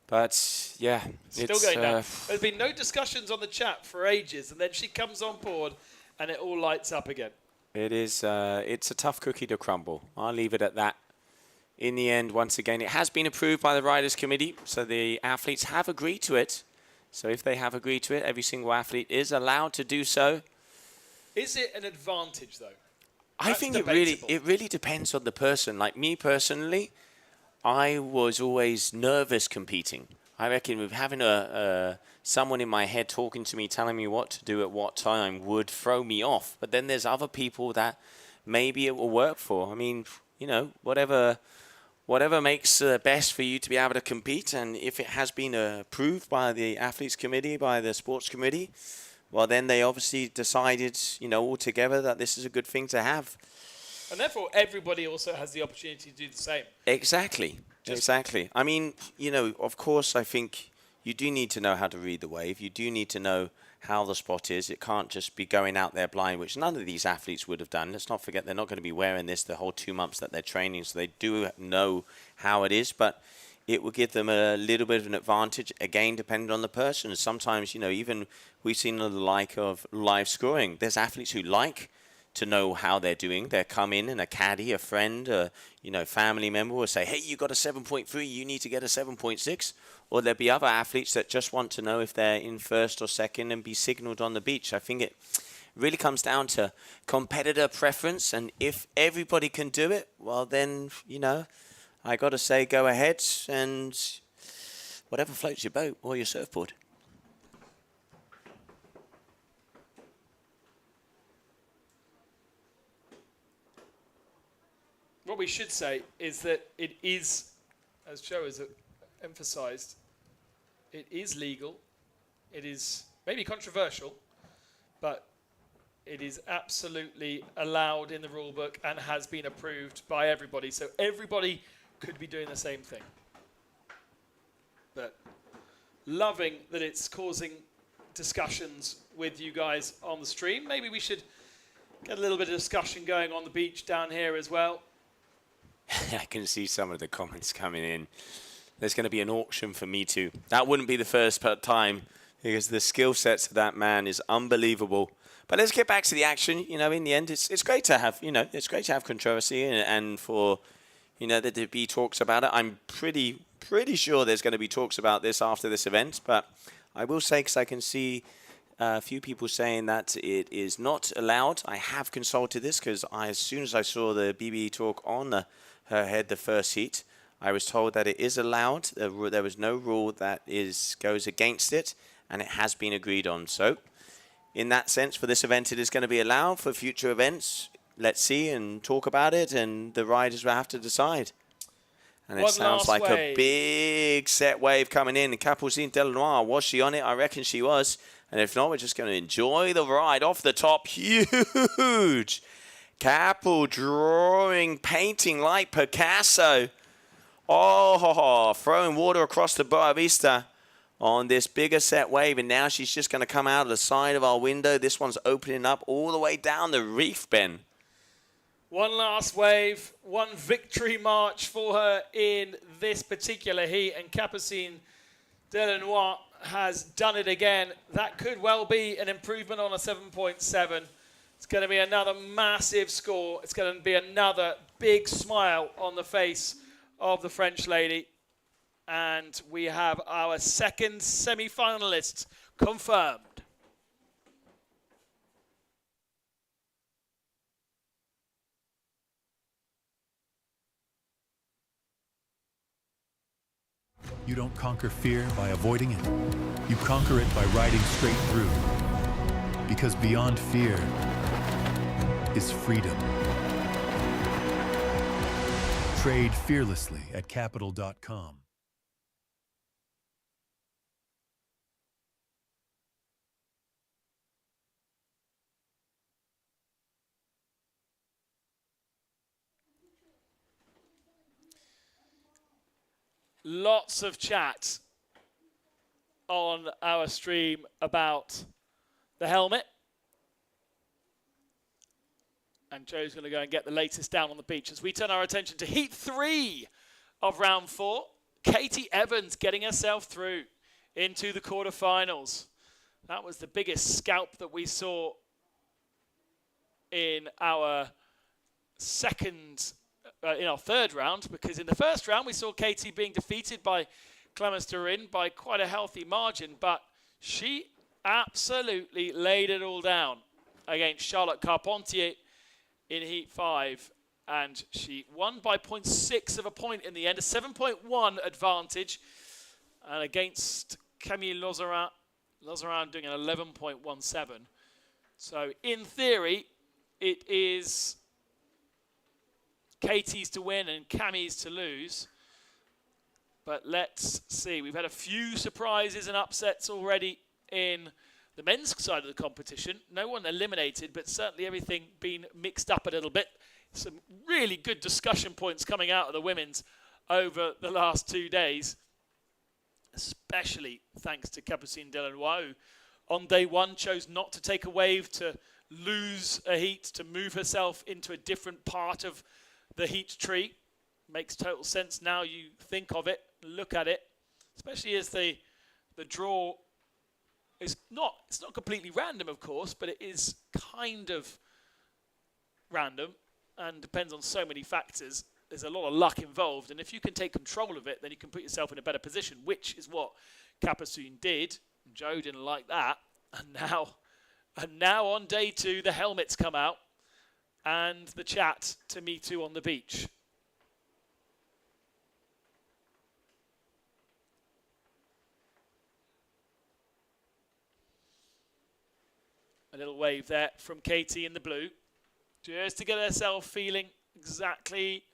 But, yeah. Still going down. There's been no discussions on the chat for ages, and then she comes on board and it all lights up again. It is. It's a tough cookie to crumble. I'll leave it at that. In the end, once again, it has been approved by the Riders Committee, so the athletes have agreed to it. So if they have agreed to it, every single athlete is allowed to do so. Is it an advantage, though? I think it really depends on the person. Like me personally, I was always nervous competing. I reckon with having someone in my head talking to me, telling me what to do at what time would throw me off. But then there's other people that maybe it will work for. I mean, you know, whatever makes best for you to be able to compete. And if it has been approved by the athletes committee, by the sports committee, well, then they obviously decided, you know, all together that this is a good thing to have. And therefore, everybody also has the opportunity to do the same. Exactly. Exactly. I mean, you know, of course, I think you do need to know how to read the wave. You do need to know how the spot is. It can't just be going out there blind, which none of these athletes would have done. Let's not forget they're not going to be wearing this the whole 2 months that they're training, so they do know how it is. But it will give them a little bit of an advantage, again, depending on the person. Sometimes, you know, even we've seen the like of live scoring. There's athletes who like to know how they're doing. They'll come in and a caddy, a friend, you know, family member will say, hey, you got a 7.3, you need to get a 7.6. Or there'll be other athletes that just want to know if they're in first or second and be signaled on the beach. I think it really comes down to competitor preference. And if everybody can do it, well, then, you know, I got to say go ahead and whatever floats your boat or your surfboard. What we should say is that it is, as Joe has emphasized, it is legal. It is maybe controversial, but it is absolutely allowed in the rule book and has been approved by everybody. So everybody could be doing the same thing. But loving that it's causing discussions with you guys on the stream. Maybe we should get a little bit of discussion going on the beach down here as well. I can see some of the comments coming in. There's going to be an auction for Me Too. That wouldn't be the first time because the skill sets of that man is unbelievable. But let's get back to the action. You know, in the end, it's great to have, you know, it's great to have controversy and for, you know, there to be talks about it. I'm pretty sure there's going to be talks about this after this event. But I will say, because I can see a few people saying that it is not allowed. I have consulted this because as soon as I saw the BBE talk on her head, the first heat, I was told that it is allowed. There was no rule that goes against it, and it has been agreed on. So, in that sense, for this event, it is going to be allowed. For future events, let's see and talk about it, and the riders will have to decide. And it sounds like a big set wave coming in. And Capucine Delanois, was she on it? I reckon she was. And if not, we're just going to enjoy the ride off the top. Huge. Capu drawing, painting like Picasso. Oh, throwing water across the Boa Vista on this bigger set wave. And now she's just going to come out of the side of our window. This one's opening up all the way down the reef, Ben. One last wave, one victory march for her in this particular heat. And Capucine Delanois has done it again. That could well be an improvement on a 7.7. It's going to be another massive score. It's going to be another big smile on the face of the French lady. And we have our second semi-finalist confirmed. You don't conquer fear by avoiding it. You conquer it by riding straight through. Because beyond fear is freedom. Trade fearlessly at capital.com. Lots of chat on our stream about the helmet. And Joe's going to go and get the latest down on the beach as we turn our attention to Heat 3 of Round 4. Katie Evans getting herself through into the quarterfinals. That was the biggest scalp that we saw in our third round, because in the first round we saw Katie being defeated by Clemence Turin by quite a healthy margin, but she absolutely laid it all down against Charlotte Carpentier in Heat 5, and she won by 0.6 of a point in the end, a 7.1 advantage, and against Camille Lozerin doing an 11.17. So in theory, it is Katie's to win and Camille's to lose. But let's see. We've had a few surprises and upsets already in the men's side of the competition. No one eliminated, but certainly everything been mixed up a little bit. Some really good discussion points coming out of the women's over the last 2 days, especially thanks to Capucine Delanois, who on day one chose not to take a wave, to lose a heat, to move herself into a different part of the heat tree. Makes total sense now you think of it, look at it, especially as the draw is it's not completely random, of course, but it is kind of random and depends on so many factors. There's a lot of luck involved, and if you can take control of it, then you can put yourself in a better position, which is what Capucine did. Joe didn't like that, and now on day 2, the helmets come out and the chat to Me Too on the beach. A little wave there from Katie in the blue, just to get herself feeling exactly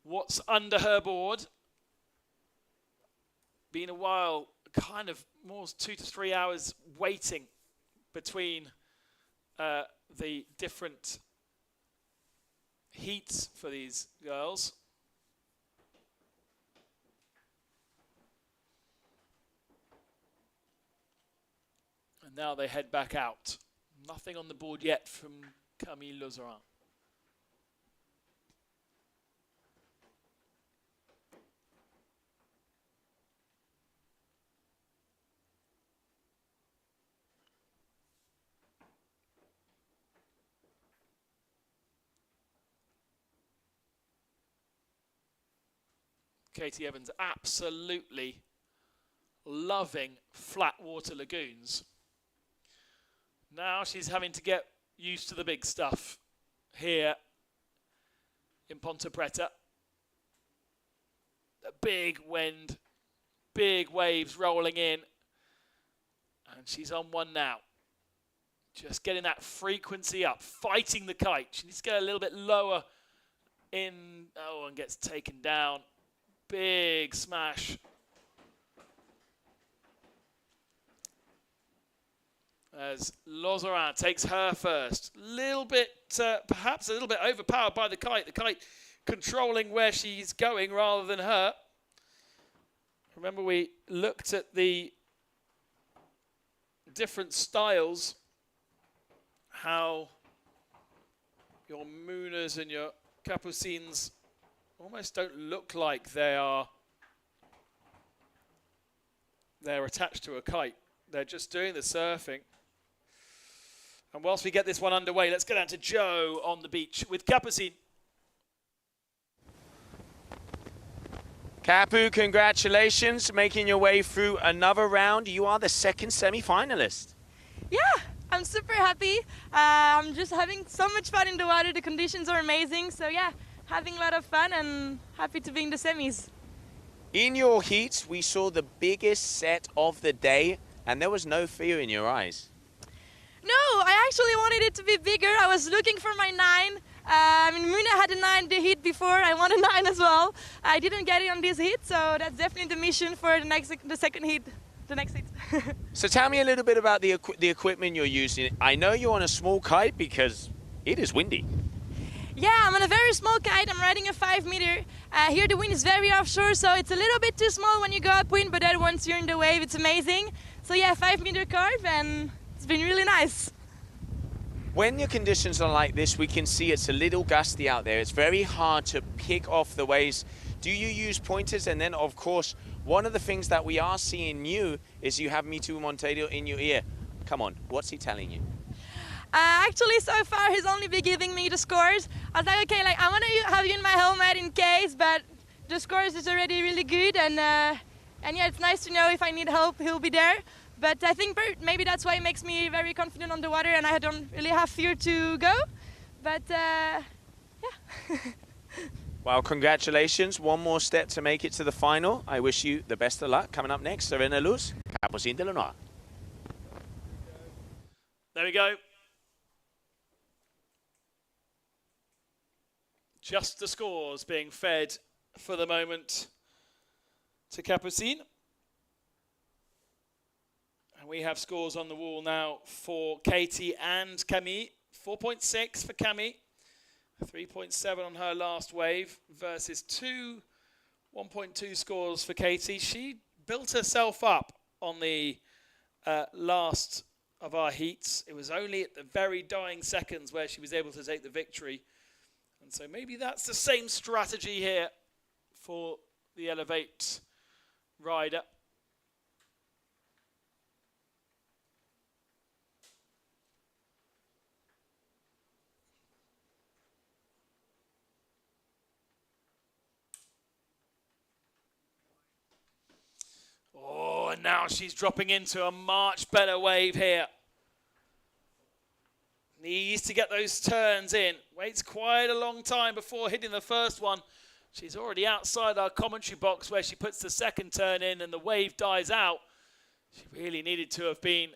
what's under her board. Been a while, kind of more 2 to 3 hours waiting between the different heats for these girls. And now they head back out. Nothing on the board yet from Camille Lozerin. Katie Evans absolutely loving flat water lagoons. Now she's having to get used to the big stuff here in Ponte Preta. A big wind, big waves rolling in, and she's on one now. Just getting that frequency up, fighting the kite. She needs to get a little bit lower in, and gets taken down. Big smash. As Lozerin takes her first. Little bit, perhaps a little bit overpowered by the kite. The kite controlling where she's going rather than her. Remember, we looked at the different styles, how your Mooners and your Capucines almost don't look like they're attached to a kite. They're just doing the surfing. And whilst we get this one underway, let's go down to Joe on the beach with Capucine. Capu, congratulations, making your way through another round. You are the second semi-finalist. Yeah, I'm super happy. I'm just having so much fun in the water. The conditions are amazing. So yeah, having a lot of fun and happy to be in the semis. In your heats, we saw the biggest set of the day, and there was no fear in your eyes. No, I actually wanted it to be bigger. I was looking for my 9. Muna had a 9 the heat before. I want a 9 as well. I didn't get it on this heat, so that's definitely the mission for the second heat, the next heat. So tell me a little bit about the equipment you're using. I know you're on a small kite because it is windy. Yeah, I'm on a very small kite. I'm riding a 5 meter. Here the wind is very offshore, so it's a little bit too small when you go upwind, but then once you're in the wave, it's amazing. So yeah, 5 meter carve, and it's been really nice. When your conditions are like this, we can see it's a little gusty out there. It's very hard to pick off the waves. Do you use pointers? And then, of course, one of the things that we are seeing new is you have Me Too Monteiro in your ear. Come on, what's he telling you? Actually, so far he's only been giving me the scores. I was like, okay, like I want to have you in my helmet in case, but the scores is already really good, and yeah, it's nice to know if I need help, he'll be there. But I think maybe that's why it makes me very confident on the water, and I don't really have fear to go. But yeah. Well, congratulations. One more step to make it to the final. I wish you the best of luck. Coming up next, Serena Luz, Capucine de Lenoir. There we go. Just the scores being fed for the moment to Capucine. And we have scores on the wall now for Katie and Camille. 4.6 for Camille, 3.7 on her last wave versus 1.2 scores for Katie. She built herself up on the last of our heats. It was only at the very dying seconds where she was able to take the victory. And so maybe that's the same strategy here for the Elevate rider. Oh, and now she's dropping into a much better wave here. Needs to get those turns in. Waits quite a long time before hitting the first one. She's already outside our commentary box where she puts the second turn in and the wave dies out. She really needed to have been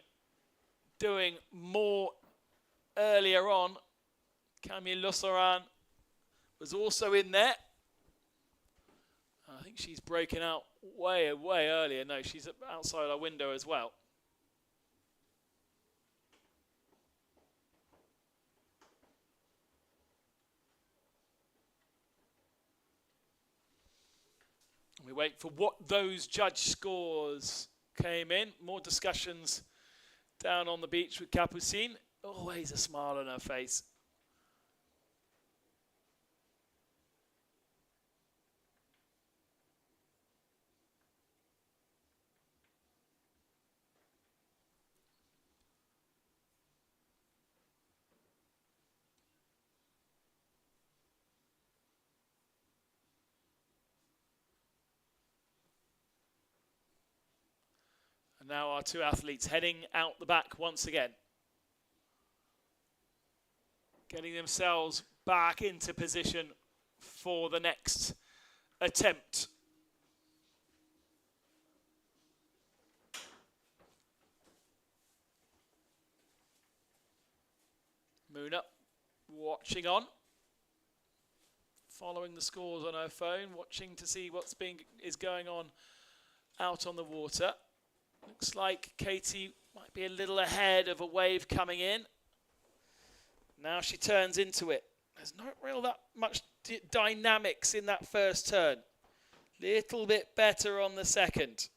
doing more earlier on. Camille Lossaran was also in there. I think she's breaking out way earlier. No, she's outside our window as well. We wait for what those judge scores came in. More discussions down on the beach with Capucine. Always a smile on her face. Now our two athletes heading out the back once again. Getting themselves back into position for the next attempt. Muna watching on. Following the scores on her phone, watching to see what's is going on out on the water. Looks like Katie might be a little ahead of a wave coming in. Now she turns into it. There's not really that much dynamics in that first turn. Little bit better on the second.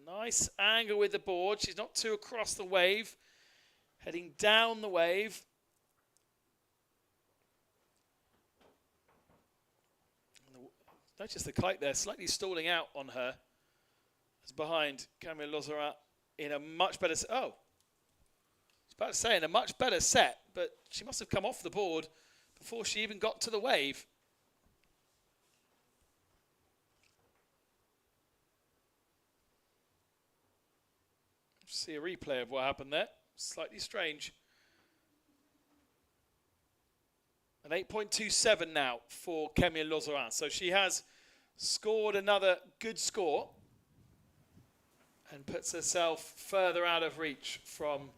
Nice angle with the board. She's not too across the wave. Heading down the wave. Notice the kite there slightly stalling out on her. Behind Camille Lossaran in a much better set. Oh, I was about to say in a much better set, but she must have come off the board before she even got to the wave. See a replay of what happened there. Slightly strange. An 8.27 now for Camille Lossaran. So she has scored another good score. And puts herself further out of reach from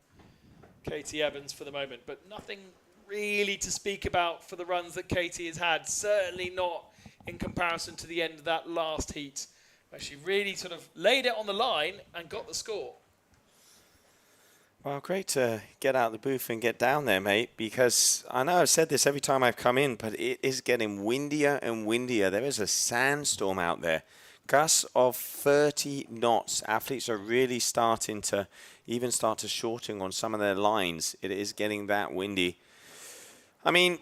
Katie Evans for the moment. But nothing really to speak about for the runs that Katie has had. Certainly not in comparison to the end of that last heat, where she really sort of laid it on the line and got the score. Well, great to get out of the booth and get down there, mate, because I know I've said this every time I've come in, but it is getting windier and windier. There is a sandstorm out there. Gusts of 30 knots. Athletes are really starting to even start to shorten on some of their lines. It is getting that windy. I mean,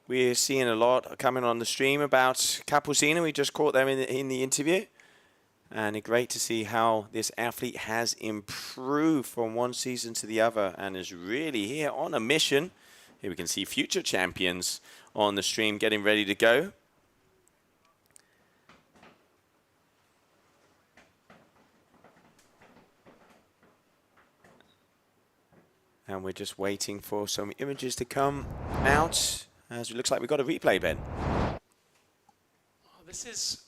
we're seeing a lot coming on the stream about Capucine. We just caught them in the interview. And great to see how this athlete has improved from one season to the other and is really here on a mission. Here we can see future champions on the stream getting ready to go. And we're just waiting for some images to come out, as it looks like we've got a replay, Ben. This is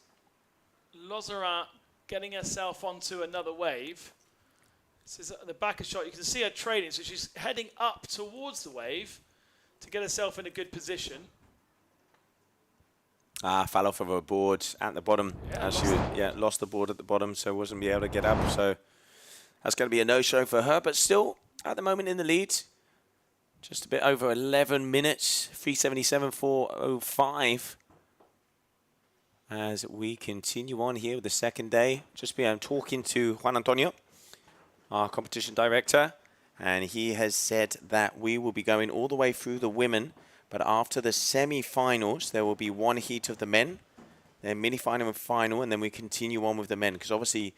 Lozera getting herself onto another wave. This is at the back of shot. You can see her trailing, so she's heading up towards the wave to get herself in a good position. Fell off of her board at the bottom. Lost the board at the bottom, so wasn't be able to get up. So that's going to be a no-show for her, but still, at the moment in the lead, just a bit over 11 minutes, 377.405. As we continue on here with the second day, I'm talking to Juan Antonio, our competition director, and he has said that we will be going all the way through the women, but after the semi-finals, there will be one heat of the men, then mini-final and final, and then we continue on with the men, because obviously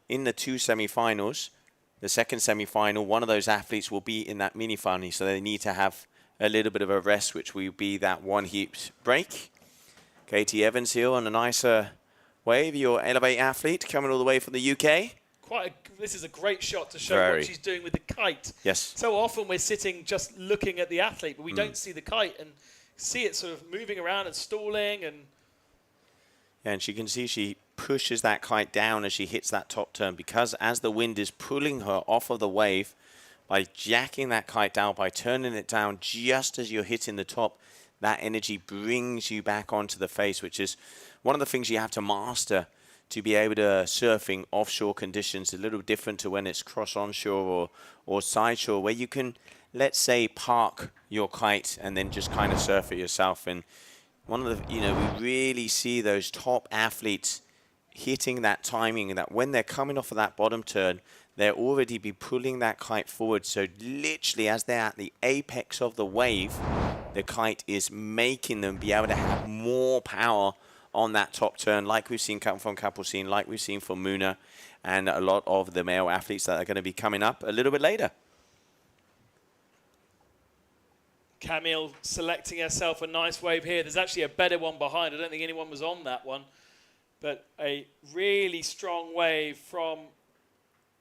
in the two semi-finals, the second semi-final, one of those athletes will be in that mini-final, so they need to have a little bit of a rest, which will be that one heat break. Katie Evans here on a nicer wave, your Elevate athlete coming all the way from the UK. This is a great shot to show what she's doing with the kite. Yes. So often we're sitting just looking at the athlete, but we don't see the kite and see it sort of moving around and stalling. And she can see she pushes that kite down as she hits that top turn, because as the wind is pulling her off of the wave, by jacking that kite down, by turning it down just as you're hitting the top, that energy brings you back onto the face, which is one of the things you have to master to be able to surfing offshore conditions. A little different to when it's cross onshore or side shore, where you can, let's say, park your kite and then just kind of surf it yourself. And one of the, we really see those top athletes hitting that timing, and that when they're coming off of that bottom turn, they're already be pulling that kite forward. So literally as they're at the apex of the wave, the kite is making them be able to have more power on that top turn, like we've seen come from Capucine, like we've seen from Muna, and a lot of the male athletes that are going to be coming up a little bit later. Camille selecting herself a nice wave here. There's actually a better one behind. I don't think anyone was on that one. But a really strong wave from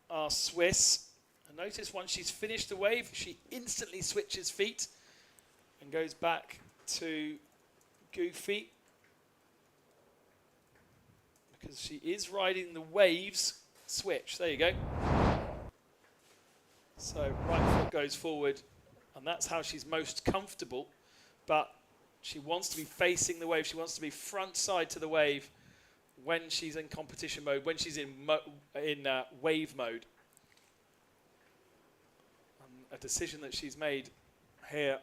our Swiss. And notice once she's finished the wave, she instantly switches feet and goes back to goofy, because she is riding the waves switch. There you go. So right foot goes forward, and that's how she's most comfortable, but she wants to be facing the wave. She wants to be front side to the wave when she's in competition mode, when she's in wave mode. A decision that she's made here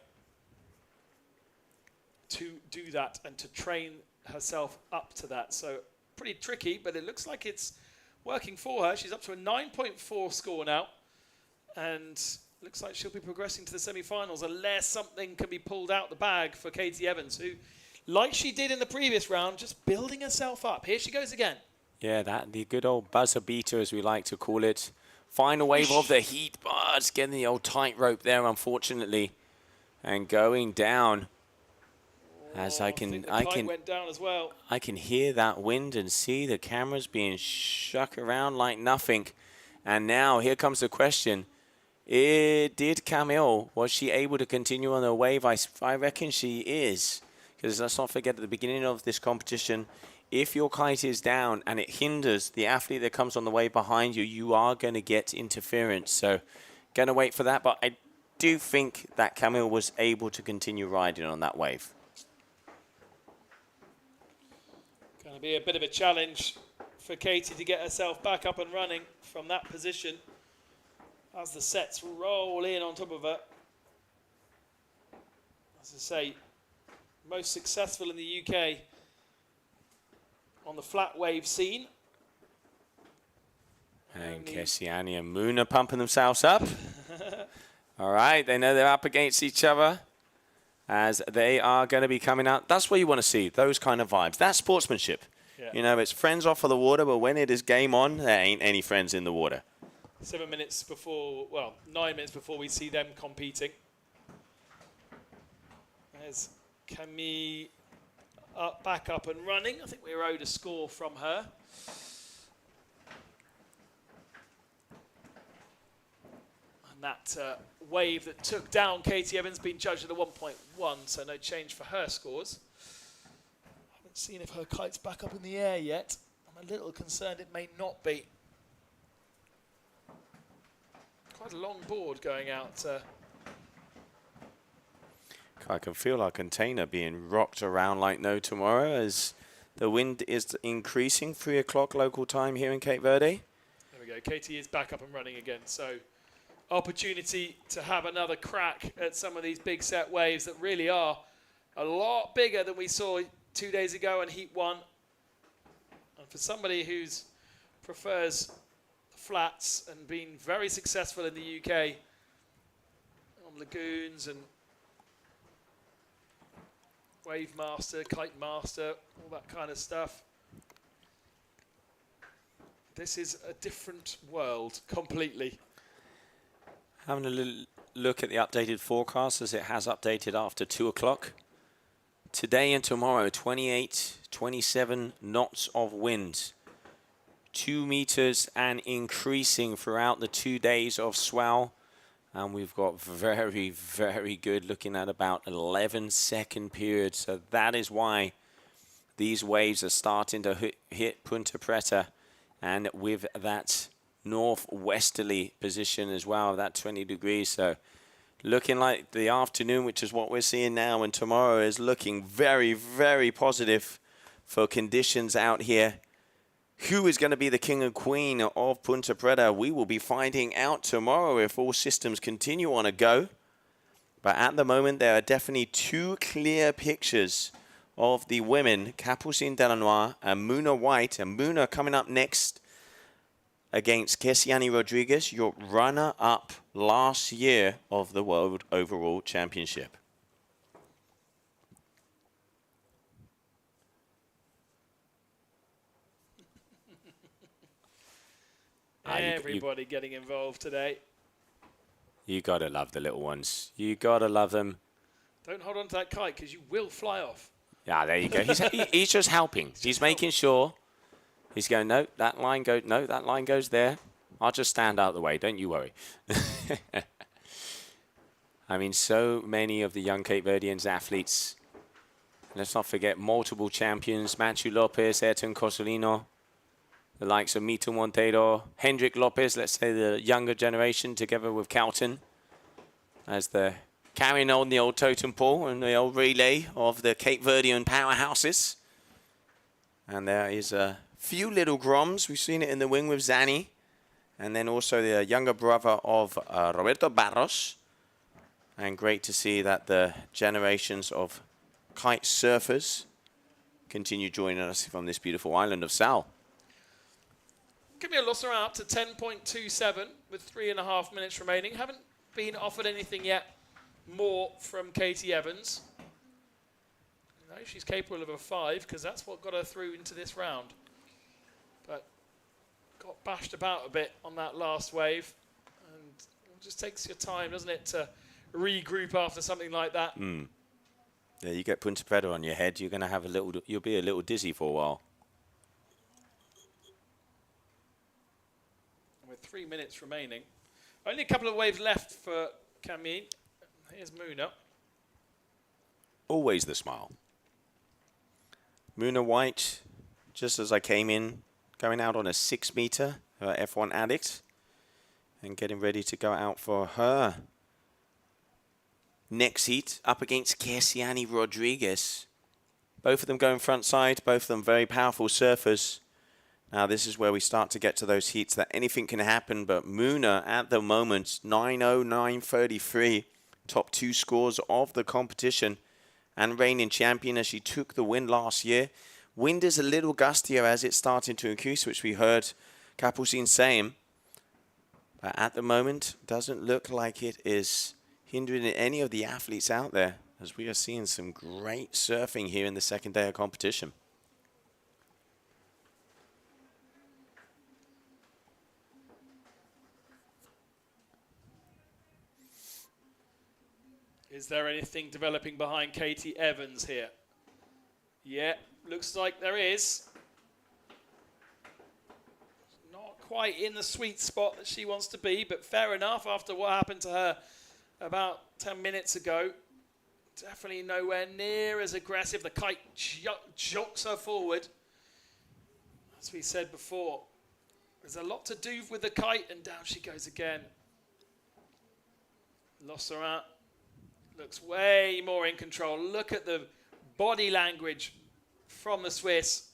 to do that and to train herself up to that. So pretty tricky, but it looks like it's working for her. She's up to a 9.4 score now, and looks like she'll be progressing to the semi-finals unless something can be pulled out the bag for Katie Evans, who, like she did in the previous round, just building herself up. Here she goes again. Yeah, the good old buzzer beater, as we like to call it. Final wave of the heat, but it's getting the old tightrope there, unfortunately, and going down. As I can went down as well. I can hear that wind and see the cameras being shook around like nothing. And now here comes the question: did Camille, was she able to continue on the wave? I reckon she is, because let's not forget at the beginning of this competition, if your kite is down and it hinders the athlete that comes on the wave behind you, you are going to get interference. So, going to wait for that. But I do think that Camille was able to continue riding on that wave. Going to be a bit of a challenge for Katie to get herself back up and running from that position as the sets roll in on top of her. As I say, most successful in the UK on the flat wave scene. And Kessiani and Moon are pumping themselves up. All right, they know they're up against each other as they are going to be coming out. That's what you want to see, those kind of vibes. That sportsmanship. Yeah. You know, it's friends off of the water, but when it is game on, there ain't any friends in the water. 7 minutes before, well, 9 minutes before we see them competing. There's Camille back up and running. I think we're owed a score from her. And that wave that took down Katie Evans being judged at a 1.1, so no change for her scores. Haven't seen if her kite's back up in the air yet. I'm a little concerned it may not be. Quite a long board going out. I can feel our container being rocked around like no tomorrow as the wind is increasing. 3 o'clock local time here in Cape Verde. There we go. Katie is back up and running again. So opportunity to have another crack at some of these big set waves that really are a lot bigger than we saw 2 days ago in Heat 1. And for somebody who prefers flats and been very successful in the UK on lagoons and Wave Master, Kite Master, all that kind of stuff. This is a different world completely. Having a little look at the updated forecast as it has updated after 2 o'clock. Today and tomorrow, 28, 27 knots of wind. 2 meters and increasing throughout the 2 days of swell. And we've got very, very good, looking at about 11-second periods. So that is why these waves are starting to hit Punta Preta. And with that northwesterly position as well, that 20 degrees. So looking like the afternoon, which is what we're seeing now, and tomorrow is looking very, very positive for conditions out here. Who is going to be the king and queen of Punta Preta? We will be finding out tomorrow if all systems continue on a go. But at the moment, there are definitely 2 clear pictures of the women, Capucine Delanois and Muna White. And Muna coming up next against Kesiani Rodriguez, your runner-up last year of the World Overall Championship. Everybody getting involved today. You gotta love the little ones. You gotta love them. Don't hold on to that kite because you will fly off. Yeah, there you go. He's just helping. He's making sure. He's going, no, that line goes there. I'll just stand out of the way. Don't you worry. I mean, so many of the young Cape Verdeans athletes. Let's not forget multiple champions: Manchu Lopez, Ayrton Cosolino, the likes of Mito Monteiro, Hendrik Lopez, let's say the younger generation, together with Calton, as they're carrying on the old totem pole and the old relay of the Cape Verdean powerhouses. And there is a few little Groms. We've seen it in the wing with Zani. And then also the younger brother of Roberto Barros. And great to see that the generations of kite surfers continue joining us from this beautiful island of Sal. Camille Losser out to 10.27 with 3.5 minutes remaining. Haven't been offered anything yet more from Katie Evans. No, she's capable of a 5 because that's what got her through into this round. But got bashed about a bit on that last wave. And it just takes your time, doesn't it, to regroup after something like that. Yeah, you get Punta Preta on your head, you're going to have you'll be a little dizzy for a while. With 3 minutes remaining. Only a couple of waves left for Camille. Here's Muna. Always the smile. Muna White, just as I came in, going out on a 6 meter, her F1 Addict, and getting ready to go out for her next heat up against Kesiani Rodriguez. Both of them going front side, both of them very powerful surfers. Now this is where we start to get to those heats that anything can happen, but Muna at the moment, 9.0, 9.33, top 2 scores of the competition and reigning champion as she took the win last year. Wind is a little gustier as it's starting to increase, which we heard Capucine saying. But at the moment, doesn't look like it is hindering any of the athletes out there, as we are seeing some great surfing here in the second day of competition. Is there anything developing behind Katie Evans here? Yeah, looks like there is. Not quite in the sweet spot that she wants to be, but fair enough after what happened to her about 10 minutes ago. Definitely nowhere near as aggressive. The kite jolts her forward. As we said before, there's a lot to do with the kite, and down she goes again. Laurent looks way more in control. Look at the body language from the Swiss.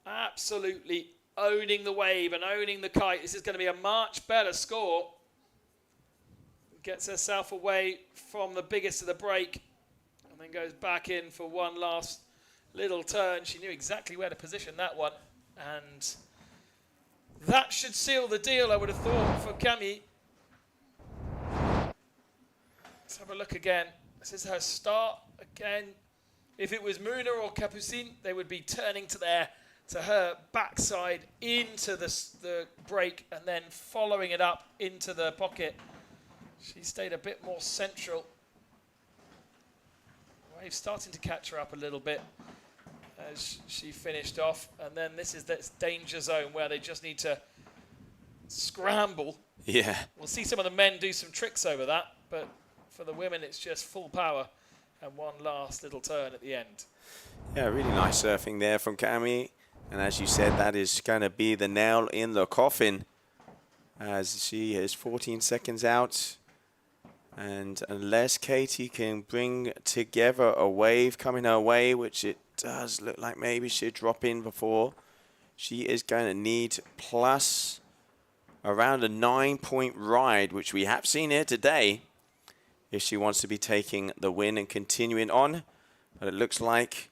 Absolutely owning the wave and owning the kite. This is going to be a much better score. Gets herself away from the biggest of the break and then goes back in for one last little turn. She knew exactly where to position that one, and that should seal the deal, I would have thought, for Camille. Let's have a look again. This is her start again. If it was Muna or Capucine, they would be turning to her backside into the break and then following it up into the pocket. She stayed a bit more central. Wave starting to catch her up a little bit as she finished off. And then this is this danger zone where they just need to scramble. Yeah. We'll see some of the men do some tricks over that, but for the women, it's just full power and one last little turn at the end. Yeah, really nice surfing there from Camille. And as you said, that is going to be the nail in the coffin as she is 14 seconds out. And unless Katie can bring together a wave coming her way, which it does look like maybe she'll drop in before, she is going to need plus around a 9-point ride, which we have seen here today, if she wants to be taking the win and continuing on. But it looks like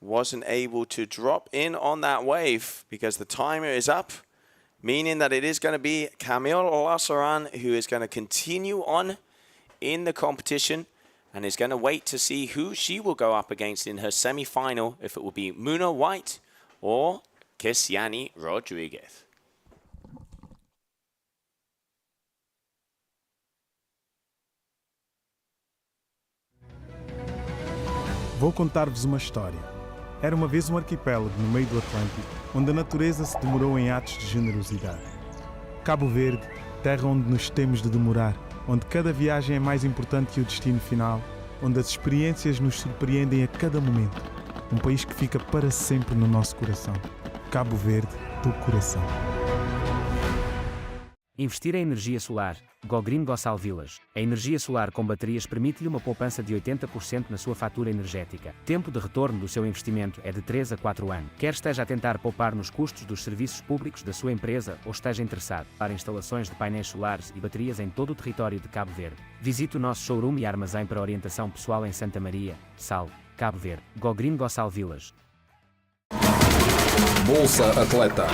wasn't able to drop in on that wave because the timer is up, meaning that it is going to be Camille Laurent who is going to continue on in the competition and is going to wait to see who she will go up against in her semi-final, if it will be Muna White or Kesiani Rodriguez. Vou contar-vos uma história. Era uma vez um arquipélago no meio do Atlântico, onde a natureza se demorou em atos de generosidade. Cabo Verde, terra onde nos temos de demorar, onde cada viagem é mais importante que o destino final, onde as experiências nos surpreendem a cada momento. Um país que fica para sempre no nosso coração. Cabo Verde, do coração. Investir em energia solar. Go Green Go Sal Village. A energia solar com baterias permite-lhe uma poupança de 80% na sua fatura energética. Tempo de retorno do seu investimento é de 3 a 4 anos. Quer esteja a tentar poupar nos custos dos serviços públicos da sua empresa ou esteja interessado para instalações de painéis solares e baterias em todo o território de Cabo Verde, visite o nosso showroom e armazém para orientação pessoal em Santa Maria, Sal, Cabo Verde. Go Green Go Sal Village. Bolsa Atleta.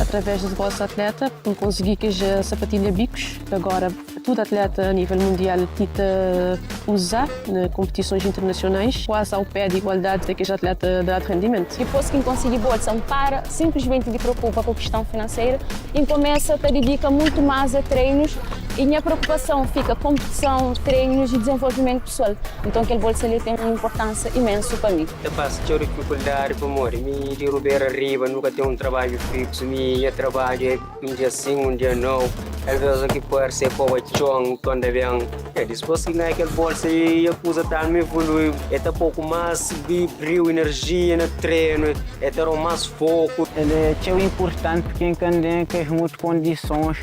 Através do Bolsa Atleta, consegui que a sapatilha bicos, agora todo atleta a nível mundial tenta usar em competições internacionais, quase ao pé de igualdade daqueles atletas de alto rendimento. Depois que consegui bolsa, não para simplesmente de preocupar com a questão financeira e começa a dedicar muito mais a treinos e minha preocupação fica competição, treinos e desenvolvimento pessoal. Então aquele bolsa ali tem uma importância imensa para mim. Eu passo de dificuldade para morrer, me de Ruber arriba, nunca tenho trabalho fixo, minha trabalho um dia sim, um dia não. Às vezes aqui pode ser para o chão, quando é bem. Depois que naquele bolsa e a coisa está me evoluiu, é pouco mais brilho, energia no treino, é ter mais foco. É o importante quem tem que as muitas condições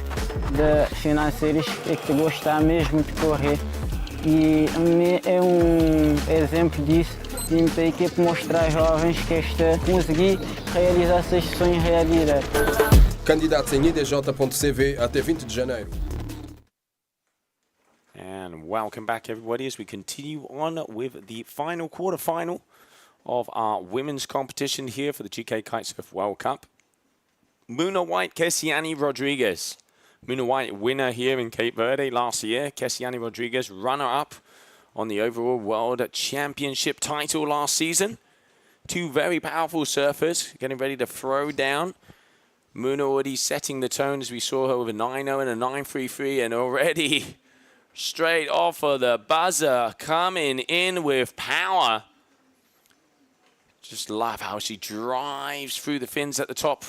financeiras é que gostar mesmo de correr e é exemplo disso. E tem que mostrar aos jovens que conseguir realizar esses sonhos realidade. Candidatos em idj.cv até 20 de janeiro. And welcome back, everybody, as we continue on with the final quarterfinal of our women's competition here for the GKA Kite-Surf World Cup. Muna White, Kesiani Rodriguez. Muna White, winner here in Cape Verde last year. Kesiani Rodriguez, runner-up on the overall World Championship title last season. Two very powerful surfers getting ready to throw down. Muna already setting the tone as we saw her with a 9-0 and a 9-3-3 and already straight off of the buzzer, coming in with power. Just love how she drives through the fins at the top.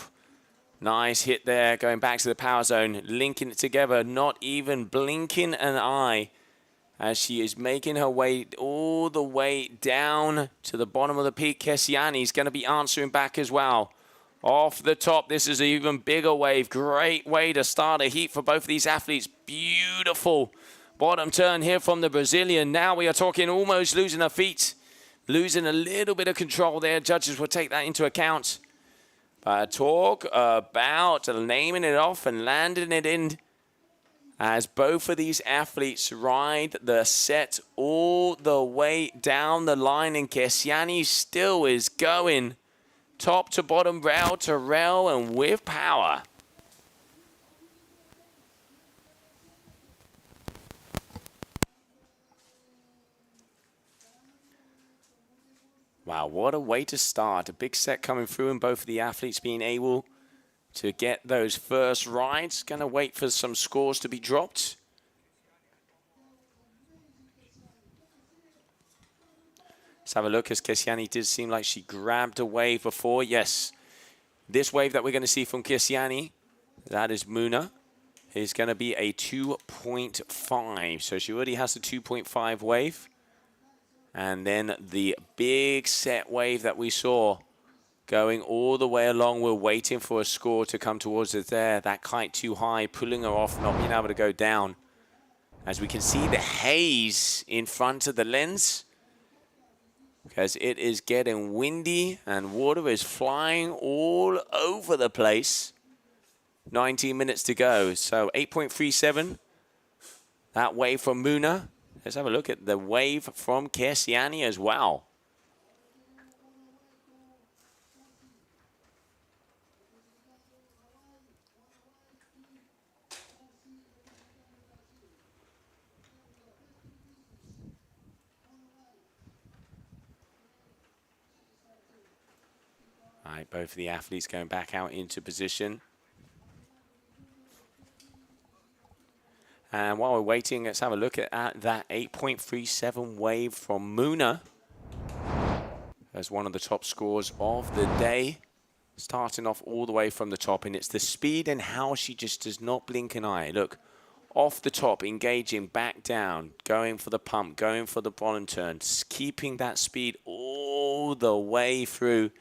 Nice hit there, going back to the power zone, linking it together, not even blinking an eye as she is making her way all the way down to the bottom of the peak. Kessiani's going to be answering back as well. Off the top, this is an even bigger wave. Great way to start a heat for both of these athletes. Beautiful bottom turn here from the Brazilian. Now we are talking almost losing her feet. Losing a little bit of control there. Judges will take that into account. But talk about naming it off and landing it in as both of these athletes ride the set all the way down the line. And Kessiani still is going top to bottom, rail to rail, and with power. Wow, what a way to start. A big set coming through and both of the athletes being able to get those first rides. Going to wait for some scores to be dropped. Let's have a look, as Kessiani did seem like she grabbed a wave before. Yes, this wave that we're going to see from Kessiani, that is Muna, is going to be a 2.5. So she already has a 2.5 wave. And then the big set wave that we saw going all the way along. We're waiting for a score to come towards us there. That kite too high, pulling her off, not being able to go down. As we can see the haze in front of the lens, because it is getting windy and water is flying all over the place. 19 minutes to go. So 8.37. That wave from Muna. Let's have a look at the wave from Kessiani as well. All right, both of the athletes going back out into position. And while we're waiting, let's have a look at that 8.37 wave from Muna as one of the top scores of the day. Starting off all the way from the top, and it's the speed and how she just does not blink an eye. Look, off the top, engaging, back down, going for the pump, going for the bottom turn, keeping that speed all the way through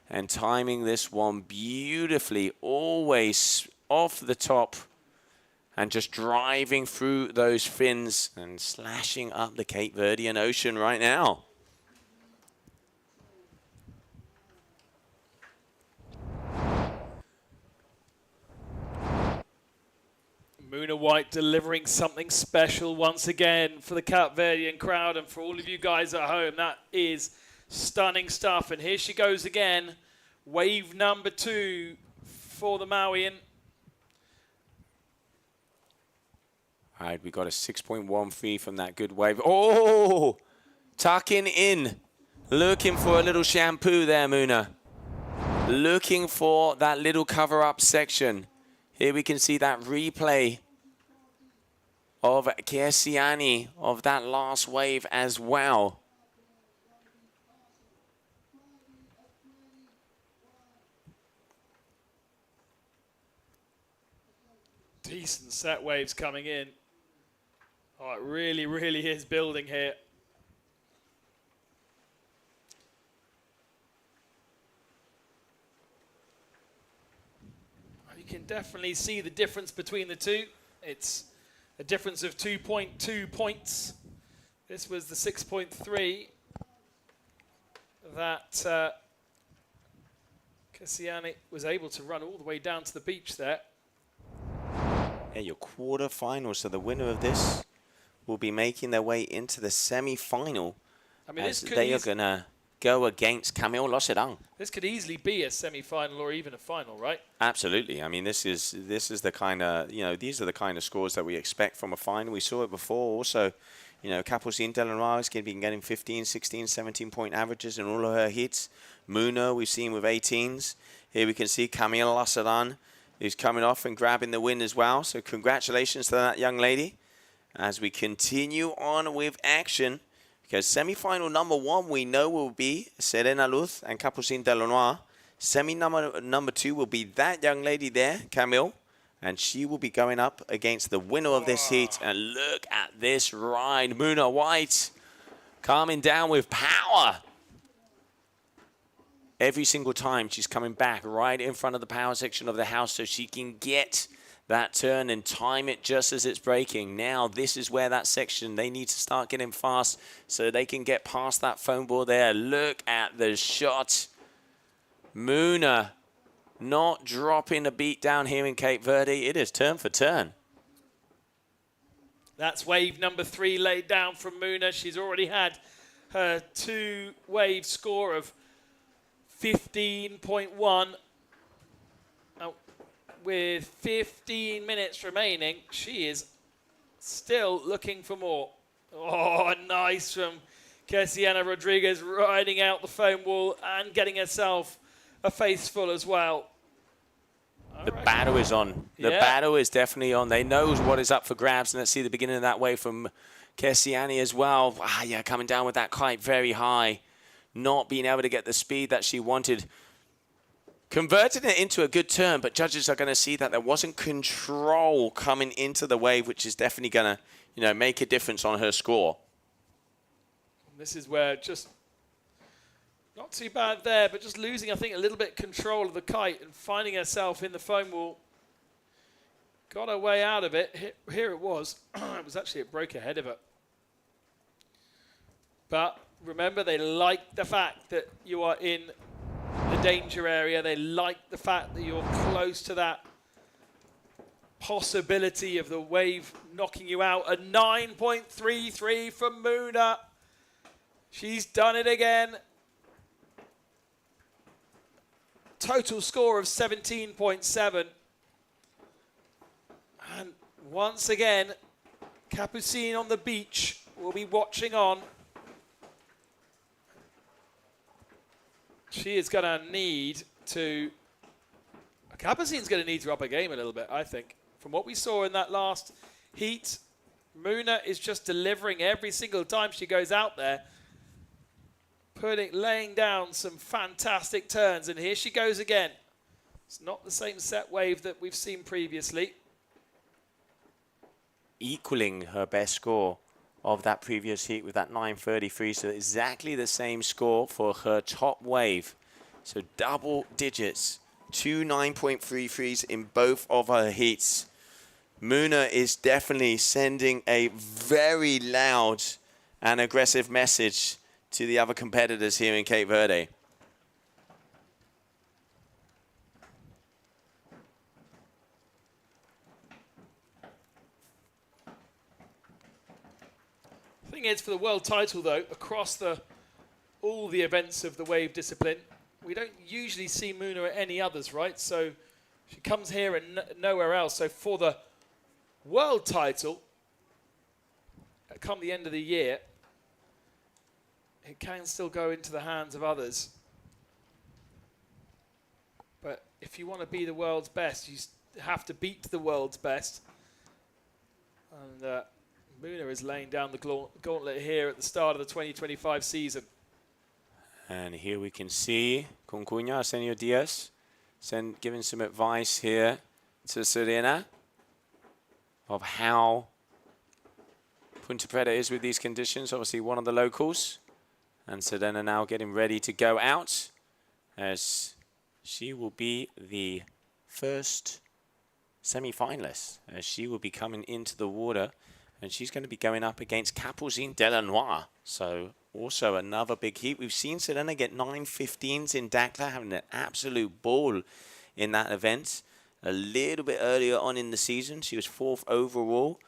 and timing this one beautifully, always off the top. And just driving through those fins and slashing up the Cape Verdean Ocean right now. Muna White delivering something special once again for the Cape Verdean crowd and for all of you guys at home. That is stunning stuff. And here she goes again. Wave number 2 for the Mauian. All right, we got a 6.13 from that good wave. Oh, tucking in. Looking for a little shampoo there, Muna. Looking for that little cover-up section. Here we can see that replay of Kessiani of that last wave as well. Decent set waves coming in. Oh, it really, really is building here. You can definitely see the difference between the two. It's a difference of 2.2 points. This was the 6.3 that Kessiani was able to run all the way down to the beach there. Yeah, your quarterfinal. So the winner of this will be making their way into the semi-final. I mean, as they are going to go against Camille Lossedang. This could easily be a semi-final or even a final, right? Absolutely. I mean, this is the kind of, you know, these are the kind of scores that we expect from a final. We saw it before. Also, you know, Capucine Delanra has been getting 15, 16, 17-point averages in all of her hits. Muna, we've seen with 18s. Here we can see Camille Lossedang, who's coming off and grabbing the win as well. So congratulations to that young lady. as we continue on with action. Because semi-final number 1 we know will be Serena Luz and Capucine Delannoy. Number 2 will be that young lady there, Camille. And she will be going up against the winner of this heat. And look at this ride. Muna White calming down with power. Every single time she's coming back right in front of the power section of the house so she can get that turn and time it just as it's braking. Now this is where that section, they need to start getting fast so they can get past that foam ball there. Look at the shot. Muna not dropping a beat down here in Cape Verde. It is turn for turn. That's wave number 3 laid down from Muna. She's already had her 2-wave score of 15.1. With 15 minutes remaining, she is still looking for more. Oh, nice from Kessiana Rodriguez, riding out the foam wall and getting herself a face full as well. The battle is on. The battle is definitely on. They know what is up for grabs, and let's see the beginning of that wave from Kessiani as well. Yeah, coming down with that kite very high, not being able to get the speed that she wanted. Converted it into a good turn, but judges are going to see that there wasn't control coming into the wave, which is definitely going to, make a difference on her score. This is where just not too bad there, but just losing, I think, a little bit control of the kite and finding herself in the foam wall. Got her way out of it. Here it was. It was actually, it broke ahead of her. But remember, they like the fact that you are in the danger area. They like the fact that you're close to that possibility of the wave knocking you out. A 9.33 from Muna. She's done it again. Total score of 17.7. And once again, Capucine on the beach will be watching on. She is going to need to... Capucine's going to need to up her game a little bit, I think. From what we saw in that last heat, Muna is just delivering every single time she goes out there. Laying down some fantastic turns. And here she goes again. It's not the same set wave that we've seen previously. Equaling her best score of that previous heat with that 9.33, so exactly the same score for her top wave. So double digits, 2 9.33s in both of her heats. Muna is definitely sending a very loud and aggressive message to the other competitors here in Cape Verde. Thing is, for the world title though, across all the events of the wave discipline, we don't usually see Muna at any others, right? So she comes here and nowhere else. So for the world title, come the end of the year, it can still go into the hands of others. But if you want to be the world's best, you have to beat the world's best. And Muna is laying down the gauntlet here at the start of the 2025 season. And here we can see Cuncuña, Arsenio Diaz, giving some advice here to Serena of how Punta Preta is with these conditions. Obviously one of the locals. And Serena now getting ready to go out as she will be the first semi-finalist, as she will be coming into the water. And she's going to be going up against Capucine Delannoy. So also another big heat. We've seen Serena get 9.15s in Dakar, having an absolute ball in that event. A little bit earlier on in the season, she was 4th overall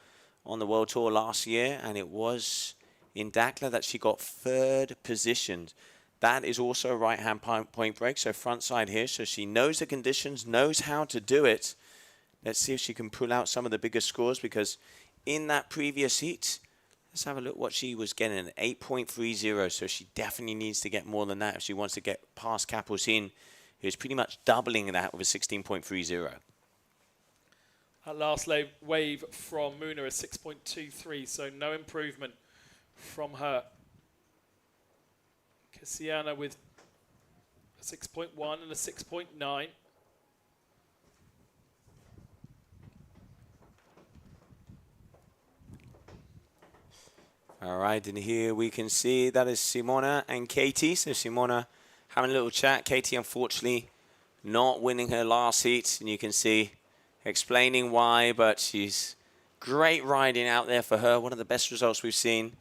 on the World Tour last year. And it was in Dakar that she got 3rd positioned. That is also a right-hand point break, so front side here. So she knows the conditions, knows how to do it. Let's see if she can pull out some of the bigger scores, because in that previous heat, let's have a look what she was getting, an 8.30. So she definitely needs to get more than that if she wants to get past Capucine, who's pretty much doubling that with a 16.30. That last wave from Muna is 6.23, so no improvement from her. Cassiana with a 6.1 and a 6.9. All right, and here we can see that is Simona and Katie. So Simona having a little chat. Katie, unfortunately, not winning her last heat. And you can see explaining why, but she's great riding out there for her. One of the best results we've seen.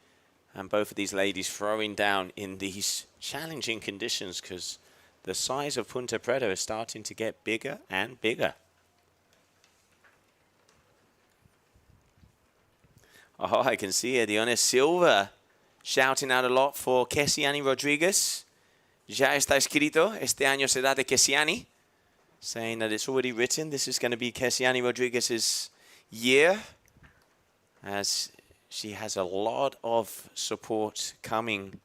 And both of these ladies throwing down in these challenging conditions because the size of Punta Preta is starting to get bigger and bigger. Oh, I can see here Dione Silva shouting out a lot for Kessiani Rodriguez. Ya está escrito, este año será de Kessiani. Saying that it's already written. This is going to be Kessiani Rodriguez's year, as she has a lot of support coming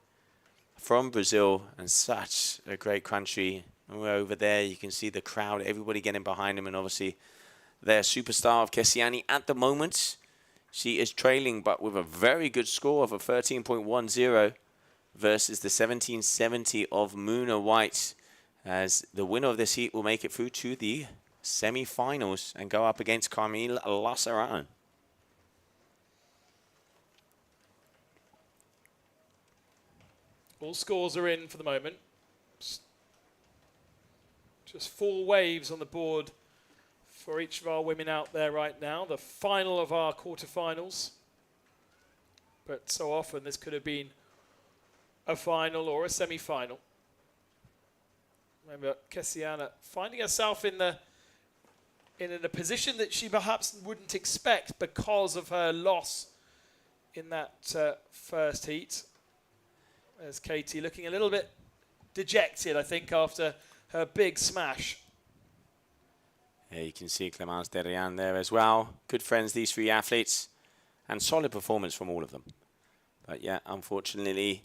from Brazil and such a great country. And we're over there. You can see the crowd, everybody getting behind him, and obviously their superstar of Kessiani at the moment. She is trailing, but with a very good score of a 13.10 versus the 1770 of Muna White, as the winner of this heat will make it through to the semi-finals and go up against Carmille Lassaran. All scores are in for the moment. Just 4 waves on the board for each of our women out there right now. The final of our quarterfinals. But so often this could have been a final or a semi-final. Remember, Kessiana finding herself in a position that she perhaps wouldn't expect because of her loss in that first heat. There's Katie looking a little bit dejected, I think, after her big smash. Yeah, you can see Clemence Derian there as well. Good friends, these 3 athletes, and solid performance from all of them. But yeah, unfortunately,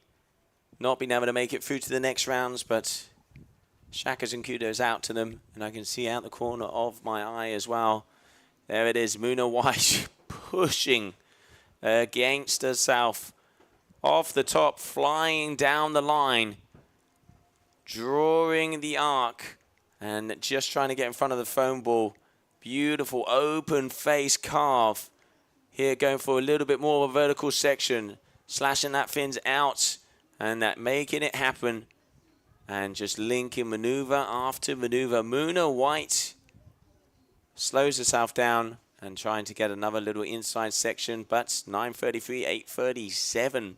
not being able to make it through to the next rounds, but shakas and kudos out to them. And I can see out the corner of my eye as well. There it is, Muna White pushing against herself. Off the top, flying down the line, drawing the arc, and just trying to get in front of the foam ball. Beautiful open face carve. Here going for a little bit more of a vertical section, slashing that fins out, and that making it happen. And just linking maneuver after maneuver. Muna White slows herself down and trying to get another little inside section, but 9:33, 8:37.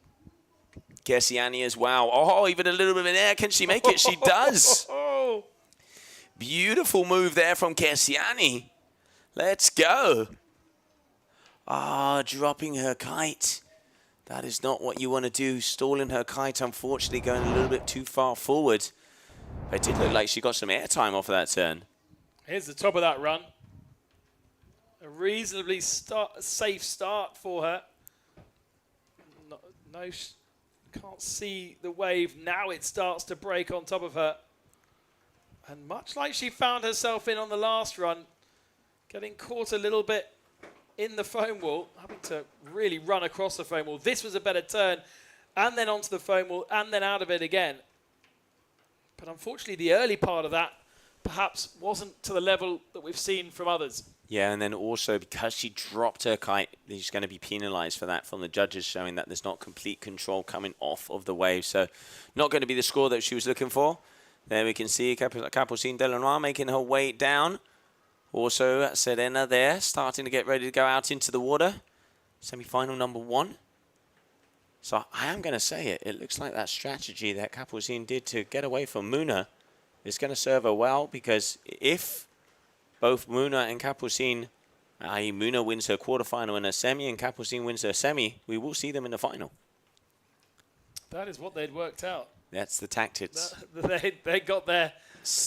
Kessiani as well. Oh, even a little bit in air. Can she make it? She does. Beautiful move there from Kessiani. Let's go. Ah, dropping her kite. That is not what you want to do. Stalling her kite, unfortunately, going a little bit too far forward. But it did look like she got some airtime off of that turn. Here's the top of that run. A reasonably safe start for her. No, can't see the wave. Now it starts to break on top of her. And much like she found herself in on the last run, getting caught a little bit in the foam wall, having to really run across the foam wall. This was a better turn, and then onto the foam wall, and then out of it again. But unfortunately, the early part of that perhaps wasn't to the level that we've seen from others. Yeah, and then also because she dropped her kite, she's going to be penalized for that from the judges, showing that there's not complete control coming off of the wave. So not going to be the score that she was looking for. There we can see Capucine Delanois making her way down. Also Serena there, starting to get ready to go out into the water. Semi-final number 1. So I am going to say it. It looks like that strategy that Capucine did to get away from Muna is going to serve her well, because if both Muna and Capucine, i.e. Muna wins her quarterfinal in a semi and Capucine wins her semi, we will see them in the final. That is what they'd worked out. That's the tactics. They got there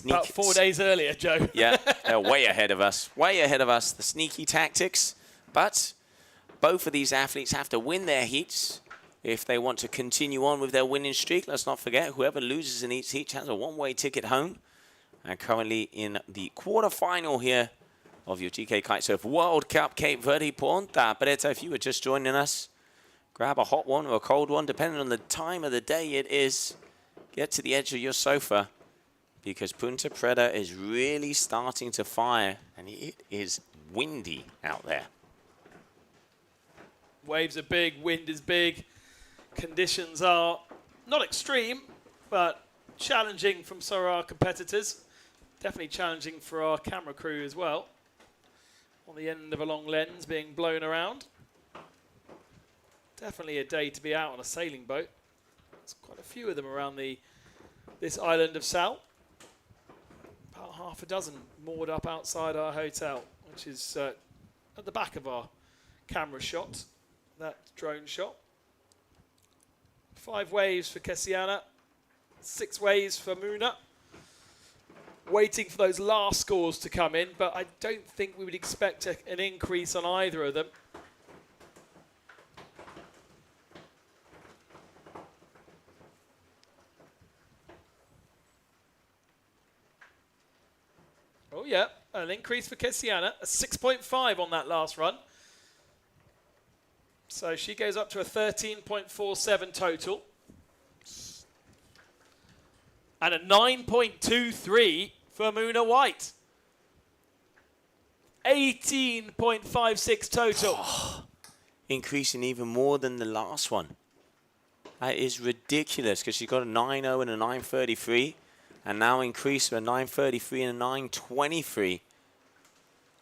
about 4 days earlier, Joe. Yeah, they're way ahead of us. Way ahead of us, the sneaky tactics. But both of these athletes have to win their heats if they want to continue on with their winning streak. Let's not forget, whoever loses in each heat has a one-way ticket home. And currently in the quarterfinal here of your GKA Kite-Surf World Cup Cape Verde Punta Preta. If you were just joining us, grab a hot one or a cold one, depending on the time of the day it is. Get to the edge of your sofa, because Punta Preta is really starting to fire, and it is windy out there. Waves are big, wind is big. Conditions are not extreme, but challenging from some of our competitors. Definitely challenging for our camera crew as well. On the end of a long lens being blown around. Definitely a day to be out on a sailing boat. There's quite a few of them around this island of Sal. About half a dozen moored up outside our hotel, which is at the back of our camera shot, that drone shot. 5 waves for Kessiana, 6 waves for Muna. Waiting for those last scores to come in, but I don't think we would expect an increase on either of them. Oh yeah, an increase for Kessiana, a 6.5 on that last run. So she goes up to a 13.47 total. And a 9.23 for Muna White. 18.56 total. Increasing even more than the last one. That is ridiculous, because she got a 9.0 and a 9.33, and now increased to a 9.33 and a 9.23.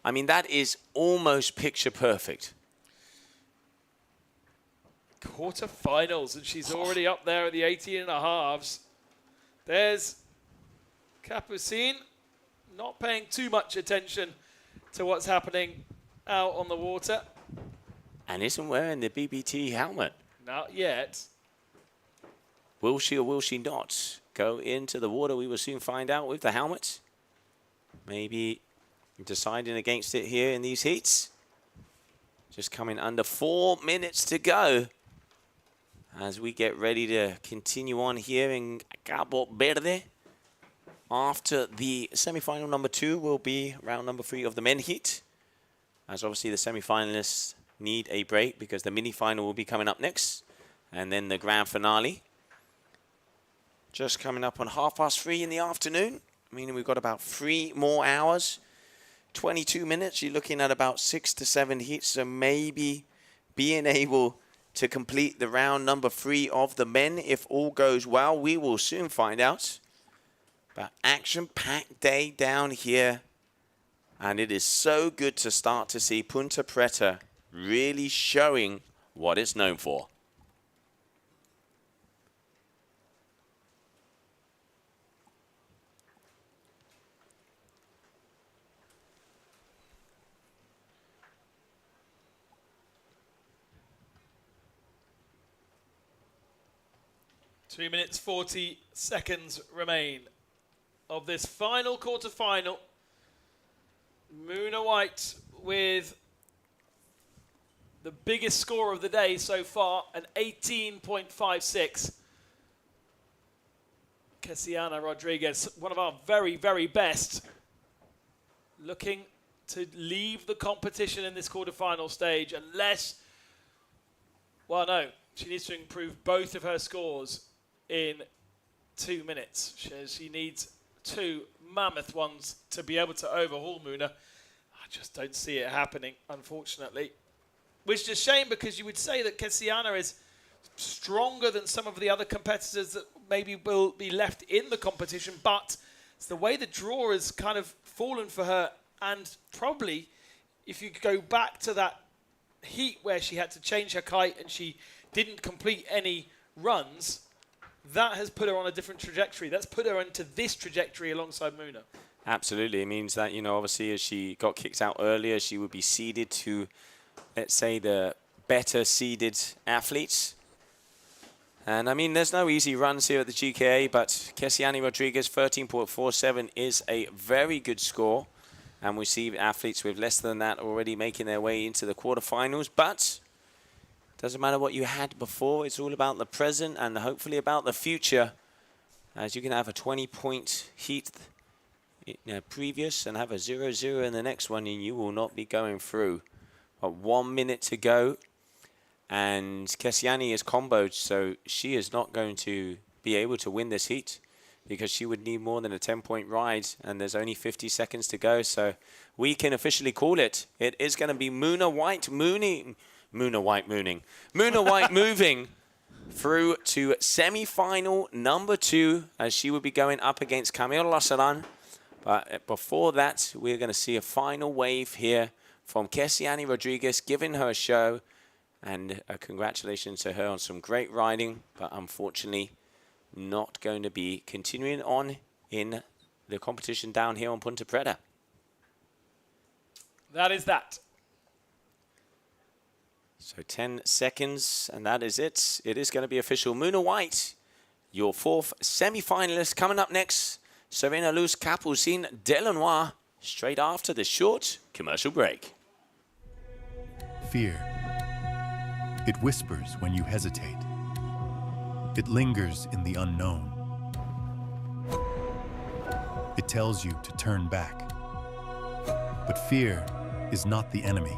I mean, that is almost picture perfect. Quarterfinals, and she's already up there at the 18.5s. There's Capucine, not paying too much attention to what's happening out on the water. And isn't wearing the BBT helmet. Not yet. Will she or will she not go into the water? We will soon find out with the helmet. Maybe deciding against it here in these heats. Just coming under 4 minutes to go as we get ready to continue on here in Cabo Verde. After the semi-final number 2 will be round number 3 of the men heat, as obviously the semi-finalists need a break because the mini-final will be coming up next, and then the grand finale. Just coming up on 3:30 in the afternoon, meaning we've got about 3 more hours. 22 minutes, you're looking at about 6 to 7 heats, so maybe being able to complete the round number 3 of the men if all goes well. We will soon find out. But action-packed day down here, and it is so good to start to see Punta Preta really showing what it's known for. Two minutes 40 seconds remain of this final quarter-final. Muna White with the biggest score of the day so far, an 18.56. Kessiana Rodriguez, one of our very, very best, looking to leave the competition in this quarter-final stage unless, well, no, she needs to improve both of her scores in 2 minutes. She needs 2 mammoth ones to be able to overhaul Muna. I just don't see it happening, unfortunately. Which is a shame, because you would say that Kessiana is stronger than some of the other competitors that maybe will be left in the competition, but it's the way the draw has kind of fallen for her, and probably if you go back to that heat where she had to change her kite and she didn't complete any runs, that has put her on a different trajectory. That's put her into this trajectory alongside Muna. Absolutely. It means that, you know, obviously as she got kicked out earlier, she would be seeded to, let's say, the better seeded athletes. And I mean, there's no easy runs here at the GKA, but Kessiana Rodriguez, 13.47 is a very good score. And we see athletes with less than that already making their way into the quarterfinals. But doesn't matter what you had before. It's all about the present and hopefully about the future, as you can have a 20-point heat previous and have a 0-0 in the next one, and you will not be going through. But 1 minute to go, and Kesiani is comboed, so she is not going to be able to win this heat because she would need more than a 10-point ride, and there's only 50 seconds to go. So we can officially call it. It is going to be Muna White mooning through to semi-final number 2, as she would be going up against Camille Lassaran. But before that, we're going to see a final wave here from Kesiani Rodriguez, giving her a show, and a congratulations to her on some great riding, but unfortunately not going to be continuing on in the competition down here on Punta Preta. That is that. So 10 seconds, and that is it. It is going to be official. Muna White, your 4th semi-finalist. Coming up next, Serena Luz Capucine Delanois, straight after this short commercial break. Fear. It whispers when you hesitate. It lingers in the unknown. It tells you to turn back. But fear is not the enemy.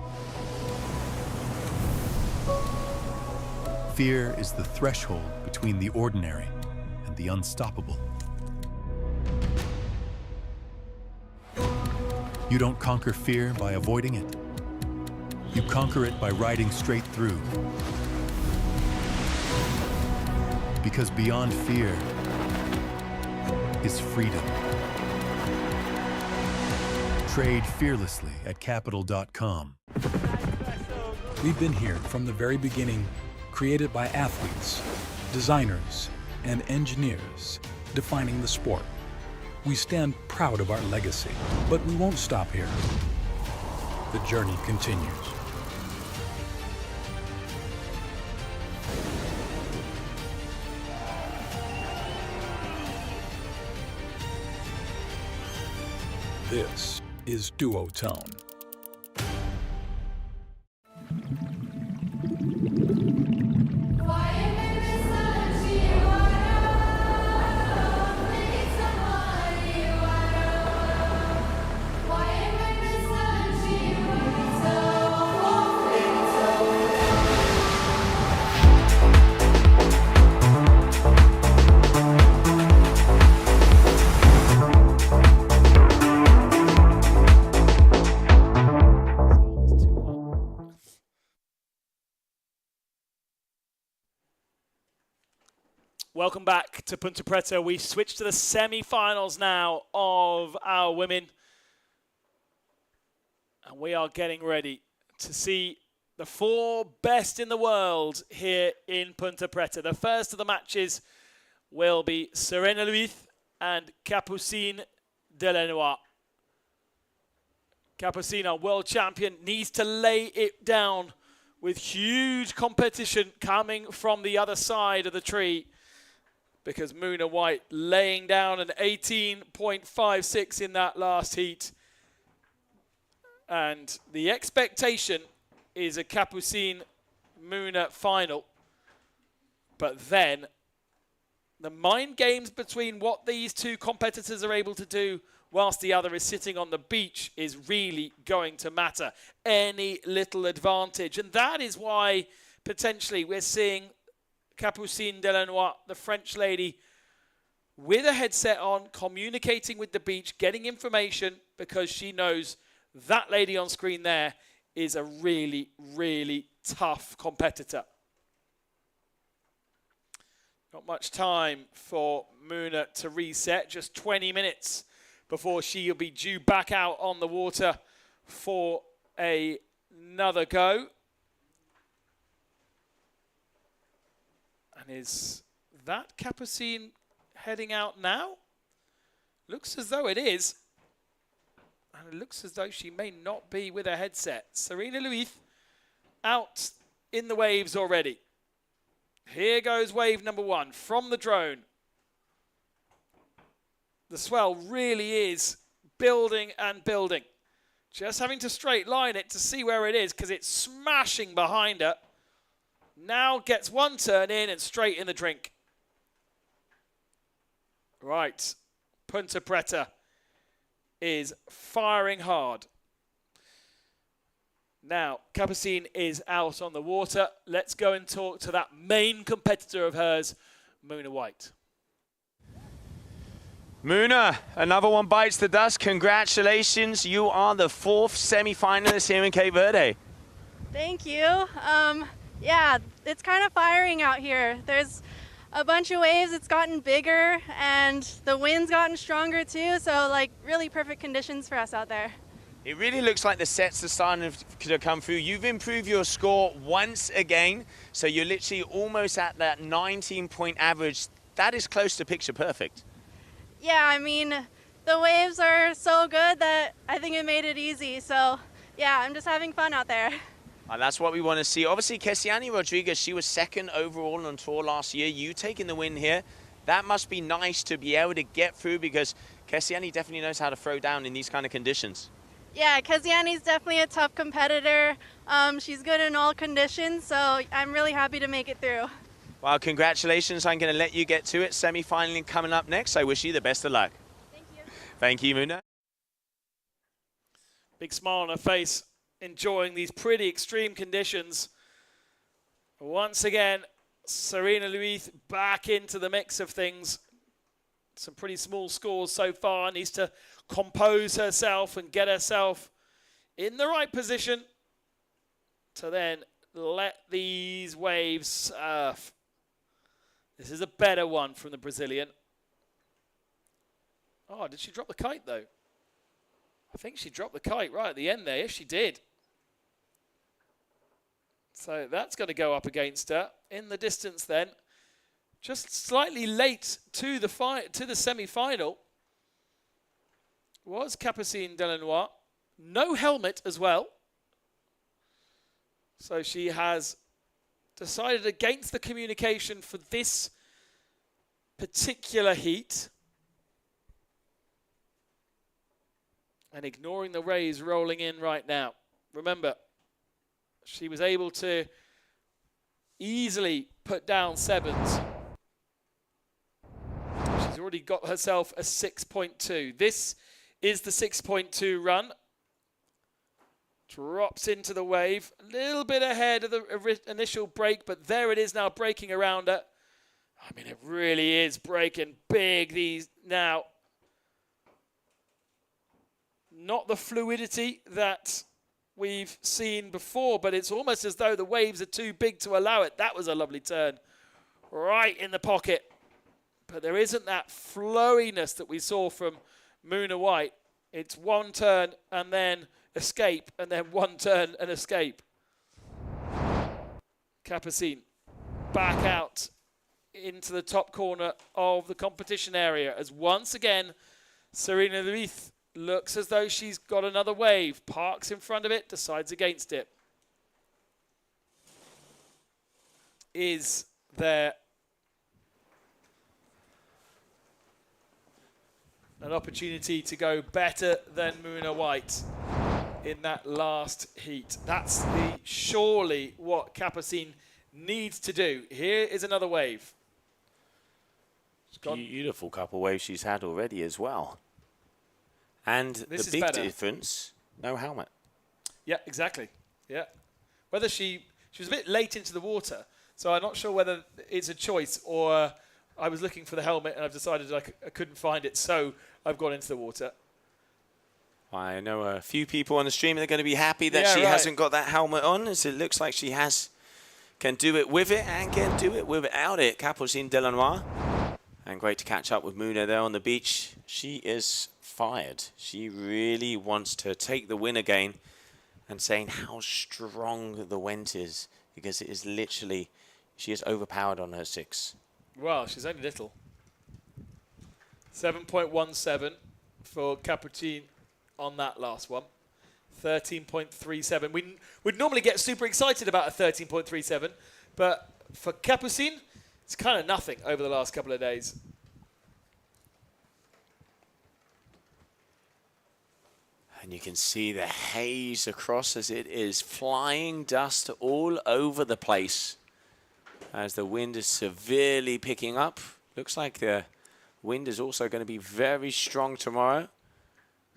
Fear is the threshold between the ordinary and the unstoppable. You don't conquer fear by avoiding it. You conquer it by riding straight through. Because beyond fear is freedom. Trade fearlessly at capital.com. We've been here from the very beginning, created by athletes, designers, and engineers, defining the sport. We stand proud of our legacy, but we won't stop here. The journey continues. This is Duotone. Welcome back to Punta Preta. We switch to the semi-finals now of our women. And we are getting ready to see the 4 best in the world here in Punta Preta. The first of the matches will be Serena Luis and Capucine Delanois. Capucine, our world champion, needs to lay it down with huge competition coming from the other side of the tree, because Muna White laying down an 18.56 in that last heat. And the expectation is a Capucine Muna final. But then the mind games between what these two competitors are able to do whilst the other is sitting on the beach is really going to matter. Any little advantage. And that is why potentially we're seeing Capucine Delanois, the French lady, with a headset on, communicating with the beach, getting information, because she knows that lady on screen there is a really, really tough competitor. Not much time for Muna to reset, just 20 minutes before she'll be due back out on the water for another go. And is that Capucine heading out now? Looks as though it is. And it looks as though she may not be with a headset. Serena Luis out in the waves already. Here goes wave number 1 from the drone. The swell really is building and building. Just having to straight line it to see where it is, because it's smashing behind her. Now gets one turn in and straight in the drink. Right, Punta Preta is firing hard. Now, Capucine is out on the water. Let's go and talk to that main competitor of hers, Mona White. Muna, another one bites the dust. Congratulations. You are the 4th semi-finalist here in Cape Verde. Thank you. Yeah, it's kind of firing out here. There's a bunch of waves. It's gotten bigger and the wind's gotten stronger too. So like really perfect conditions for us out there. It really looks like the sets are starting to come through. You've improved your score once again. So you're literally almost at that 19-point average. That is close to picture perfect. Yeah, I mean, the waves are so good that I think it made it easy. So yeah, I'm just having fun out there. And that's what we want to see. Obviously, Kesiani Rodriguez, she was 2nd overall on tour last year. You taking the win here. That must be nice to be able to get through because Kesiani definitely knows how to throw down in these kind of conditions. Yeah, Kesiani's definitely a tough competitor. She's good in all conditions, so I'm really happy to make it through. Well, congratulations. I'm going to let you get to it. Semi-finaling coming up next. I wish you the best of luck. Thank you. Thank you, Muna. Big smile on her face, enjoying these pretty extreme conditions. Once again, Serena Luis back into the mix of things. Some pretty small scores so far. Needs to compose herself and get herself in the right position to then let these waves surf. This is a better one from the Brazilian. Oh, did she drop the kite though? I think she dropped the kite right at the end there. Yes, she did. So that's going to go up against her in the distance then. Just slightly late to the semi-final was Capucine Delanois. No helmet as well. So she has decided against the communication for this particular heat. And ignoring the rays rolling in right now. Remember, she was able to easily put down 7s. She's already got herself a 6.2. This is the 6.2 run. Drops into the wave. A little bit ahead of the initial break, but there it is now breaking around her. I mean, it really is breaking big these now. Not the fluidity that we've seen before, but it's almost as though the waves are too big to allow it. That was a lovely turn. Right in the pocket. But there isn't that flowiness that we saw from Mona White. It's one turn and then escape, and then one turn and escape. Capucine back out into the top corner of the competition area as once again Serena Luis looks as though she's got another wave, parks in front of it, decides against it. Is there an opportunity to go better than Mona White in that last heat? That's surely what Capucine needs to do. Here is another wave. Beautiful couple waves she's had already as well. And the big difference, no helmet. Yeah, exactly. Yeah. Whether she was a bit late into the water, so I'm not sure whether it's a choice or I was looking for the helmet and I've decided I couldn't find it, so I've gone into the water. I know a few people on the stream that are going to be happy that she hasn't got that helmet on, as it looks like she can do it with it and can do it without it. Capucine Delanois. And great to catch up with Muna there on the beach. She is fired. She really wants to take the win again and saying how strong the wind is, because it is literally, she is overpowered on her 6. Well, she's only little. 7.17 for Capucine on that last one. 13.37. We'd normally get super excited about a 13.37, but for Capucine, it's kind of nothing over the last couple of days. And you can see the haze across as it is flying dust all over the place as the wind is severely picking up. Looks like the wind is also going to be very strong tomorrow.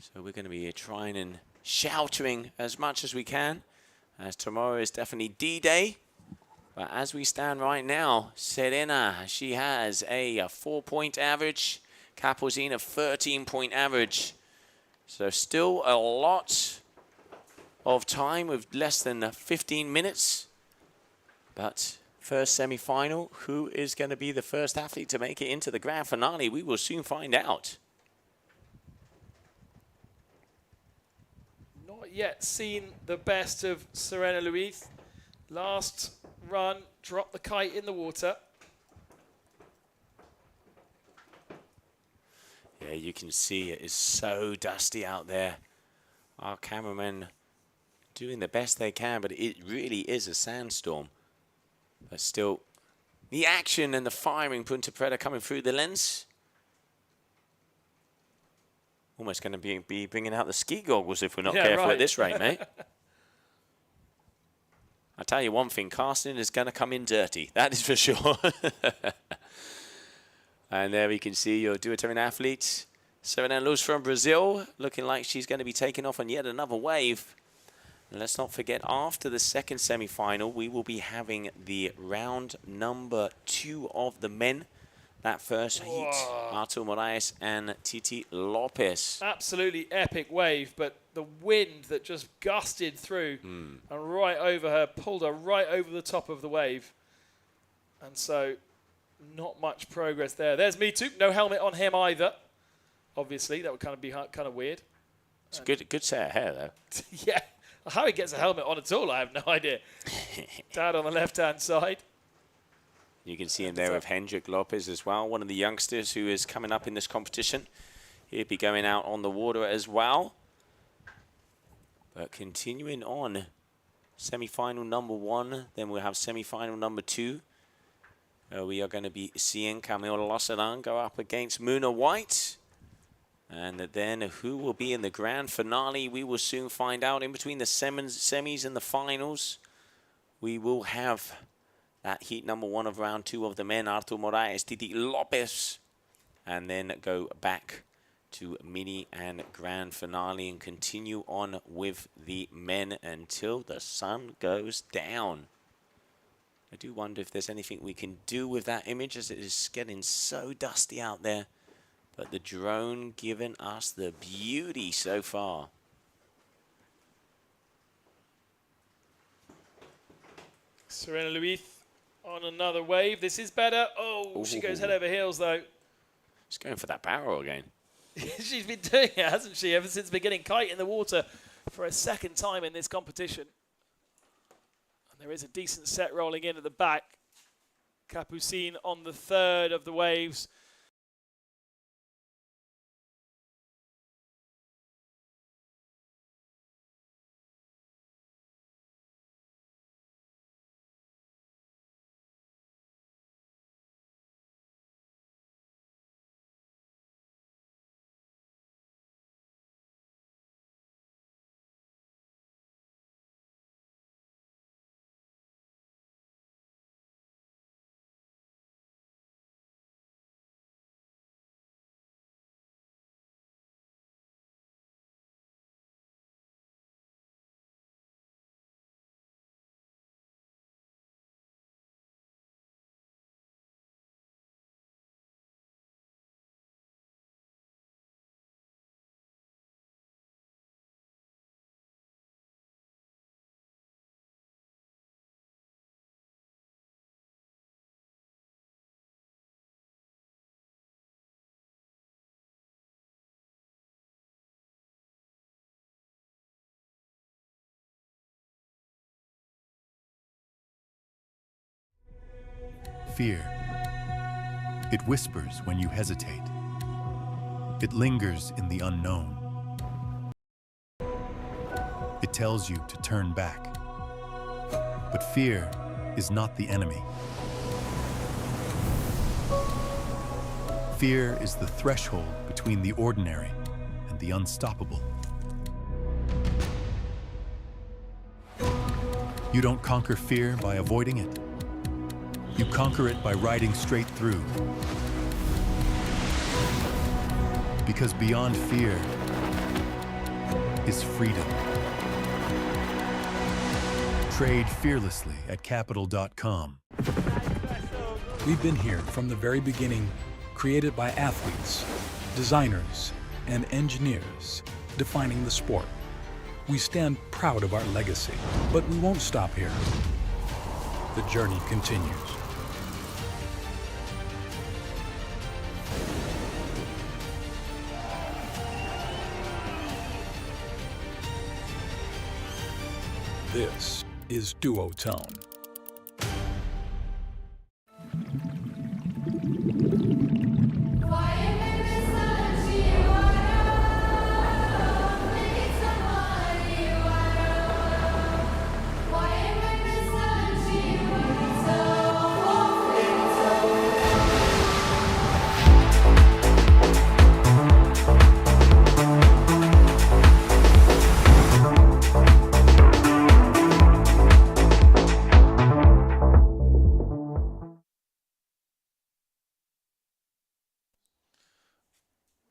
So we're going to be trying and sheltering as much as we can, as tomorrow is definitely D-Day. But as we stand right now, Serena, she has a 4-point average. Kapuzin a 13-point average. So still a lot of time with less than 15 minutes. But first semi-final, who is going to be the first athlete to make it into the grand finale? We will soon find out. Not yet seen the best of Serena Luis. Last run, dropped the kite in the water. Yeah, you can see it is so dusty out there. Our cameramen doing the best they can, but it really is a sandstorm. But still, the action and the firing, Punta Preta coming through the lens. Almost going to be bringing out the ski goggles if we're not careful at this rate, mate. I tell you one thing, casting is going to come in dirty. That is for sure. And there we can see your duathlon athlete, Serena Luz from Brazil, looking like she's going to be taking off on yet another wave. And let's not forget, after the second semi-final, we will be having the round number 2 of the men. That first heat, Artur Moraes and Titi Lopes. Absolutely epic wave, but the wind that just gusted through and right over her, pulled her right over the top of the wave. And so, not much progress there. There's Me Too. No helmet on him either. Obviously, that would kind of be kind of weird. It's a good set of hair, though. Yeah. How he gets a helmet on at all, I have no idea. Dad on the left-hand side. You can see him there with Hendrik Lopez as well, one of the youngsters who is coming up in this competition. He'll be going out on the water as well. But continuing on, semi-final number 1, then we'll have semi-final number 2. We are going to be seeing Camille Lossadan go up against Muna White. And then who will be in the grand finale, we will soon find out. In between the semis and the finals, we will have that heat number 1 of round 2 of the men, Artur Moraes, Titi Lopes. And then go back to mini and grand finale and continue on with the men until the sun goes down. I do wonder if there's anything we can do with that image, as it is getting so dusty out there. But the drone giving us the beauty so far. Serena Luis on another wave. This is better. Oh, she goes head over heels, though. She's going for that barrel again. She's been doing it, hasn't she, ever since beginning. Kite in the water for a second time in this competition. And there is a decent set rolling in at the back. Kapuzin on the 3rd of the waves. Fear. It whispers when you hesitate. It lingers in the unknown. It tells you to turn back. But fear is not the enemy. Fear is the threshold between the ordinary and the unstoppable. You don't conquer fear by avoiding it. You conquer it by riding straight through. Because beyond fear, is freedom. Trade fearlessly at capital.com. We've been here from the very beginning, created by athletes, designers, and engineers, defining the sport. We stand proud of our legacy, but we won't stop here. The journey continues. This is Duotone.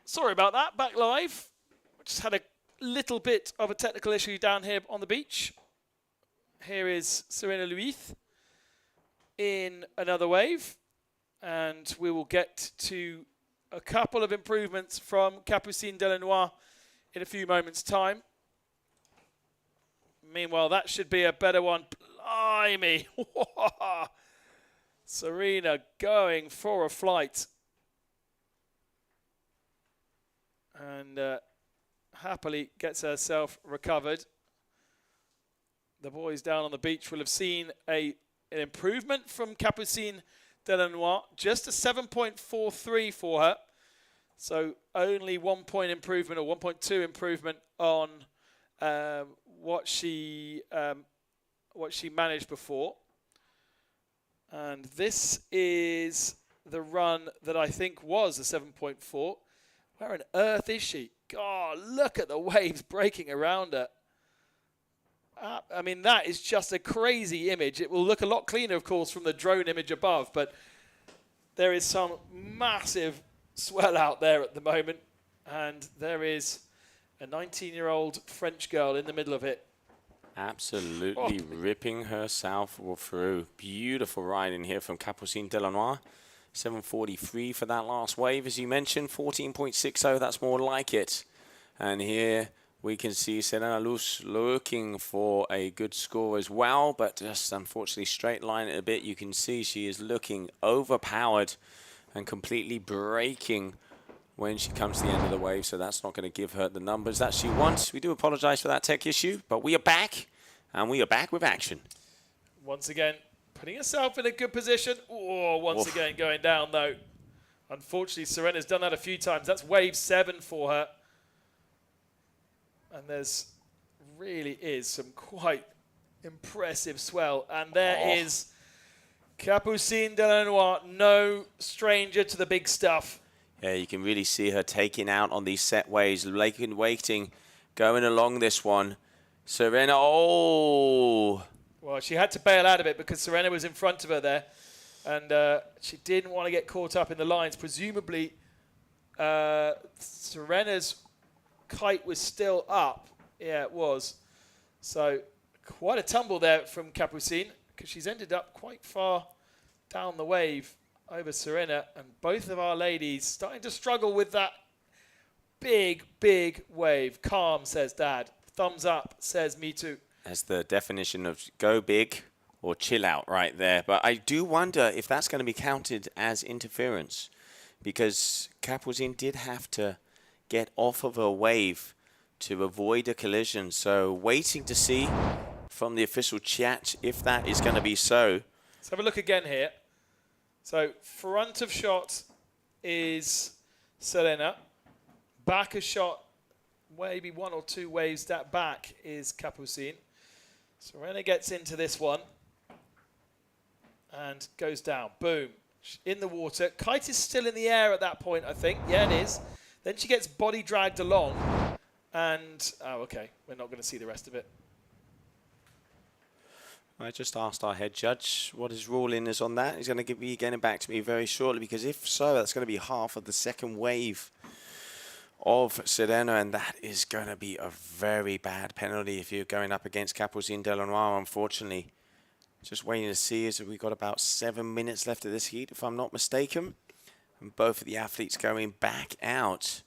Sorry about that, back live. Just had a little bit of a technical issue down here on the beach. Here is Serena Luith in another wave. And we will get to a couple of improvements from Capucine Delanois in a few moments' time. Meanwhile, that should be a better one. Blimey! Serena going for a flight. And happily gets herself recovered. The boys down on the beach will have seen an improvement from Capucine Delanois, just a 7.43 for her. So only 1 point improvement, or 1.2 improvement on what she managed before. And this is the run that I think was a 7.4. Where on earth is she? God, look at the waves breaking around her. I mean, that is just a crazy image. It will look a lot cleaner, of course, from the drone image above, but there is some massive swell out there at the moment, and there is a 19-year-old French girl in the middle of it. Absolutely ripping herself through. Beautiful ride in here from Capucine Delanois. 7.43 for that last wave, as you mentioned. 14.60, that's more like it. And here we can see Serena Luz looking for a good score as well, but just unfortunately straight line it a bit. You can see she is looking overpowered and completely breaking when she comes to the end of the wave, so that's not going to give her the numbers that she wants. We do apologize for that tech issue, but we are back, and we are back with action. Once again, putting herself in a good position. Oh, once again going down, though. Unfortunately, Serena's done that a few times. That's wave 7 for her. And there's really is some quite impressive swell. And there is Capucine Delanois, no stranger to the big stuff. Yeah, you can really see her taking out on these set waves, waiting, going along this one. Serena, Well, she had to bail out of it because Serena was in front of her there. And she didn't want to get caught up in the lines. Presumably, Serena's kite was still up. Yeah, it was. So quite a tumble there from Capucine, because she's ended up quite far down the wave over Serena. And both of our ladies starting to struggle with that big, big wave. Calm, says Dad. Thumbs up, says me too. That's the definition of go big or chill out right there. But I do wonder if that's going to be counted as interference, because Capucine did have to get off of a wave to avoid a collision. So waiting to see from the official chat if that is going to be so. Let's have a look again here. So front of shot is Serena. Back of shot, maybe 1 or 2 waves that back, is Capucine. Serena gets into this one and goes down. Boom. In the water. Kite is still in the air at that point, I think. Yeah, it is. Then she gets body dragged along. And, oh, okay. We're not going to see the rest of it. I just asked our head judge what his ruling is on that. He's going to be getting back to me very shortly, because if so, that's going to be half of the second wave of Serena, and that is going to be a very bad penalty if you're going up against Capucine Delanois, unfortunately. Just waiting to see as we've got about 7 minutes left of this heat, if I'm not mistaken. And both of the athletes going back out.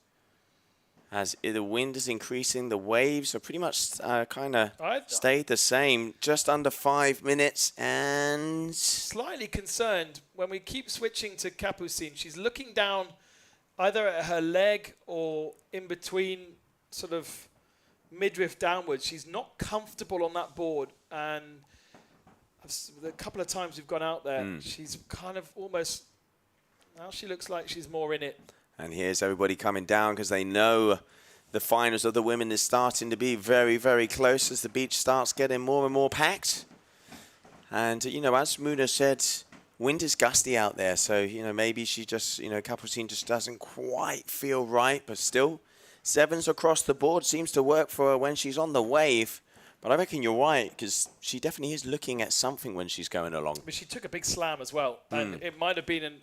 As the wind is increasing, the waves are pretty much kind of stayed the same. Just under 5 minutes and... Slightly concerned when we keep switching to Capucine. She's looking down either at her leg or in between sort of midriff downwards. She's not comfortable on that board. And a couple of times we've gone out there, she's kind of almost... Now she looks like she's more in it. And here's everybody coming down because they know the finals of the women is starting to be very, very close as the beach starts getting more and more packed. And, you know, as Muna said, wind is gusty out there. So, you know, maybe she just, you know, Capucine just doesn't quite feel right. But still, 7s across the board seems to work for her when she's on the wave. But I reckon you're right, because she definitely is looking at something when she's going along. But she took a big slam as well. And it might have been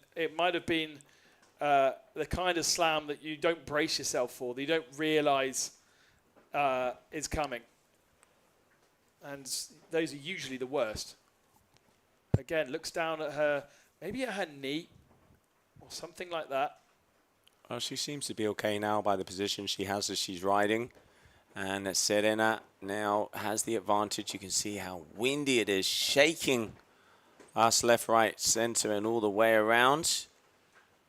the kind of slam that you don't brace yourself for, that you don't realise is coming. And those are usually the worst. Again, looks down at her, maybe at her knee or something like that. Well, she seems to be okay now by the position she has as she's riding. And Serena now has the advantage. You can see how windy it is, shaking us left, right, center, and all the way around.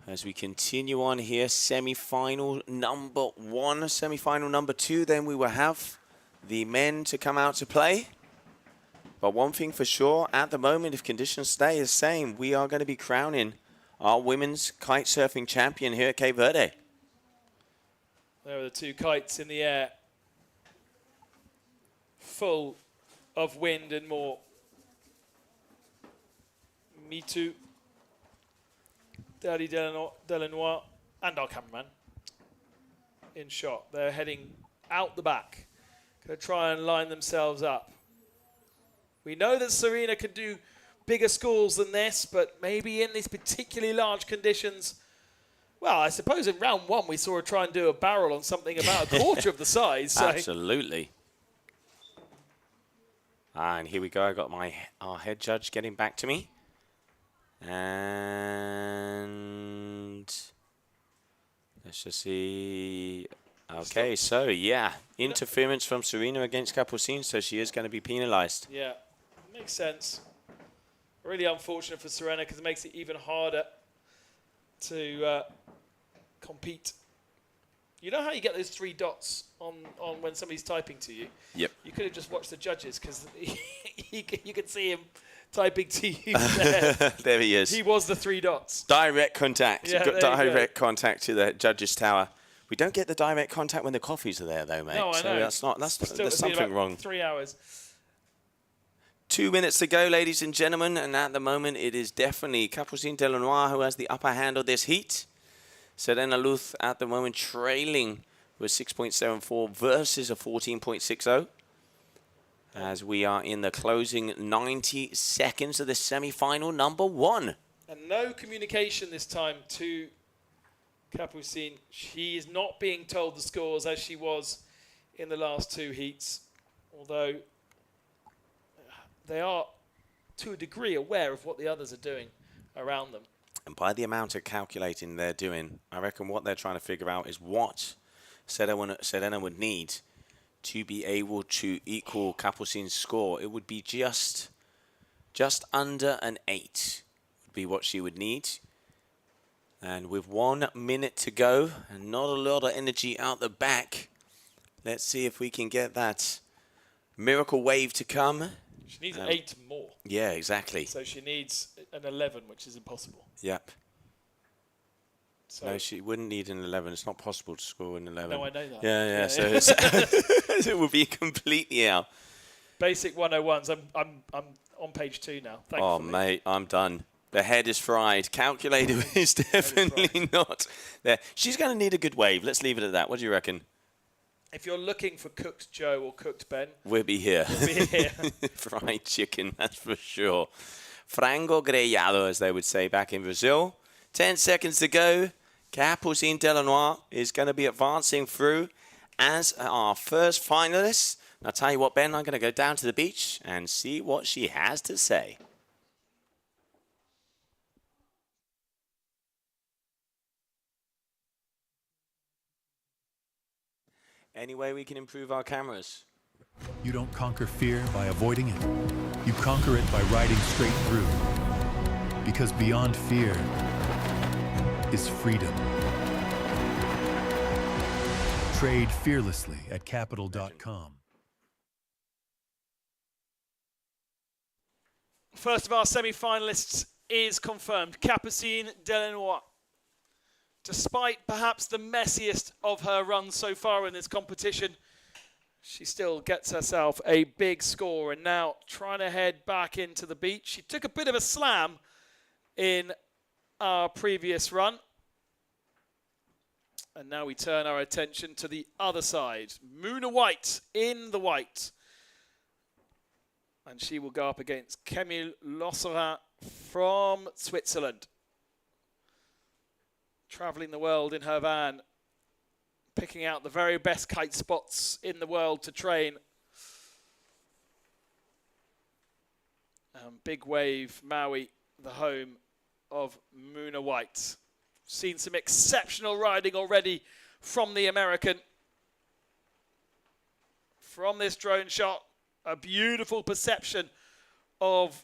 As we continue on here, semi-final number 1, semi-final number 2, then we will have the men to come out to play. But one thing for sure, at the moment, if conditions stay the same, we are going to be crowning our women's kite surfing champion here at Cape Verde. There are the two kites in the air, full of wind and more. Mitu, Daddy Delanois, and our cameraman in shot. They're heading out the back, going to try and line themselves up. We know that Serena can do bigger schools than this, but maybe in these particularly large conditions, well, I suppose in round 1 we saw her try and do a barrel on something about a quarter of the size. So. Absolutely. And here we go. I got our head judge getting back to me. And let's just see. Okay, so yeah, interference from Serena against Capucine, so she is going to be penalized. Yeah, makes sense. Really unfortunate for Serena because it makes it even harder to compete. You know how you get those 3 dots on when somebody's typing to you? Yep. You could have just watched the judges because you could see him typing to you there. There he is. He was the 3 dots. Direct contact. Yeah, direct contact to the judges' tower. We don't get the direct contact when the coffees are there, though, mate. No, I know. There's something wrong. 3 hours. 2 minutes to go, ladies and gentlemen, and at the moment it is definitely Capucine Delanois who has the upper hand of this heat. Serena Luz at the moment trailing with 6.74 versus a 14.60. As we are in the closing 90 seconds of the semi-final number 1. And no communication this time to Capucine. She is not being told the scores as she was in the last 2 heats, although they are, to a degree, aware of what the others are doing around them. And by the amount of calculating they're doing, I reckon what they're trying to figure out is what Serena would need to be able to equal Capucine's score. It would be just under an 8 would be what she would need. And with 1 minute to go and not a lot of energy out the back, let's see if we can get that miracle wave to come. She needs 8 more. Yeah, exactly. So she needs an 11, which is impossible. Yep. So no, she wouldn't need an 11. It's not possible to score an 11. No, I know that. Yeah. So it would be completely out. Basic 101s. I'm on page 2 now. Thankfully. Oh, mate, I'm done. The head is fried. Calculator is definitely not there. She's going to need a good wave. Let's leave it at that. What do you reckon? If you're looking for cooked Joe or cooked Ben, we'll be here. We'll be here. Fried chicken, that's for sure. Frango grelhado, as they would say back in Brazil. 10 seconds to go. Capucine Delanois is going to be advancing through as our first finalist. And I'll tell you what, Ben, I'm going to go down to the beach and see what she has to say. Any way we can improve our cameras? You don't conquer fear by avoiding it. You conquer it by riding straight through. Because beyond fear is freedom. Trade fearlessly at capital.com. First of our semi-finalists is confirmed, Capucine Delanois. Despite perhaps the messiest of her runs so far in this competition, she still gets herself a big score, and now trying to head back into the beach. She took a bit of a slam in our previous run. And now we turn our attention to the other side. Muna White in the white. And she will go up against Camille Losserin from Switzerland. Traveling the world in her van, picking out the very best kite spots in the world to train. Big Wave Maui, the home of Muna White. Seen some exceptional riding already from the American. From this drone shot, a beautiful perception of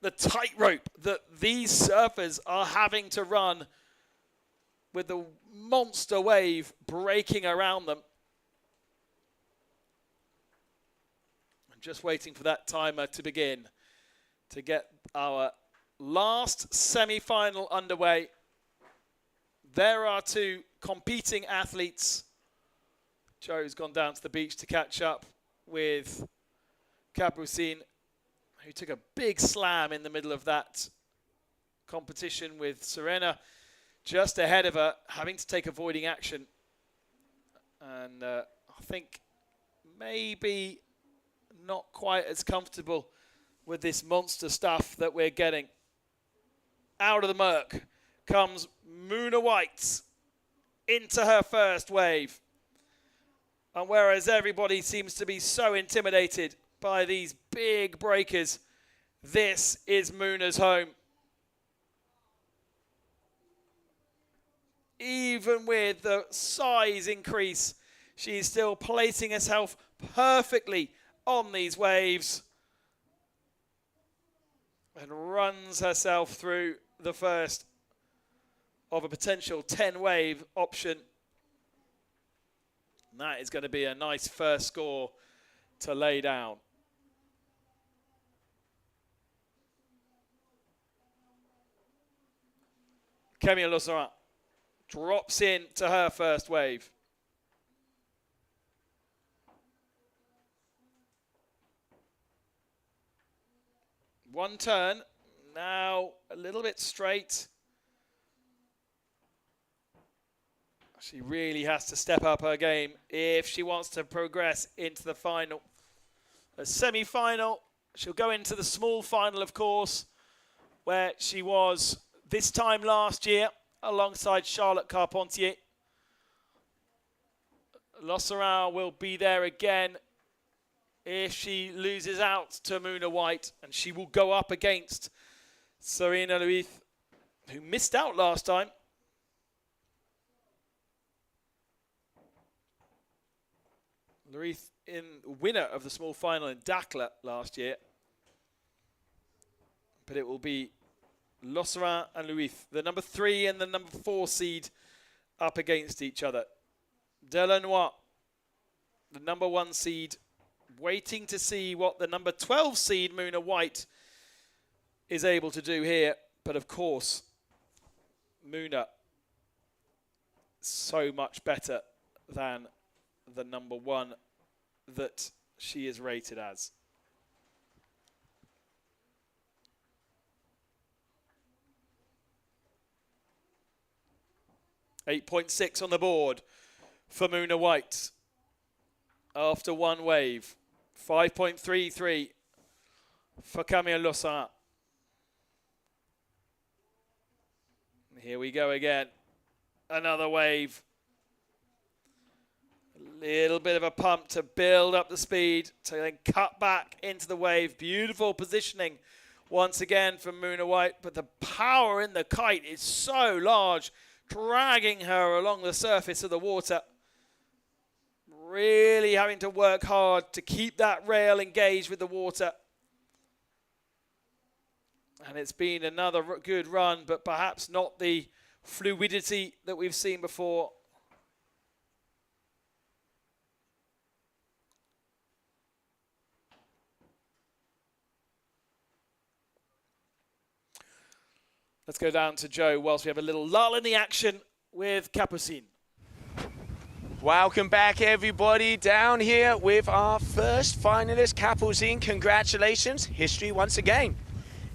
the tightrope that these surfers are having to run with the monster wave breaking around them. I'm just waiting for that timer to begin to get our last semi-final underway. There are two competing athletes. Joe's gone down to the beach to catch up with Capucine, who took a big slam in the middle of that competition with Serena just ahead of her, having to take avoiding action. And I think maybe not quite as comfortable with this monster stuff that we're getting. Out of the murk comes Muna White into her first wave. And whereas everybody seems to be so intimidated by these big breakers, this is Muna's home. Even with the size increase, she's still placing herself perfectly on these waves and runs herself through the first of a potential 10-wave option. And that is going to be a nice first score to lay down. Camille Losserin drops in to her first wave. One turn, now a little bit straight. She really has to step up her game if she wants to progress into the final. A semi-final, she'll go into the small final, of course, where she was this time last year alongside Charlotte Carpentier. Losserin will be there again if she loses out to Muna White, and she will go up against Serena Luith, who missed out last time. Luith in winner of the small final in Dakar last year. But it will be Losserin and Luith, the number 3 and the number 4 seed, up against each other. Delanois, the number 1 seed, waiting to see what the number 12 seed, Muna White, is able to do here. But of course, Muna, so much better than the number 1 that she is rated as. .6 on the board for Muna White after one wave. 5.33 for Camille Losserin. Here we go again. another wave. A little bit of a pump to build up the speed, to then cut back into the wave. Beautiful positioning once again from Muna White, but the power in the kite is so large, dragging her along the surface of the water. Really having to work hard to keep that rail engaged with the water. And it's been another good run, but perhaps not the fluidity that we've seen before. Let's go down to Joe whilst we have a little lull in the action with Capucine. Welcome back, everybody, down here with our first finalist, Capucine. Congratulations. History once again.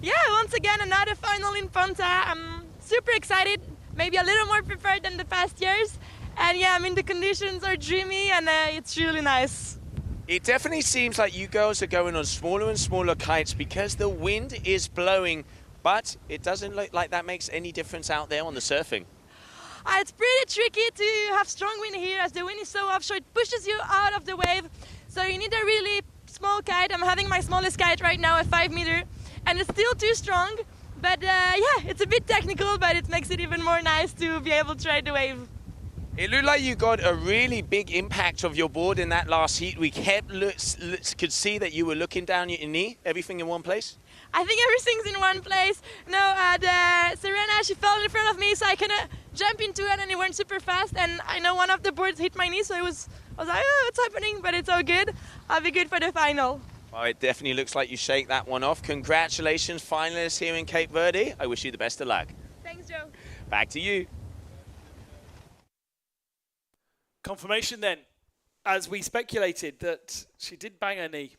Yeah, once again, another final in Ponta. I'm super excited, maybe a little more prepared than the past years. And yeah, I mean, the conditions are dreamy and it's really nice. It definitely seems like you girls are going on smaller and smaller kites because the wind is blowing, but it doesn't look like that makes any difference out there on the surfing. It's pretty tricky to have strong wind here as the wind is so offshore. It pushes you out of the wave. So you need a really small kite. I'm having my smallest kite right now, a 5 meter, and it's still too strong. But yeah, it's a bit technical, but it makes it even more nice to be able to ride the wave. It looked like you got a really big impact of your board in that last heat. We could see that you were looking down your knee, everything in one place. I think everything's in one place. No, Serena, she fell in front of me, so I kind of jumped into it and it went super fast. And I know one of the boards hit my knee, so I was like, oh, what's happening? But it's all good. I'll be good for the final. Well, it definitely looks like you shake that one off. Congratulations, finalists here in Cape Verde. I wish you the best of luck. Thanks, Joe. Back to you. Confirmation then, as we speculated, that she did bang her knee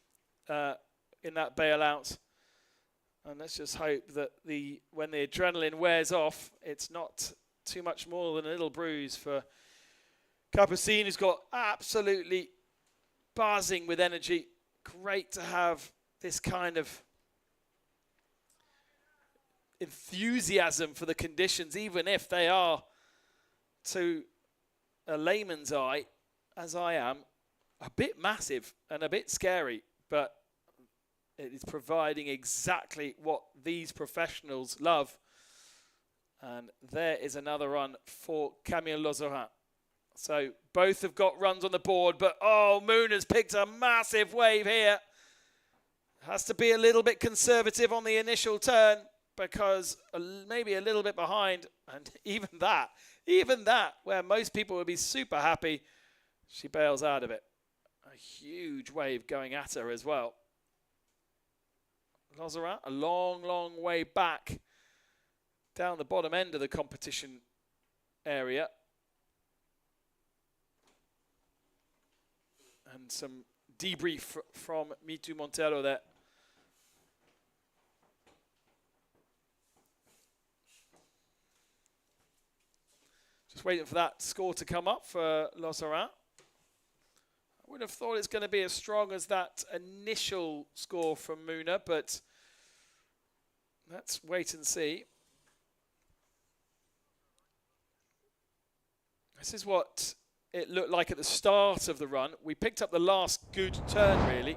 in that bailout. And let's just hope that when the adrenaline wears off, it's not too much more than a little bruise for Capucine, who's got absolutely buzzing with energy. Great to have this kind of enthusiasm for the conditions, even if they are, to a layman's eye, as I am, a bit massive and a bit scary, but it is providing exactly what these professionals love. And there is another run for Camille Lozorin. So both have got runs on the board, but oh, Moon has picked a massive wave here. Has to be a little bit conservative on the initial turn because maybe a little bit behind. And even that, where most people would be super happy, she bails out of it. A huge wave going at her as well. Lozorin, a long, long way back down the bottom end of the competition area. And some debrief from Mitu Montero there. Just waiting for that score to come up for Lozorin. I would have thought it's going to be as strong as that initial score from Muna, but let's wait and see. This is what it looked like at the start of the run. We picked up the last good turn, really,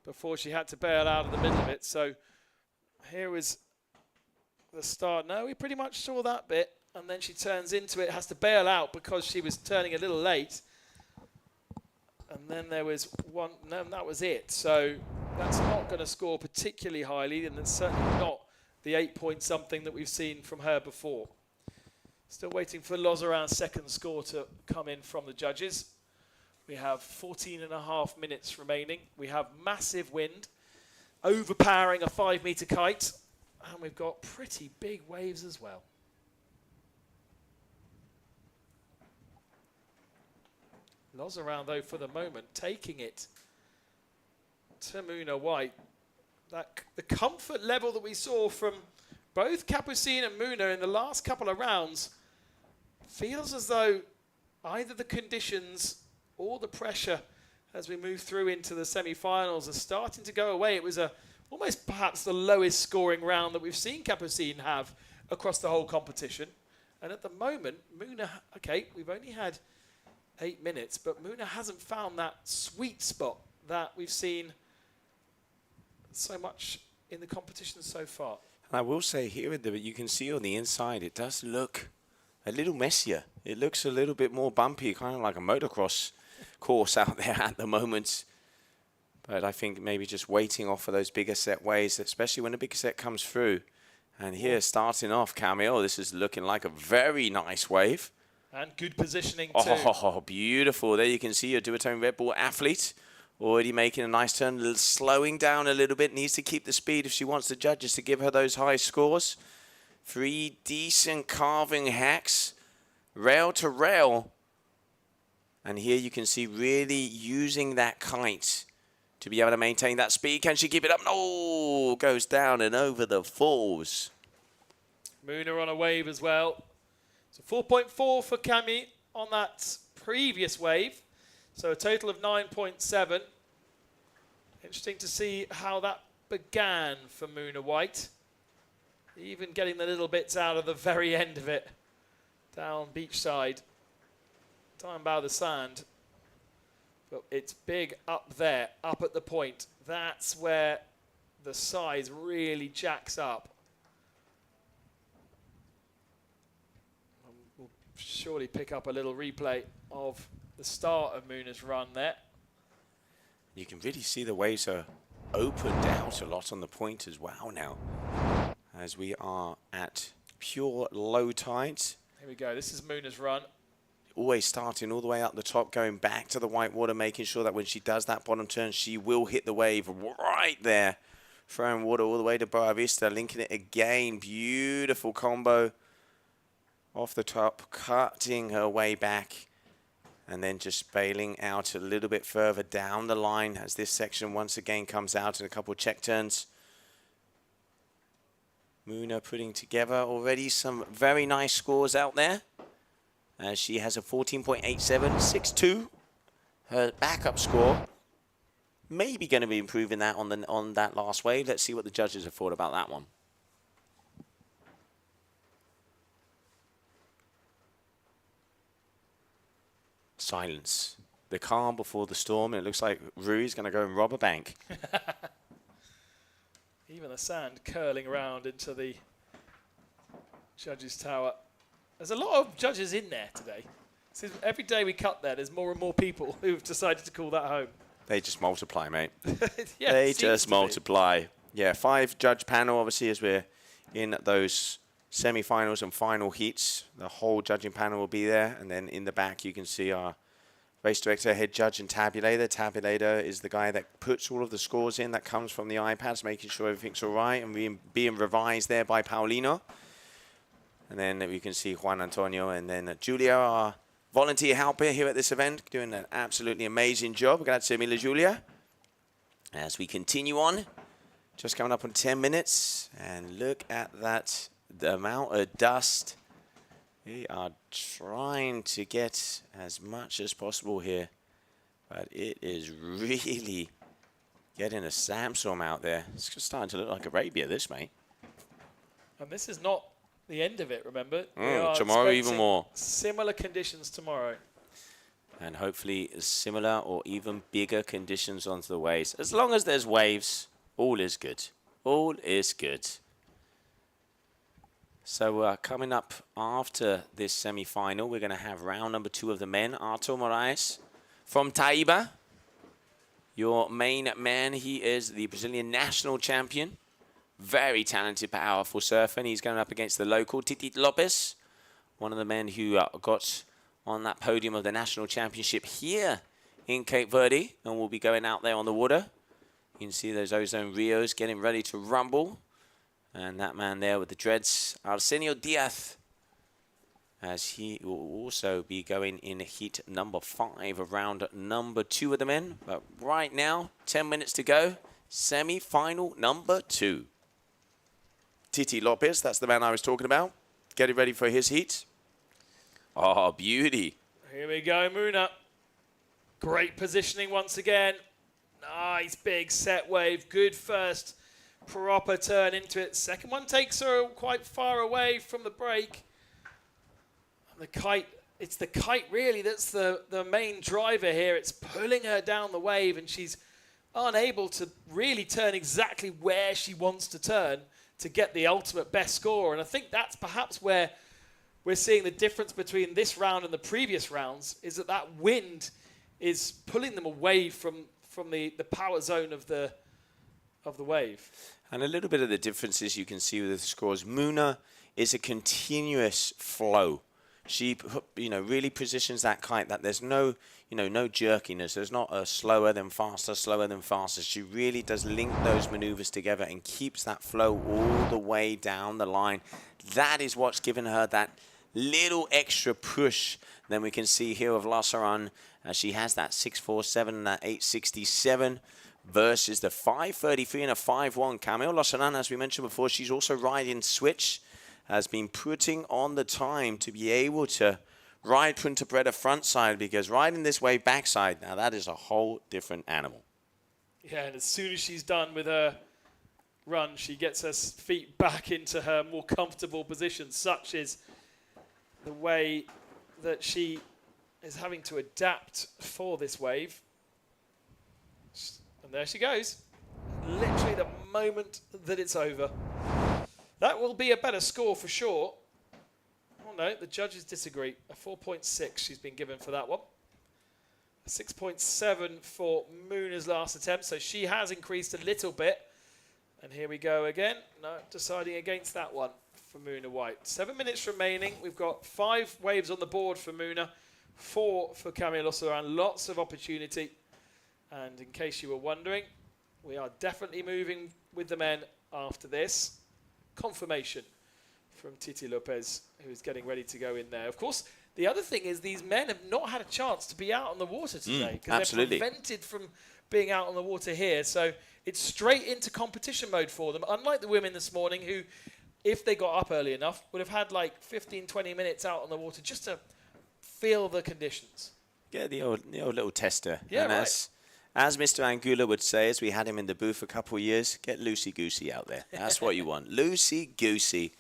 before she had to bail out of the middle of it. So here was the start. No, we pretty much saw that bit, and then she turns into it, has to bail out because she was turning a little late. And then there was one, no, that was it. So that's not going to score particularly highly, and it's certainly not the 8-point-something that we've seen from her before. Still waiting for Lozorin's second score to come in from the judges. We have 14.5 minutes remaining. We have massive wind, overpowering a 5-meter kite, and we've got pretty big waves as well. Lozorin, though, for the moment, taking it to Muna White. The comfort level that we saw from both Capucine and Muna in the last couple of rounds feels as though either the conditions or the pressure as we move through into the semi-finals are starting to go away. It was almost perhaps the lowest scoring round that we've seen Capucine have across the whole competition. And at the moment, Muna, okay, we've only had 8 minutes, but Muna hasn't found that sweet spot that we've seen so much in the competition so far. And I will say here, you can see on the inside, it does look a little messier. It looks a little bit more bumpy, kind of like a motocross course out there at the moment. But I think maybe just waiting off for those bigger set waves, especially when a bigger set comes through. And here, starting off, Camille, this is looking like a very nice wave. And good positioning too. Oh, beautiful. There you can see your duotone Red Bull athlete already making a nice turn, slowing down a little bit. Needs to keep the speed if she wants the judges to give her those high scores. 3 decent carving hacks, rail to rail. And here you can see really using that kite to be able to maintain that speed. Can she keep it up? No, goes down and over the falls. Muna on a wave as well. So 4.4 for Cami on that previous wave. So a total of 9.7. Interesting to see how that began for Muna White. Even getting the little bits out of the very end of it. Down beachside. Down by the sand. But it's big up there, up at the point. That's where the size really jacks up. We'll surely pick up a little replay of the start of Muna's run there. You can really see the waves are opened out a lot on the point as well now, as we are at pure low tides. Here we go. This is Muna's run. Always starting all the way up the top, going back to the white water, making sure that when she does that bottom turn, she will hit the wave right there. Throwing water all the way to Boa Vista, linking it again. Beautiful combo off the top, cutting her way back. And then just bailing out a little bit further down the line as this section once again comes out in a couple of check turns. Muna putting together already some very nice scores out there. As she has a 14.8762. Her backup score, maybe going to be improving that on that last wave. Let's see what the judges have thought about that one. Silence. The calm before the storm. And it looks like Rui's going to go and rob a bank. Even the sand curling around into the judges' tower. There's a lot of judges in there today. Every day we cut there, there's more and more people who've decided to call that home. They just multiply, mate. Yeah, they just multiply. Yeah, 5 judge panel, obviously, as we're in those semi-finals and final heats. The whole judging panel will be there. And then in the back, you can see our race director, head judge, and tabulator. Tabulator is the guy that puts all of the scores in that comes from the iPads, making sure everything's all right and being revised there by Paulino. And then we can see Juan Antonio and then Julia, our volunteer helper here at this event, doing an absolutely amazing job. Grazie mille, Julia. As we continue on, just coming up on 10 minutes. And look at that, the amount of dust. We are trying to get as much as possible here. But it is really getting a sandstorm out there. It's just starting to look like Arabia, this, mate. And this is not the end of it, remember? Tomorrow even more. Similar conditions tomorrow. And hopefully similar or even bigger conditions onto the waves. As long as there's waves, all is good. All is good. So coming up after this semi-final, we're going to have round number 2 of the men. Artur Moraes from Taiba. Your main man, he is the Brazilian national champion. Very talented, powerful surfer, and he's going up against the local, Titi Lopes, one of the men who got on that podium of the national championship here in Cape Verde, and will be going out there on the water. You can see those ozone Rios getting ready to rumble. And that man there with the dreads, Arsenio Diaz, as he will also be going in heat number 5 of round number 2 of the men. But right now, 10 minutes to go, semi-final number 2. Titi Lopes, that's the man I was talking about, getting ready for his heat. Oh, beauty. Here we go, Muna. Great positioning once again. Nice big set wave. Good first proper turn into it. Second one takes her quite far away from the break. The kite, it's the kite really that's the main driver here. It's pulling her down the wave, and she's unable to really turn exactly where she wants to turn to get the ultimate best score. And I think that's perhaps where we're seeing the difference between this round and the previous rounds, is that wind is pulling them away from the power zone of the wave. And a little bit of the differences you can see with the scores. Muna is a continuous flow. She, really positions that kite that there's no jerkiness. There's not a slower than faster, slower than faster. She really does link those maneuvers together and keeps that flow all the way down the line. That is what's given her that little extra push. Then we can see here of Lassaran, she has that 6.47 and that 8.67 versus the 5.33 and a 5.1. Camille Lassaran, as we mentioned before, she's also riding switch, has been putting on the time to be able to ride Punta Preta front side, because riding this wave backside, now that is a whole different animal. Yeah, and as soon as she's done with her run, she gets her feet back into her more comfortable position. Such is the way that she is having to adapt for this wave. And there she goes. Literally the moment that it's over. That will be a better score for sure. Oh no, the judges disagree. A 4.6 she's been given for that one. A 6.7 for Muna's last attempt, so she has increased a little bit. And here we go again. No, deciding against that one for Muna White. 7 minutes remaining. We've got 5 waves on the board for Muna, 4 for Camille Lassaran. Lots of opportunity. And in case you were wondering, we are definitely moving with the men after this. Confirmation from Titi Lopez, who's getting ready to go in there. Of course, the other thing is these men have not had a chance to be out on the water today, because they're prevented from being out on the water here. So it's straight into competition mode for them, unlike the women this morning who, if they got up early enough, would have had like 15, 20 minutes out on the water just to feel the conditions. Yeah, the old little tester. Yeah, and right. As Mr. Angula would say, as we had him in the booth a couple of years, get loosey-goosey out there. That's what you want. Loosey-goosey.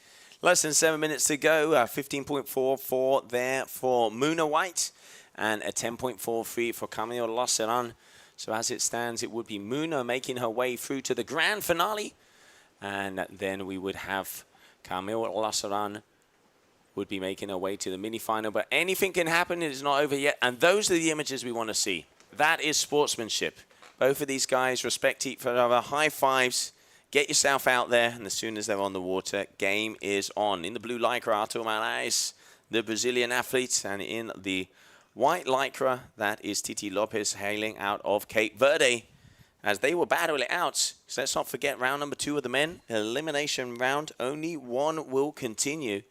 Less than 7 minutes to go. 15.44 there for Muna White and a 10.43 for Camille Lassaran. So as it stands, it would be Muna making her way through to the grand finale. And then we would have Camille Lassaran would be making her way to the mini-final. But anything can happen. It is not over yet. And those are the images we want to see. That is sportsmanship. Both of these guys respect each other. High fives. Get yourself out there. And as soon as they're on the water, game is on. In the blue lycra, Artur Marais, the Brazilian athlete. And in the white lycra, that is Titi Lopez hailing out of Cape Verde. As they were battling it out. So let's not forget round number 2 of the men. Elimination round. Only one will continue.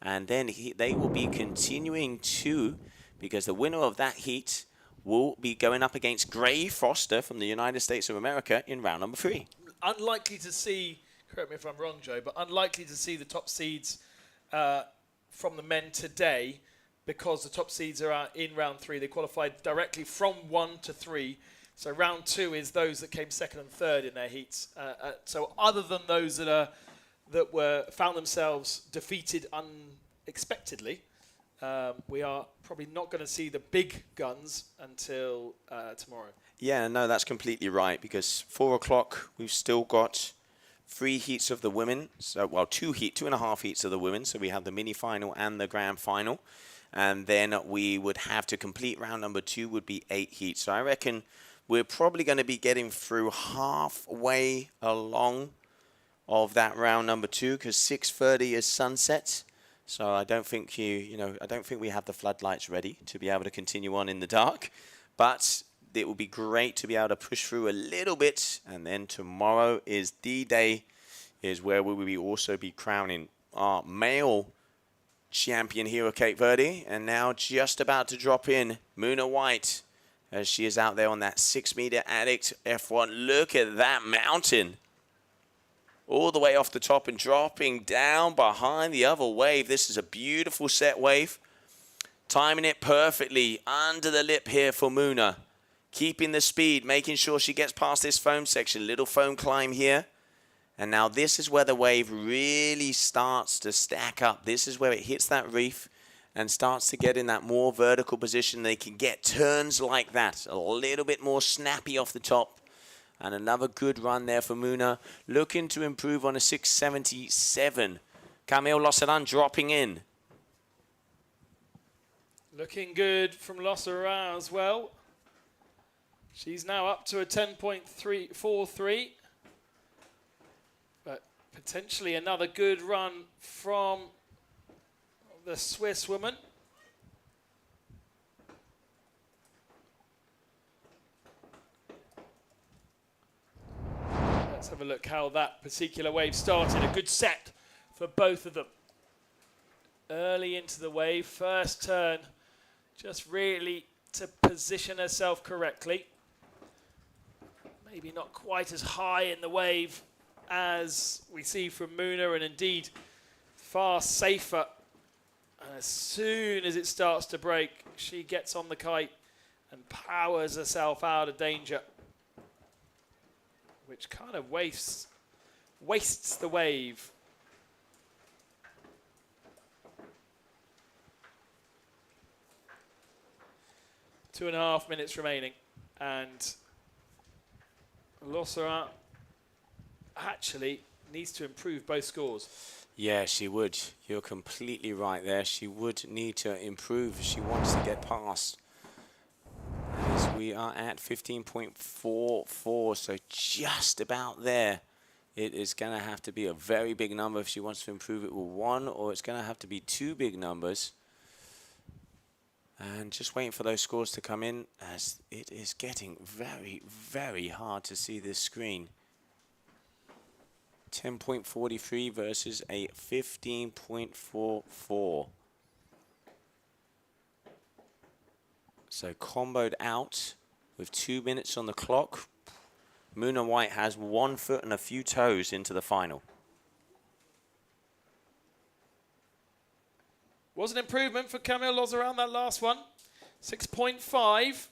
And then they will be continuing too, because the winner of that heat will be going up against Gray Foster from the United States of America in round number 3. Unlikely to see, correct me if I'm wrong, Joe, but unlikely to see the top seeds from the men today, because the top seeds are out in round 3. They qualified directly from 1 to 3. So round 2 is those that came 2nd and 3rd in their heats. So other than those that found themselves defeated unexpectedly, we are probably not going to see the big guns until tomorrow. Yeah, no, that's completely right, because 4 o'clock, we've still got 3 heats of the women. So, well, 2.5 heats of the women. So we have the mini final and the grand final. And then we would have to complete round number 2 would be 8 heats. So I reckon we're probably going to be getting through halfway along of that round number 2, because 6:30 is sunset. So I don't think I don't think we have the floodlights ready to be able to continue on in the dark. But it will be great to be able to push through a little bit. And then tomorrow is D-Day, is where we will also be crowning our male champion here at Cape Verde. And now just about to drop in Muna White, as she is out there on that 6-meter Addict F1. Look at that mountain. All the way off the top and dropping down behind the other wave. This is a beautiful set wave. Timing it perfectly under the lip here for Muna. Keeping the speed, making sure she gets past this foam section. Little foam climb here. And now this is where the wave really starts to stack up. This is where it hits that reef. and starts to get in that more vertical position, they can get turns like that, a little bit more snappy off the top. And another good run there for Muna, looking to improve on a 677. Camille Losseran dropping in. Looking good from Losseran as well. She's now up to a 10.43, but potentially another good run from the Swiss woman. Let's have a look how that particular wave started. A good set for both of them. Early into the wave, first turn, just really to position herself correctly. Maybe not quite as high in the wave as we see from Muna, and indeed far safer. And as soon as it starts to break, she gets on the kite and powers herself out of danger, which kind of wastes the wave. Two and a half minutes remaining, and Losseran actually needs to improve both scores. Yeah, she would. You're completely right there. She would need to improve if she wants to get past. As we are at 15.44, so just about there. It is going to have to be a very big number if she wants to improve it with one, or it's going to have to be two big numbers. And just waiting for those scores to come in, as it is getting very, very hard to see this screen. 10.43 versus a 15.44. So comboed out with 2 minutes on the clock. Muna White has 1 foot and a few toes into the final. Was an improvement for Camille Losseran, that last one. 6.5.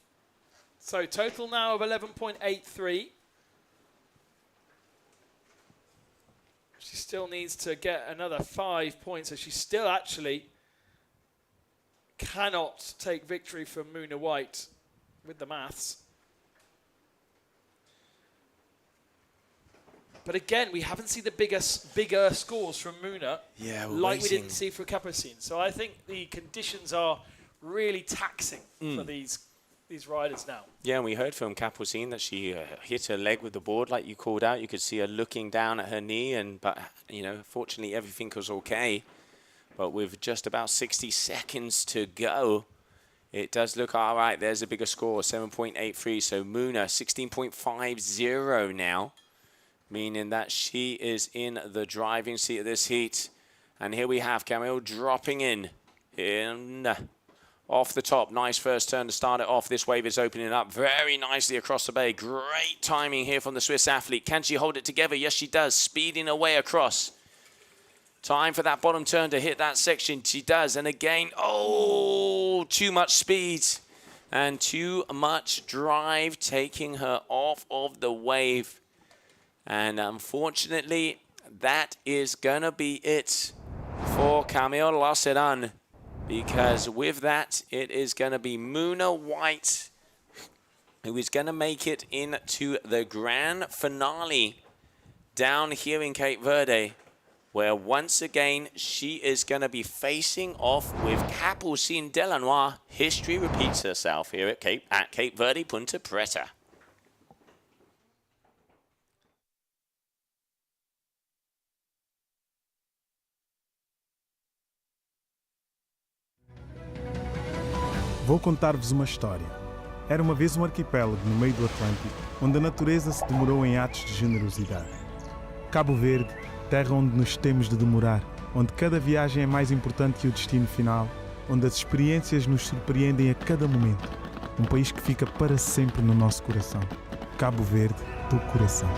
So total now of 11.83. She still needs to get another 5 points, so she still actually cannot take victory from Muna White with the maths. But again, we haven't seen the bigger scores from Muna, like we didn't see for Capucine. So I think the conditions are really taxing for these riders now. Yeah, and we heard from Capucine that she hit her leg with the board, like you called out. You could see her looking down at her knee, but you know, fortunately everything was okay. But with just about 60 seconds to go, it does look all right. There's a bigger score, 7.83. So Muna 16.50 now, meaning that she is in the driving seat of this heat. And here we have Camille dropping in off the top. Nice first turn to start it off. This wave is opening up very nicely across the bay. Great timing here from the Swiss athlete. Can she hold it together? Yes, she does. Speeding away across. Time for that bottom turn to hit that section. She does. And again, too much speed and too much drive, taking her off of the wave. And unfortunately, that is going to be it for Camille Losseran, because with that, it is going to be Muna White who is going to make it into the grand finale down here in Cape Verde, where once again, she is going to be facing off with Capucine Delanois. History repeats herself here at Cape Verde Punta Preta. Vou contar-vos uma história. Era uma vez um arquipélago no meio do Atlântico, onde a natureza se demorou em atos de generosidade. Cabo Verde, terra onde nos temos de demorar, onde cada viagem é mais importante que o destino final, onde as experiências nos surpreendem a cada momento. Um país que fica para sempre no nosso coração. Cabo Verde, do coração.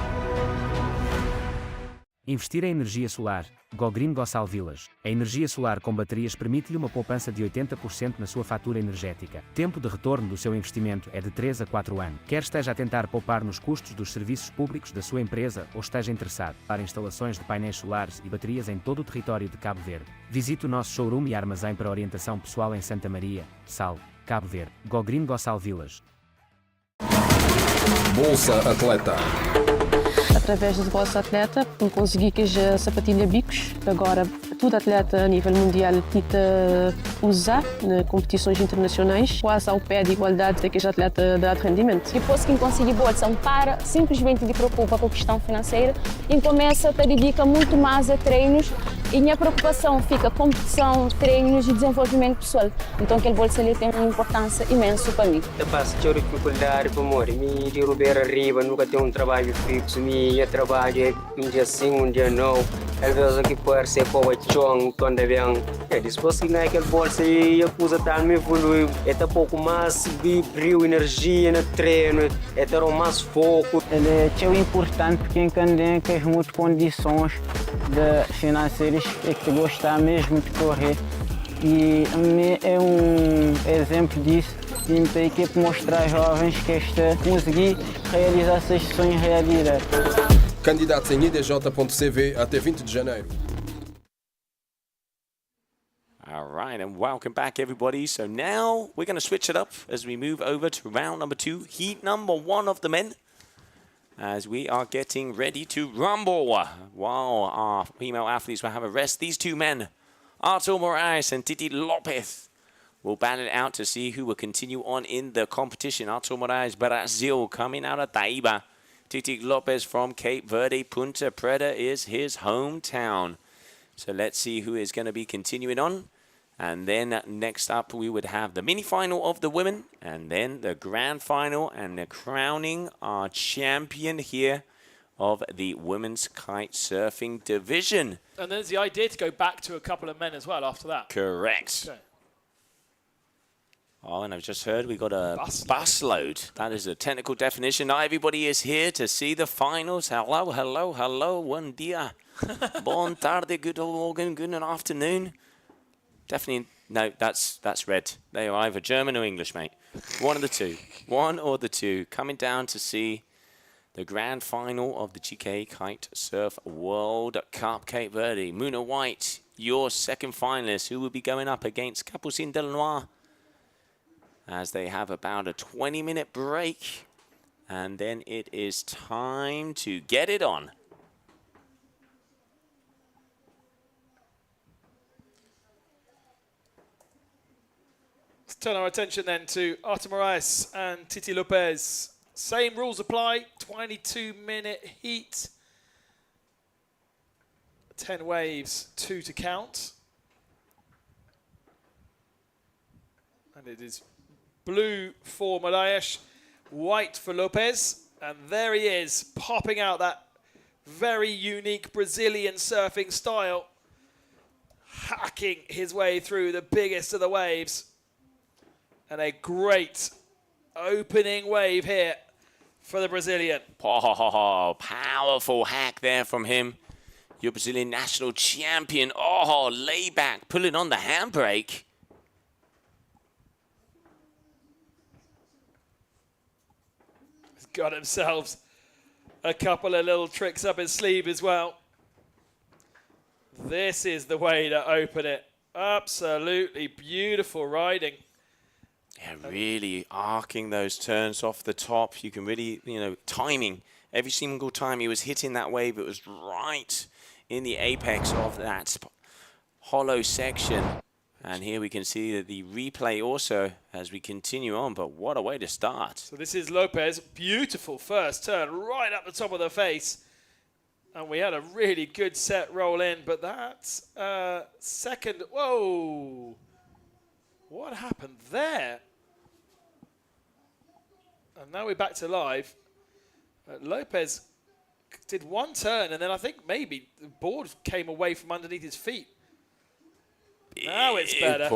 Investir em energia solar, Gogreen Gossal Village. A energia solar com baterias permite-lhe uma poupança de 80% na sua fatura energética. Tempo de retorno do seu investimento é de 3 a 4 anos. Quer esteja a tentar poupar nos custos dos serviços públicos da sua empresa ou esteja interessado para instalações de painéis solares e baterias em todo o território de Cabo Verde, visite o nosso showroom e armazém para orientação pessoal em Santa Maria, Sal, Cabo Verde. Gogreen Gossal Village. Bolsa Atleta. Através do Bolsa Atleta, consegui que a sapatilha bicos, agora todo atleta a nível mundial tenta usar nas competições internacionais, quase ao pé de igualdade daqueles atletas de alto rendimento. Depois que conseguir bolsa, para simplesmente de preocupa com a questão financeira e começa a dedicar muito mais a treinos e minha preocupação fica competição, treinos e desenvolvimento pessoal. Então aquele bolsa ali tem uma importância imensa para mim. Eu passo dificuldade para morrer, me de Rubeira arriba, nunca tenho trabalho fixo, minha trabalho um dia sim, um dia não. Às vezes aqui pode ser para o chão, quando vem, depois que aquele bolsa e a coisa está me evoluindo, é pouco mais de brilho, energia no treino, é ter mais foco. Ele é importante porque entende que as muitas condições financeiras é que gostar mesmo de correr e é um exemplo disso e tem que mostrar aos jovens que conseguir realizar esses sonhos realidade. Candidatos em idj.cv até 20 de janeiro. All right, and welcome back, everybody. So now we're going to switch it up as we move over to round number 2, heat number 1 of the men, as we are getting ready to rumble while our female athletes will have a rest. These two men, Artur Moraes and Titi Lopez, will battle it out to see who will continue on in the competition. Artur Moraes, Brazil, coming out of Taiba. Titi Lopez from Cape Verde, Punta Preta is his hometown. So let's see who is going to be continuing on. And then next up we would have the mini-final of the women, and then the grand final and the crowning our champion here of the women's kite surfing division. And there's the idea to go back to a couple of men as well after that. Correct. Okay. Oh, and I've just heard we got a bus load. That is a technical definition. Not everybody is here to see the finals. Hello, hello, hello. Bom dia. Bon tarde, good morning, good afternoon. Definitely, no, that's red. They are either German or English, mate. One of the two. One or the two. Coming down to see the grand final of the GKA Kite-Surf World Cup Cape Verde. Muna White, your second finalist, who will be going up against Capucine Del Noir, as they have about a 20-minute break. And then it is time to get it on. Let's turn our attention then to Artur Moraes and Titi Lopez. Same rules apply, 22-minute heat. 10 waves, 2 to count. And it is blue for Moraes, white for Lopez. And there he is, popping out that very unique Brazilian surfing style, hacking his way through the biggest of the waves. And a great opening wave here for the Brazilian. Oh, powerful hack there from him. Your Brazilian national champion. Oh, layback, pulling on the handbrake. He's got himself a couple of little tricks up his sleeve as well. This is the way to open it. Absolutely beautiful riding. Yeah, really arcing those turns off the top. You can really, timing. Every single time he was hitting that wave, it was right in the apex of that hollow section. And here we can see that the replay also as we continue on, but what a way to start. So this is Lopez. Beautiful first turn right up the top of the face. And we had a really good set roll in, but that second, whoa. What happened there? And now we're back to live. Lopez did one turn, and then I think maybe the board came away from underneath his feet. Now it's better.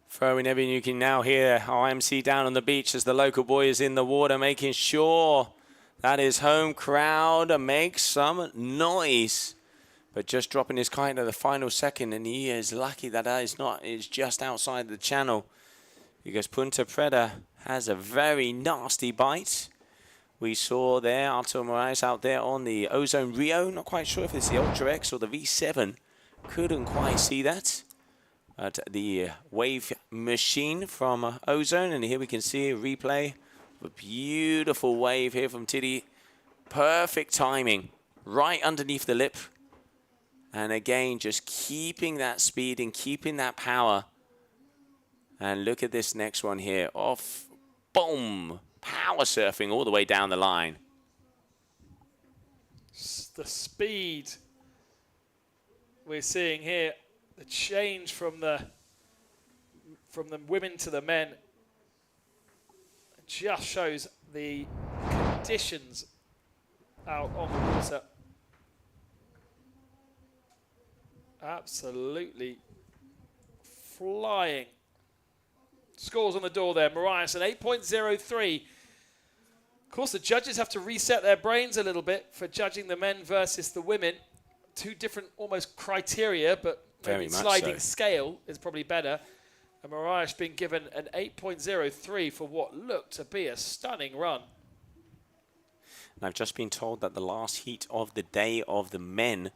Throwing everything you can now hear IMC down on the beach as the local boy is in the water, making sure that his home crowd makes some noise. but just dropping his kite at the final second, and he is lucky that it's just outside the channel, because Punta Preta has a very nasty bite. We saw there Artur Moraes out there on the Ozone Rio. Not quite sure if it's the Ultra X or the V7. Couldn't quite see that. At the wave machine from Ozone, and here we can see a replay of a beautiful wave here from Tiddy. Perfect timing, right underneath the lip. And again, just keeping that speed and keeping that power. And look at this next one here. Off, boom. Power surfing all the way down the line. The speed we're seeing here, the change from the women to the men, just shows the conditions out on the water. Absolutely flying. Scores on the door there. Moraes an 8.03. Of course, the judges have to reset their brains a little bit for judging the men versus the women. Two different almost criteria, but maybe sliding scale is probably better. And Moraes being given an 8.03 for what looked to be a stunning run. And I've just been told that the last heat of the day of the men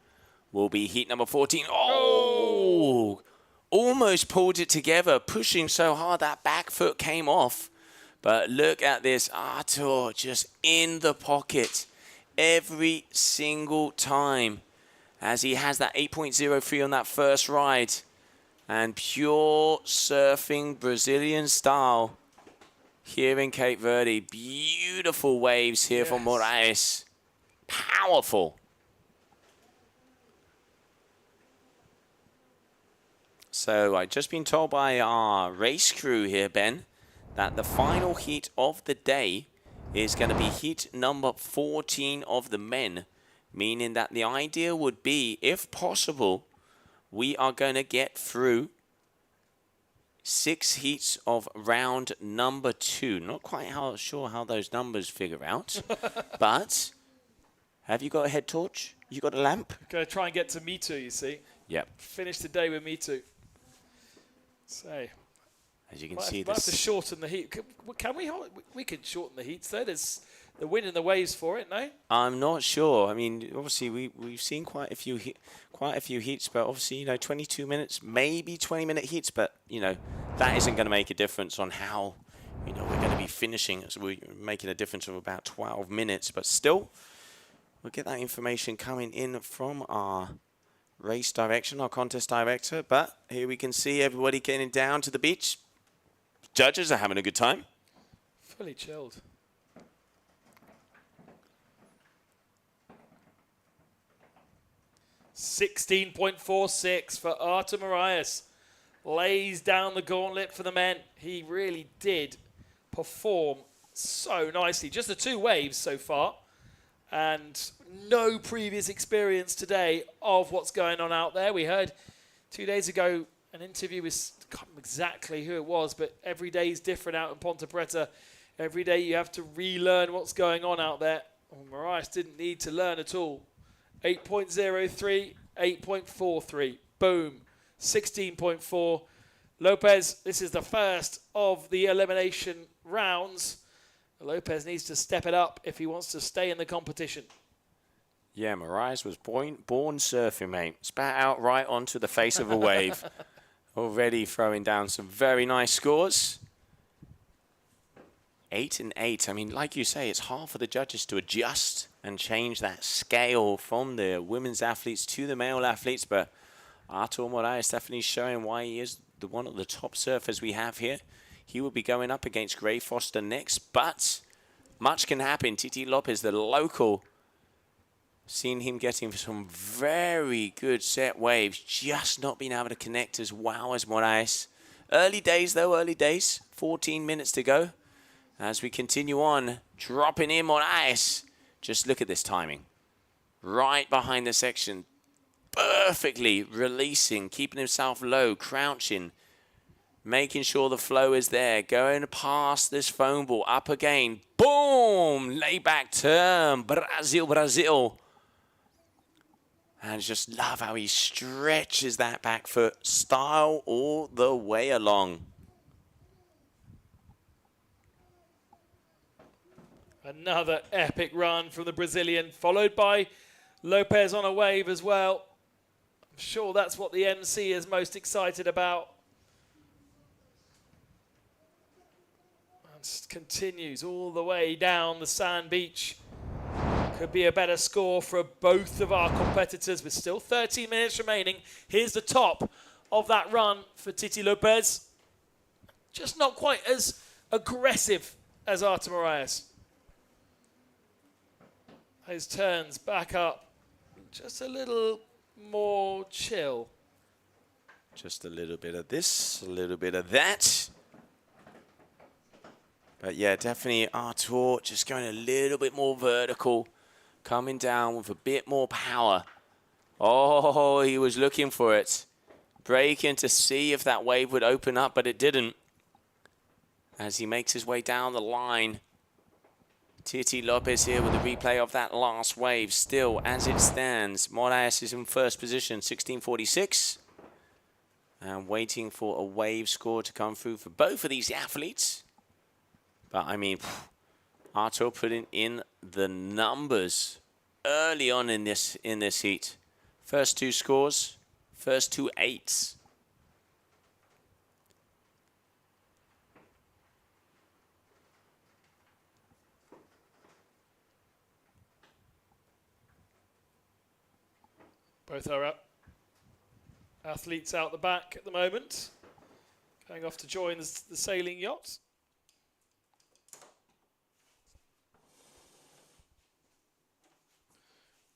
will be heat number 14. Oh! Almost pulled it together, pushing so hard that back foot came off. But look at this, Artur just in the pocket every single time as he has that 8.03 on that first ride. And pure surfing Brazilian style here in Cape Verde. Beautiful waves here from Moraes. Powerful. So I've just been told by our race crew here, Ben, that the final heat of the day is going to be heat number 14 of the men, meaning that the idea would be, if possible, we are going to get through 6 heats of round number 2. Not quite sure how those numbers figure out, but have you got a head torch? You got a lamp? Going to try and get to Me Too, you see. Yep. Finish the day with Me Too. So, as you can see, might have to shorten the heat. Can we? We could shorten the heats though. There's the wind and the waves for it, no? I'm not sure. I mean, obviously we've seen quite a few heats, but obviously 22 minutes, maybe 20-minute heats, but that isn't going to make a difference on how we're going to be finishing. So we're making a difference of about 12 minutes, but still, we'll get that information coming in from our race direction, our contest director. But here we can see everybody getting down to the beach. Judges are having a good time. Fully chilled. $16.46 for Artur Moraes. Lays down the gauntlet for the men. He really did perform so nicely. Just the 2 waves so far. And no previous experience today of what's going on out there. We heard 2 days ago an interview with, I can't remember exactly who it was, but every day is different out in Ponta Preta. Every day you have to relearn what's going on out there. Well, Moraes didn't need to learn at all. 8.03, 8.43. Boom. 16.4. Lopez, this is the first of the elimination rounds. Lopez needs to step it up if he wants to stay in the competition. Yeah, Moraes was born surfing, mate. Spat out right onto the face of a wave. Already throwing down some very nice scores. 8 and 8. I mean, like you say, it's hard for the judges to adjust and change that scale from the women's athletes to the male athletes. But Artur Moraes definitely showing why he is one of the top surfers we have here. He will be going up against Gray Foster next, but much can happen. Titi Lopez, the local, seen him getting some very good set waves, just not being able to connect as well as Moraes. Early days, though, early days. 14 minutes to go. As we continue on, dropping in Moraes. Just look at this timing. Right behind the section. Perfectly releasing, keeping himself low, crouching. Making sure the flow is there. Going past this foam ball. Up again. Boom! Layback turn. Brazil, Brazil. And just love how he stretches that back foot, style all the way along. Another epic run from the Brazilian, followed by Lopez on a wave as well. I'm sure that's what the MC is most excited about. And continues all the way down the sand beach. Could be a better score for both of our competitors with still 13 minutes remaining. Here's the top of that run for Titi Lopez. Just not quite as aggressive as Artur Moraes. His turns back up, just a little more chill. Just a little bit of this, a little bit of that. But yeah, definitely Artur just going a little bit more vertical, coming down with a bit more power. Oh, he was looking for it. Braking to see if that wave would open up, but it didn't. As he makes his way down the line. Titi Lopez here with the replay of that last wave. Still, as it stands, Moraes is in first position, 16.46. And waiting for a wave score to come through for both of these athletes. But, I mean, Artur putting in the numbers early on in this heat. First two scores, first two eights. Both our athletes out the back at the moment, going off to join the sailing yacht.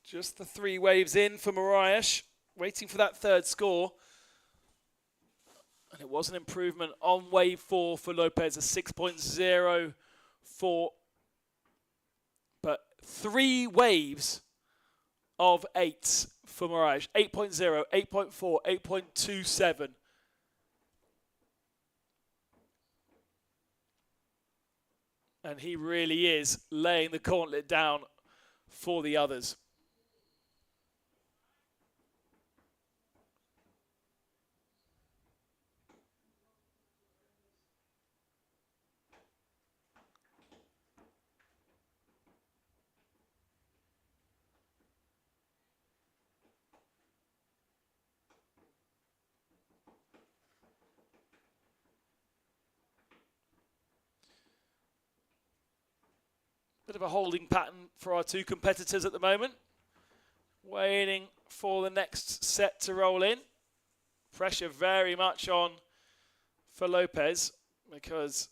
Just the 3 waves in for Moraes, waiting for that third score. And it was an improvement on wave 4 for Lopez, a 6.04. But 3 waves of 8s for Moraes. 8.0, 8.4, 8.27. And he really is laying the gauntlet down for the others. Bit of a holding pattern for our 2 competitors at the moment. Waiting for the next set to roll in. Pressure very much on for Lopez because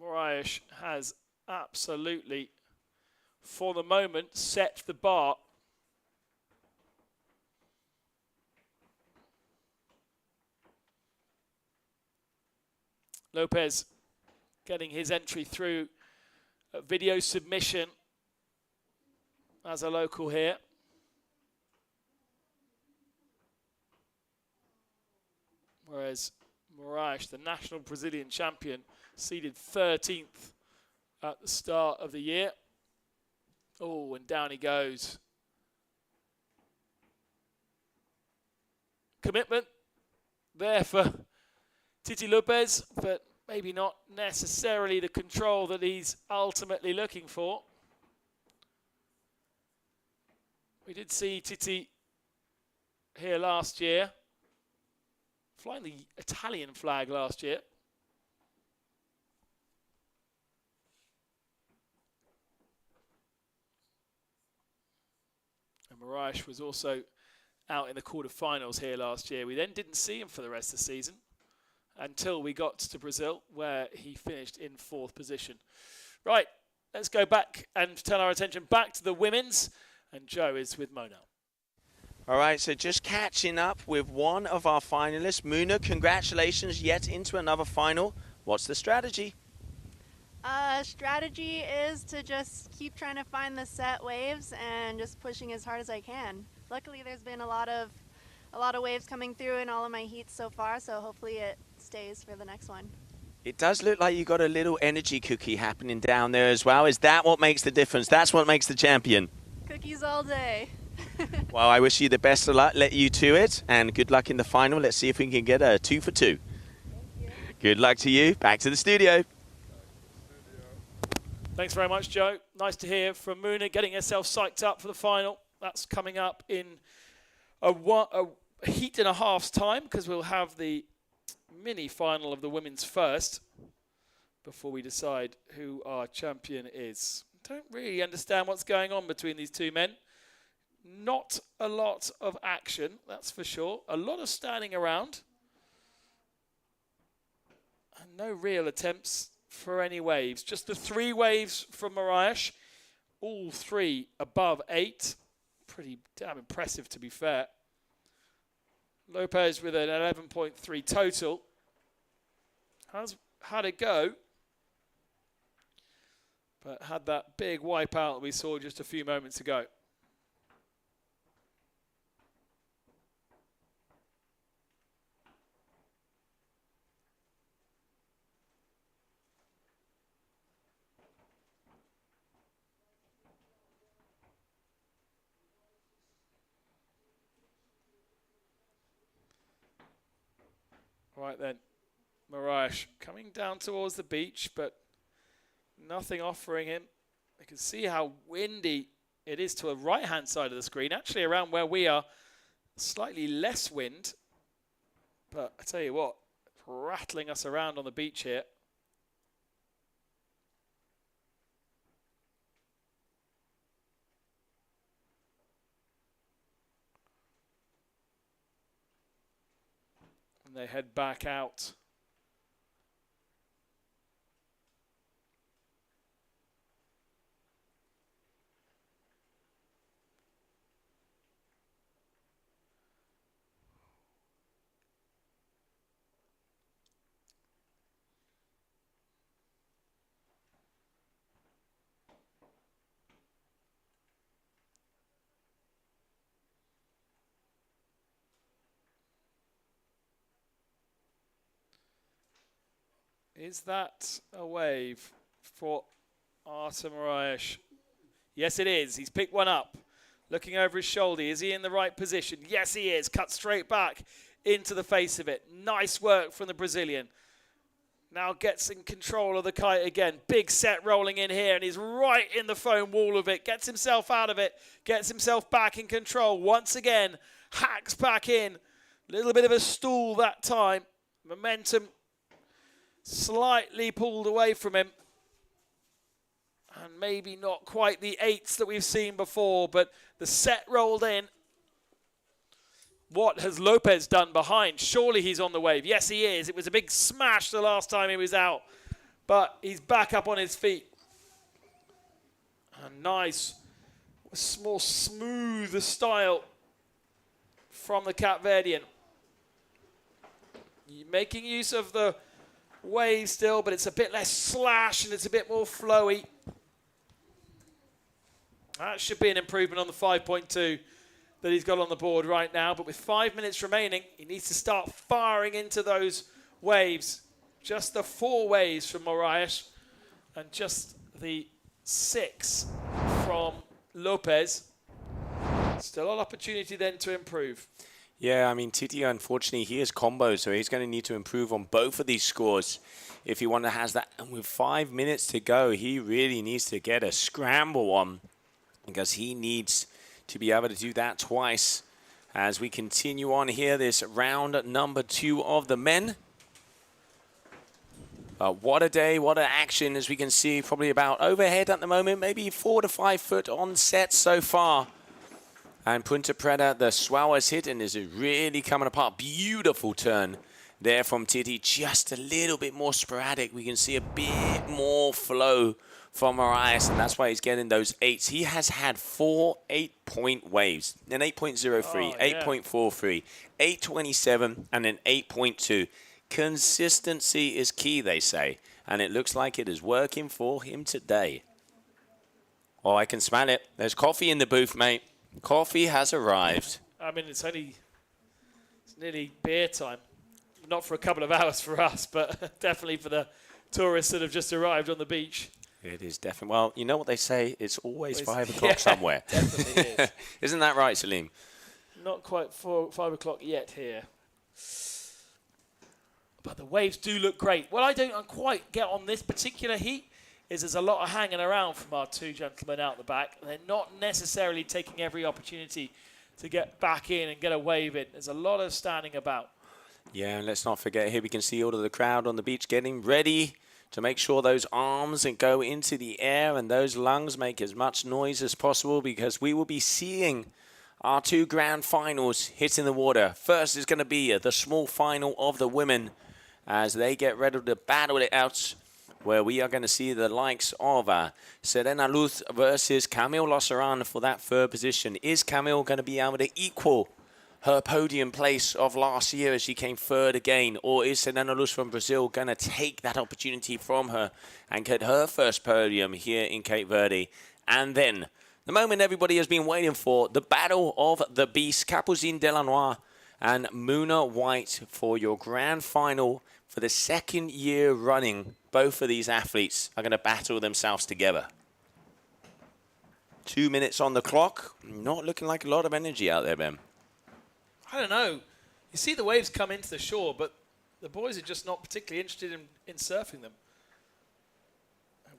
Moraes has absolutely, for the moment, set the bar. Lopez getting his entry through video submission as a local here. Whereas Moraes, the national Brazilian champion, seeded 13th at the start of the year. Oh, and down he goes. Commitment there for Titi Lopez, but maybe not necessarily the control that he's ultimately looking for. We did see Titi here last year, flying the Italian flag last year. And Moraes was also out in the quarterfinals here last year. We then didn't see him for the rest of the season, until we got to Brazil, where he finished in 4th position. Right, let's go back and turn our attention back to the women's, and Joe is with Mona. All right, so just catching up with one of our finalists. Muna, congratulations yet into another final. What's the strategy? Strategy is to just keep trying to find the set waves and just pushing as hard as I can. Luckily, there's been a lot of waves coming through in all of my heats so far, so hopefully it stays for the next one. It does look like you got a little energy cookie happening down there as well. Is that what makes the difference? That's what makes the champion. Cookies all day. Well, I wish you the best of luck. Let you to it, and good luck in the final. Let's see if we can get a 2 for 2. Good luck to you. Back to the studio. Thanks very much, Joe. Nice to hear from Muna getting herself psyched up for the final. That's coming up in a heat and a half's time, because we'll have the mini final of the women's first before we decide who our champion is. Don't really understand what's going on between these two men. Not a lot of action, that's for sure. A lot of standing around. And no real attempts for any waves. Just the 3 waves from Mariah. All 3 above 8. Pretty damn impressive, to be fair. Lopez with an 11.3 total. Has had a go, but had that big wipeout that we saw just a few moments ago. Right then, Mariah coming down towards the beach, but nothing offering him. You can see how windy it is to the right-hand side of the screen. Actually, around where we are, slightly less wind. But I tell you what, rattling us around on the beach here. And they head back out. Is that a wave for Artem Mariah? Yes, it is. He's picked one up. Looking over his shoulder. Is he in the right position? Yes, he is. Cut straight back into the face of it. Nice work from the Brazilian. Now gets in control of the kite again. Big set rolling in here, and he's right in the foam wall of it. Gets himself out of it. Gets himself back in control. Once again, hacks back in. Little bit of a stall that time. Momentum slightly pulled away from him, and maybe not quite the 8s that we've seen before, but the set rolled in. What has Lopez done behind? Surely he's on the wave. Yes, he is. It was a big smash the last time he was out, but he's back up on his feet. A nice, more smooth style from the Cape Verdean. Making use of the wave still, but it's a bit less slash and it's a bit more flowy. That should be an improvement on the 5.2 that he's got on the board right now, but with 5 minutes remaining, he needs to start firing into those waves. Just the 4 waves from Mariah and just the 6 from Lopez. Still an opportunity then to improve. Yeah, I mean, Titi, unfortunately, he is combo, so he's going to need to improve on both of these scores if he wants to have that. And with 5 minutes to go, he really needs to get a scramble on, because he needs to be able to do that twice as we continue on here, this round number 2 of the men. What a day, what an action, as we can see, probably about overhead at the moment, maybe 4 to 5 foot on set so far. And Punta Preta, the swell has hit and is really coming apart. Beautiful turn there from Titi. Just a little bit more sporadic. We can see a bit more flow from Mariah, and that's why he's getting those 8s. He has had 4 8-point waves. An 8.03, 8.43, 8.27, and an 8.2. Consistency is key, they say. And it looks like it is working for him today. Oh, I can smell it. There's coffee in the booth, mate. Coffee has arrived. I mean, it's nearly beer time. Not for a couple of hours for us, but definitely for the tourists that have just arrived on the beach. It is definitely. Well, you know what they say? It's always 5 o'clock somewhere. Definitely is. Isn't that right, Salim? Not quite 5 o'clock yet here. But the waves do look great. What I don't quite get on this particular heat is there's a lot of hanging around from our two gentlemen out the back. They're not necessarily taking every opportunity to get back in and get a wave in. There's a lot of standing about. Yeah, and let's not forget here we can see all of the crowd on the beach getting ready to make sure those arms and go into the air and those lungs make as much noise as possible, because we will be seeing our two grand finals hitting the water. First is going to be the small final of the women as they get ready to battle it out, where we are going to see the likes of Serena Luz versus Camille Losseran for that third position. Is Camille going to be able to equal her podium place of last year as she came third again? Or is Serena Luz from Brazil going to take that opportunity from her and get her first podium here in Cape Verde? And then, the moment everybody has been waiting for, the battle of the beasts, Capucine Delanois and Muna White for your grand final for the second year running. Both of these athletes are going to battle themselves together. 2 minutes on the clock. Not looking like a lot of energy out there, Ben. I don't know. You see the waves come into the shore, but the boys are just not particularly interested in surfing them.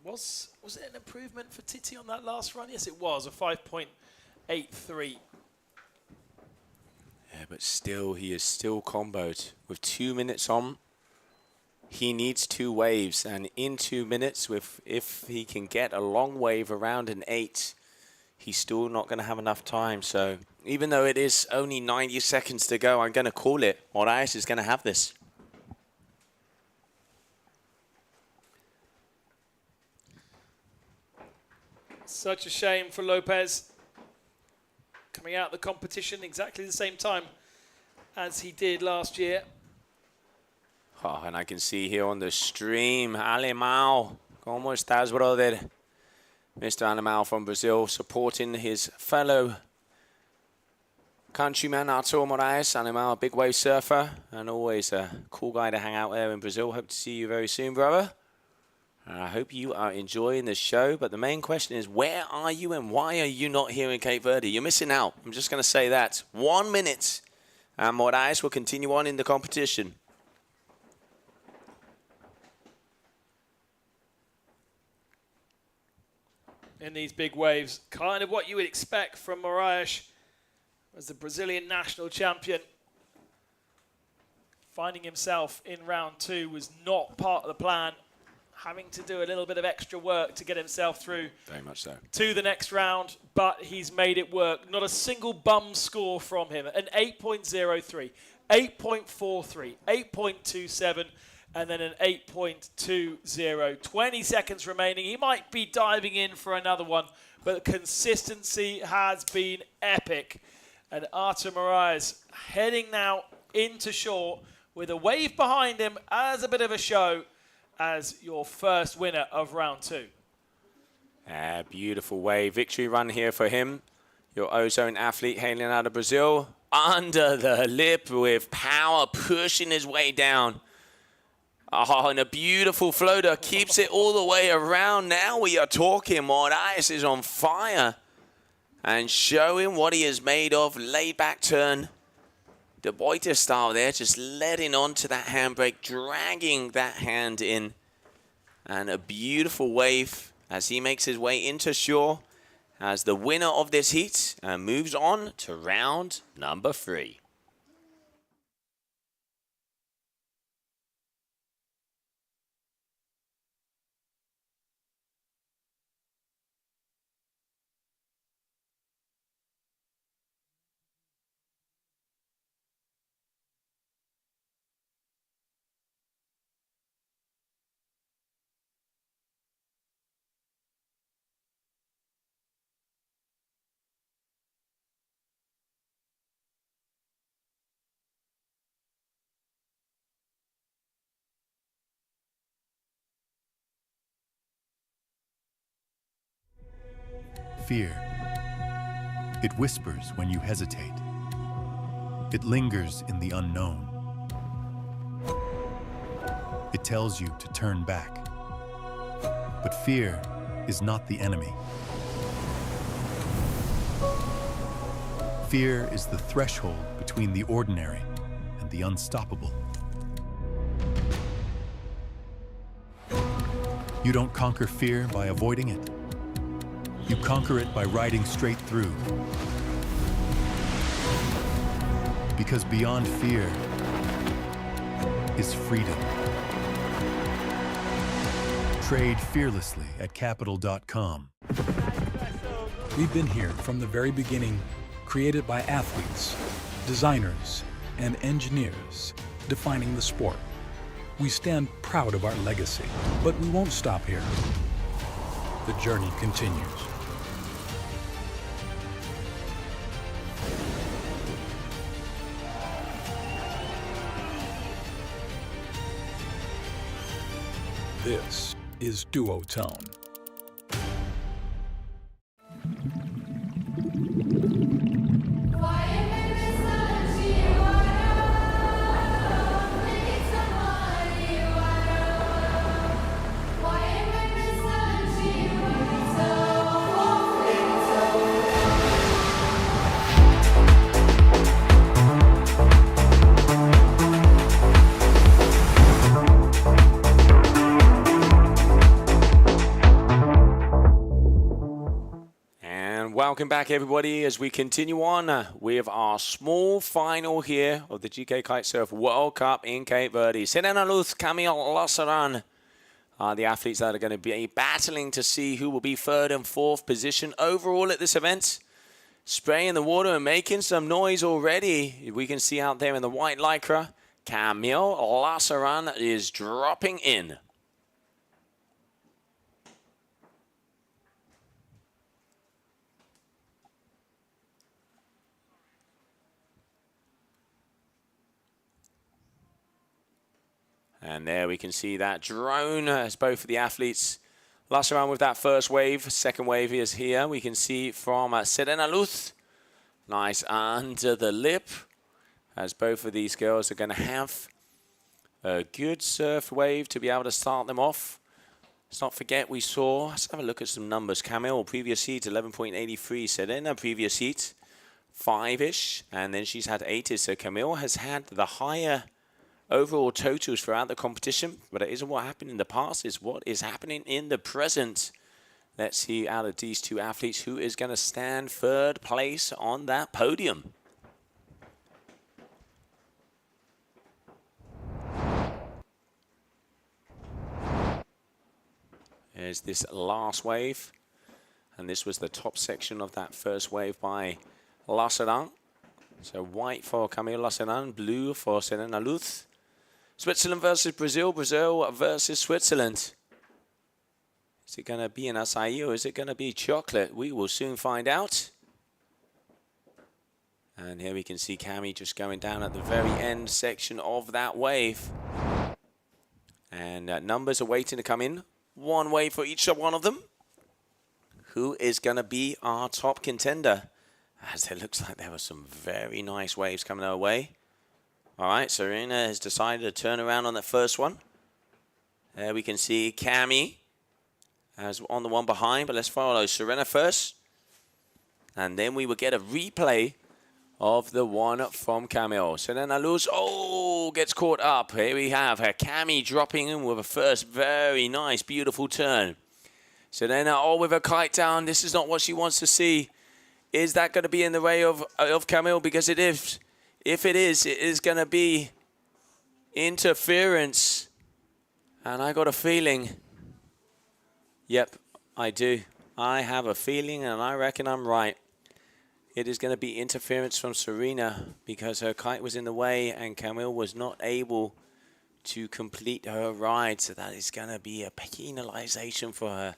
Was it an improvement for Titi on that last run? Yes, it was, a 5.83. Yeah, but still, he is still comboed. With 2 minutes on, he needs 2 waves. And in 2 minutes, if he can get a long wave around an 8, he's still not going to have enough time. So even though it is only 90 seconds to go, I'm going to call it. Moraes is going to have this. Such a shame for Lopez. Coming out of the competition exactly the same time as he did last year. Oh, and I can see here on the stream, Alemão. ¿Cómo estás, brother? Mr. Alemão from Brazil supporting his fellow countryman, Artur Moraes. Alemão, a big wave surfer and always a cool guy to hang out there in Brazil. Hope to see you very soon, brother. And I hope you are enjoying the show. But the main question is, where are you and why are you not here in Cape Verde? You're missing out. I'm just going to say that. 1 minute. And Moraes will continue on in the competition. In these big waves, kind of what you would expect from Moraes as the Brazilian national champion. Finding himself in round 2 was not part of the plan. Having to do a little bit of extra work to get himself through. Very much so. To the next round, but he's made it work. Not a single bum score from him. An 8.03, 8.43, 8.27, and then an 8.20. 20 seconds remaining. He might be diving in for another one, but consistency has been epic. And Artur Moraes heading now into shore with a wave behind him as a bit of a show as your first winner of round 2. Beautiful wave. Victory run here for him. Your ozone athlete hailing out of Brazil. Under the lip with power, pushing his way down. Oh, and a beautiful floater. Keeps it all the way around. Now we are talking. Moraes is on fire. And showing what he is made of. Laid back turn. De Boiter style there, just letting onto that handbrake, dragging that hand in. And a beautiful wave as he makes his way into shore as the winner of this heat and moves on to round number 3. Fear. It whispers when you hesitate. It lingers in the unknown. It tells you to turn back. But fear is not the enemy. Fear is the threshold between the ordinary and the unstoppable. You don't conquer fear by avoiding it. You conquer it by riding straight through. Because beyond fear is freedom. Trade fearlessly at capital.com. We've been here from the very beginning, created by athletes, designers, and engineers, defining the sport. We stand proud of our legacy, but we won't stop here. The journey continues. This is Duotone. Welcome back, everybody, as we continue on with our small final here of the GKA Kite-Surf World Cup in Cape Verde. Serena Luz, Camille Lassaran are the athletes that are going to be battling to see who will be third and fourth position overall at this event. Spraying the water and making some noise already. We can see out there in the white lycra, Camille Lassaran is dropping in. And there we can see that drone as both of the athletes lash around with that first wave. Second wave is here. We can see from Serena Luz. Nice under the lip. As both of these girls are going to have a good surf wave to be able to start them off. Let's not forget we saw, let's have a look at some numbers. Camille, previous heat, 11.83. Serena, previous heat, 5-ish. And then she's had 8-ish. So Camille has had the higher overall totals throughout the competition, but it isn't what happened in the past, it's what is happening in the present. Let's see out of these two athletes who is going to stand third place on that podium. There's this last wave, and this was the top section of that first wave by Lassaran. So white for Camille Lassaran, blue for Serena Luz. Switzerland versus Brazil, Brazil versus Switzerland. Is it going to be an acai or is it going to be chocolate? We will soon find out. And here we can see Cami just going down at the very end section of that wave. And numbers are waiting to come in. One wave for each one of them. Who is going to be our top contender? As it looks like there were some very nice waves coming our way. All right, Serena has decided to turn around on that first one. There we can see Cami as on the one behind, but let's follow Serena first. And then we will get a replay of the one from Camille. Serena Luz, gets caught up. Here we have her Cami dropping in with a first very nice, beautiful turn. Serena, with her kite down. This is not what she wants to see. Is that going to be in the way of Camille? Because it is. If it is going to be interference. And I got a feeling. Yep, I do. I have a feeling, and I reckon I'm right. It is going to be interference from Serena because her kite was in the way and Camille was not able to complete her ride. So that is going to be a penalization for her.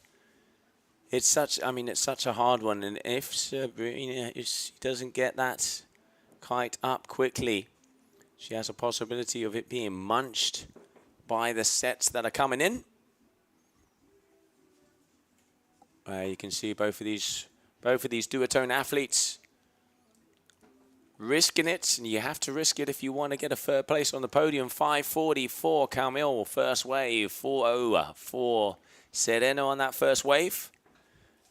It's such a hard one. And if Serena doesn't get that kite up quickly, she has a possibility of it being munched by the sets that are coming in. You can see both of these duotone athletes risking it, and you have to risk it if you want to get a third place on the podium. 5:44 Camille, first wave, 4:0 for Serena on that first wave.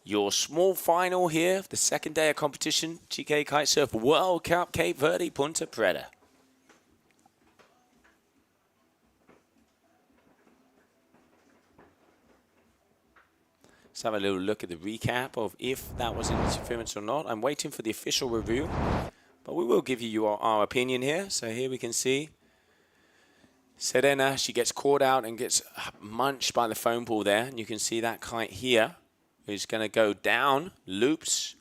your small final here, the second day of competition, GKA Kite-Surf World Cup, Cape Verde, Punta Preta. Let's have a little look at the recap of if that was an interference or not. I'm waiting for the official review, but we will give you our opinion here. So here we can see Serena, she gets caught out and gets munched by the foam ball there. And you can see that kite here is going to go down, loops,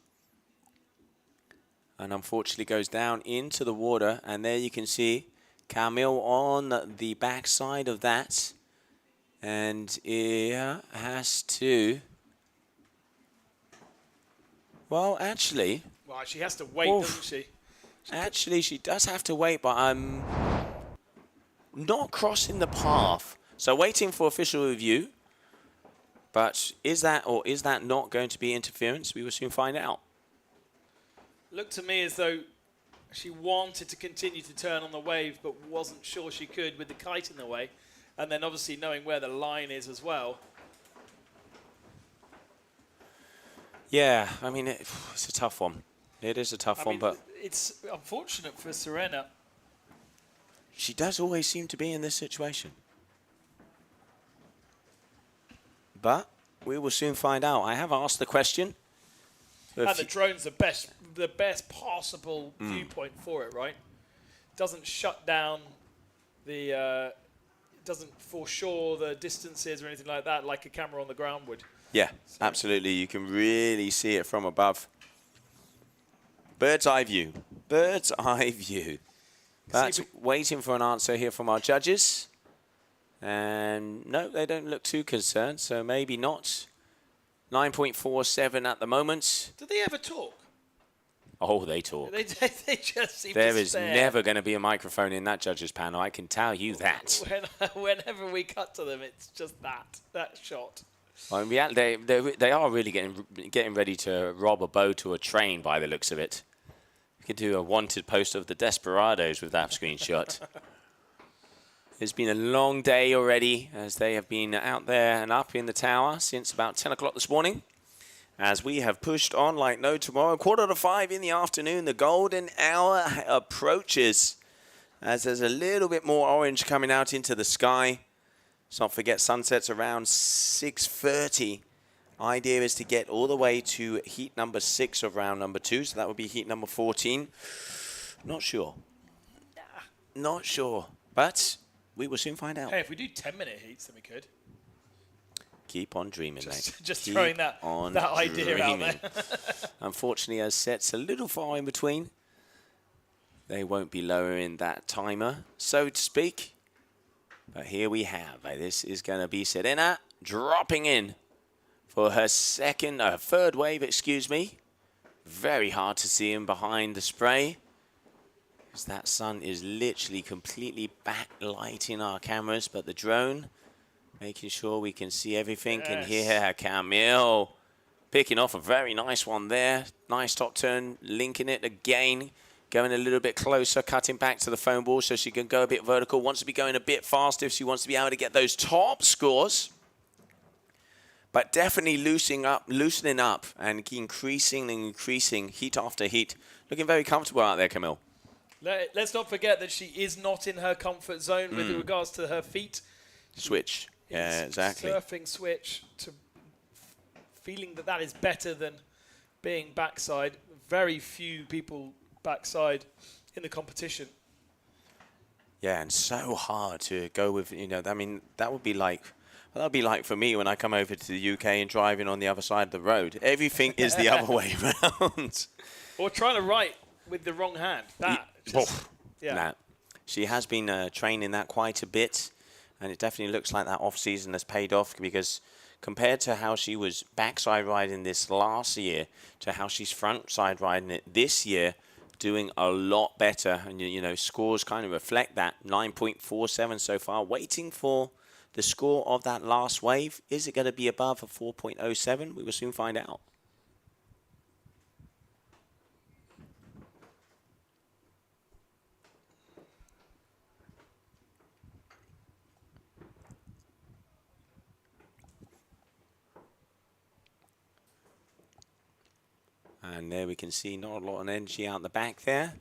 and unfortunately goes down into the water. And there you can see Camille on the back side of that. And Ia has to... Well, actually... Well, she has to wait, doesn't she? Actually, she does have to wait, but I'm not crossing the path. So waiting for official review. But is that or is that not going to be interference? We will soon find out. Looked to me as though she wanted to continue to turn on the wave, but wasn't sure she could with the kite in the way. And then obviously knowing where the line is as well. Yeah, I mean, it's a tough one. It is a tough one, but... It's unfortunate for Serena. She does always seem to be in this situation. But we will soon find out. I have asked the question. And the drone's the best possible viewpoint for it, right? Doesn't shut down the... doesn't foreshore the distances or anything like that, like a camera on the ground would. Yeah, absolutely. You can really see it from above. Bird's eye view. Bird's eye view. That's waiting for an answer here from our judges. And no, they don't look too concerned, so maybe not. 9.47 at the moment. Do they ever talk? Oh, they talk. They just seem There to is stare. never going to be a microphone in that judges panel, I can tell you that. Whenever we cut to them, it's just that shot. Well, in reality, they are really getting ready to rob a boat or a train by the looks of it. We could do a wanted post of the Desperados with that screenshot. It's been a long day already as they have been out there and up in the tower since about 10 o'clock this morning. As we have pushed on like no tomorrow, 4:45 in the afternoon, the golden hour approaches. As there's a little bit more orange coming out into the sky. Let's not forget sunsets around 6:30. Idea is to get all the way to heat number 6 of round number 2. So that would be heat number 14. Not sure. Not sure. But we will soon find out. Hey, if we do 10-minute heats, then we could. Keep on dreaming, mate. Just Keep throwing that idea out dreaming. there. Unfortunately, as sets a little far in between, they won't be lowering that timer, so to speak. But here we have, this is going to be Serena dropping in for her third wave, excuse me. Very hard to see him behind the spray, because that sun is literally completely backlighting our cameras, but the drone, making sure we can see everything. Yes. And here, Camille picking off a very nice one there. Nice top turn, linking it again. Going a little bit closer, cutting back to the foam ball so she can go a bit vertical. Wants to be going a bit faster if she wants to be able to get those top scores. But definitely loosening up and increasing heat after heat. Looking very comfortable out there, Camille. Let's not forget that she is not in her comfort zone with regards to her feet. Switch. Yeah, exactly. Surfing switch to feeling that is better than being backside. Very few people backside in the competition. Yeah, and so hard to go with, I mean, that would be like for me when I come over to the UK and driving on the other side of the road. Everything is the other way around. Or trying to write with the wrong hand. Nah. She has been training that quite a bit, and it definitely looks like that off-season has paid off, because compared to how she was backside riding this last year to how she's front-side riding it this year, doing a lot better, and scores kind of reflect that. 9.47 so far, waiting for the score of that last wave. Is it going to be above a 4.07? We will soon find out. And there we can see not a lot of energy out the back there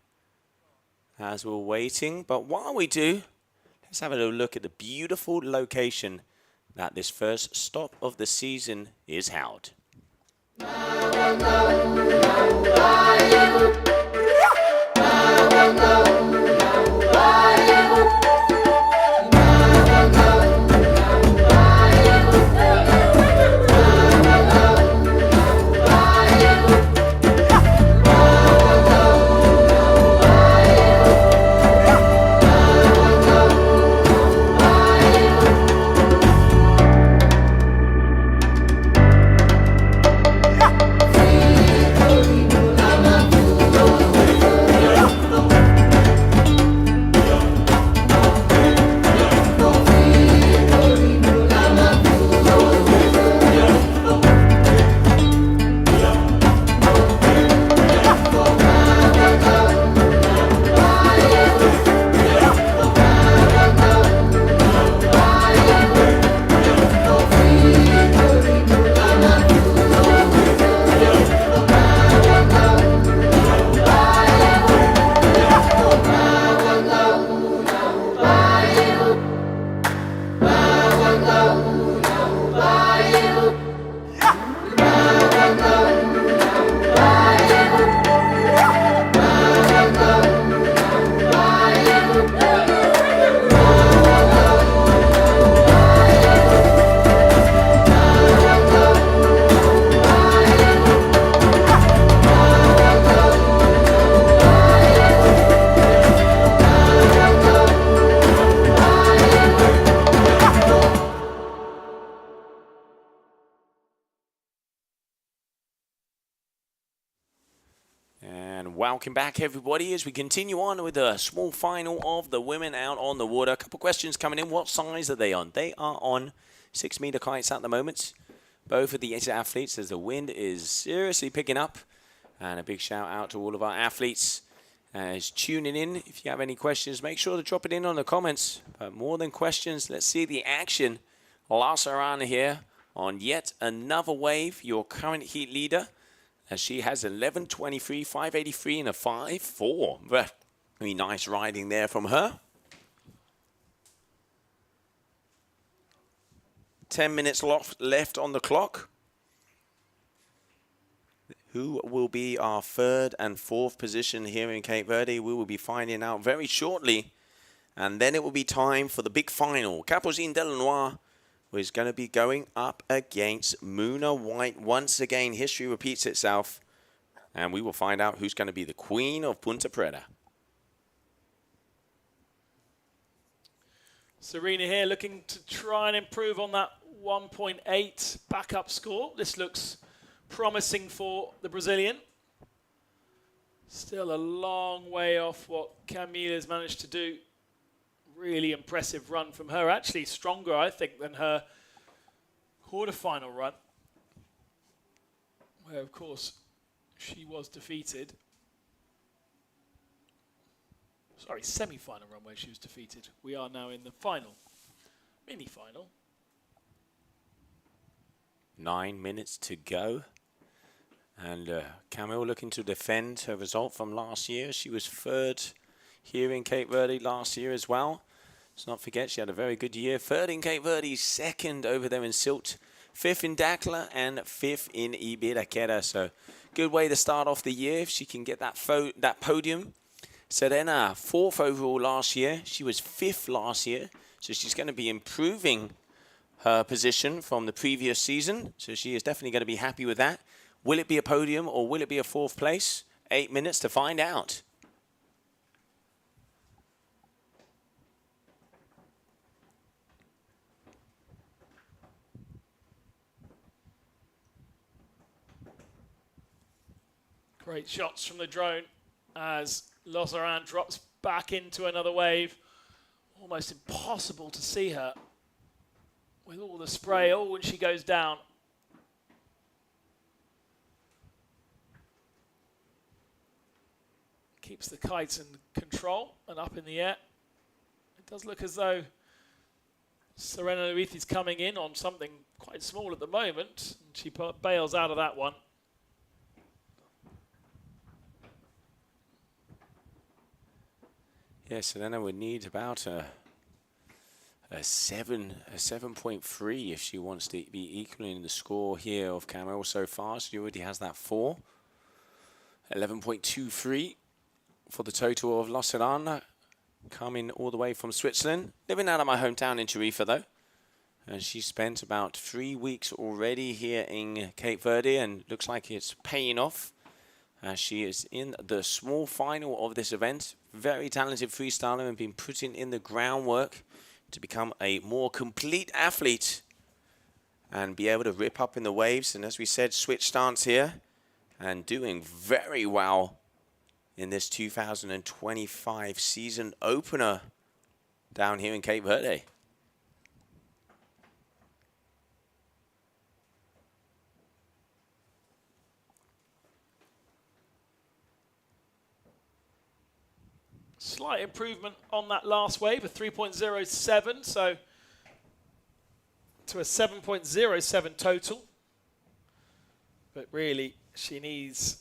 as we're waiting. But while we do, let's have a little look at the beautiful location that this first stop of the season is held. Welcome back, everybody, as we continue on with a small final of the women out on the water. A couple questions coming in. What size are they on? They are on 6-meter kites at the moment. Both of these athletes, as the wind is seriously picking up. And a big shout out to all of our athletes as tuning in. If you have any questions, make sure to drop it in on the comments. But more than questions, let's see the action. Lassaran here on yet another wave, your current heat leader, as she has 11.23, 5.83 and a 5.4. Very nice riding there from her. 10 minutes left on the clock. Who will be our third and fourth position here in Cape Verde? We will be finding out very shortly. And then it will be time for the big final. Capucine Delanois is going to be going up against Muna White. Once again, history repeats itself. And we will find out who's going to be the queen of Punta Preta. Serena here looking to try and improve on that 1.8 backup score. This looks promising for the Brazilian. Still a long way off what Camila's managed to do. Really impressive run from her. Actually stronger, I think, than her quarterfinal run, where, of course, she was defeated. Sorry, semi-final run where she was defeated. We are now in the final, mini-final. 9 minutes to go. And Camille looking to defend her result from last year. She was third here in Cape Verde last year as well. Let's not forget she had a very good year. Third in Cape Verde, second over there in Silt, fifth in Dakla, and fifth in Ibiraquera. So good way to start off the year if she can get that podium. Serena, fourth overall last year. She was fifth last year. So she's going to be improving her position from the previous season. So she is definitely going to be happy with that. Will it be a podium or will it be a fourth place? 8 minutes to find out. Great shots from the drone as Lassaran drops back into another wave. Almost impossible to see her with all the spray, when she goes down. Keeps the kites in control and up in the air. It does look as though Serena Luith is coming in on something quite small at the moment. And she bails out of that one. Yeah, Selena would need about a 7.3 if she wants to be equaling the score here of Camille so far. She already has that 4. 11.23 for the total of Lausanne, coming all the way from Switzerland. Living out of my hometown in Tarifa, though. And she spent about 3 weeks already here in Cape Verde, and looks like it's paying off. She is in the small final of this event. Very talented freestyler and been putting in the groundwork to become a more complete athlete and be able to rip up in the waves. And as we said, switch stance here and doing very well in this 2025 season opener down here in Cape Verde. Slight improvement on that last wave, a 3.07, so to a 7.07 total. But really, she needs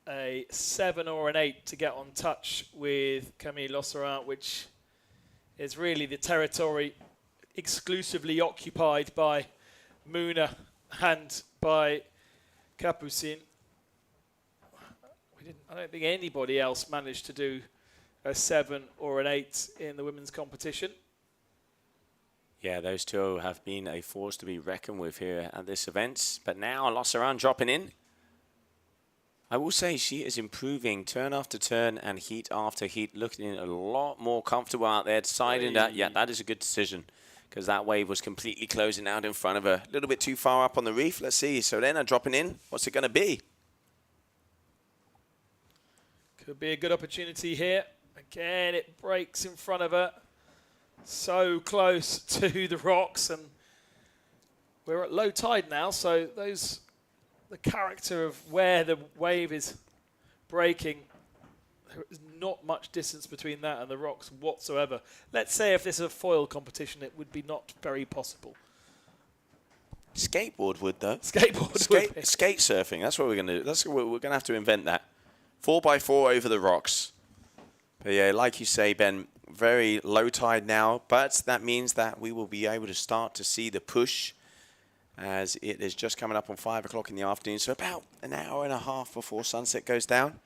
a 7 or an 8 to get on touch with Camille Losserat, which is really the territory exclusively occupied by Muna and by Capucine. I don't think anybody else managed to do a 7 or an 8 in the women's competition. Yeah, those two have been a force to be reckoned with here at this event. But now Losseran dropping in. I will say she is improving turn after turn and heat after heat, looking a lot more comfortable out there, deciding that, yeah, that is a good decision because that wave was completely closing out in front of her. A little bit too far up on the reef. Let's see. Serena dropping in. What's it going to be? Could be a good opportunity here. Again, it breaks in front of her. So close to the rocks, and we're at low tide now, so the character of where the wave is breaking, there is not much distance between that and the rocks whatsoever. Let's say if this is a foil competition, it would be not very possible. Skateboard would, though. Skateboard would. Skate surfing, that's what we're going to do. That's what we're going to have to invent that. 4x4 over the rocks. But yeah, like you say, Ben, very low tide now, but that means that we will be able to start to see the push as it is just coming up on 5 o'clock in the afternoon. So about an hour and a half before sunset goes down.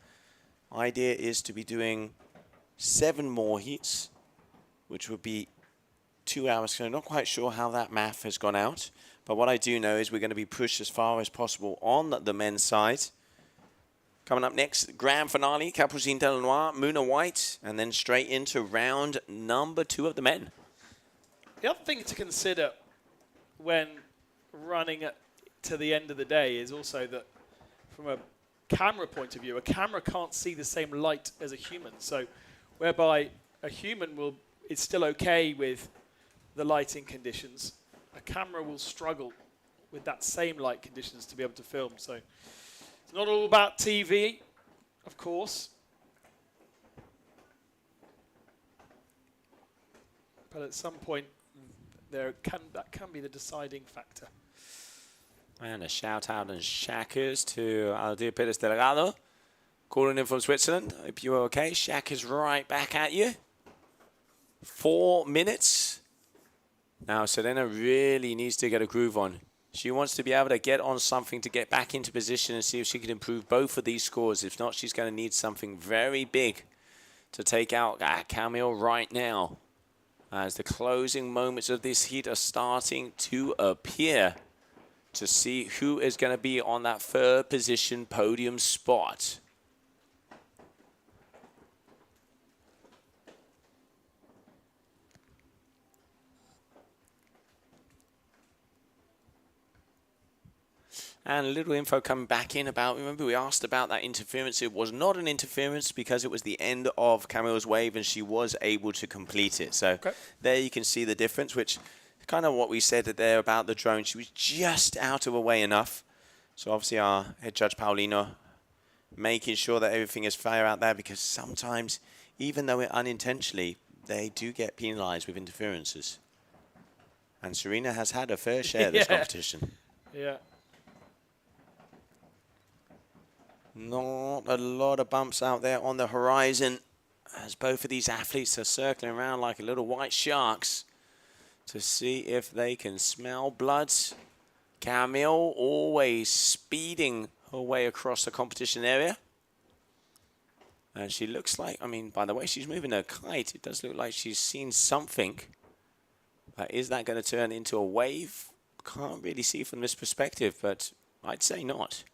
Idea is to be doing 7 more heats, which would be 2 hours. So I'm not quite sure how that math has gone out. But what I do know is we're going to be pushed as far as possible on the men's side. Coming up next, grand finale, Capucine Delanois, Muna White, and then straight into round number 2 of the men. The other thing to consider when running to the end of the day is also that from a camera point of view, a camera can't see the same light as a human. So whereby a human is still okay with the lighting conditions, a camera will struggle with that same light conditions to be able to film. So it's not all about TV, of course. But at some point, that can be the deciding factor. And a shout out and shackers to Aldir Pérez Delgado, calling in from Switzerland. Hope you're okay. Shackers right back at you. 4 minutes. Now Serena really needs to get a groove on. She wants to be able to get on something to get back into position and see if she can improve both of these scores. If not, she's going to need something very big to take out Camille right now, as the closing moments of this heat are starting to appear, to see who is going to be on that 3rd position podium spot. And a little info coming back in about, remember we asked about that interference. It was not an interference because it was the end of Camille's wave and she was able to complete it. So there you can see the difference, which is kind of what we said there about the drone. She was just out of the way enough. So obviously our head judge Paulino making sure that everything is fair out there, because sometimes, even though it unintentionally, they do get penalized with interferences. And Serena has had a fair share of this competition. Yeah. Not a lot of bumps out there on the horizon. as both of these athletes are circling around like little white sharks to see if they can smell blood. Camille always speeding her way across the competition area. And she looks like, I mean, by the way she's moving her kite, it does look like she's seen something. But is that going to turn into a wave? Can't really see from this perspective, but I'd say not.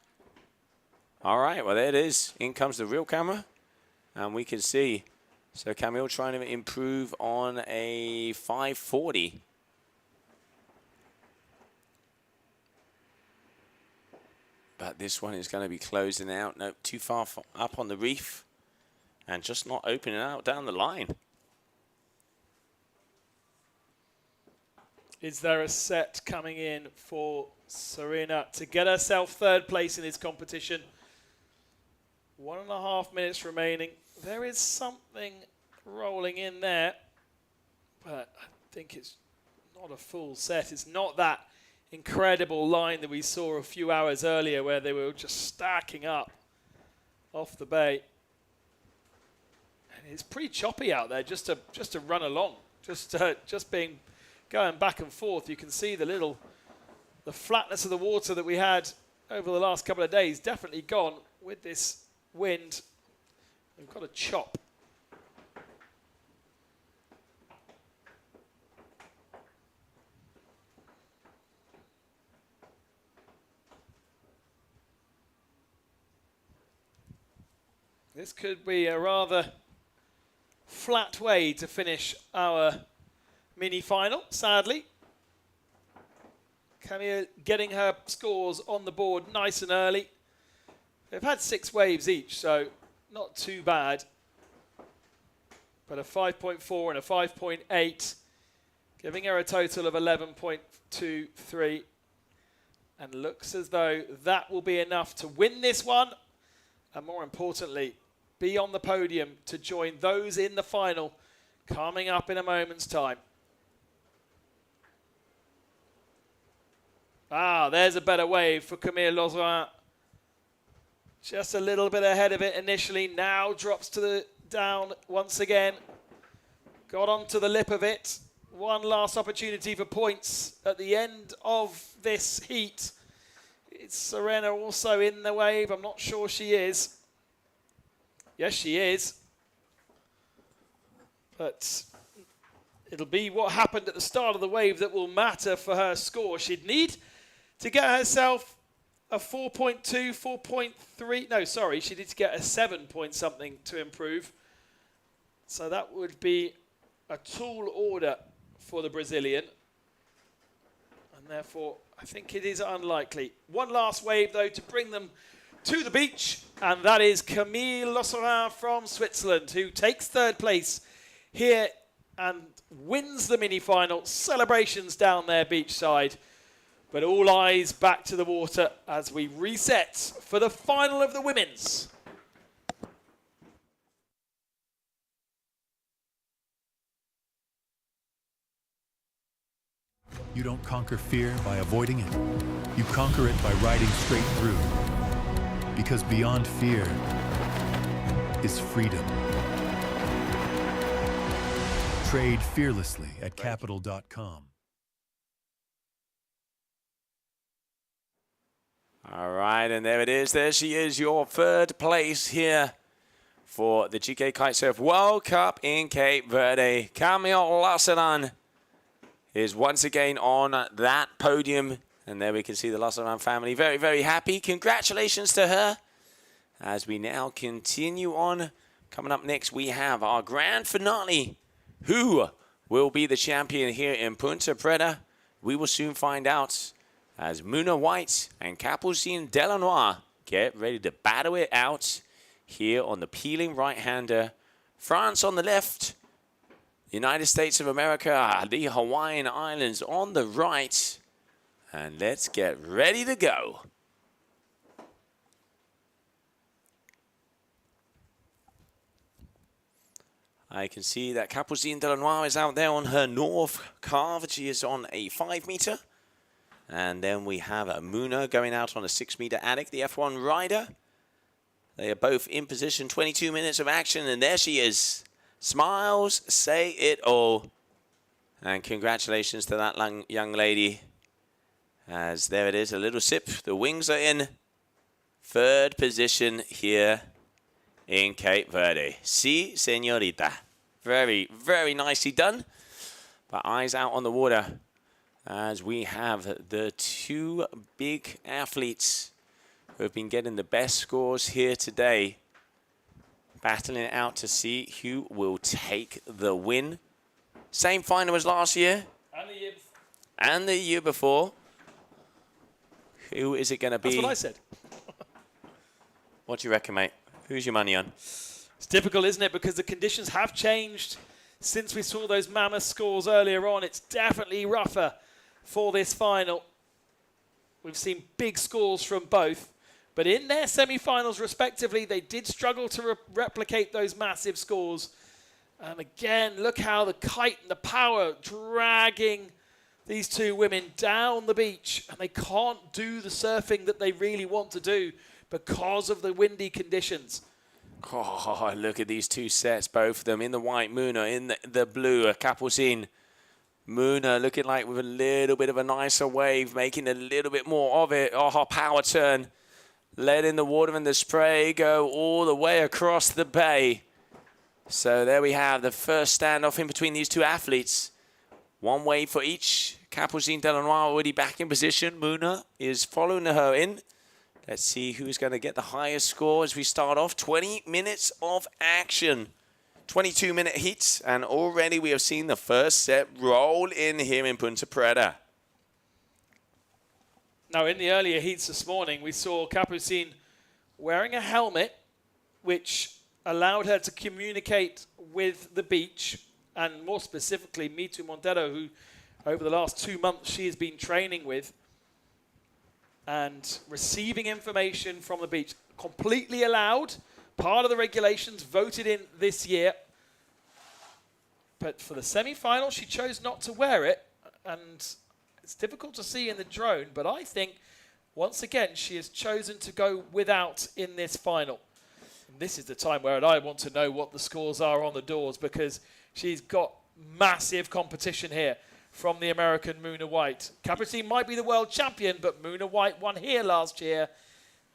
All right, well, there it is. In comes the real camera. And we can see. So Camille trying to improve on a 540. But this one is going to be closing out. Nope, too far up on the reef. And just not opening out down the line. Is there a set coming in for Serena to get herself third place in this competition? 1.5 minutes remaining. There is something rolling in there, but I think it's not a full set. It's not that incredible line that we saw a few hours earlier where they were just stacking up off the bay. And it's pretty choppy out there just to run along, just going back and forth. You can see the flatness of the water that we had over the last couple of days definitely gone with this wind. We've got a chop. This could be a rather flat way to finish our mini-final, sadly. Camille getting her scores on the board nice and early. They've had 6 waves each, so not too bad. But a 5.4 and a 5.8, giving her a total of 11.23. And looks as though that will be enough to win this one. And more importantly, be on the podium to join those in the final coming up in a moment's time. There's a better wave for Camille Lozerin. Just a little bit ahead of it initially. Now drops to the down once again. Got onto the lip of it. One last opportunity for points at the end of this heat. It's Serena also in the wave. I'm not sure she is. Yes, she is. But it'll be what happened at the start of the wave that will matter for her score. She'd need to get herself a 4.2, 4.3. No, sorry, she needs to get a 7 point something to improve. So that would be a tall order for the Brazilian. And therefore, I think it is unlikely. One last wave, though, to bring them to the beach. And that is Camille Lozerin from Switzerland, who takes third place here and wins the mini-final. Celebrations down there beachside. But all eyes back to the water as we reset for the final of the women's. You don't conquer fear by avoiding it. You conquer it by riding straight through. Because beyond fear is freedom. Trade fearlessly at capital.com. All right, and there it is. There she is, your third place here for the GKA Kite-Surf World Cup in Cape Verde. Camille Lozerin is once again on that podium. And there we can see the Lozerin family very, very happy. Congratulations to her. As we now continue on, coming up next, we have our grand finale. Who will be the champion here in Punta Preta? We will soon find out. As Muna White and Capucine Delanois get ready to battle it out here on the peeling right-hander. France on the left, United States of America, the Hawaiian Islands on the right. And let's get ready to go. I can see that Capucine Delanois is out there on her north carve. She is on a 5 meter. And then we have Muna going out on a 6 meter attic, the F1 rider. They are both in position, 22 minutes of action, and there she is. Smiles say it all. And congratulations to that young lady. As there it is, a little sip. The wings are in 3rd position here in Cape Verde. Si, señorita. Very, very nicely done. But eyes out on the water as we have the 2 big athletes who have been getting the best scores here today, battling it out to see who will take the win. Same final as last year. And the year before. Who is it going to be? That's what I said. What do you reckon, mate? Who's your money on? It's difficult, isn't it? Because the conditions have changed since we saw those mammoth scores earlier on. It's definitely rougher for this final. We've seen big scores from both. But in their semi-finals, respectively, they did struggle to replicate those massive scores. And again, look how the kite and the power dragging these 2 women down the beach. And they can't do the surfing that they really want to do because of the windy conditions. Oh, look at these 2 sets, both of them in the white, Muna in the blue, Capucine. Muna looking like with a little bit of a nicer wave, making a little bit more of it. Oh, power turn. Letting the water and the spray go all the way across the bay. So there we have the first standoff in between these 2 athletes. 1 wave for each. Capucine Delanois already back in position. Muna is following her in. Let's see who's going to get the highest score as we start off. 20 minutes of action. 22-minute heats. And already we have seen the first set roll in here in Punta Preta. Now, in the earlier heats this morning, we saw Capucine wearing a helmet, which allowed her to communicate with the beach, and more specifically, Mitu Montero, who over the last 2 months she has been training with and receiving information from the beach. Completely allowed, part of the regulations voted in this year. But for the semi-final, she chose not to wear it, and it's difficult to see in the drone, but I think, once again, she has chosen to go without in this final. And this is the time where I want to know what the scores are on the doors, because she's got massive competition here from the American Muna White. Capucine might be the world champion, but Muna White won here last year,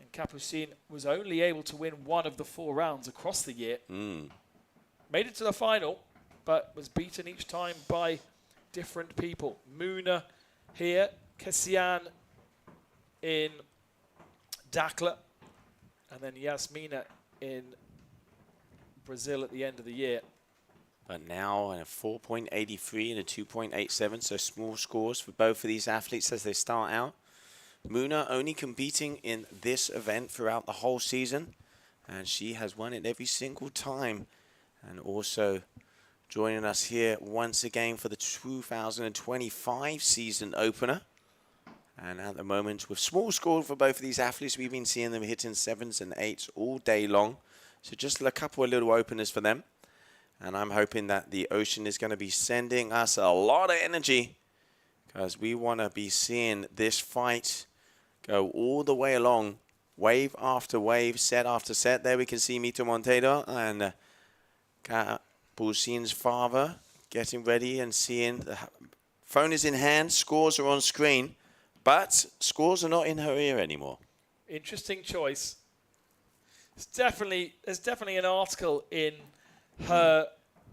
and Capucine was only able to win 1 of the 4 rounds across the year. Made it to the final, but was beaten each time by different people. Muna here, Kessian in Dakla, and then Yasmina in Brazil at the end of the year. But now a 4.83 and a 2.87, so small scores for both of these athletes as they start out. Muna only competing in this event throughout the whole season, and she has won it every single time. And also joining us here once again for the 2025 season opener. And at the moment, with small scores for both of these athletes, we've been seeing them hitting 7s and 8s all day long. So just a couple of little openers for them. And I'm hoping that the ocean is going to be sending us a lot of energy, because we want to be seeing this fight go all the way along, wave after wave, set after set. There we can see Mito Monteiro and Capucine's father getting ready and seeing the phone is in hand, scores are on screen, but scores are not in her ear anymore. Interesting choice. There's definitely an article in her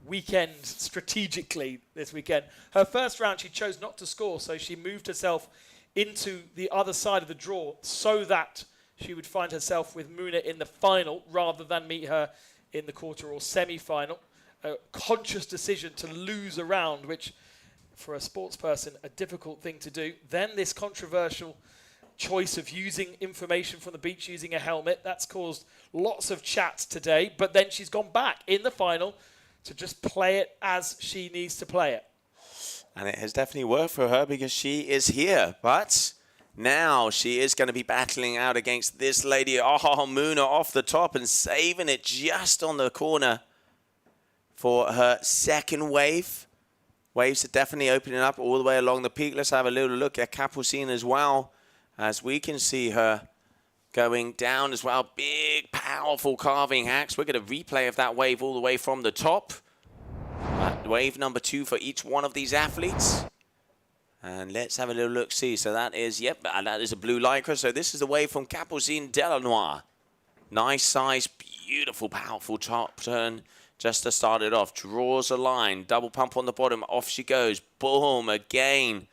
weekend strategically this weekend. Her first round she chose not to score, so she moved herself into the other side of the draw so that she would find herself with Muna in the final rather than meet her in the quarter or semi-final. A conscious decision to lose a round, which for a sports person, a difficult thing to do. Then this controversial choice of using information from the beach using a helmet. That's caused lots of chat today, but then she's gone back in the final to just play it as she needs to play it. And it has definitely worked for her because she is here. But now she is going to be battling out against this lady, Muna, off the top and saving it just on the corner for her second wave. Waves are definitely opening up all the way along the peak. Let's have a little look at Capucine as well, as we can see her going down as well. Big, powerful carving hacks. We're going to replay of that wave all the way from the top. Wave number 2 for each one of these athletes. And let's have a little look-see. So that is, yep, that is a blue lycra. So this is the wave from Capucine Delanois. Nice size, beautiful, powerful top turn. Just to start it off. Draws a line. Double pump on the bottom. Off she goes. Boom, again.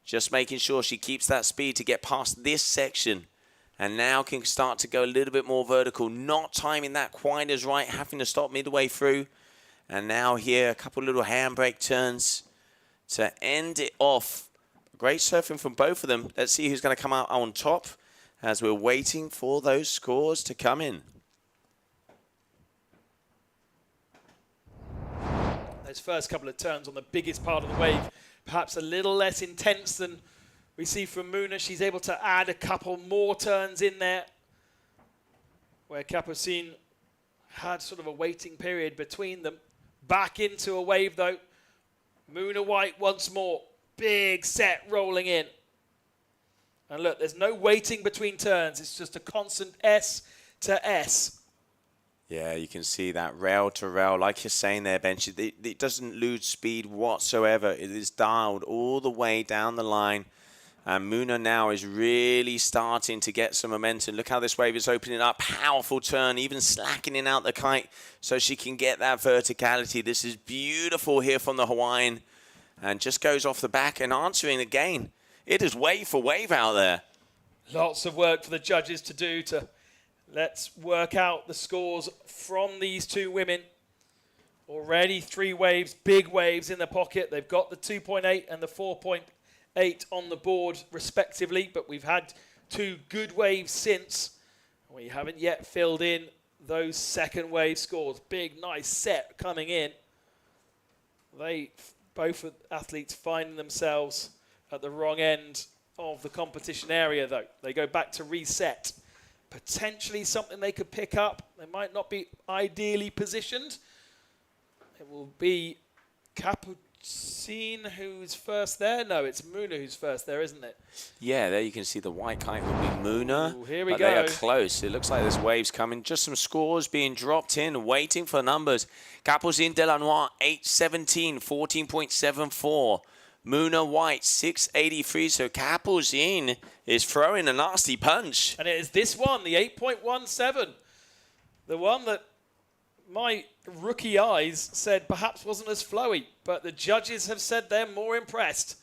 Just making sure she keeps that speed to get past this section. And now can start to go a little bit more vertical. Not timing that quite as right. Having to stop midway through. And now here, a couple little handbrake turns to end it off. Great surfing from both of them. Let's see who's going to come out on top as we're waiting for those scores to come in. Those first couple of turns on the biggest part of the wave, perhaps a little less intense than we see from Muna. She's able to add a couple more turns in there, where Capucine had sort of a waiting period between them. Back into a wave though. Muna White once more. Big set rolling in. And look, there's no waiting between turns. It's just a constant S to S. Yeah, you can see that rail to rail. Like you're saying there, Ben, it doesn't lose speed whatsoever. It is dialed all the way down the line. And Muna now is really starting to get some momentum. Look how this wave is opening up. Powerful turn, even slackening out the kite so she can get that verticality. This is beautiful here from the Hawaiian. And just goes off the back and answering again. It is wave for wave out there. Lots of work for the judges to do to let's work out the scores from these two women. Already 3 waves, big waves in the pocket. They've got the 2.8 and the 4.8 on the board respectively, but we've had 2 good waves since. We haven't yet filled in those second wave scores. Big, nice set coming in. Both athletes finding themselves at the wrong end of the competition area, though. They go back to reset. Potentially something they could pick up. They might not be ideally positioned. It will be Capucine who's first there. No, it's Muna who's first there, isn't it? Yeah, there you can see the white kite will be Muna. Ooh, here we but go. They are close. It looks like there's waves coming. Just some scores being dropped in, waiting for numbers. Capucine Delanois, 8.17, 14.74. Muna White, 6.83. So Capucine is throwing a nasty punch. And it is this one, the 8.17. The one that my rookie eyes said perhaps wasn't as flowy, but the judges have said they're more impressed.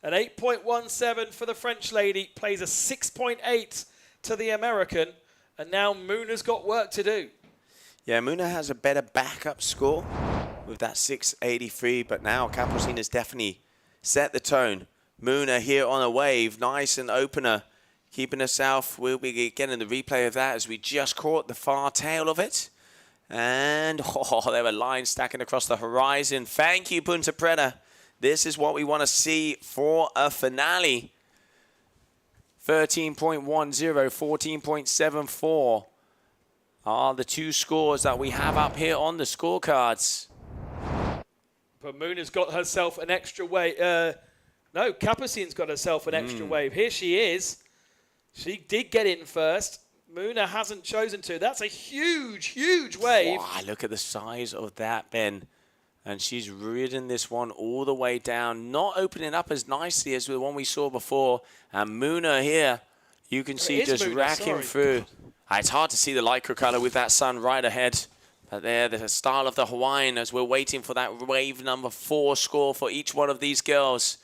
An 8.17 for the French lady, plays a 6.8 to the American, and now Muna's got work to do. Yeah, Muna has a better backup score with that 6.83, but now Capucine has definitely set the tone. Muna here on a wave, nice and opener, keeping herself. We'll be getting the replay of that as we just caught the far tail of it. And there were lines stacking across the horizon. Thank you, Punta Preta. This is what we want to see for a finale. 13.10, 14.74 are the 2 scores that we have up here on the scorecards. But Muna's got herself an extra wave. No, Capucine's got herself an extra wave. Here she is. She did get in first. Muna hasn't chosen to. That's a huge, huge wave. Wow, look at the size of that, Ben. And she's ridden this one all the way down, not opening up as nicely as the one we saw before. And Muna here, you can see just Muna, racking through. It's hard to see the lycra color with that sun right ahead. But there, the style of the Hawaiian as we're waiting for that wave number 4 score for each one of these girls.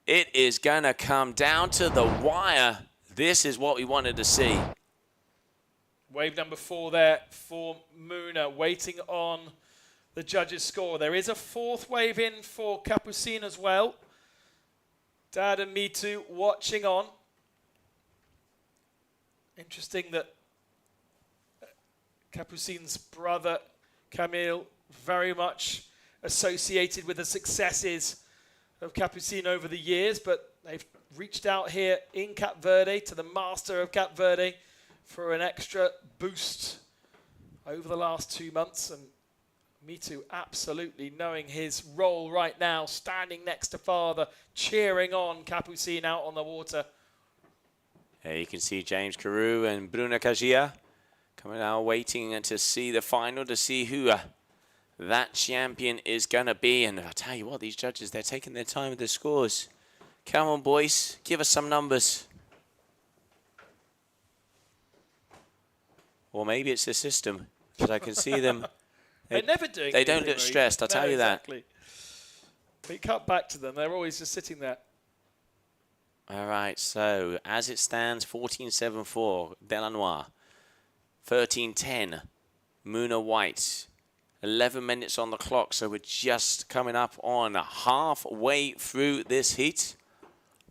It is going to come down to the wire. This is what we wanted to see. Wave number 4 there for Muna, waiting on the judges' score. There is a 4th wave in for Capucine as well. Dad and Mitu watching on. Interesting that Capucine's brother, Camille, very much associated with the successes of Capucine over the years, but they've reached out here in Cap Verde to the master of Cap Verde for an extra boost over the last 2 months. And Mitu absolutely knowing his role right now, standing next to father, cheering on Capucine out on the water. There you can see James Carew and Bruna Kagia coming out waiting to see the final, to see who that champion is going to be. And I tell you what, these judges, they're taking their time with the scores. Come on, boys, give us some numbers. Or maybe it's the system, because I can see them. They're never doing They don't anything, look stressed, I'll tell you exactly. We cut back to them. They're always just sitting there. that. All right, so as it stands, 14-7 for Delanois. 13-10, Muna White. 11 minutes on the clock, so we're just coming up on halfway through this heat.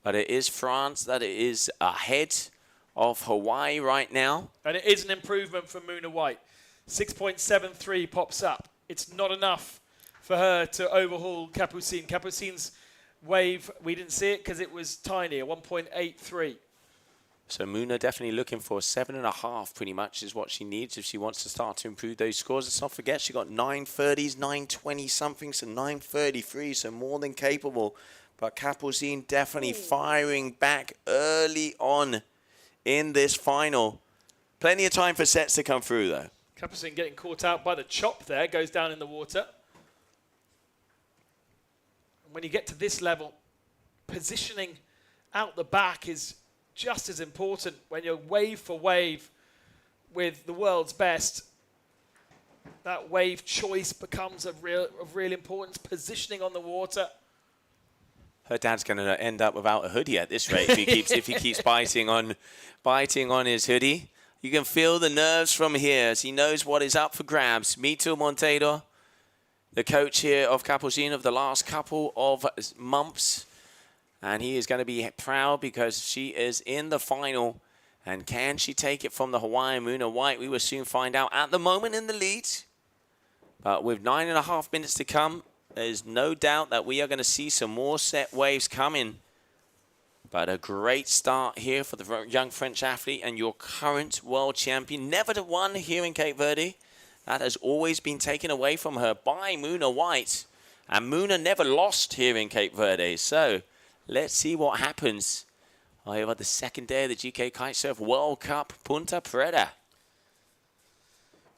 But it is France that is ahead of Hawaii right now. And it is an improvement for Muna White. 6.73 pops up. It's not enough for her to overhaul Capucine. Capucine's wave, we didn't see it because it was tiny, a 1.83. So Muna definitely looking for 7.5 pretty much is what she needs if she wants to start to improve those scores. Let's not forget she got 930s, 920 something, so 933, so more than capable. But Capucine definitely firing back early on in this final. Plenty of time for sets to come through though. Capucine getting caught out by the chop there, goes down in the water. And when you get to this level, positioning out the back is just as important when you're wave for wave with the world's best. That wave choice becomes of real importance. Positioning on the water. Her dad's going to end up without a hoodie at this rate if he keeps biting on his hoodie. You can feel the nerves from here as he knows what is up for grabs. Mito Monteiro, the coach here of Capucine of the last couple of months. And he is going to be proud because she is in the final. And can she take it from the Hawaiian Muna White? We will soon find out. At the moment in the lead. But with 9.5 minutes to come, there's no doubt that we are going to see some more set waves coming. But a great start here for the young French athlete and your current world champion. Never won here in Cape Verde. That has always been taken away from her by Muna White. And Muna never lost here in Cape Verde. So let's see what happens over the second day of the GKA Kite-Surf World Cup Punta Preta.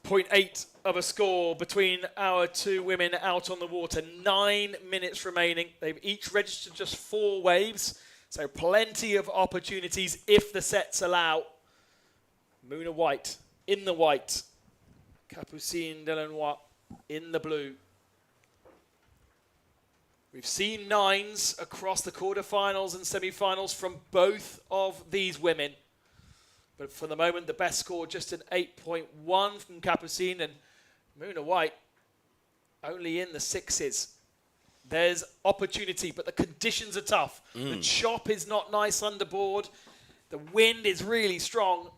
0.8 of a score between our two women out on the water. 9 minutes remaining. They've each registered just 4 waves. So plenty of opportunities if the sets allow. Muna White in the white. Capucine Delanois in the blue. We've seen 9s across the quarterfinals and semi-finals from both of these women. But for the moment, the best score just an 8.1 from Capucine, and Muna White only in the 6s. There's opportunity, but the conditions are tough. The chop is not nice underboard. The wind is really strong.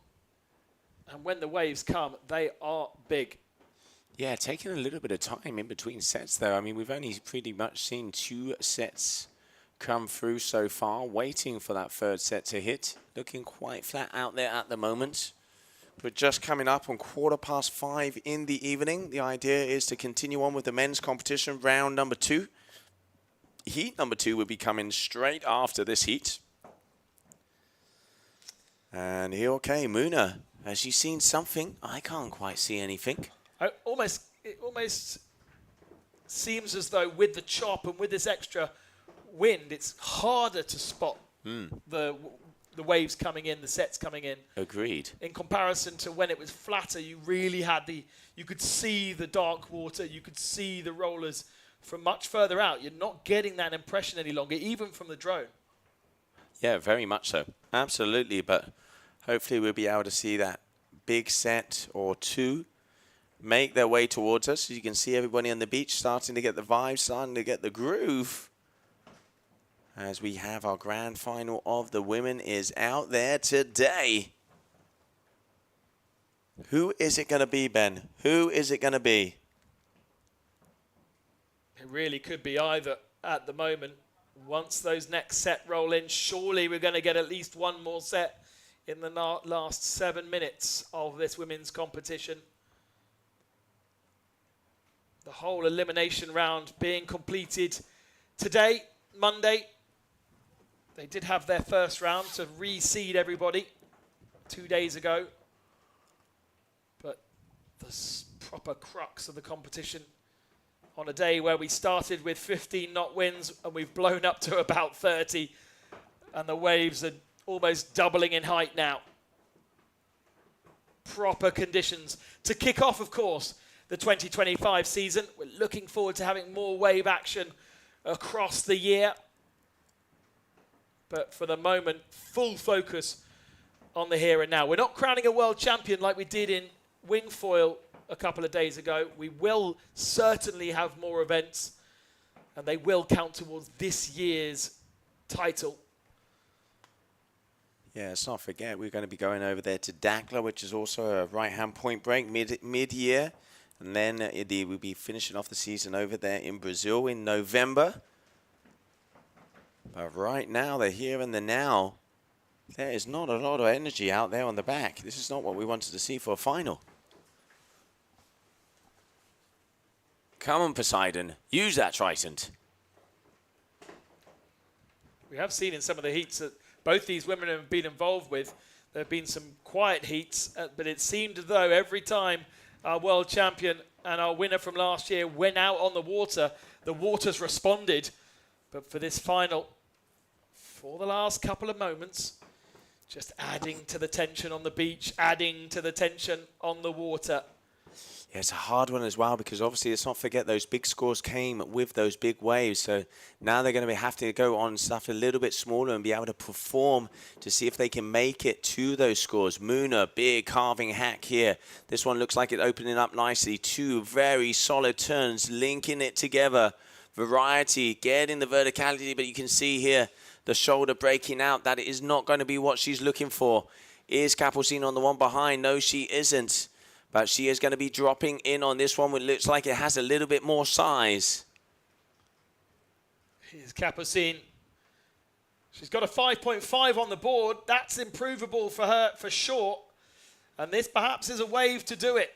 And when the waves come, they are big. Yeah, taking a little bit of time in between sets, though. I mean, we've only pretty much seen 2 sets come through so far, waiting for that third set to hit. Looking quite flat out there at the moment. We're just coming up on 5:15 in the evening. The idea is to continue on with the men's competition, round number 2. Heat number 2 will be coming straight after this heat. And here, okay, Muna, has you seen something? I can't quite see anything. It almost seems as though with the chop and with this extra wind, it's harder to spot the waves coming in, the sets coming in. Agreed. In comparison to when it was flatter, you really had you could see the dark water, you could see the rollers from much further out. You're not getting that impression any longer, even from the drone. Yeah, very much so. Absolutely, but hopefully we'll be able to see that big set or 2 make their way towards us. As you can see everybody on the beach starting to get the vibe, starting to get the groove. As we have our grand final of the women is out there today. Who is it going to be, Ben? Who is it going to be? It really could be either at the moment. Once those next set roll in, surely we're going to get at least one more set in the last 7 minutes of this women's competition. The whole elimination round being completed today, Monday. They did have their first round to reseed everybody 2 days ago. But the proper crux of the competition on a day where we started with 15 knot winds and we've blown up to about 30, and the waves are almost doubling in height now. Proper conditions to kick off, of course, the 2025 season. We're looking forward to having more wave action across the year. But for the moment, full focus on the here and now. We're not crowning a world champion like we did in wingfoil a couple of days ago. We will certainly have more events, and they will count towards this year's title. Yeah, let's not forget, we're going to be going over there to Dakla, which is also a right-hand point break mid-year. And then we'll be finishing off the season over there in Brazil in November. But right now, the here and the now, there is not a lot of energy out there on the back. This is not what we wanted to see for a final. Come on, Poseidon. Use that trident. We have seen in some of the heats that both these women have been involved with, there have been some quiet heats, but it seemed as though every time our world champion and our winner from last year went out on the waters responded. But for this final, for the last couple of moments, just adding to the tension on the beach, adding to the tension on the water. Yeah, it's a hard one as well, because obviously let's not forget those big scores came with those big waves. So now they're going to have to go on stuff a little bit smaller and be able to perform to see if they can make it to those scores. Muna, big carving hack here. This one looks like it's opening up nicely. Two very solid turns, linking it together. Variety, getting the verticality, but you can see here the shoulder breaking out. That is not going to be what she's looking for. Is Capucine on the one behind? No, she isn't. But she is going to be dropping in on this one. It looks like it has a little bit more size. Here's Capucine. She's got a 5.5 on the board. That's improvable for her for sure. And this perhaps is a wave to do it.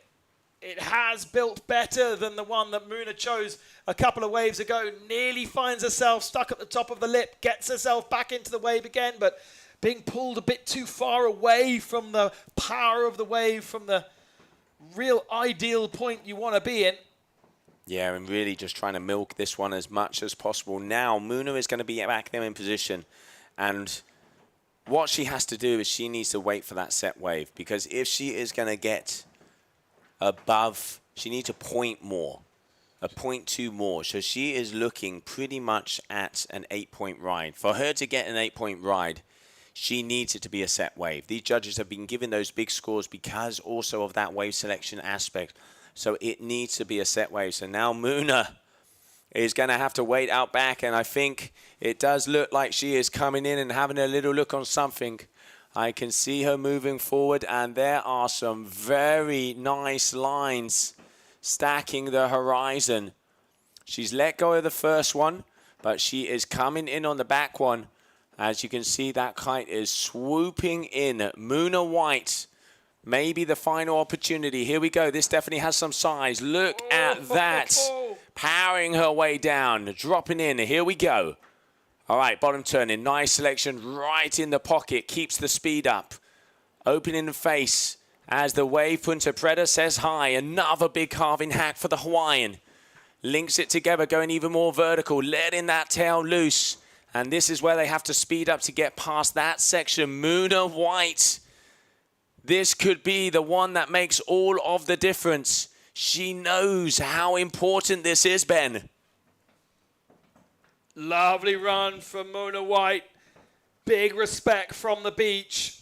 It has built better than the one that Muna chose a couple of waves ago. Nearly finds herself stuck at the top of the lip. Gets herself back into the wave again, but being pulled a bit too far away from the power of the wave, from the real ideal point you want to be in. Yeah, and really just trying to milk this one as much as possible. Now, Muna is going to be back there in position. And what she has to do is she needs to wait for that set wave. Because if she is going to get above, she needs a point more. A 0.2 more. So she is looking pretty much at an 8-point ride. For her to get an 8-point ride, she needs it to be a set wave. These judges have been given those big scores because also of that wave selection aspect. So it needs to be a set wave. So now Muna is going to have to wait out back. And I think it does look like she is coming in and having a little look on something. I can see her moving forward. And there are some very nice lines stacking the horizon. She's let go of the first one, but she is coming in on the back one. As you can see, that kite is swooping in. Muna White, maybe the final opportunity. Here we go. This definitely has some size. Look at that. Powering her way down, dropping in. Here we go. All right, bottom turning. Nice selection right in the pocket. Keeps the speed up. Opening the face as the wave Punta Preta says hi. Another big carving hack for the Hawaiian. Links it together, going even more vertical. Letting that tail loose. And this is where they have to speed up to get past that section. Muna White. This could be the one that makes all of the difference. She knows how important this is, Ben. Lovely run from Muna White. Big respect from the beach.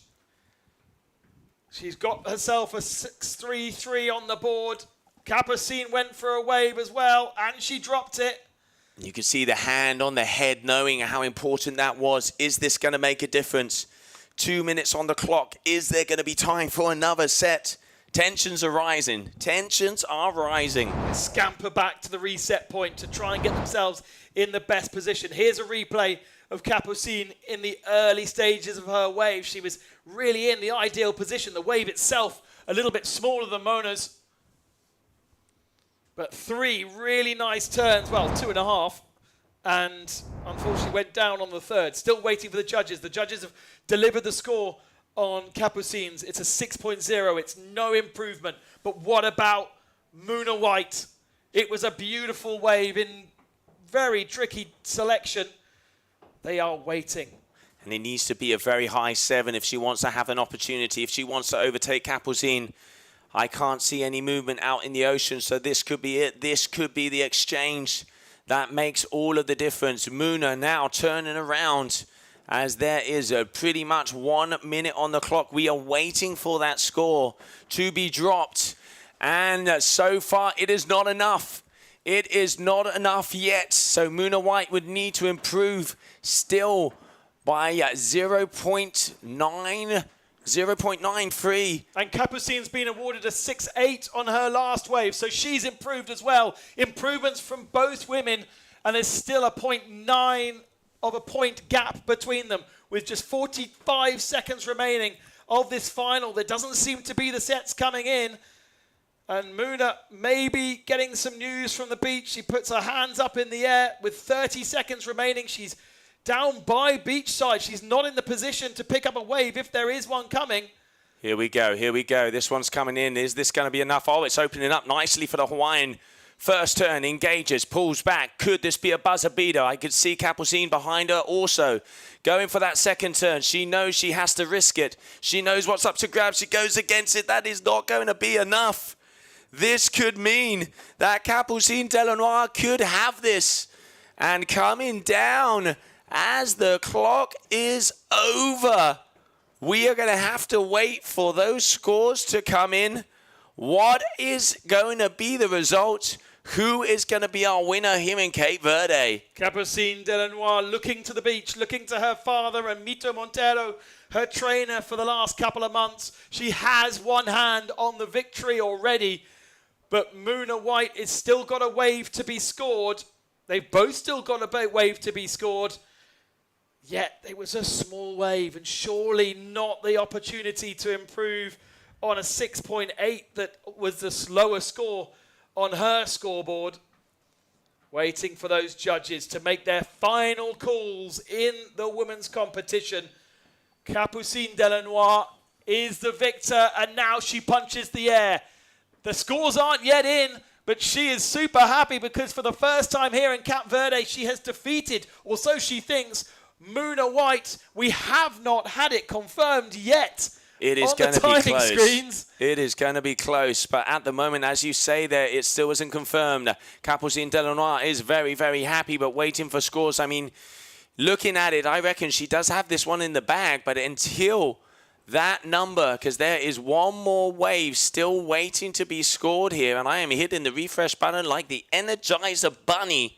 She's got herself a 6.33 on the board. Capucine went for a wave as well, and she dropped it. You can see the hand on the head knowing how important that was. Is this going to make a difference? 2 minutes on the clock. Is there going to be time for another set? Tensions are rising. Tensions are rising. Scamper back to the reset point to try and get themselves in the best position. Here's a replay of Capucine in the early stages of her wave. She was really in the ideal position. The wave itself a little bit smaller than Mona's. But 3 really nice turns, well, 2.5, and unfortunately went down on the third. Still waiting for the judges. The judges have delivered the score on Capucine's. It's a 6.0. It's no improvement. But what about Muna White? It was a beautiful wave in very tricky selection. They are waiting. And it needs to be a very high 7 if she wants to have an opportunity, if she wants to overtake Kapuzin. I can't see any movement out in the ocean, so this could be it. This could be the exchange that makes all of the difference. Muna now turning around as there is pretty much 1 minute on the clock. We are waiting for that score to be dropped. And so far, it is not enough. It is not enough yet. So Muna White would need to improve still by 0.93. And Capucin's been awarded a 6.8 on her last wave, so she's improved as well. Improvements from both women, and there's still a 0.9 of a point gap between them with just 45 seconds remaining of this final. There doesn't seem to be the sets coming in. And Muna maybe getting some news from the beach. She puts her hands up in the air with 30 seconds remaining. She's down by beachside. She's not in the position to pick up a wave if there is one coming. Here we go, here we go. This one's coming in. Is this going to be enough? Oh, it's opening up nicely for the Hawaiian. First turn, engages, pulls back. Could this be a buzzer beater? I could see Kapuzin behind her also. Going for that second turn. She knows she has to risk it. She knows what's up to grab. She goes against it. That is not going to be enough. This could mean that Kapuzin Delanois could have this. And coming down as the clock is over. We are going to have to wait for those scores to come in. What is going to be the result? Who is going to be our winner here in Cape Verde? Capucine Delanois looking to the beach, looking to her father and Mito Montero, her trainer for the last couple of months. She has one hand on the victory already, but Muna White is still got a wave to be scored. They've both still got a wave to be scored. Yet it was a small wave and surely not the opportunity to improve on a 6.8 that was the slower score on her scoreboard. Waiting for those judges to make their final calls in the women's competition. Capucine Delanois is the victor, and now she punches the air. The scores aren't yet in, but she is super happy because for the first time here in Cape Verde, she has defeated, or so she thinks, Muna White. We have not had it confirmed yet. It is going to be close. Screens. It is going to be close, but at the moment, as you say there, it still isn't confirmed. Capucine Delanois is very, very happy, but waiting for scores. I mean, looking at it, I reckon she does have this one in the bag, but until that number, because there is one more wave still waiting to be scored here, and I am hitting the refresh button like the Energizer Bunny.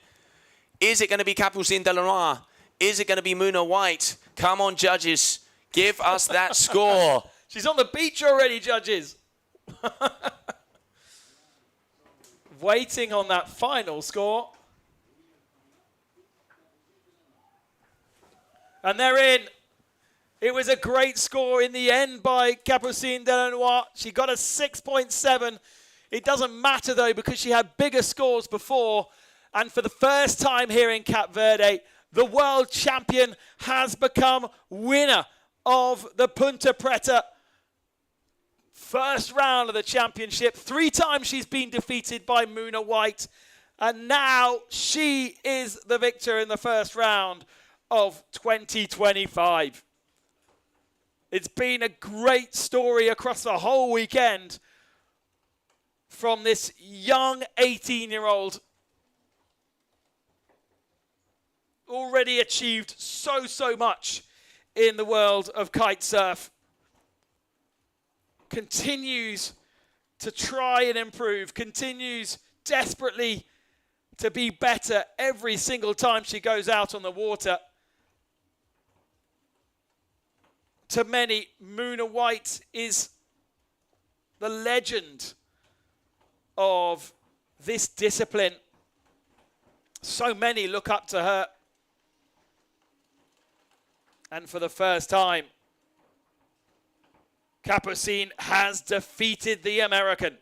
Is it going to be Capucine Delanois? Is it going to be Muna White? Come on, judges. Give us that score. She's on the beach already, judges. Waiting on that final score. And they're in. It was a great score in the end by Capucine Delanois. She got a 6.7. It doesn't matter, though, because she had bigger scores before. And for the first time here in Cape Verde, the world champion has become winner of the Punta Preta first round of the championship. 3 times she's been defeated by Muna White, and now she is the victor in the first round of 2025. It's been a great story across the whole weekend from this young 18-year-old. Already achieved so much in the world of kite surf. Continues to try and improve, continues desperately to be better every single time she goes out on the water. To many, Muna White is the legend of this discipline. So many look up to her. And for the first time, Capucine has defeated the American.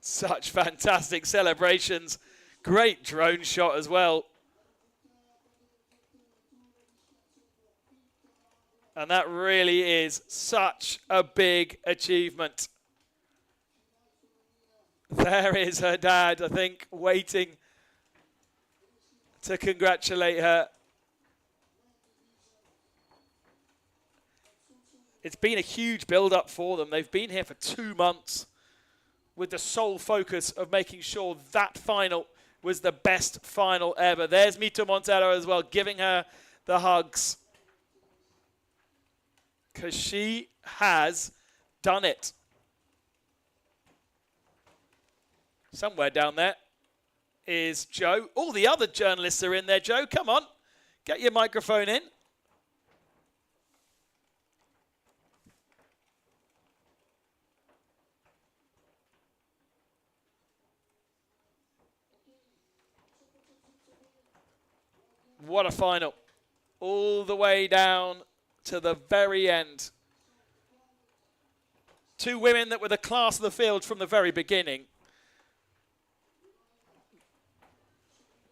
Such fantastic celebrations. Great drone shot as well. And that really is such a big achievement. There is her dad, I think, waiting to congratulate her. It's been a huge build-up for them. They've been here for 2 months with the sole focus of making sure that final was the best final ever. There's Mito Montero as well, giving her the hugs. Because she has done it. Somewhere down there is Joe. All the other journalists are in there. Joe, come on. Get your microphone in. What a final. All the way down to the very end. 2 women that were the class of the field from the very beginning.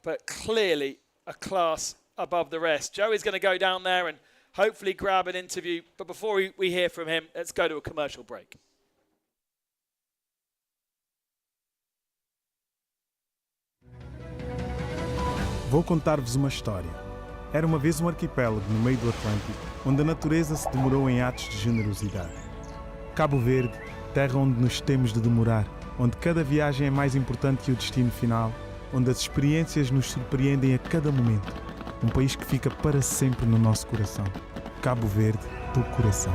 But clearly a class above the rest. Joe is going to go down there and hopefully grab an interview. But before we hear from him, let's go to a commercial break. Vou contar-vos uma história. Era uma vez um arquipélago no meio do Atlântico, onde a natureza se demorou em atos de generosidade. Cabo Verde, terra onde nos temos de demorar, onde cada viagem é mais importante que o destino final, onde as experiências nos surpreendem a cada momento. Um país que fica para sempre no nosso coração. Cabo Verde, do coração.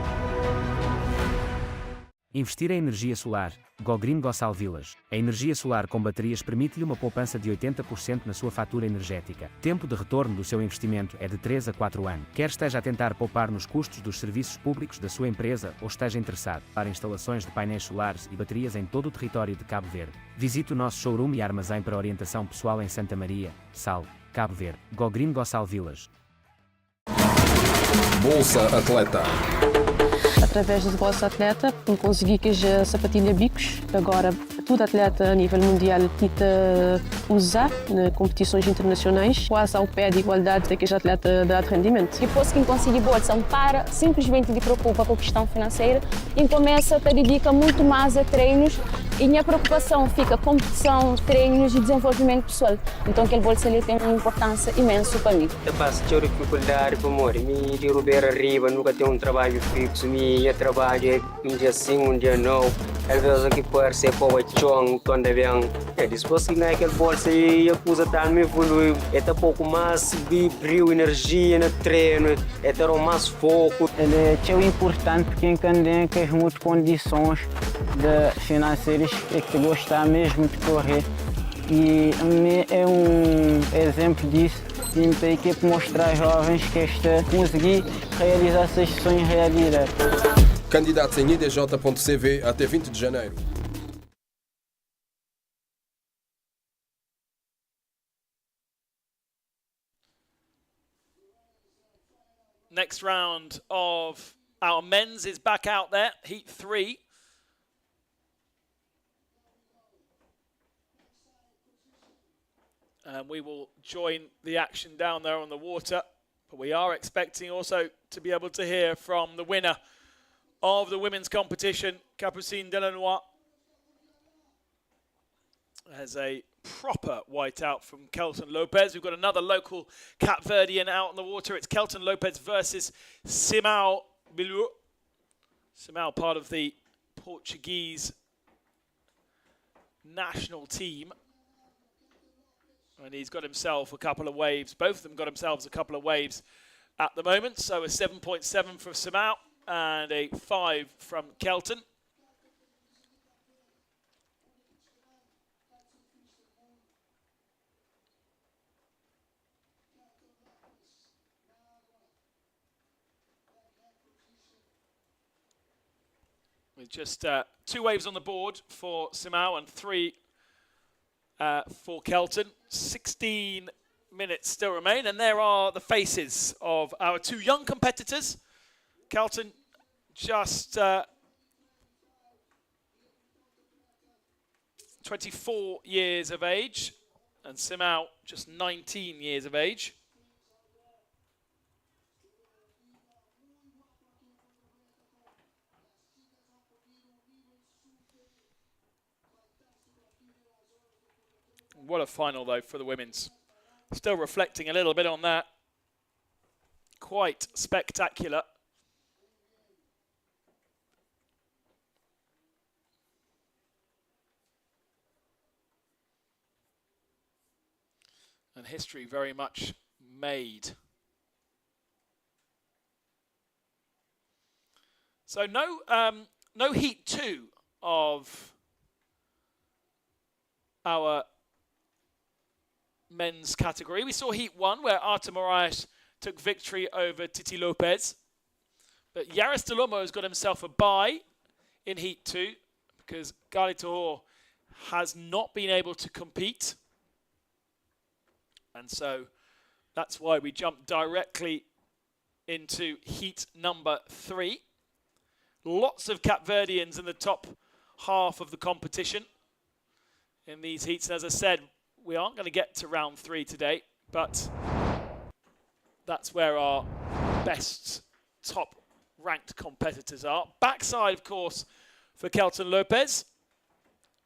Investir em energia solar. Go Green Go Sal Village. A energia solar com baterias permite-lhe uma poupança de 80% na sua fatura energética. Tempo de retorno do seu investimento é de 3 a 4 anos. Quer esteja a tentar poupar nos custos dos serviços públicos da sua empresa ou esteja interessado para instalações de painéis solares e baterias em todo o território de Cabo Verde. Visite o nosso showroom e armazém para orientação pessoal em Santa Maria, Sal, Cabo Verde. Go Green Go Sal Village. Bolsa Atleta. Através do Bolsa Atleta, consegui que a sapatilha bicos, agora todo atleta a nível mundial tenta usar em competições internacionais, quase ao pé de igualdade daqueles atletas de alto rendimento. Depois que conseguir bolsa, para simplesmente de preocupa com a questão financeira e começa a dedicar muito mais a treinos e minha preocupação fica competição, treinos e desenvolvimento pessoal. Então aquele bolsa ali tem uma importância imensa para mim. Eu passo de dificuldade para morrer, me de ruber arriba, nunca tenho trabalho fixo, minha trabalho um dia sim, um dia não. Às vezes aqui pode ser para o chão, quando é bem. Depois que ganha aquele bolsa e a coisa está me evoluindo, é um pouco mais de brilho, energia no treino, é ter mais foco. Ele é importante porque tem que as muitas condições financeiras é que gostar mesmo de correr e é exemplo disso e tem que mostrar aos jovens que conseguir realizar esses sonhos realidade. Candidatos em idj.cv até 20 de janeiro. Next round of our men's is back out there, heat 3. And we will join the action down there on the water. But we are expecting also to be able to hear from the winner of the women's competition, Capucine Delanois. As a proper whiteout from Kelton Lopez. We've got another local Cap Verdean out on the water. It's Kelton Lopez versus Simão Bilu. Simão, part of the Portuguese national team. And he's got himself a couple of waves. Both of them got themselves a couple of waves at the moment. So a 7.7 from Simão and a 5 from Kelton. With just 2 waves on the board for Simão and 3 for Kelton. 16 minutes still remain, and there are the faces of our 2 young competitors. Kelton just 24 years of age, and Simão just 19 years of age. What a final, though, for the women's. Still reflecting a little bit on that. Quite spectacular. And history very much made. So no heat 2 of our men's category. We saw heat 1 where Arta Moraes took victory over Titi Lopez. But Yaris Delomo has got himself a bye in heat 2 because Gali Tahor has not been able to compete. And so that's why we jump directly into heat number 3. Lots of Capverdians in the top half of the competition in these heats. And as I said, we aren't going to get to round 3 today, but that's where our best top ranked competitors are. Backside, of course, for Kelton Lopez.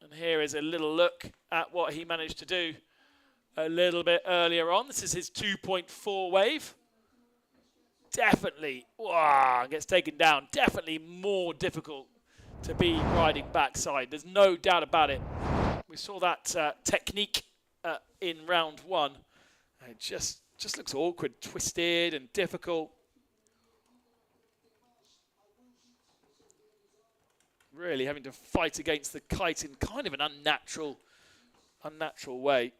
And here is a little look at what he managed to do a little bit earlier on. This is his 2.4 wave. Definitely, gets taken down. Definitely more difficult to be riding backside. There's no doubt about it. We saw that technique in round 1. It just looks awkward, twisted and difficult. Really having to fight against the kite in kind of an unnatural way.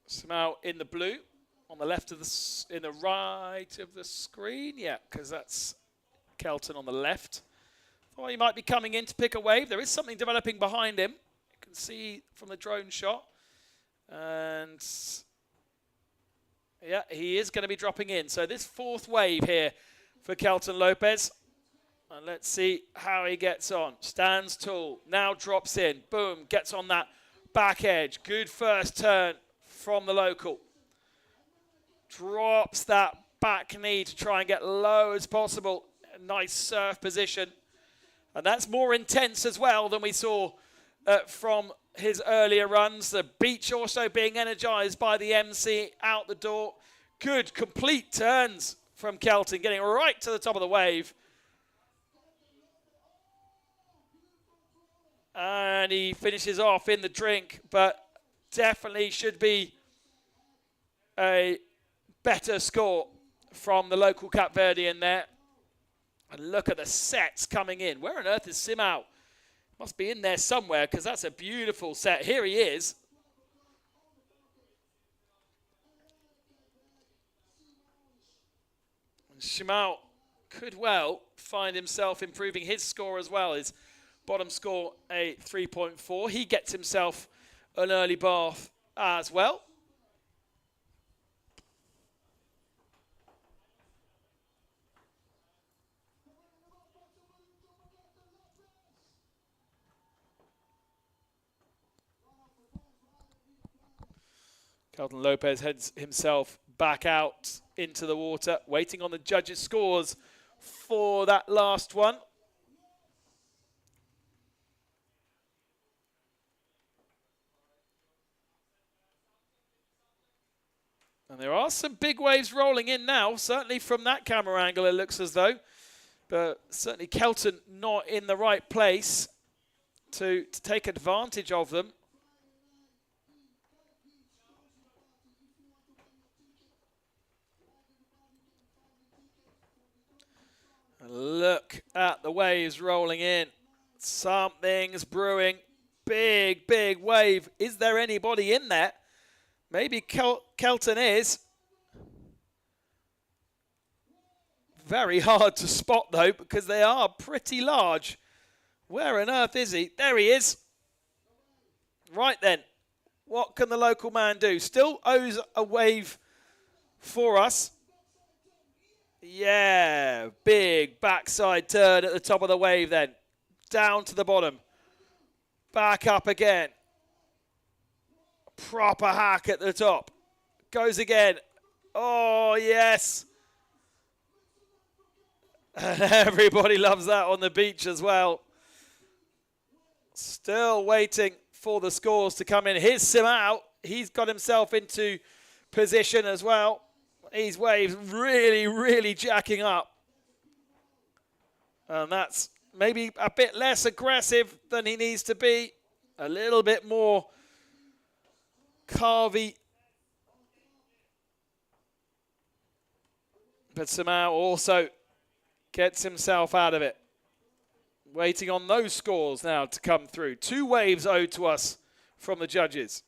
Simao in the blue, on the left of in the right of the screen. Yeah, because that's Kelton on the left. Thought he might be coming in to pick a wave. There is something developing behind him. You can see from the drone shot. And yeah, he is going to be dropping in. So this 4th wave here for Kelton Lopez. And let's see how he gets on. Stands tall, now drops in. Boom, gets on that back edge. Good first turn from the local. Drops that back knee to try and get low as possible. A nice surf position. And that's more intense as well than we saw from his earlier runs. The beach also being energized by the MC out the door. Good complete turns from Kelton, getting right to the top of the wave. And he finishes off in the drink, but definitely should be a better score from the local Capverdian there. And look at the sets coming in. Where on earth is Simao? Must be in there somewhere because that's a beautiful set. Here he is. And Simao could well find himself improving his score as well. His bottom score, a 3.4. He gets himself an early bath as well. Kelton Lopez heads himself back out into the water, waiting on the judges' scores for that last one. And there are some big waves rolling in now, certainly from that camera angle it looks as though. But certainly Kelton not in the right place to take advantage of them. And look at the waves rolling in. Something's brewing. Big, big wave. Is there anybody in there? Maybe Kelton is. Very hard to spot, though, because they are pretty large. Where on earth is he? There he is. Right then. What can the local man do? Still owes a wave for us. Yeah, big backside turn at the top of the wave then. Down to the bottom. Back up again. Proper hack at the top. Goes again. Oh, yes. And everybody loves that on the beach as well. Still waiting for the scores to come in. Here's Simao. He's got himself into position as well. These waves really, really jacking up. And that's maybe a bit less aggressive than he needs to be. A little bit more carvy. But Simao also gets himself out of it. Waiting on those scores now to come through. 2 waves owed to us from the judges.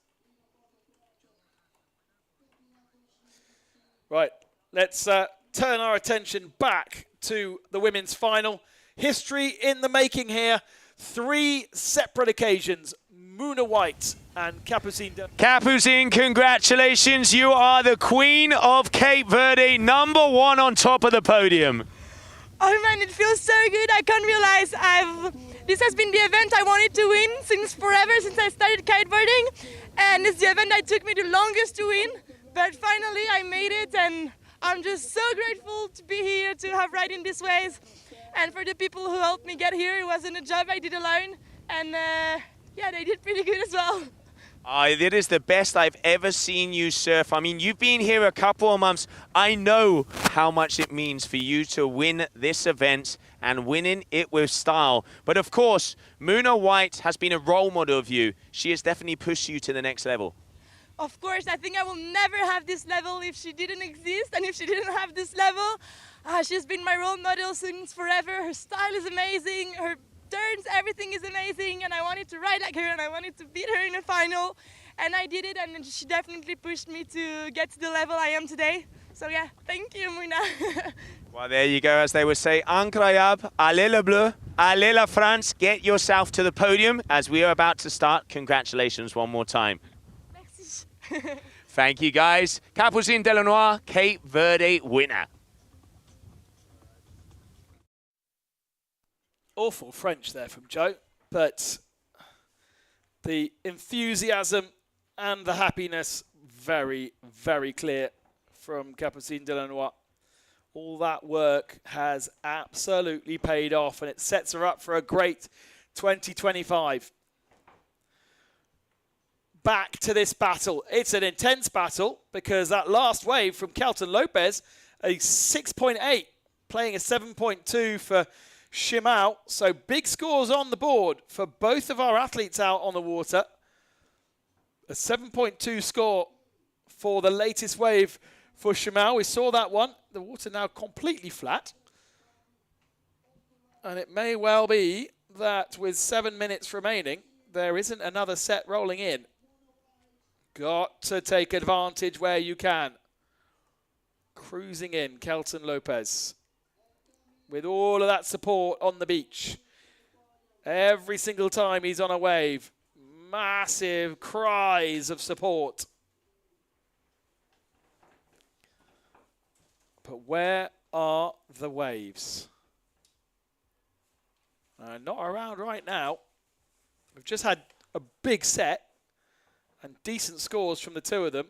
Right, let's turn our attention back to the women's final. History in the making here. 3 separate occasions. Muna White and Capucine. Capucine, congratulations. You are the queen of Cape Verde, #1 on top of the podium. Oh man, it feels so good. I can't realize this has been the event I wanted to win since forever, since I started kiteboarding. And it's the event that took me the longest to win. But finally I made it, and I'm just so grateful to be here, to have ridden these waves. And for the people who helped me get here, it wasn't a job I did alone. And yeah, they did pretty good as well. That is the best I've ever seen you surf. I mean, you've been here a couple of months. I know how much it means for you to win this event and winning it with style. But of course, Muna White has been a role model of you. She has definitely pushed you to the next level. Of course, I think I will never have this level if she didn't exist, and if she didn't have this level. She's been my role model since forever. Her style is amazing. Her turns, everything is amazing, and I wanted to ride like her, and I wanted to beat her in a final, and I did it, and she definitely pushed me to get to the level I am today. So yeah, thank you, Muna. Well, there you go, as they would say, incroyable, allez le bleu, allez la France, get yourself to the podium as we are about to start. Congratulations one more time. Thank you, guys. Capucine Delanois, Cape Verde winner. Awful French there from Joe, but the enthusiasm and the happiness very, very clear from Capucine Delanois. All that work has absolutely paid off, and it sets her up for a great 2025. Back to this battle. It's an intense battle because that last wave from Kelton Lopez, a 6.8, playing a 7.2 for Shimao. So big scores on the board for both of our athletes out on the water. A 7.2 score for the latest wave for Shimao. We saw that one. The water now completely flat. And it may well be that with 7 minutes remaining, there isn't another set rolling in. Got to take advantage where you can. Cruising in, Kelton Lopez. With all of that support on the beach. Every single time he's on a wave, massive cries of support. But where are the waves? Not around right now. We've just had a big set and decent scores from the two of them.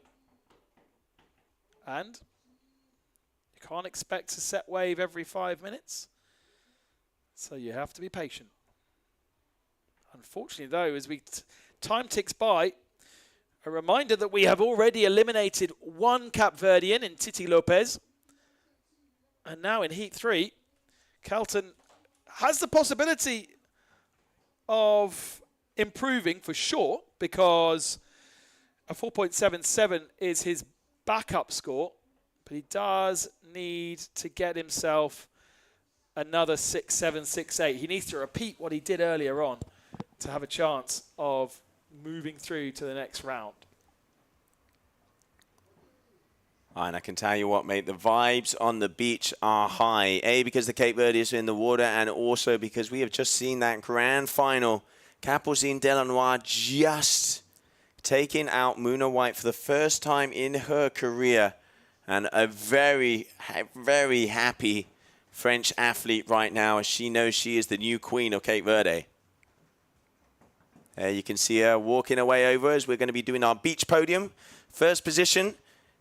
And you can't expect a set wave every 5 minutes. So you have to be patient. Unfortunately, though, as time ticks by, a reminder that we have already eliminated one Cape Verdean in Titi Lopez. And now in Heat 3, Kelton has the possibility of improving for sure, because a 4.77 is his backup score, but he does need to get himself another 6.7, 6.8. He needs to repeat what he did earlier on to have a chance of moving through to the next round. And I can tell you what, mate, the vibes on the beach are high. A, because the Cape Verde is in the water, and also because we have just seen that grand final. Capucine Delanois just taking out Muna White for the first time in her career. And a very, very happy French athlete right now, as she knows she is the new queen of Cape Verde. There you can see her walking away over as we're going to be doing our beach podium. First position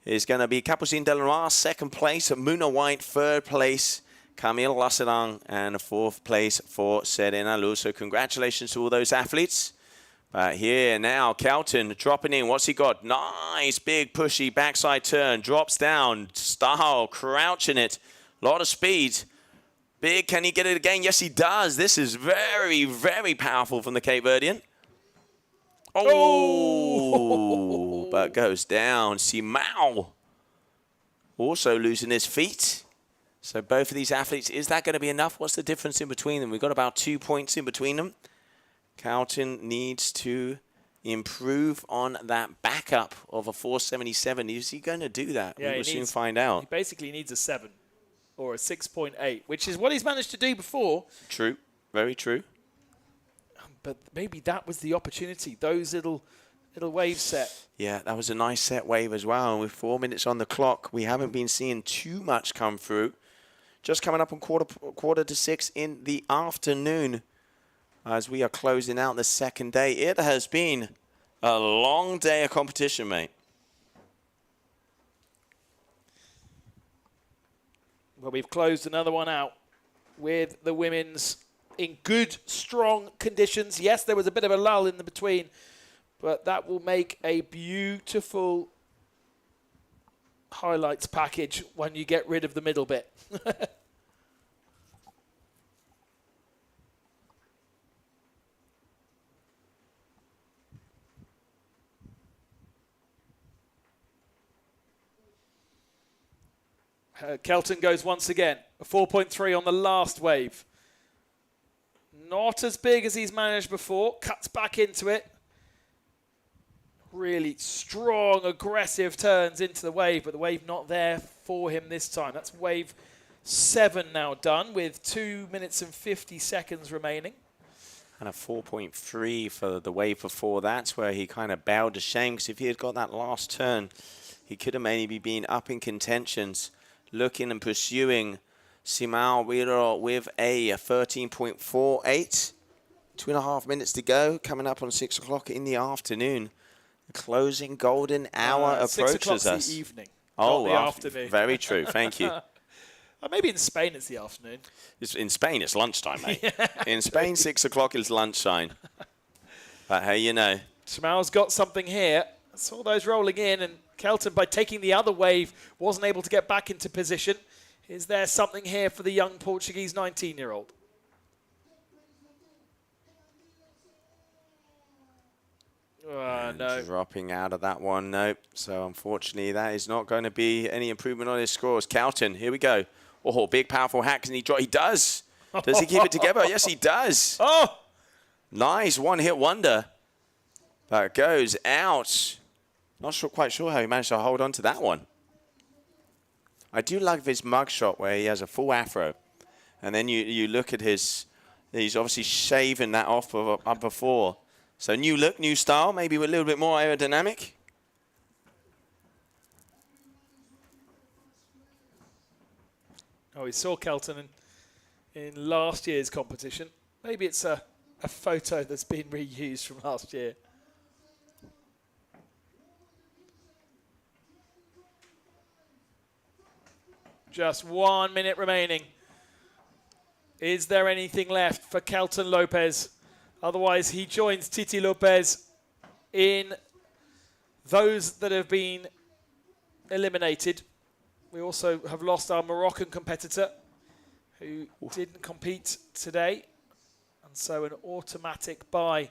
is going to be Capucine Delanois, second place, Muna White, third place, Camille Lasserang, and fourth place for Serena Lu. So congratulations to all those athletes. But here now, Kelton dropping in. What's he got? Nice, big, pushy backside turn. Drops down. Style, crouching it. A lot of speed. Big, can he get it again? Yes, he does. This is very, very powerful from the Cape Verdean. Oh, but goes down. Simao also losing his feet. So both of these athletes, is that going to be enough? What's the difference in between them? We've got about 2 points in between them. Carlton needs to improve on that backup of a 477. Is he going to do that? Yeah, we will soon find out. He basically needs a 7 or a 6.8, which is what he's managed to do before. True. Very true. But maybe that was the opportunity, those little waves set. Yeah, that was a nice set wave as well. And with 4 minutes on the clock, we haven't been seeing too much come through. Just coming up on quarter to 6 in the afternoon as we are closing out the second day. It has been a long day of competition, mate. Well, we've closed another one out with the women's in good, strong conditions. Yes, there was a bit of a lull in the between, but that will make a beautiful highlights package when you get rid of the middle bit. Kelton goes once again, a 4.3 on the last wave. Not as big as he's managed before. Cuts back into it. Really strong, aggressive turns into the wave, but the wave not there for him this time. That's wave 7 now done with 2 minutes and 50 seconds remaining. And a 4.3 for the wave before. That's where he kind of bowed to shame, because if he had got that last turn, he could have maybe been up in contentions, looking and pursuing Simao Wiro with a 13.48. 2.5 minutes to go, coming up on 6 o'clock in the afternoon. The closing golden hour approaches us. The evening. Oh, not the afternoon. Very true. Thank you. Maybe in Spain it's the afternoon. In Spain, it's lunchtime, mate. In Spain, 6 o'clock is lunchtime. But hey, you know. Simao's got something here. I saw those rolling in, and Kelton, by taking the other wave, wasn't able to get back into position. Is there something here for the young Portuguese 19-year-old? No. Dropping out of that one, nope. So unfortunately, that is not going to be any improvement on his scores. Kelton, here we go. Oh, big, powerful hack. Can he drop? He does. Does he keep it together? Yes, he does. Oh! Nice one-hit wonder. But it goes out. Not quite sure how he managed to hold on to that one. I do love his mugshot where he has a full afro. And then you look at his, he's obviously shaving that off up before. So new look, new style, maybe a little bit more aerodynamic. Oh, we saw Kelton in last year's competition. Maybe it's a photo that's been reused from last year. Just 1 minute remaining. Is there anything left for Kelton Lopez? Otherwise, he joins Titi Lopez in those that have been eliminated. We also have lost our Moroccan competitor who didn't compete today. And so an automatic bye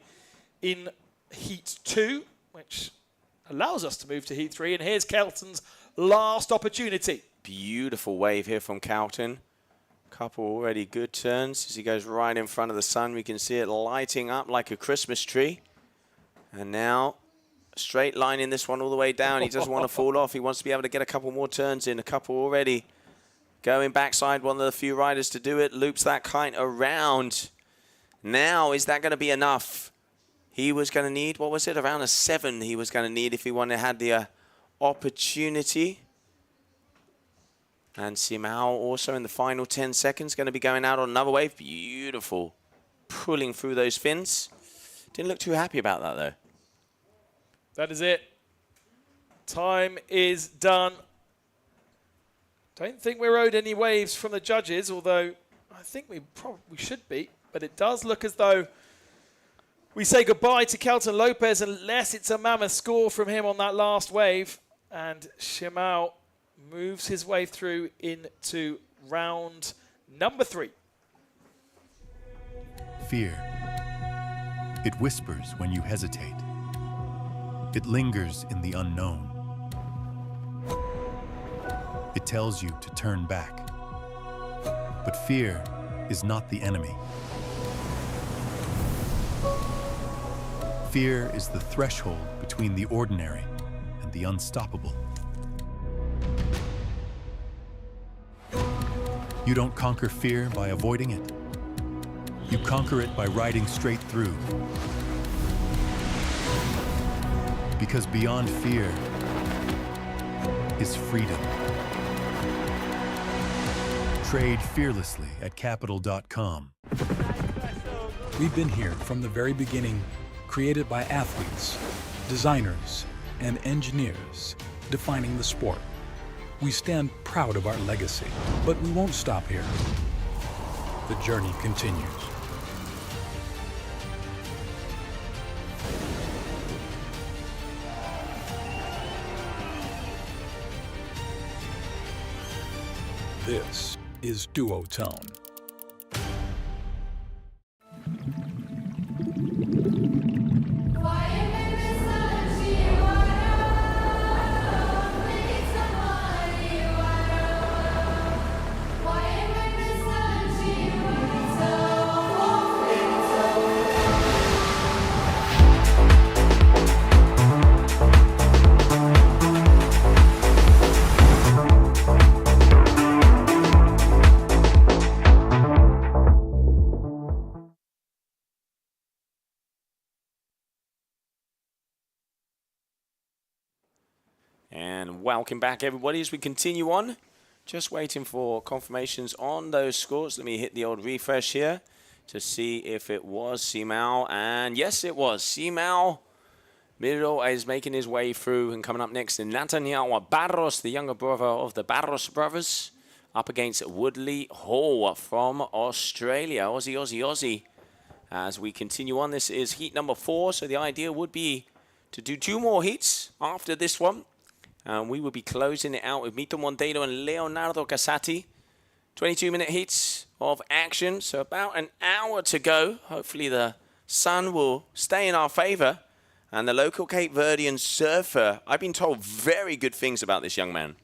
in Heat 2, which allows us to move to Heat 3. And here's Kelton's last opportunity. Beautiful wave here from Kelton. Couple already good turns as he goes right in front of the sun. We can see it lighting up like a Christmas tree. And now Straight line in this one all the way down. He doesn't want to fall off. He wants to be able to get a couple more turns in, a couple already. Going backside, one of the few riders to do it. Loops that kite around. Now, is that going to be enough? He was going to need, what was it, around a 7 he was going to need if he wanted to have the opportunity. And Simao also in the final 10 seconds going to be going out on another wave. Beautiful. Pulling through those fins. Didn't look too happy about that, though. That is it. Time is done. Don't think we're owed any waves from the judges, although I think we probably should be. But it does look as though we say goodbye to Kelton Lopez unless it's a mammoth score from him on that last wave. And Shimao moves his way through into round number 3. Fear. It whispers when you hesitate. It lingers in the unknown. It tells you to turn back. But fear is not the enemy. Fear is the threshold between the ordinary and the unstoppable. You don't conquer fear by avoiding it. You conquer it by riding straight through. Because beyond fear is freedom. Trade fearlessly at capital.com. We've been here from the very beginning, created by athletes, designers, and engineers, defining the sport. We stand proud of our legacy, but we won't stop here. The journey continues. This is Duotone. And welcome back, everybody, as we continue on. Just waiting for confirmations on those scores. Let me hit the old refresh here to see if it was Simao. And yes, it was. Simao Miro is making his way through, and coming up next in Nathaniel Barros, the younger brother of the Barros brothers, up against Woodley Hall from Australia. Aussie, Aussie, Aussie. As we continue on, this is heat number 4, so the idea would be to do 2 more heats after this one. And we will be closing it out with Mito Monteiro and Leonardo Casati. 22-minute heats of action, so about an hour to go. Hopefully the sun will stay in our favor. And the local Cape Verdean surfer, I've been told very good things about this young man.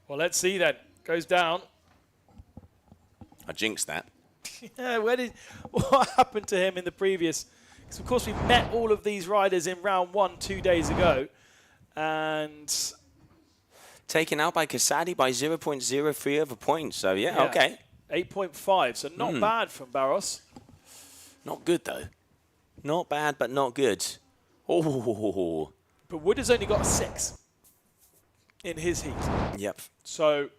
Well, let's see then. Goes down. I jinxed that. Yeah, what happened to him in the previous? Because of course we met all of these riders in round 1 2 days ago, and taken out by Casati by 0.03 of a point. So yeah, okay. 8.5. So not bad from Barros. Not good though. Not bad, but not good. Oh. But Wood has only got a 6 in his heat. Yep. So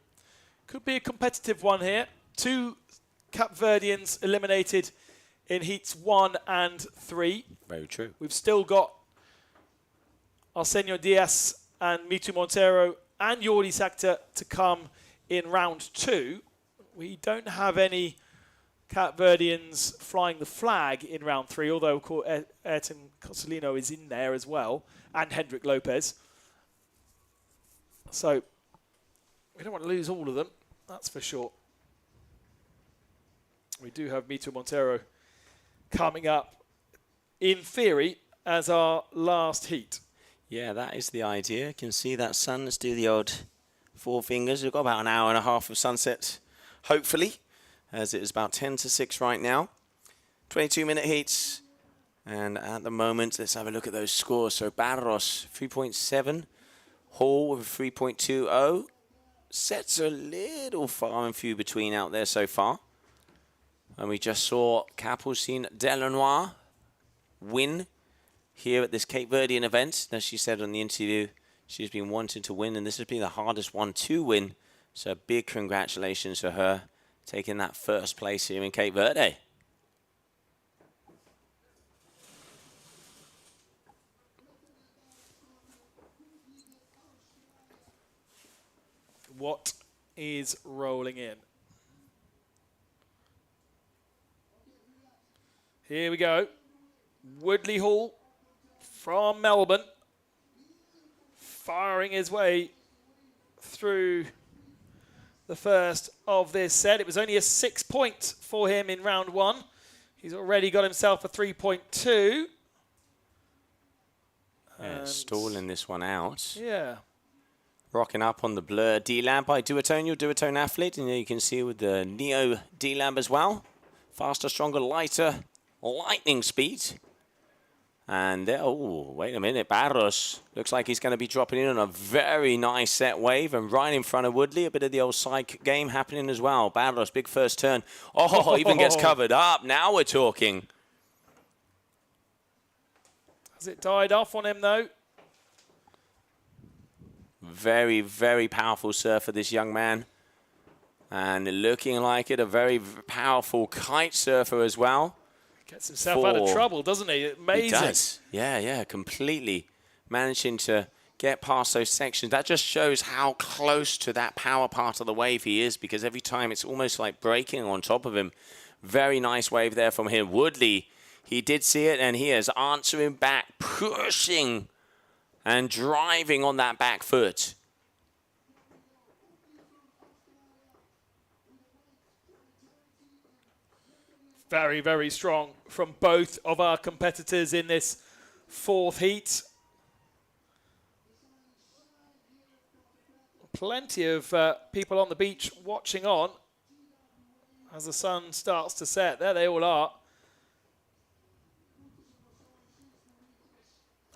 could be a competitive one here. 2 Cape Verdeans eliminated in heats 1 and 3. Very true. We've still got Arsenio Diaz and Mitu Montero and Jordi Sakta to come in round 2. We don't have any Cape Verdeans flying the flag in round 3, although of course Ayrton Cosolino is in there as well, and Hendrik Lopez. So we don't want to lose all of them, that's for sure. We do have Mitu Montero coming up, in theory, as our last heat. Yeah, that is the idea. You can see that sun. Let's do the odd 4 fingers. We've got about an hour and a half of sunset, hopefully, as it is about 10 to 6 right now. 22-minute heats. And at the moment, let's have a look at those scores. So Barros, 3.7. Hall with 3.20. Sets are a little far and few between out there so far. And we just saw Capucine Delanois win here at this Cape Verdean event. As she said on the interview, she's been wanting to win, and this has been the hardest one to win. So big congratulations to her taking that first place here in Cape Verde. What is rolling in? Here we go. Woodley Hall from Melbourne, firing his way through the first of this set. It was only a 6 point for him in round one. He's already got himself a 3.2. Yeah, stalling this one out. Yeah. Rocking up on the Blur D-Lab by Duotone, your Duotone athlete. And you can see with the Neo D-Lab as well. Faster, stronger, lighter, lightning speed. And there, oh, wait a minute, Barros looks like he's going to be dropping in on a very nice set wave. And right in front of Woodley, a bit of the old side game happening as well. Barros, big first turn. Oh, even gets covered up. Now we're talking. Has it died off on him, though? Very, very powerful surfer, this young man. And looking like it, a very powerful kite surfer as well. Gets himself out of trouble, doesn't he? Amazing. He does. Yeah, completely. Managing to get past those sections. That just shows how close to that power part of the wave he is, because every time it's almost like breaking on top of him. Very nice wave there from him. Woodley, he did see it, and he is answering back, pushing and driving on that back foot. Very, very strong from both of our competitors in this fourth heat. Plenty of people on the beach watching on as the sun starts to set. There they all are.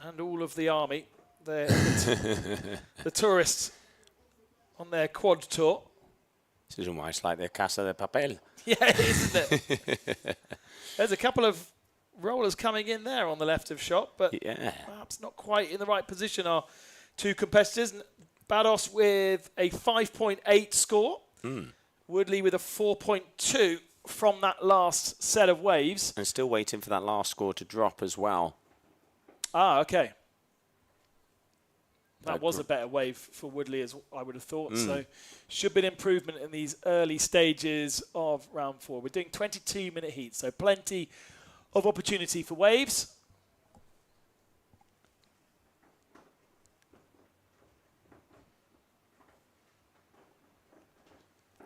And all of the army. The tourists on their quad tour. This is almost like their Casa de Papel. Yeah, isn't it? There's a couple of rollers coming in there on the left of shot, but perhaps not quite in the right position. Our two competitors, Barros with a 5.8 score, Woodley with a 4.2 from that last set of waves. And still waiting for that last score to drop as well. Ah, okay. That was a better wave for Woodley, as I would have thought. So should be an improvement in these early stages of round four. We're doing 22-minute heats, so plenty of opportunity for waves.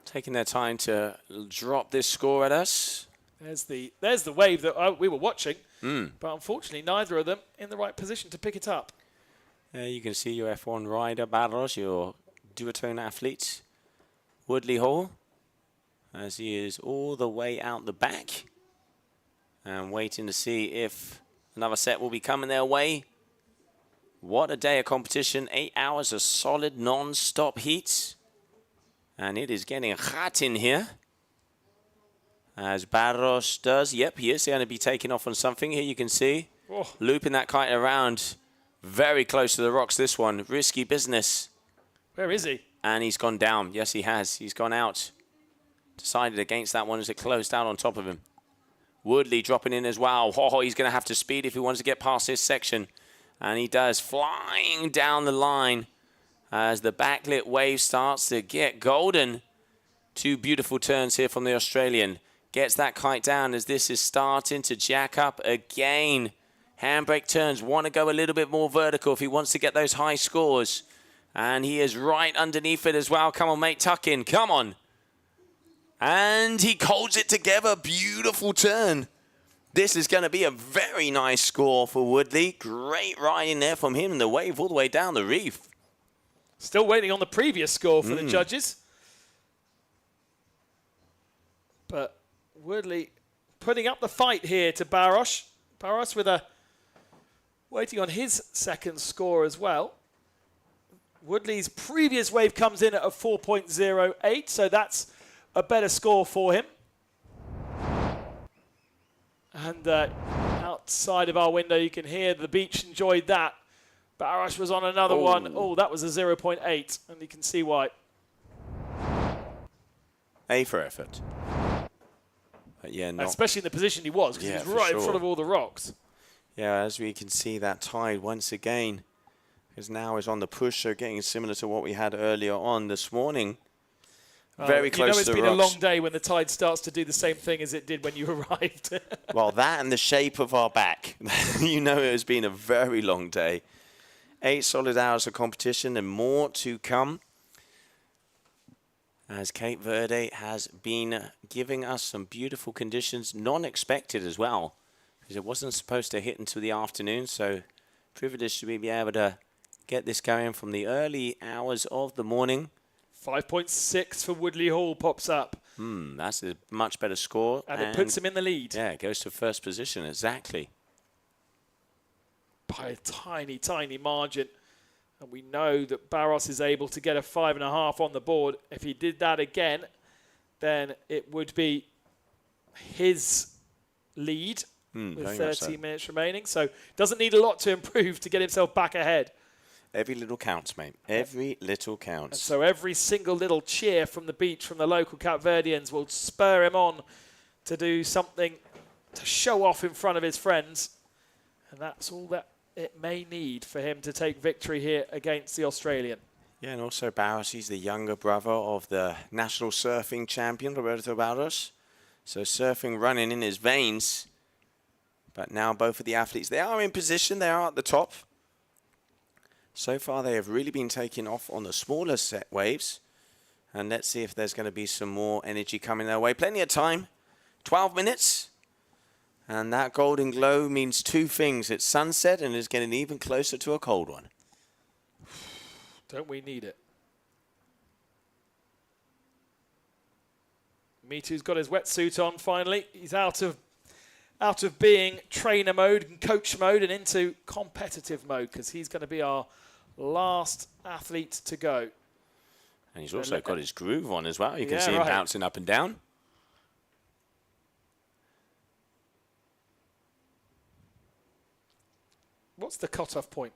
Taking their time to drop this score at us. There's the wave that we were watching, but unfortunately neither of them in the right position to pick it up. You can see your F1 rider, Barros, your duotone athlete, Woodley Hall, as he is all the way out the back and waiting to see if another set will be coming their way. What a day of competition, 8 hours of solid non-stop heats. And it is getting hot in here. As Barros does, yep, he is going to be taking off on something. Here you can see, looping that kite around. Very close to the rocks, this one. Risky business. Where is he? And he's gone down. Yes, he has. He's gone out. Decided against that one as it closed out on top of him. Woodley dropping in as well. Oh, he's going to have to speed if he wants to get past this section. And he does. Flying down the line as the backlit wave starts to get golden. Two beautiful turns here from the Australian. Gets that kite down as this is starting to jack up again. Handbrake turns, want to go a little bit more vertical if he wants to get those high scores. And he is right underneath it as well. Come on, mate, tuck in, come on. And he holds it together, beautiful turn. This is going to be a very nice score for Woodley. Great riding there from him, the wave all the way down the reef. Still waiting on the previous score for the judges. But Woodley putting up the fight here to Barros. Barros with waiting on his second score as well. Woodley's previous wave comes in at a 4.08, so that's a better score for him. And outside of our window, you can hear the beach enjoyed that. Barros was on another one. Oh, that was a 0.8, and you can see why. A for effort. But yeah, not especially in the position he was, because he was right in front of all the rocks. Yeah, as we can see, that tide once again is now on the push, so getting similar to what we had earlier on this morning. Very close to the rocks. You know it's been a long day when the tide starts to do the same thing as it did when you arrived. Well, that and the shape of our back. You know it has been a very long day. 8 solid hours of competition and more to come, as Cape Verde has been giving us some beautiful conditions, non-expected as well, because it wasn't supposed to hit until the afternoon, so privileged to be able to get this going from the early hours of the morning. 5.6 for Woodley Hall pops up. That's a much better score. And it puts him in the lead. Yeah, it goes to first position, exactly. By a tiny, tiny margin. And we know that Barros is able to get a 5.5 on the board. If he did that again, then it would be his lead with 30 minutes remaining. So doesn't need a lot to improve to get himself back ahead. Every little counts, mate. Every little counts. And so every single little cheer from the beach, from the local Capverdians, will spur him on to do something to show off in front of his friends. And that's all that it may need for him to take victory here against the Australian. Yeah, and also Barros, he's the younger brother of the national surfing champion, Roberto Barros. So surfing running in his veins. But now both of the athletes, they are in position, they are at the top. So far, they have really been taking off on the smaller set waves. And let's see if there's going to be some more energy coming their way. Plenty of time, 12 minutes. And that golden glow means two things. It's sunset and it's getting even closer to a cold one. Don't we need it? Mitu's got his wetsuit on finally. He's out of being trainer mode and coach mode and into competitive mode, because he's going to be our last athlete to go. And he's also got his groove on as well. You can see him bouncing up and down. What's the cutoff point?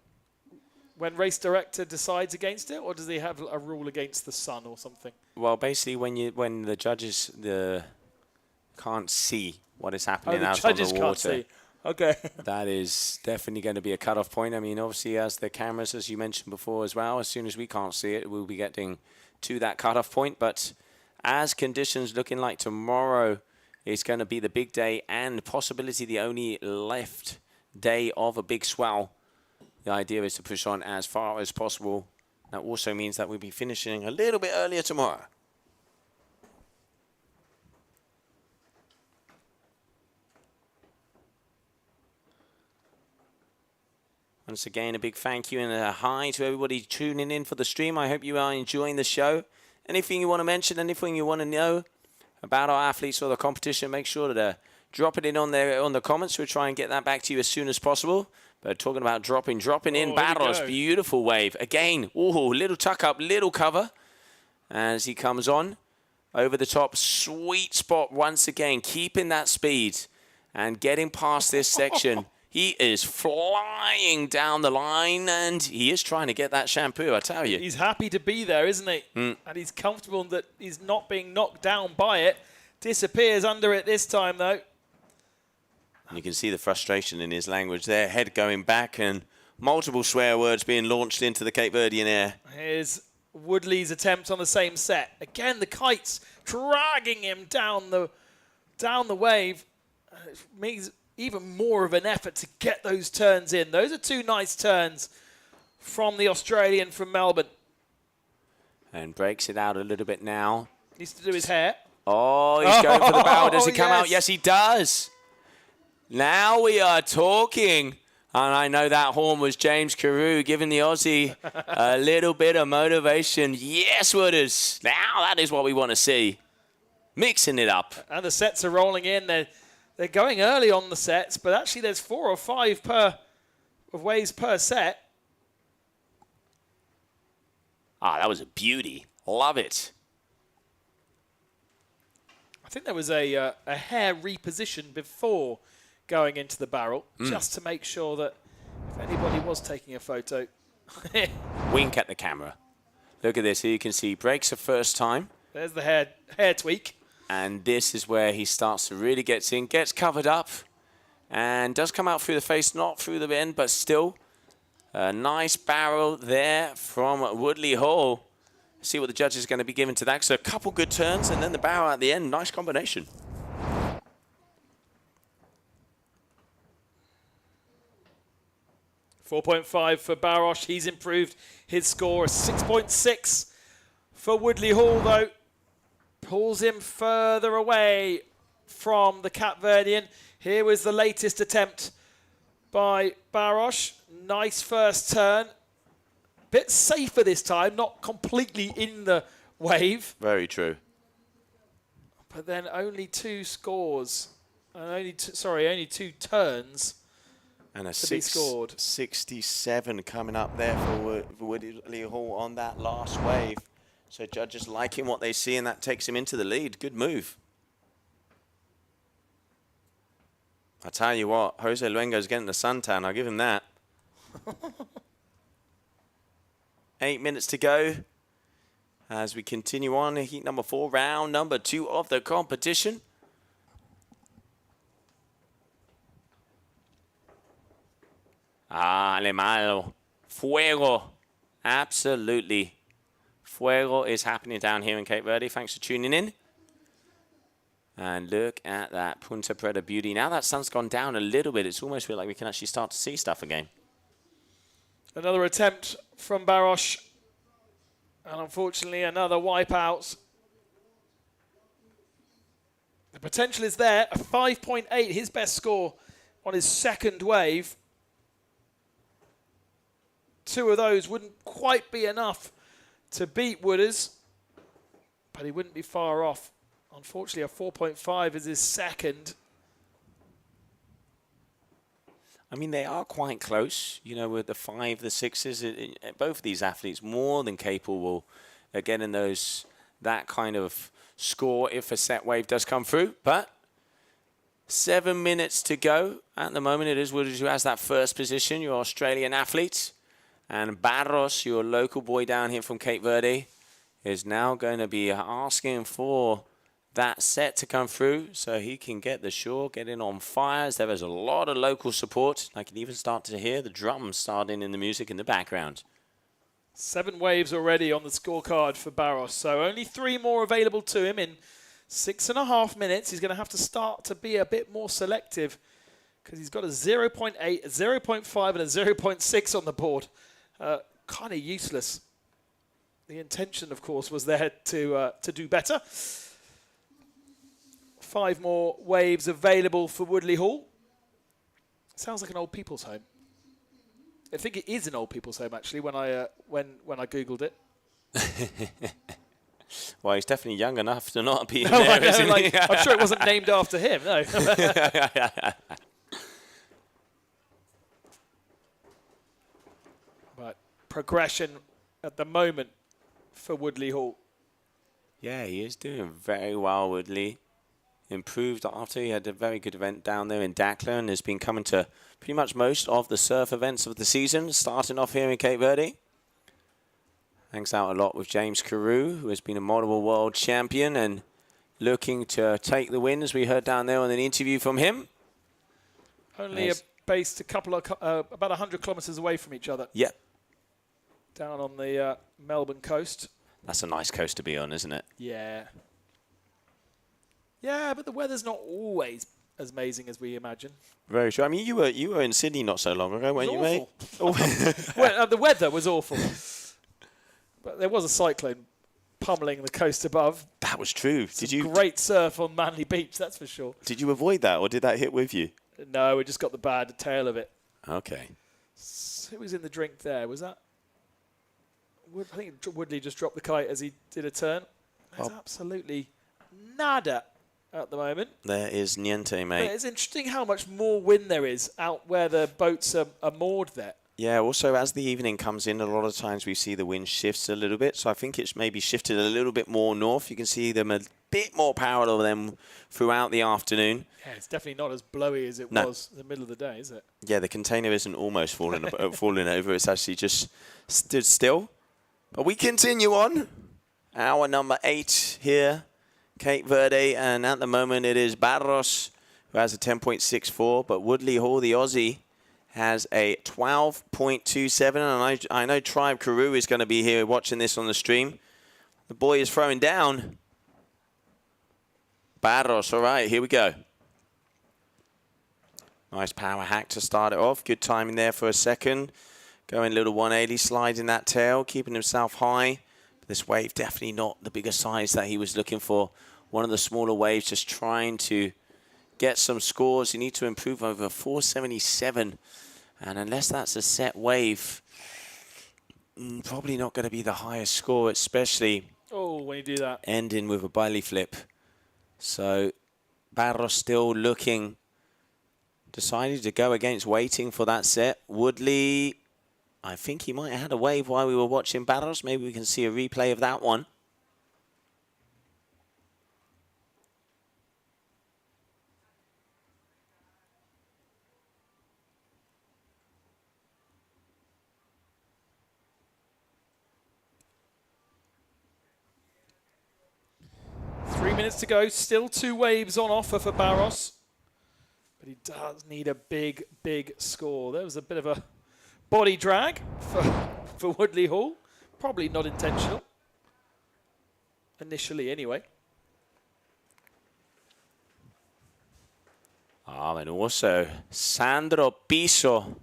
When race director decides against it, or does he have a rule against the sun or something? Well, basically, when the judges can't see what is happening out on the water. Can't see. Okay. That is definitely going to be a cutoff point. I mean, obviously, as the cameras, as you mentioned before as well, as soon as we can't see it, we'll be getting to that cutoff point. But as conditions looking like tomorrow is going to be the big day and possibility the only left day of a big swell, the idea is to push on as far as possible. That also means that we'll be finishing a little bit earlier tomorrow. Once again, a big thank you and a hi to everybody tuning in for the stream. I hope you are enjoying the show. Anything you want to mention, anything you want to know about our athletes or the competition, make sure to drop it in on the comments. We'll try and get that back to you as soon as possible. But talking about dropping in Barros, beautiful wave. Again, little tuck up, little cover as he comes on. Over the top, sweet spot once again, keeping that speed and getting past this section. He is flying down the line, and he is trying to get that shampoo, I tell you. He's happy to be there, isn't he? And he's comfortable that he's not being knocked down by it. Disappears under it this time, though. You can see the frustration in his language there, head going back and multiple swear words being launched into the Cape Verdean air. Here's Woodley's attempt on the same set. Again, the kite's dragging him down the wave. It makes even more of an effort to get those turns in. Those are two nice turns from the Australian from Melbourne. And breaks it out a little bit now. Needs to do his hair. Oh, he's going for the bow. Does he come out? Yes, he does. Now we are talking. And I know that horn was James Carew giving the Aussie a little bit of motivation. Yes, Wooders. Now that is what we want to see. Mixing it up. And the sets are rolling in. They're they're going early on the sets, but actually there's 4 or 5 waves per set. Ah, that was a beauty. Love it. I think there was a hair reposition before going into the barrel, just to make sure that if anybody was taking a photo. Wink at the camera. Look at this. Here you can see breaks the first time. There's the hair tweak. And this is where he starts to really get in, gets covered up, and does come out through the face, not through the end, but still a nice barrel there from Woodley Hall. See what the judges are going to be giving to that. So a couple good turns, and then the barrel at the end. Nice combination. .5 for Barosh. He's improved his score. 6.6 for Woodley Hall, though. Pulls him further away from the Cap Verdean. Here was the latest attempt by Barosh. Nice first turn. Bit safer this time, not completely in the wave. Very true. But then only 2 scores. Only 2 turns. And a to be scored. 67 coming up there for Woodley Hall on that last wave. So judges liking what they see, and that takes him into the lead. Good move. I tell you what, Jose Luengo's getting the suntan. I'll give him that. 8 minutes to go as we continue on. Heat number 4, round number 2 of the competition. Ah, le malo. Fuego. Absolutely. Fuego is happening down here in Cape Verde. Thanks for tuning in. And look at that Punta Preta beauty. Now that sun's gone down a little bit, it's almost feel like we can actually start to see stuff again. Another attempt from Barosh. And unfortunately, another wipeout. The potential is there. A 5.8, his best score on his second wave. 2 of those wouldn't quite be enough to beat Wooders, but he wouldn't be far off. Unfortunately, a 4.5 is his second. I mean, they are quite close, you know, with the 5, the 6s. Both of these athletes more than capable of getting that kind of score if a set wave does come through. But 7 minutes to go. At the moment, it is Wooders who has that first position, your Australian athlete. And Barros, your local boy down here from Cape Verde, is now going to be asking for that set to come through so he can get the shore, get in on fire. There is a lot of local support. I can even start to hear the drums starting in the music in the background. 7 waves already on the scorecard for Barros, so only 3 more available to him in 6.5 minutes. He's going to have to start to be a bit more selective because he's got a 0.8, a 0.5, and a 0.6 on the board. Kind of useless. The intention, of course, was there to do better. 5 more waves available for Woodley Hall. Sounds like an old people's home. I think it is an old people's home, actually, when I Googled it. Well, he's definitely young enough to not be No, there, I know, isn't he? like, I'm sure it wasn't named after him, no. But progression at the moment for Woodley Hall. Yeah, he is doing very well, Woodley. Improved after he had a very good event down there in Dakla and has been coming to pretty much most of the surf events of the season, starting off here in Cape Verde. Hangs out a lot with James Carew, who has been a multiple world champion and looking to take the win, as we heard down there on an interview from him. Only based a couple of, about 100 kilometres away from each other. Yep. Down on the Melbourne coast. That's a nice coast to be on, isn't it? Yeah. Yeah, but the weather's not always as amazing as we imagine. Very true. I mean, you were in Sydney not so long ago, weren't you, mate? Well, the weather was awful. But there was a cyclone pummeling the coast above. That was true. Great surf on Manly Beach, that's for sure. Did you avoid that, or did that hit with you? No, we just got the bad tail of it. Okay. Who was in the drink there? Was that? I think Woodley just dropped the kite as he did a turn. There's absolutely nada at the moment. There is niente, But mate. it's interesting how much more wind there is out where the boats are moored there. Yeah, also as the evening comes in, a lot of times we see the wind shifts a little bit. So I think it's maybe shifted a little bit more north. You can see them a bit more parallel them throughout the afternoon. Yeah, it's definitely not as blowy as it was in the middle of the day, is it? Yeah, the container isn't almost falling over. It's actually just stood still. But we continue on. Hour number 8 here, Cape Verde. And at the moment it is Barros who has a 10.64. But Woodley Hall, the Aussie, has a 12.27. And I know Tribe Karoo is going to be here watching this on the stream. The boy is throwing down. Barros, all right, here we go. Nice power hack to start it off. Good timing there for a second. Going a little 180, sliding that tail, keeping himself high. But this wave definitely not the bigger size that he was looking for. One of the smaller waves, just trying to get some scores. You need to improve over 477. And unless that's a set wave, probably not going to be the highest score, especially when you do that. Ending with a belly flip. So Barros still looking, decided to go against waiting for that set. Woodley, I think he might have had a wave while we were watching Barros. Maybe we can see a replay of that one. Minutes to go, still 2 waves on offer for Barros, but he does need a big, big score. There was a bit of a body drag for Woodley Hall, probably not intentional, initially anyway. And also Sandro Piso.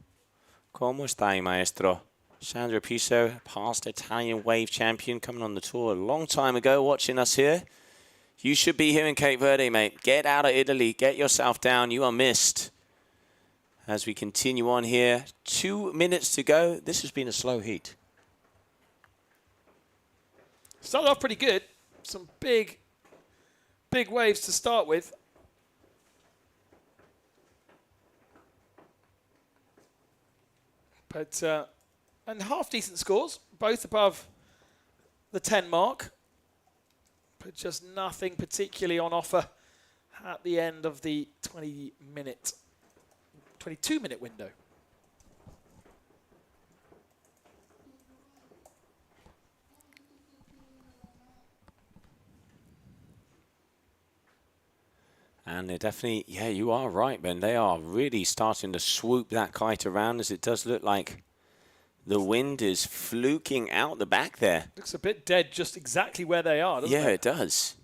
¿Cómo está, maestro? Sandro Piso, past Italian wave champion, coming on the tour a long time ago, watching us here. You should be here in Cape Verde, mate. Get out of Italy. Get yourself down. You are missed. As we continue on here. 2 minutes to go. This has been a slow heat. Started off pretty good. Some big waves to start with. But, and half decent scores. Both above the 10 mark. But just nothing particularly on offer at the end of the 22-minute window. And they're definitely, yeah, you are right, Ben. They are really starting to swoop that kite around, as it does look like the wind is fluking out the back there. Looks a bit dead just exactly where they are, doesn't it? Yeah, it does.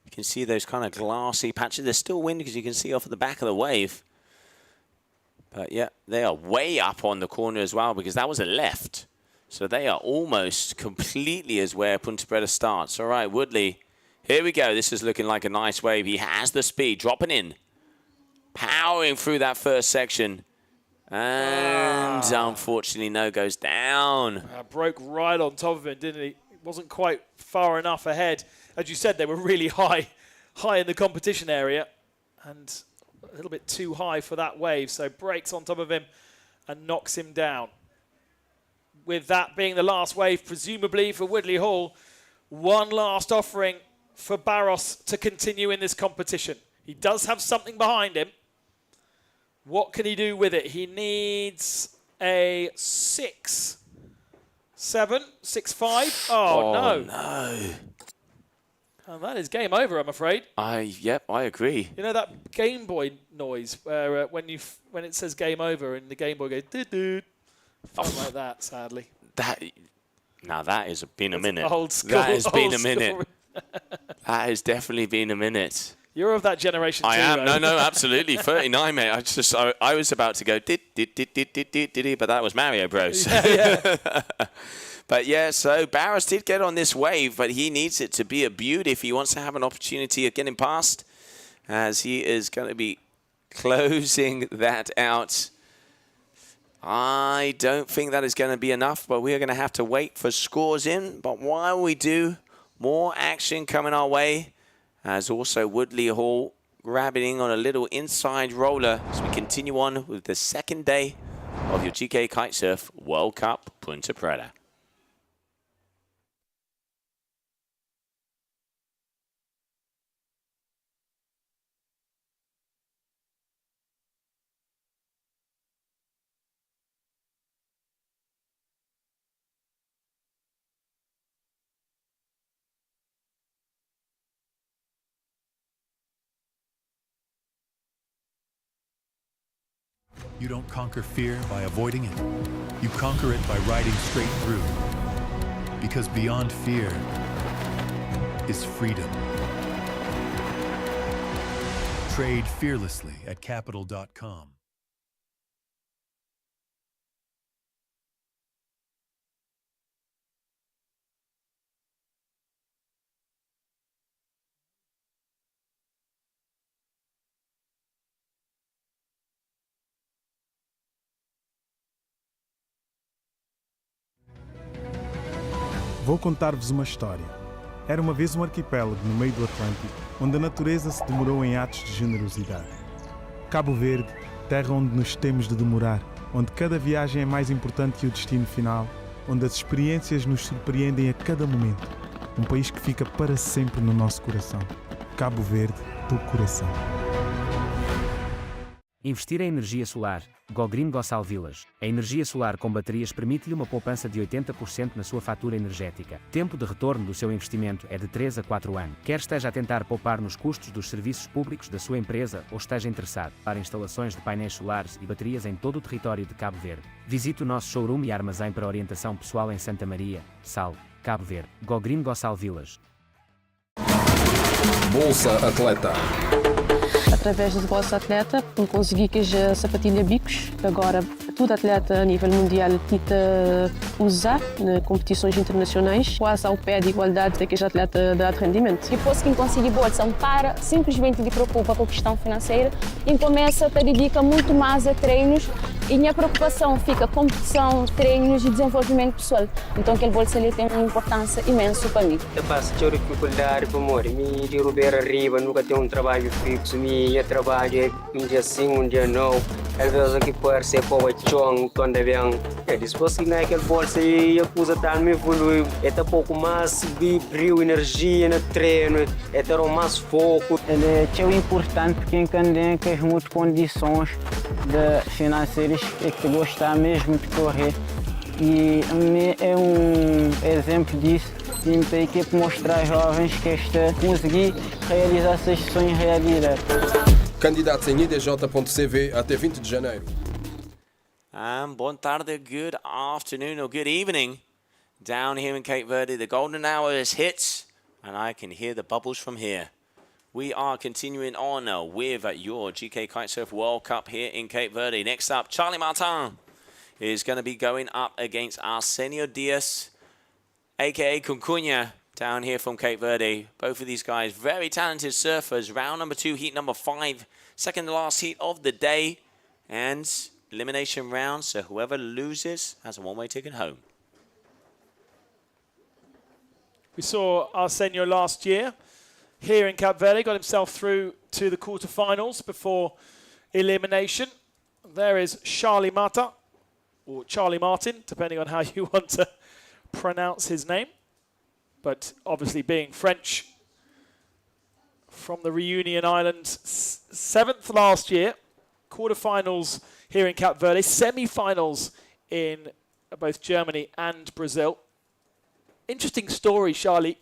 You can see those kind of glassy patches. There's still wind because you can see off of the back of the wave. But yeah, they are way up on the corner as well because that was a left. So they are almost completely as where Punta Preta starts. All right, Woodley, here we go. This is looking like a nice wave. He has the speed, dropping in, powering through that first section. And unfortunately, no, goes down. Broke right on top of it, didn't he? Wasn't quite far enough ahead. As you said, they were really high in the competition area. And a little bit too high for that wave. So breaks on top of him and knocks him down. With that being the last wave, presumably for Woodley Hall, one last offering for Barros to continue in this competition. He does have something behind him. What can he do with it? He needs a 6-7, 6-5. Oh, no. No. And that is game over, I'm afraid. Yep, I agree. You know that Game Boy noise where when it says game over and the Game Boy goes doo-doo. Something like that, sadly. Now that has been a minute. Old school. That has been a old minute. That has definitely been a minute. You're of that generation too, I am. right? No, absolutely. 39, mate. I was about to go did, but that was Mario Bros. Yeah. But yeah, so Barros did get on this wave, but he needs it to be a beaut if he wants to have an opportunity of getting past, as he is going to be closing that out. I don't think that is going to be enough, but we are going to have to wait for scores in. But while we do, more action coming our way as also Woodley Hall grabbing on a little inside roller as we continue on with the second day of your GKA Kite-Surf World Cup Punta Preta. You don't conquer fear by avoiding it. You conquer it by riding straight through. Because beyond fear is freedom. Trade fearlessly at capital.com. Vou contar-vos uma história. Era uma vez um arquipélago no meio do Atlântico, onde a natureza se demorou em atos de generosidade. Cabo Verde, terra onde nos temos de demorar, onde cada viagem é mais importante que o destino final, onde as experiências nos surpreendem a cada momento. Um país que fica para sempre no nosso coração. Cabo Verde, do coração. Investir em energia solar. Go Green Go Salvilas. A energia solar com baterias permite-lhe uma poupança de 80% na sua fatura energética. Tempo de retorno do seu investimento é de 3 a 4 anos. Quer esteja a tentar poupar nos custos dos serviços públicos da sua empresa ou esteja interessado para instalações de painéis solares e baterias em todo o território de Cabo Verde. Visite o nosso showroom e armazém para orientação pessoal em Santa Maria, Sal, Cabo Verde. Go Green Go Salvilas. Bolsa Atleta. Através do Bolsa Atleta, consegui que a sapatilha bicos, que agora todo atleta a nível mundial tenta usar em competições internacionais, quase ao pé de igualdade daqueles atletas de alto rendimento. Depois que consegui bolsa, para simplesmente de preocupa com a questão financeira e começa a dedicar muito mais a treinos e minha preocupação fica competição, treinos e desenvolvimento pessoal. Então aquele bolsa ali tem uma importância imensa para mim. Eu passo a dificuldade para morrer, me de Ruber arriba, nunca tenho trabalho fixo, minha trabalho um dia sim, um dia não. Às vezes aqui pode ser para o chão, quando vem, depois que naquele bolsa e a coisa está me evolui, é um pouco mais de brilho, energia no treino, é ter mais foco. É o importante que entender que as muitas condições financeiras é que gostar mesmo de correr e é um exemplo disso. Tem que mostrar aos jovens que conseguir realizar essas sonhos em realidade. Candidatos em idj.cv até 20 de janeiro. Boa tarde, good afternoon or good evening. Down here in Cape Verde, the golden hour is hit and I can hear the bubbles from here. We are continuing on with your GKA Kite-Surf World Cup here in Cape Verde. Next up, Charlie Martin is going to be going up against Arsenio Diaz, aka Cunha, down here from Cape Verde. Both of these guys, very talented surfers. Round number 2, heat number 5, second to last heat of the day. And elimination round, so whoever loses has a one-way ticket home. We saw Arsenio last year here in Cape Verde, got himself through to the quarterfinals before elimination. There is Charlie Mata, or Charlie Martin, depending on how you want to pronounce his name. But obviously being French from the Reunion Islands, 7th last year, quarterfinals here in Cape Verde, semi-finals in both Germany and Brazil. Interesting story, Charlie.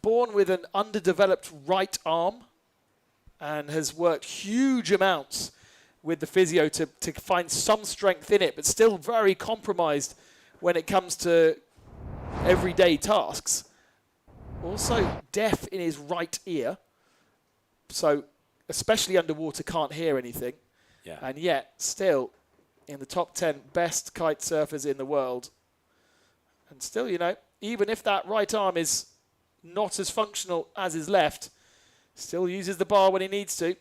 Born with an underdeveloped right arm and has worked huge amounts with the physio to find some strength in it, but still very compromised when it comes to everyday tasks. Also deaf in his right ear, so especially underwater can't hear anything. Yeah. And yet still in the top 10 best kite surfers in the world. And still, you know, even if that right arm is not as functional as his left, still uses the bar when he needs to.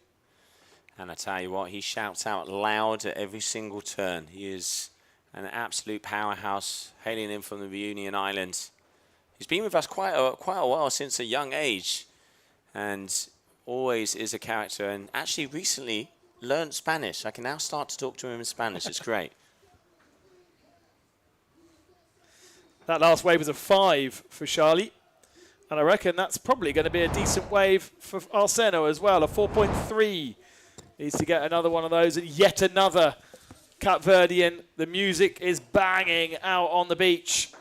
And I tell you what, he shouts out loud at every single turn. He is an absolute powerhouse, hailing in from the Reunion Islands. He's been with us quite a while, since a young age. and always is a character, and actually recently learned Spanish. I can now start to talk to him in Spanish. It's great. That last wave was a 5 for Charlie. And I reckon that's probably going to be a decent wave for Arsenio as well. A 4.3. Needs to get another one of those. And yet another Capverdian. The music is banging out on the beach.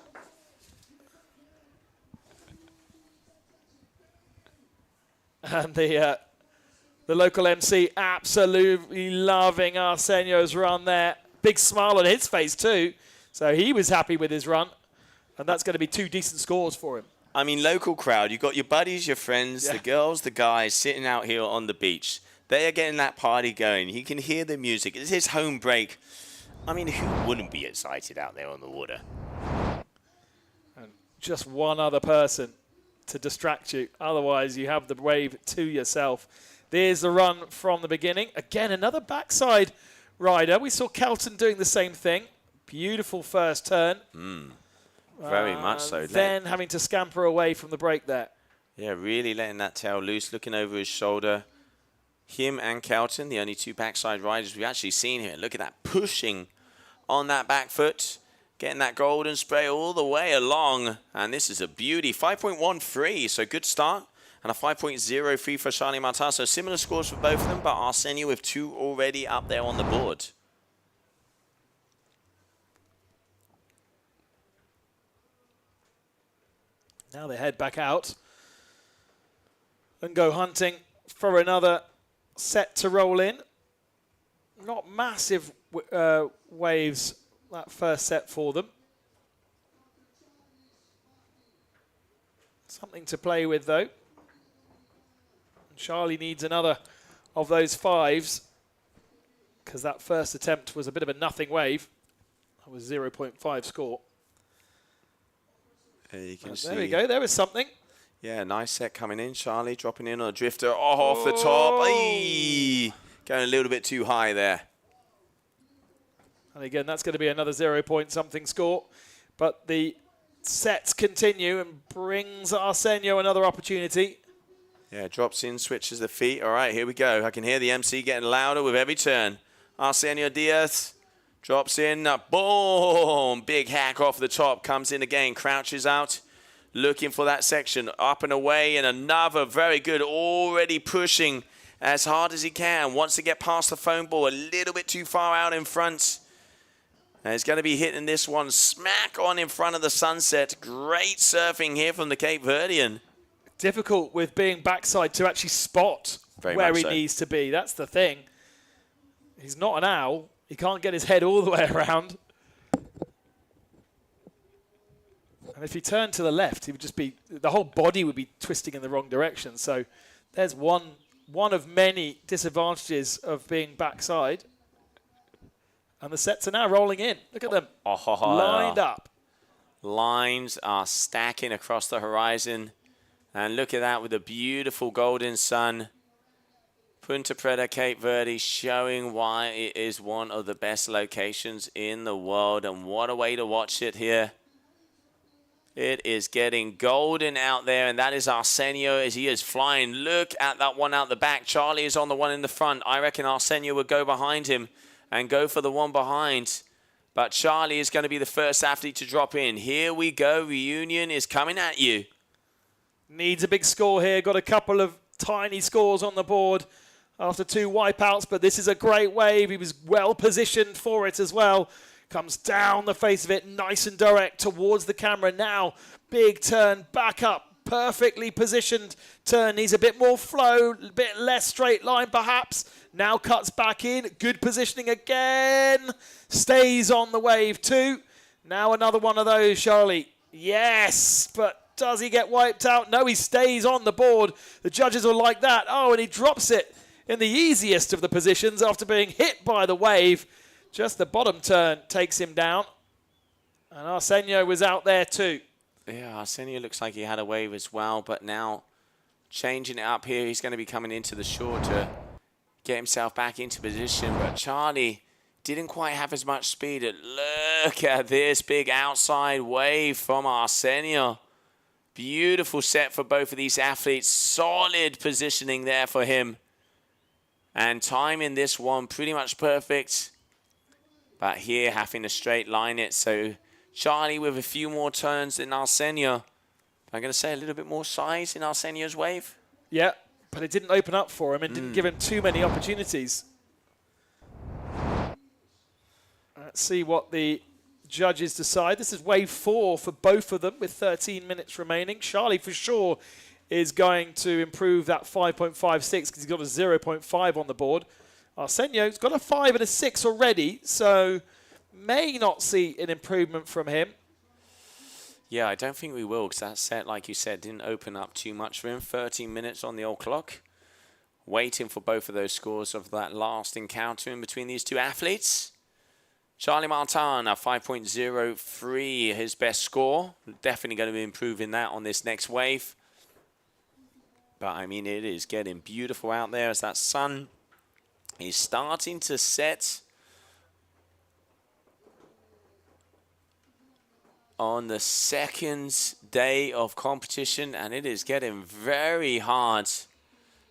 And the local MC absolutely loving Arsenio's run there. Big smile on his face too. So he was happy with his run. And that's going to be 2 decent scores for him. I mean, local crowd, you've got your buddies, your friends, the girls, the guys sitting out here on the beach. They are getting that party going. You can hear the music. It's his home break. I mean, who wouldn't be excited out there on the water? And just one other person to distract you. Otherwise, you have the wave to yourself. There's the run from the beginning. Again, another backside rider. We saw Kelton doing the same thing. Beautiful first turn. Very much so. Then having to scamper away from the break there. Yeah, really letting that tail loose, looking over his shoulder. Him and Kelton, the only 2 backside riders we've actually seen here. Look at that, pushing on that back foot, getting that golden spray all the way along. And this is a beauty. 5.13, so good start. And a 5.03 for Charlie Martin. So similar scores for both of them, but Arsenio with 2 already up there on the board. Now they head back out and go hunting for another set to roll in. Not massive waves that first set for them. Something to play with though. Charlie needs another of those 5s because that first attempt was a bit of a nothing wave. That was 0.5 score. You can see. There we go, there was something. Yeah, nice set coming in. Charlie dropping in on a drifter. Oh, off the top. Eee! Going a little bit too high there. And again, that's going to be another 0-point-something score. But the sets continue and brings Arsenio another opportunity. Yeah, drops in, switches the feet. All right, here we go. I can hear the MC getting louder with every turn. Arsenio Diaz drops in. Boom! Big hack off the top. Comes in again. Crouches out. Looking for that section. Up and away. And another very good. Already pushing as hard as he can. Wants to get past the foam ball. A little bit too far out in front. And he's going to be hitting this one smack on in front of the sunset. Great surfing here from the Cape Verdean. Difficult with being backside to actually spot where he needs to be. That's the thing. He's not an owl. He can't get his head all the way around. And if he turned to the left, he would just be, the whole body would be twisting in the wrong direction. So there's one of many disadvantages of being backside. And the sets are now rolling in. Look at them. Lined up. Lines are stacking across the horizon. And look at that with the beautiful golden sun. Punta Preta, Cape Verde, showing why it is one of the best locations in the world. And what a way to watch it here. It is getting golden out there, and that is Arsenio as he is flying. Look at that one out the back. Charlie is on the one in the front. I reckon Arsenio would go behind him and go for the one behind. But Charlie is going to be the first athlete to drop in. Here we go. Reunion is coming at you. Needs a big score here. Got a couple of tiny scores on the board after 2 wipeouts, but this is a great wave. He was well positioned for it as well. Comes down the face of it, nice and direct towards the camera now. Big turn, back up, perfectly positioned turn. Needs a bit more flow, a bit less straight line perhaps. Now cuts back in, good positioning again. Stays on the wave too. Now another one of those, Charlie. Yes, but does he get wiped out? No, he stays on the board. The judges will like that. Oh, and he drops it in the easiest of the positions after being hit by the wave. Just the bottom turn takes him down. And Arsenio was out there too. Yeah, Arsenio looks like he had a wave as well, but now changing it up here, he's going to be coming into the shore to get himself back into position. But Charlie didn't quite have as much speed. Look at this big outside wave from Arsenio. Beautiful set for both of these athletes. Solid positioning there for him. And timing this one pretty much perfect. But here having to straight line it. So Charlie with a few more turns than Arsenio. I'm going to say a little bit more size in Arsenio's wave. Yeah, but it didn't open up for him and didn't give him too many opportunities. Let's see what the judges decide. This is wave 4 for both of them with 13 minutes remaining. Charlie for sure is going to improve that 5.56 because he's got a 0.5 on the board. Arsenio's got a 5 and a 6 already, so may not see an improvement from him. Yeah, I don't think we will because that set, like you said, didn't open up too much for him. 13 minutes on the old clock. Waiting for both of those scores of that last encounter in between these two athletes. Charlie Martin, a 5.03, his best score. Definitely going to be improving that on this next wave. But, I mean, it is getting beautiful out there as that sun is starting to set on the second day of competition, and it is getting very hard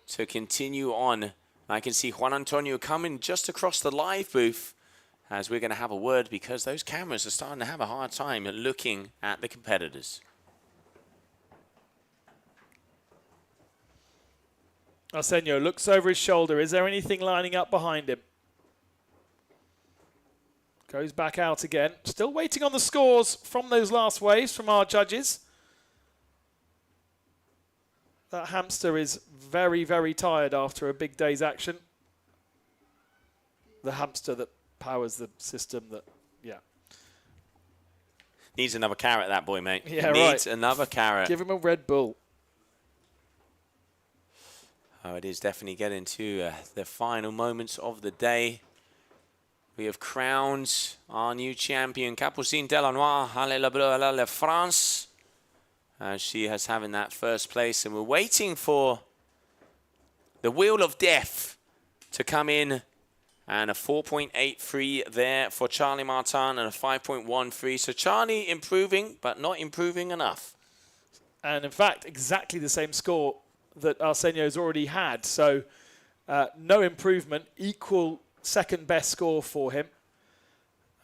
to continue on. I can see Juan Antonio coming just across the live booth as we're going to have a word because those cameras are starting to have a hard time looking at the competitors. Arsenio looks over his shoulder. Is there anything lining up behind him? Goes back out again. Still waiting on the scores from those last waves from our judges. That hamster is very, very tired after a big day's action. The hamster that powers the system that, yeah. Needs another carrot, that boy, mate. Yeah, Needs right. another carrot. Give him a Red Bull. Oh, it is definitely getting to the final moments of the day. We have crowned our new champion, Capucine Delanois, Halle Le Bleu, La France. She has having that first place, and we're waiting for the Wheel of Death to come in. And a 4.83 there for Charlie Martin and a 5.13. So Charlie improving, but not improving enough. And in fact, exactly the same score that Arsenio's already had. So no improvement, equal second best score for him.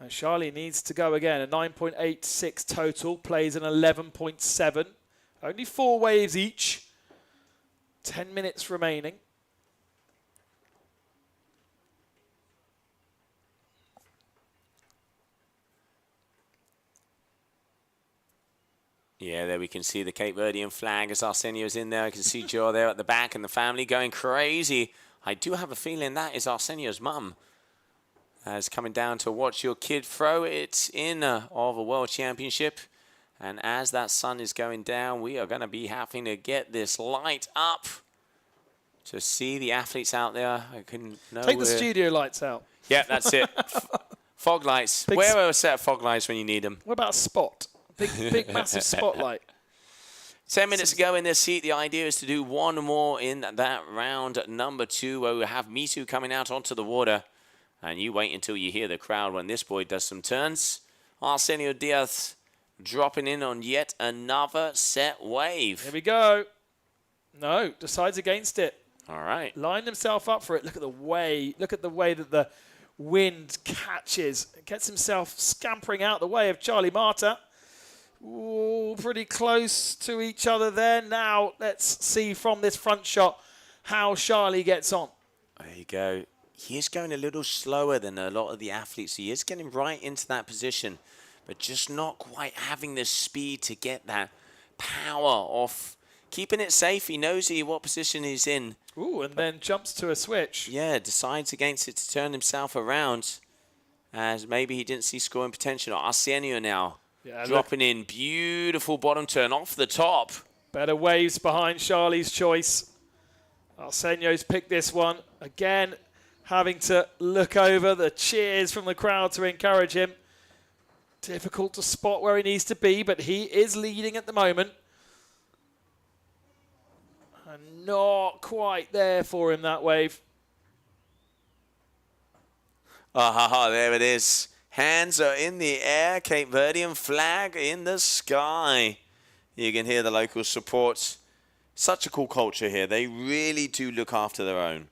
And Charlie needs to go again. A 9.86 total, plays an 11.7. Only 4 waves each. 10 minutes remaining. Yeah, there we can see the Cape Verdean flag as Arsenio's in there. I can see Joe there at the back and the family going crazy. I do have a feeling that is Arsenio's mum. As coming down to watch your kid throw it in of a world championship. And as that sun is going down, we are going to be having to get this light up to see the athletes out there. I couldn't know. Take the studio lights out. Yeah, that's it. Fog lights. Where are a set of fog lights when you need them? What about a spot? Big massive spotlight. 10 minutes ago in this heat, the idea is to do one more in that round number 2 where we have Mitu coming out onto the water. And you wait until you hear the crowd when this boy does some turns. Arsenio Diaz dropping in on yet another set wave. Here we go. No, decides against it. All right. Lined himself up for it. Look at the way that the wind catches. Gets himself scampering out the way of Charlie Marta. Ooh, pretty close to each other there. Now let's see from this front shot how Charlie gets on. There you go. He is going a little slower than a lot of the athletes. He is getting right into that position, but just not quite having the speed to get that power off. Keeping it safe. He knows what position he's in. Ooh, and then jumps to a switch. Yeah, decides against it to turn himself around. As maybe he didn't see scoring potential. Arsenio now. Yeah, dropping in beautiful bottom turn off the top. Better waves behind Charlie's choice. Arsenio's picked this one. Again, having to look over the cheers from the crowd to encourage him. Difficult to spot where he needs to be, but he is leading at the moment. And not quite there for him, that wave. There it is. Hands are in the air, Cape Verdean flag in the sky. You can hear the local support. Such a cool culture here. They really do look after their own.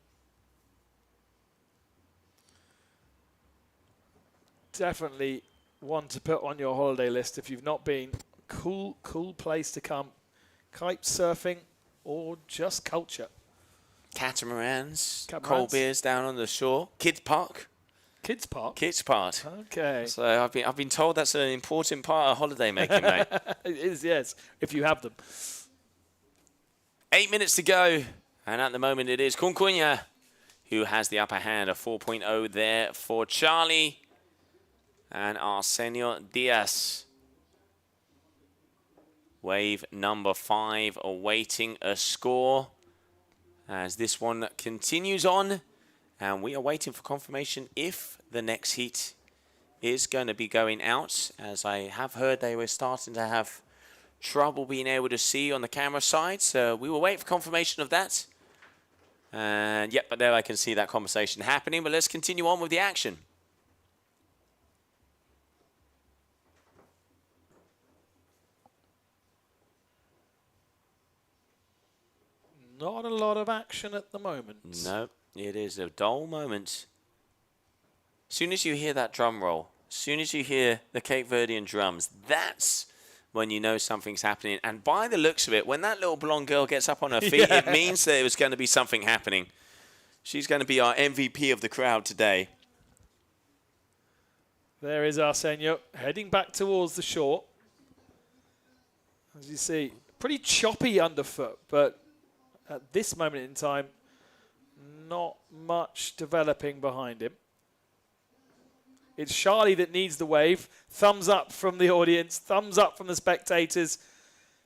Definitely one to put on your holiday list if you've not been. Cool place to come. Kite surfing or just culture. Catamarans, cold beers down on the shore. Kids Park. Kids Park? Kids Park. Okay. So I've been told that's an important part of holiday making, mate. It is, yes, if you have them. 8 minutes to go. And at the moment it is Kunkunya who has the upper hand. A 4.0 there for Charlie and Arsenio Diaz. Wave number 5 awaiting a score as this one continues on. And we are waiting for confirmation if the next heat is going to be going out. As I have heard they were starting to have trouble being able to see on the camera side. So we will wait for confirmation of that. And yep, but there I can see that conversation happening. But let's continue on with the action. Not a lot of action at the moment. No, it is a dull moment. As soon as you hear that drum roll, as soon as you hear the Cape Verdean drums, that's when you know something's happening. And by the looks of it, when that little blonde girl gets up on her feet, it means that there's going to be something happening. She's going to be our MVP of the crowd today. There is Arsenio heading back towards the shore. As you see, pretty choppy underfoot, but at this moment in time, not much developing behind him. It's Charlie that needs the wave. Thumbs up from the audience, thumbs up from the spectators.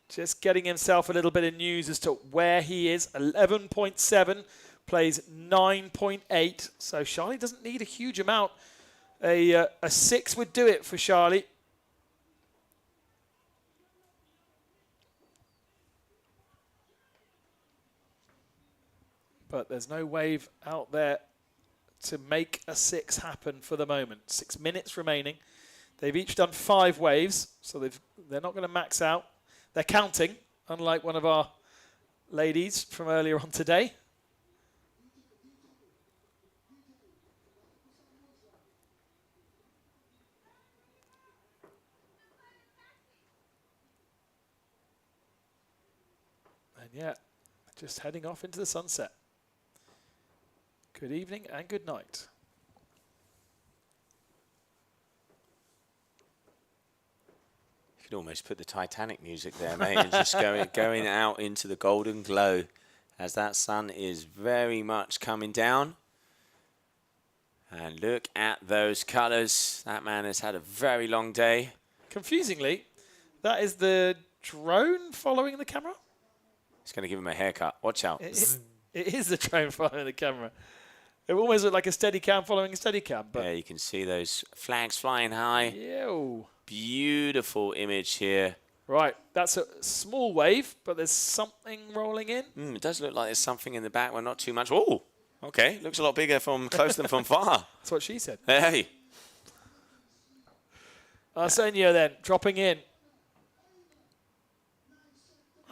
Just getting himself a little bit of news as to where he is. 11.7, plays 9.8. So Charlie doesn't need a huge amount. A 6 would do it for Charlie. But there's no wave out there to make a 6 happen for the moment. 6 minutes remaining. They've each done 5 waves, so they're not going to max out. They're counting, unlike one of our ladies from earlier on today. And yeah, just heading off into the sunset. Good evening and good night. You could almost put the Titanic music there, mate, and just going out into the golden glow as that sun is very much coming down. And look at those colours. That man has had a very long day. Confusingly, that is the drone following the camera? It's going to give him a haircut. Watch out. It is the drone following the camera. It almost looked like a steady cam following a steady cam. But yeah, you can see those flags flying high. Ew. Beautiful image here. Right, that's a small wave, but there's something rolling in. It does look like there's something in the back, but not too much. Oh, okay. Looks a lot bigger from close than from far. That's what she said. Hey. Arsenio then, dropping in.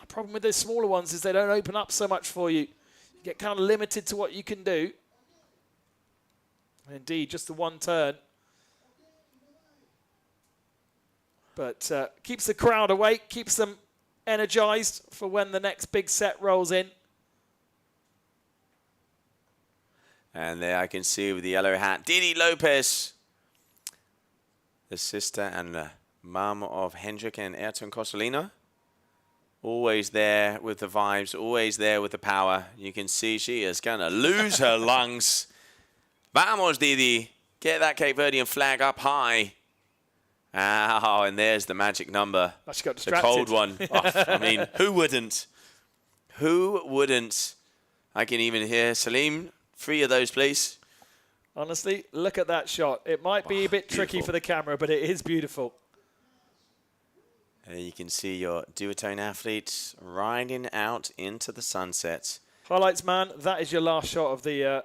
The problem with those smaller ones is they don't open up so much for you. You get kind of limited to what you can do. Indeed, just the one turn. But keeps the crowd awake, keeps them energized for when the next big set rolls in. And there I can see with the yellow hat, Didi Lopez, the sister and the mum of Hendrik and Ayrton Cossolino. Always there with the vibes, always there with the power. You can see she is going to lose her lungs. Vamos, Didi. Get that Cape Verdean flag up high. Oh, and there's the magic number. She got the distracted. cold one. Oh, I mean, who wouldn't? Who wouldn't? I can even hear Salim. 3 of those, please. Honestly, look at that shot. It might be a bit tricky for the camera, but it is beautiful. You can see your duotone athletes riding out into the sunset. Highlights, man. That is your last shot of the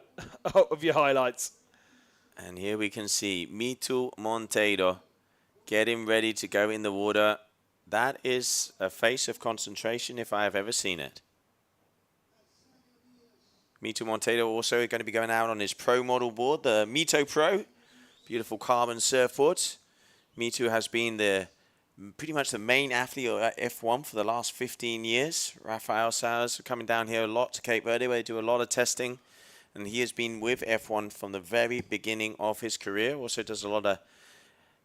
of your highlights. And here we can see Mitu Monteiro getting ready to go in the water. That is a face of concentration if I have ever seen it. Mito Monteiro also going to be going out on his pro model board, the Mito Pro. Beautiful carbon surfboards. Mito has been pretty much the main athlete at F1 for the last 15 years. Rafael Saez coming down here a lot to Cape Verde where they do a lot of testing. And he has been with F1 from the very beginning of his career. Also does a lot of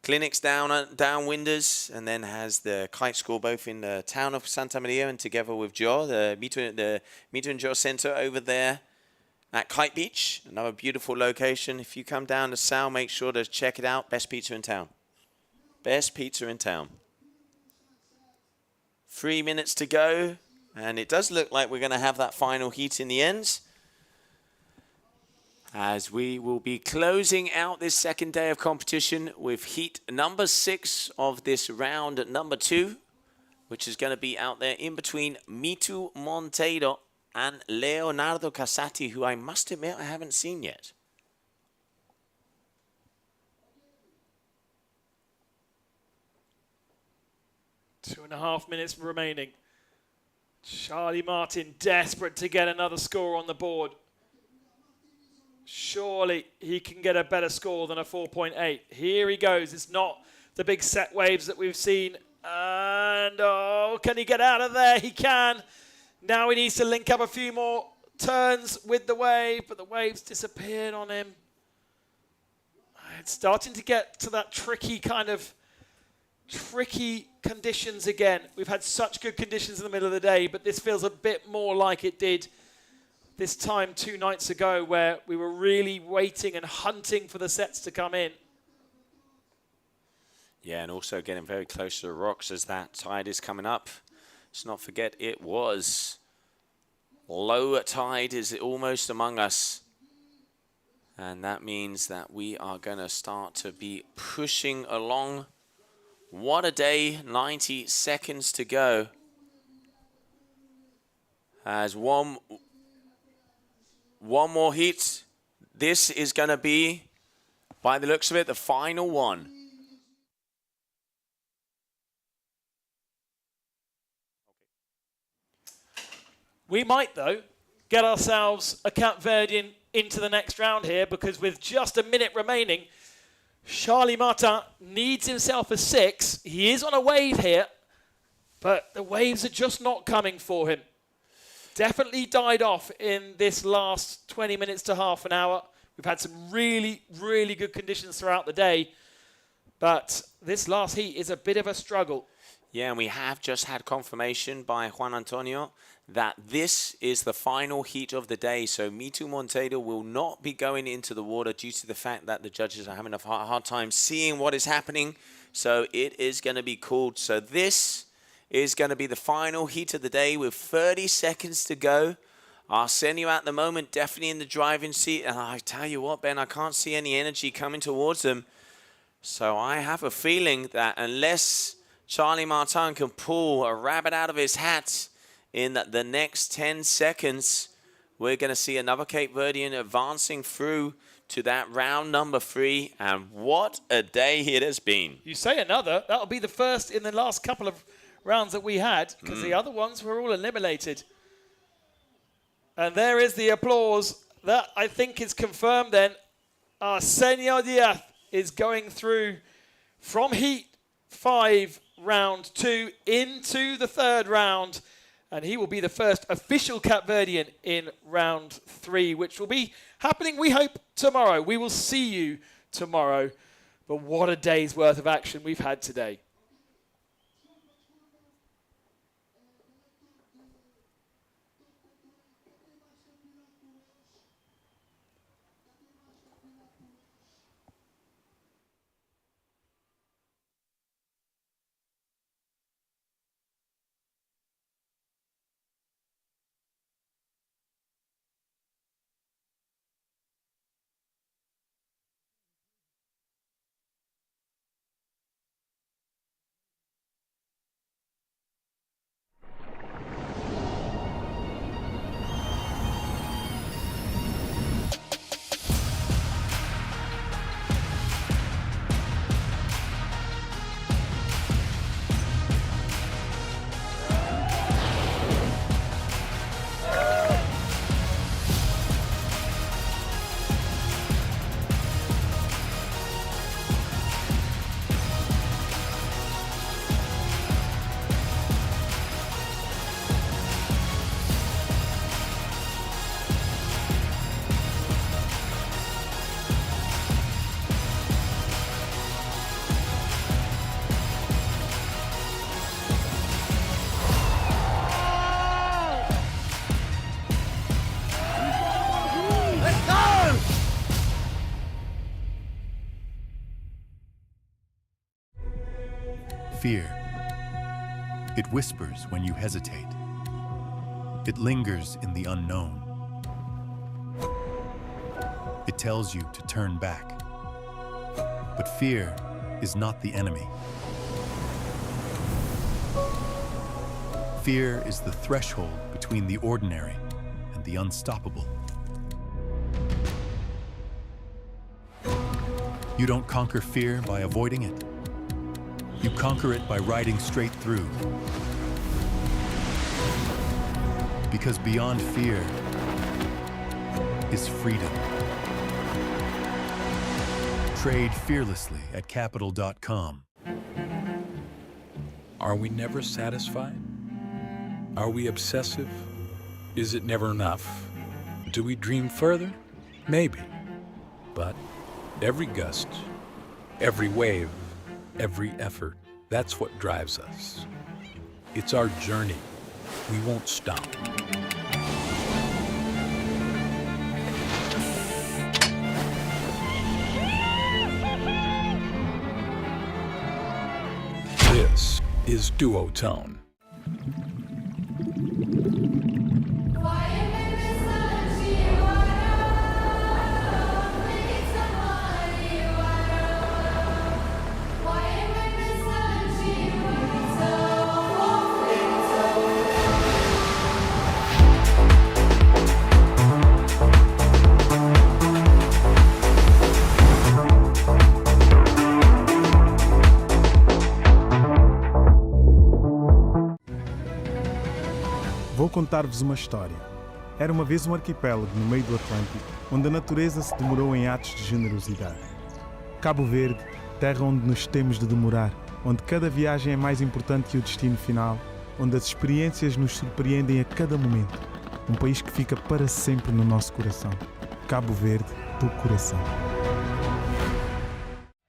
clinics downwinders, and then has the kite school both in the town of Santa Maria and together with Joe, the Mito and Joe Center over there at Kite Beach. Another beautiful location. If you come down to Sal, make sure to check it out. Best pizza in town. Best pizza in town. 3 minutes to go, and it does look like we're going to have that final heat in the end, as we will be closing out this second day of competition with heat number 6 of this round number 2, which is going to be out there in between Mito Monteiro and Leonardo Casati, who I must admit I haven't seen yet. Two and a half minutes remaining. Charlie Martin desperate to get another score on the board. Surely he can get a better score than a 4.8. Here he goes. It's not the big set waves that we've seen. And, oh, can he get out of there? He can. Now he needs to link up a few more turns with the wave, but the wave's disappeared on him. It's starting to get to that tricky conditions again. We've had such good conditions in the middle of the day, but this feels a bit more like it did this time 2 nights ago, where we were really waiting and hunting for the sets to come in. Yeah, and also getting very close to the rocks as that tide is coming up. Let's not forget it was low tide is almost among us. And that means that we are going to start to be pushing along. What a day, 90 seconds to go. As one more heat. This is going to be, by the looks of it, the final one. We might, though, get ourselves a Cape Verdean into the next round here, because with just a minute remaining, Charlie Martin needs himself a 6. He is on a wave here, but the waves are just not coming for him. Definitely died off in this last 20 minutes to half an hour. We've had some really, really good conditions throughout the day, but this last heat is a bit of a struggle. Yeah, and we have just had confirmation by Juan Antonio that this is the final heat of the day. So Mito Monteiro will not be going into the water due to the fact that the judges are having a hard time seeing what is happening. So it is going to be called. So this is going to be the final heat of the day with 30 seconds to go. Arsenio at the moment definitely in the driving seat. And I tell you what, Ben, I can't see any energy coming towards them. So I have a feeling that unless Charlie Martin can pull a rabbit out of his hat in the next 10 seconds, we're going to see another Cape Verdean advancing through to that round number 3. And what a day it has been. You say another, that'll be the first in the last couple of rounds that we had, because the other ones were all eliminated. And there is the applause. That, I think, is confirmed then. Arsenio Diaz is going through from Heat 5, round 2, into the 3rd round. And he will be the first official Cape Verdean in round 3, which will be happening, we hope, tomorrow. We will see you tomorrow. But what a day's worth of action we've had today. fear. It whispers when you hesitate. It lingers in the unknown. It tells you to turn back. But fear is not the enemy. Fear is the threshold between the ordinary and the unstoppable. You don't conquer fear by avoiding it. You conquer it by riding straight through. Because beyond fear is freedom. Trade fearlessly at capital.com. Are we never satisfied? Are we obsessive? Is it never enough? Do we dream further? Maybe. But every gust, every wave, every effort, that's what drives us. It's our journey. We won't stop. This is Duotone. Vou contar-vos uma história. Era uma vez um arquipélago no meio do Atlântico, onde a natureza se demorou em atos de generosidade. Cabo Verde, terra onde nos temos de demorar, onde cada viagem é mais importante que o destino final, onde as experiências nos surpreendem a cada momento. Um país que fica para sempre no nosso coração. Cabo Verde, do coração.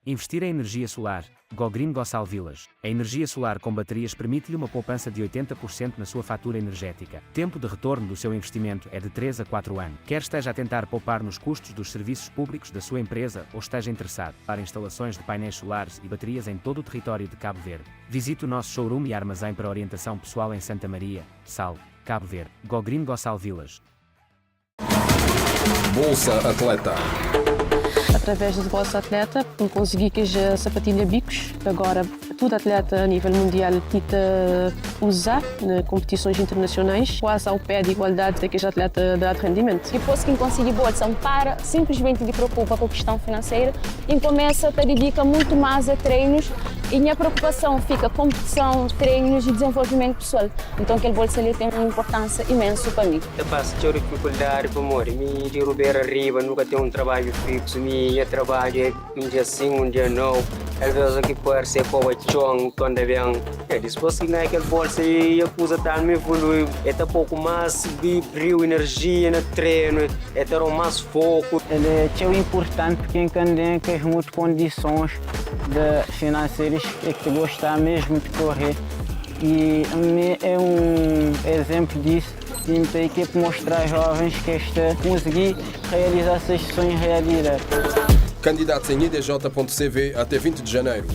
Investir em energia solar. GoGreen Gossal Vilas. A energia solar com baterias permite-lhe uma poupança de 80% na sua fatura energética. Tempo de retorno do seu investimento é de 3 a 4 anos. Quer esteja a tentar poupar nos custos dos serviços públicos da sua empresa ou esteja interessado para instalações de painéis solares e baterias em todo o território de Cabo Verde. Visite o nosso showroom e armazém para orientação pessoal em Santa Maria, Sal, Cabo Verde. GoGreen Gossal Vilas. Bolsa Atleta. Através do Bolsa Atleta, consegui que a sapatilha bicos, que agora todo atleta a nível mundial tenta usar em competições internacionais, quase ao pé de igualdade daqueles atletas de alto rendimento. Depois que consegui bolsa, para simplesmente de preocupar com a questão financeira e começa a dedicar muito mais a treinos e minha preocupação fica competição, treinos e desenvolvimento pessoal. Então aquele bolsa ali tem uma importância imensa para mim. Eu passo a dificuldade para morrer, me de ruber arriba, nunca tenho trabalho fixo, minha trabalho um dia sim, um dia não. Às vezes aqui pode ser para o chão, quando vem. Depois que naquele bolsa e a coisa está me evolui, é pouco mais de brilho, energia no treino, é ter mais foco. Ele é importante quem tem que as muitas condições financeiras que gostar mesmo de correr. E é um exemplo disso. E tem que mostrar aos jovens que conseguir realizar esses sonhos realidade. Candidatos em idj.cv até 20 de janeiro.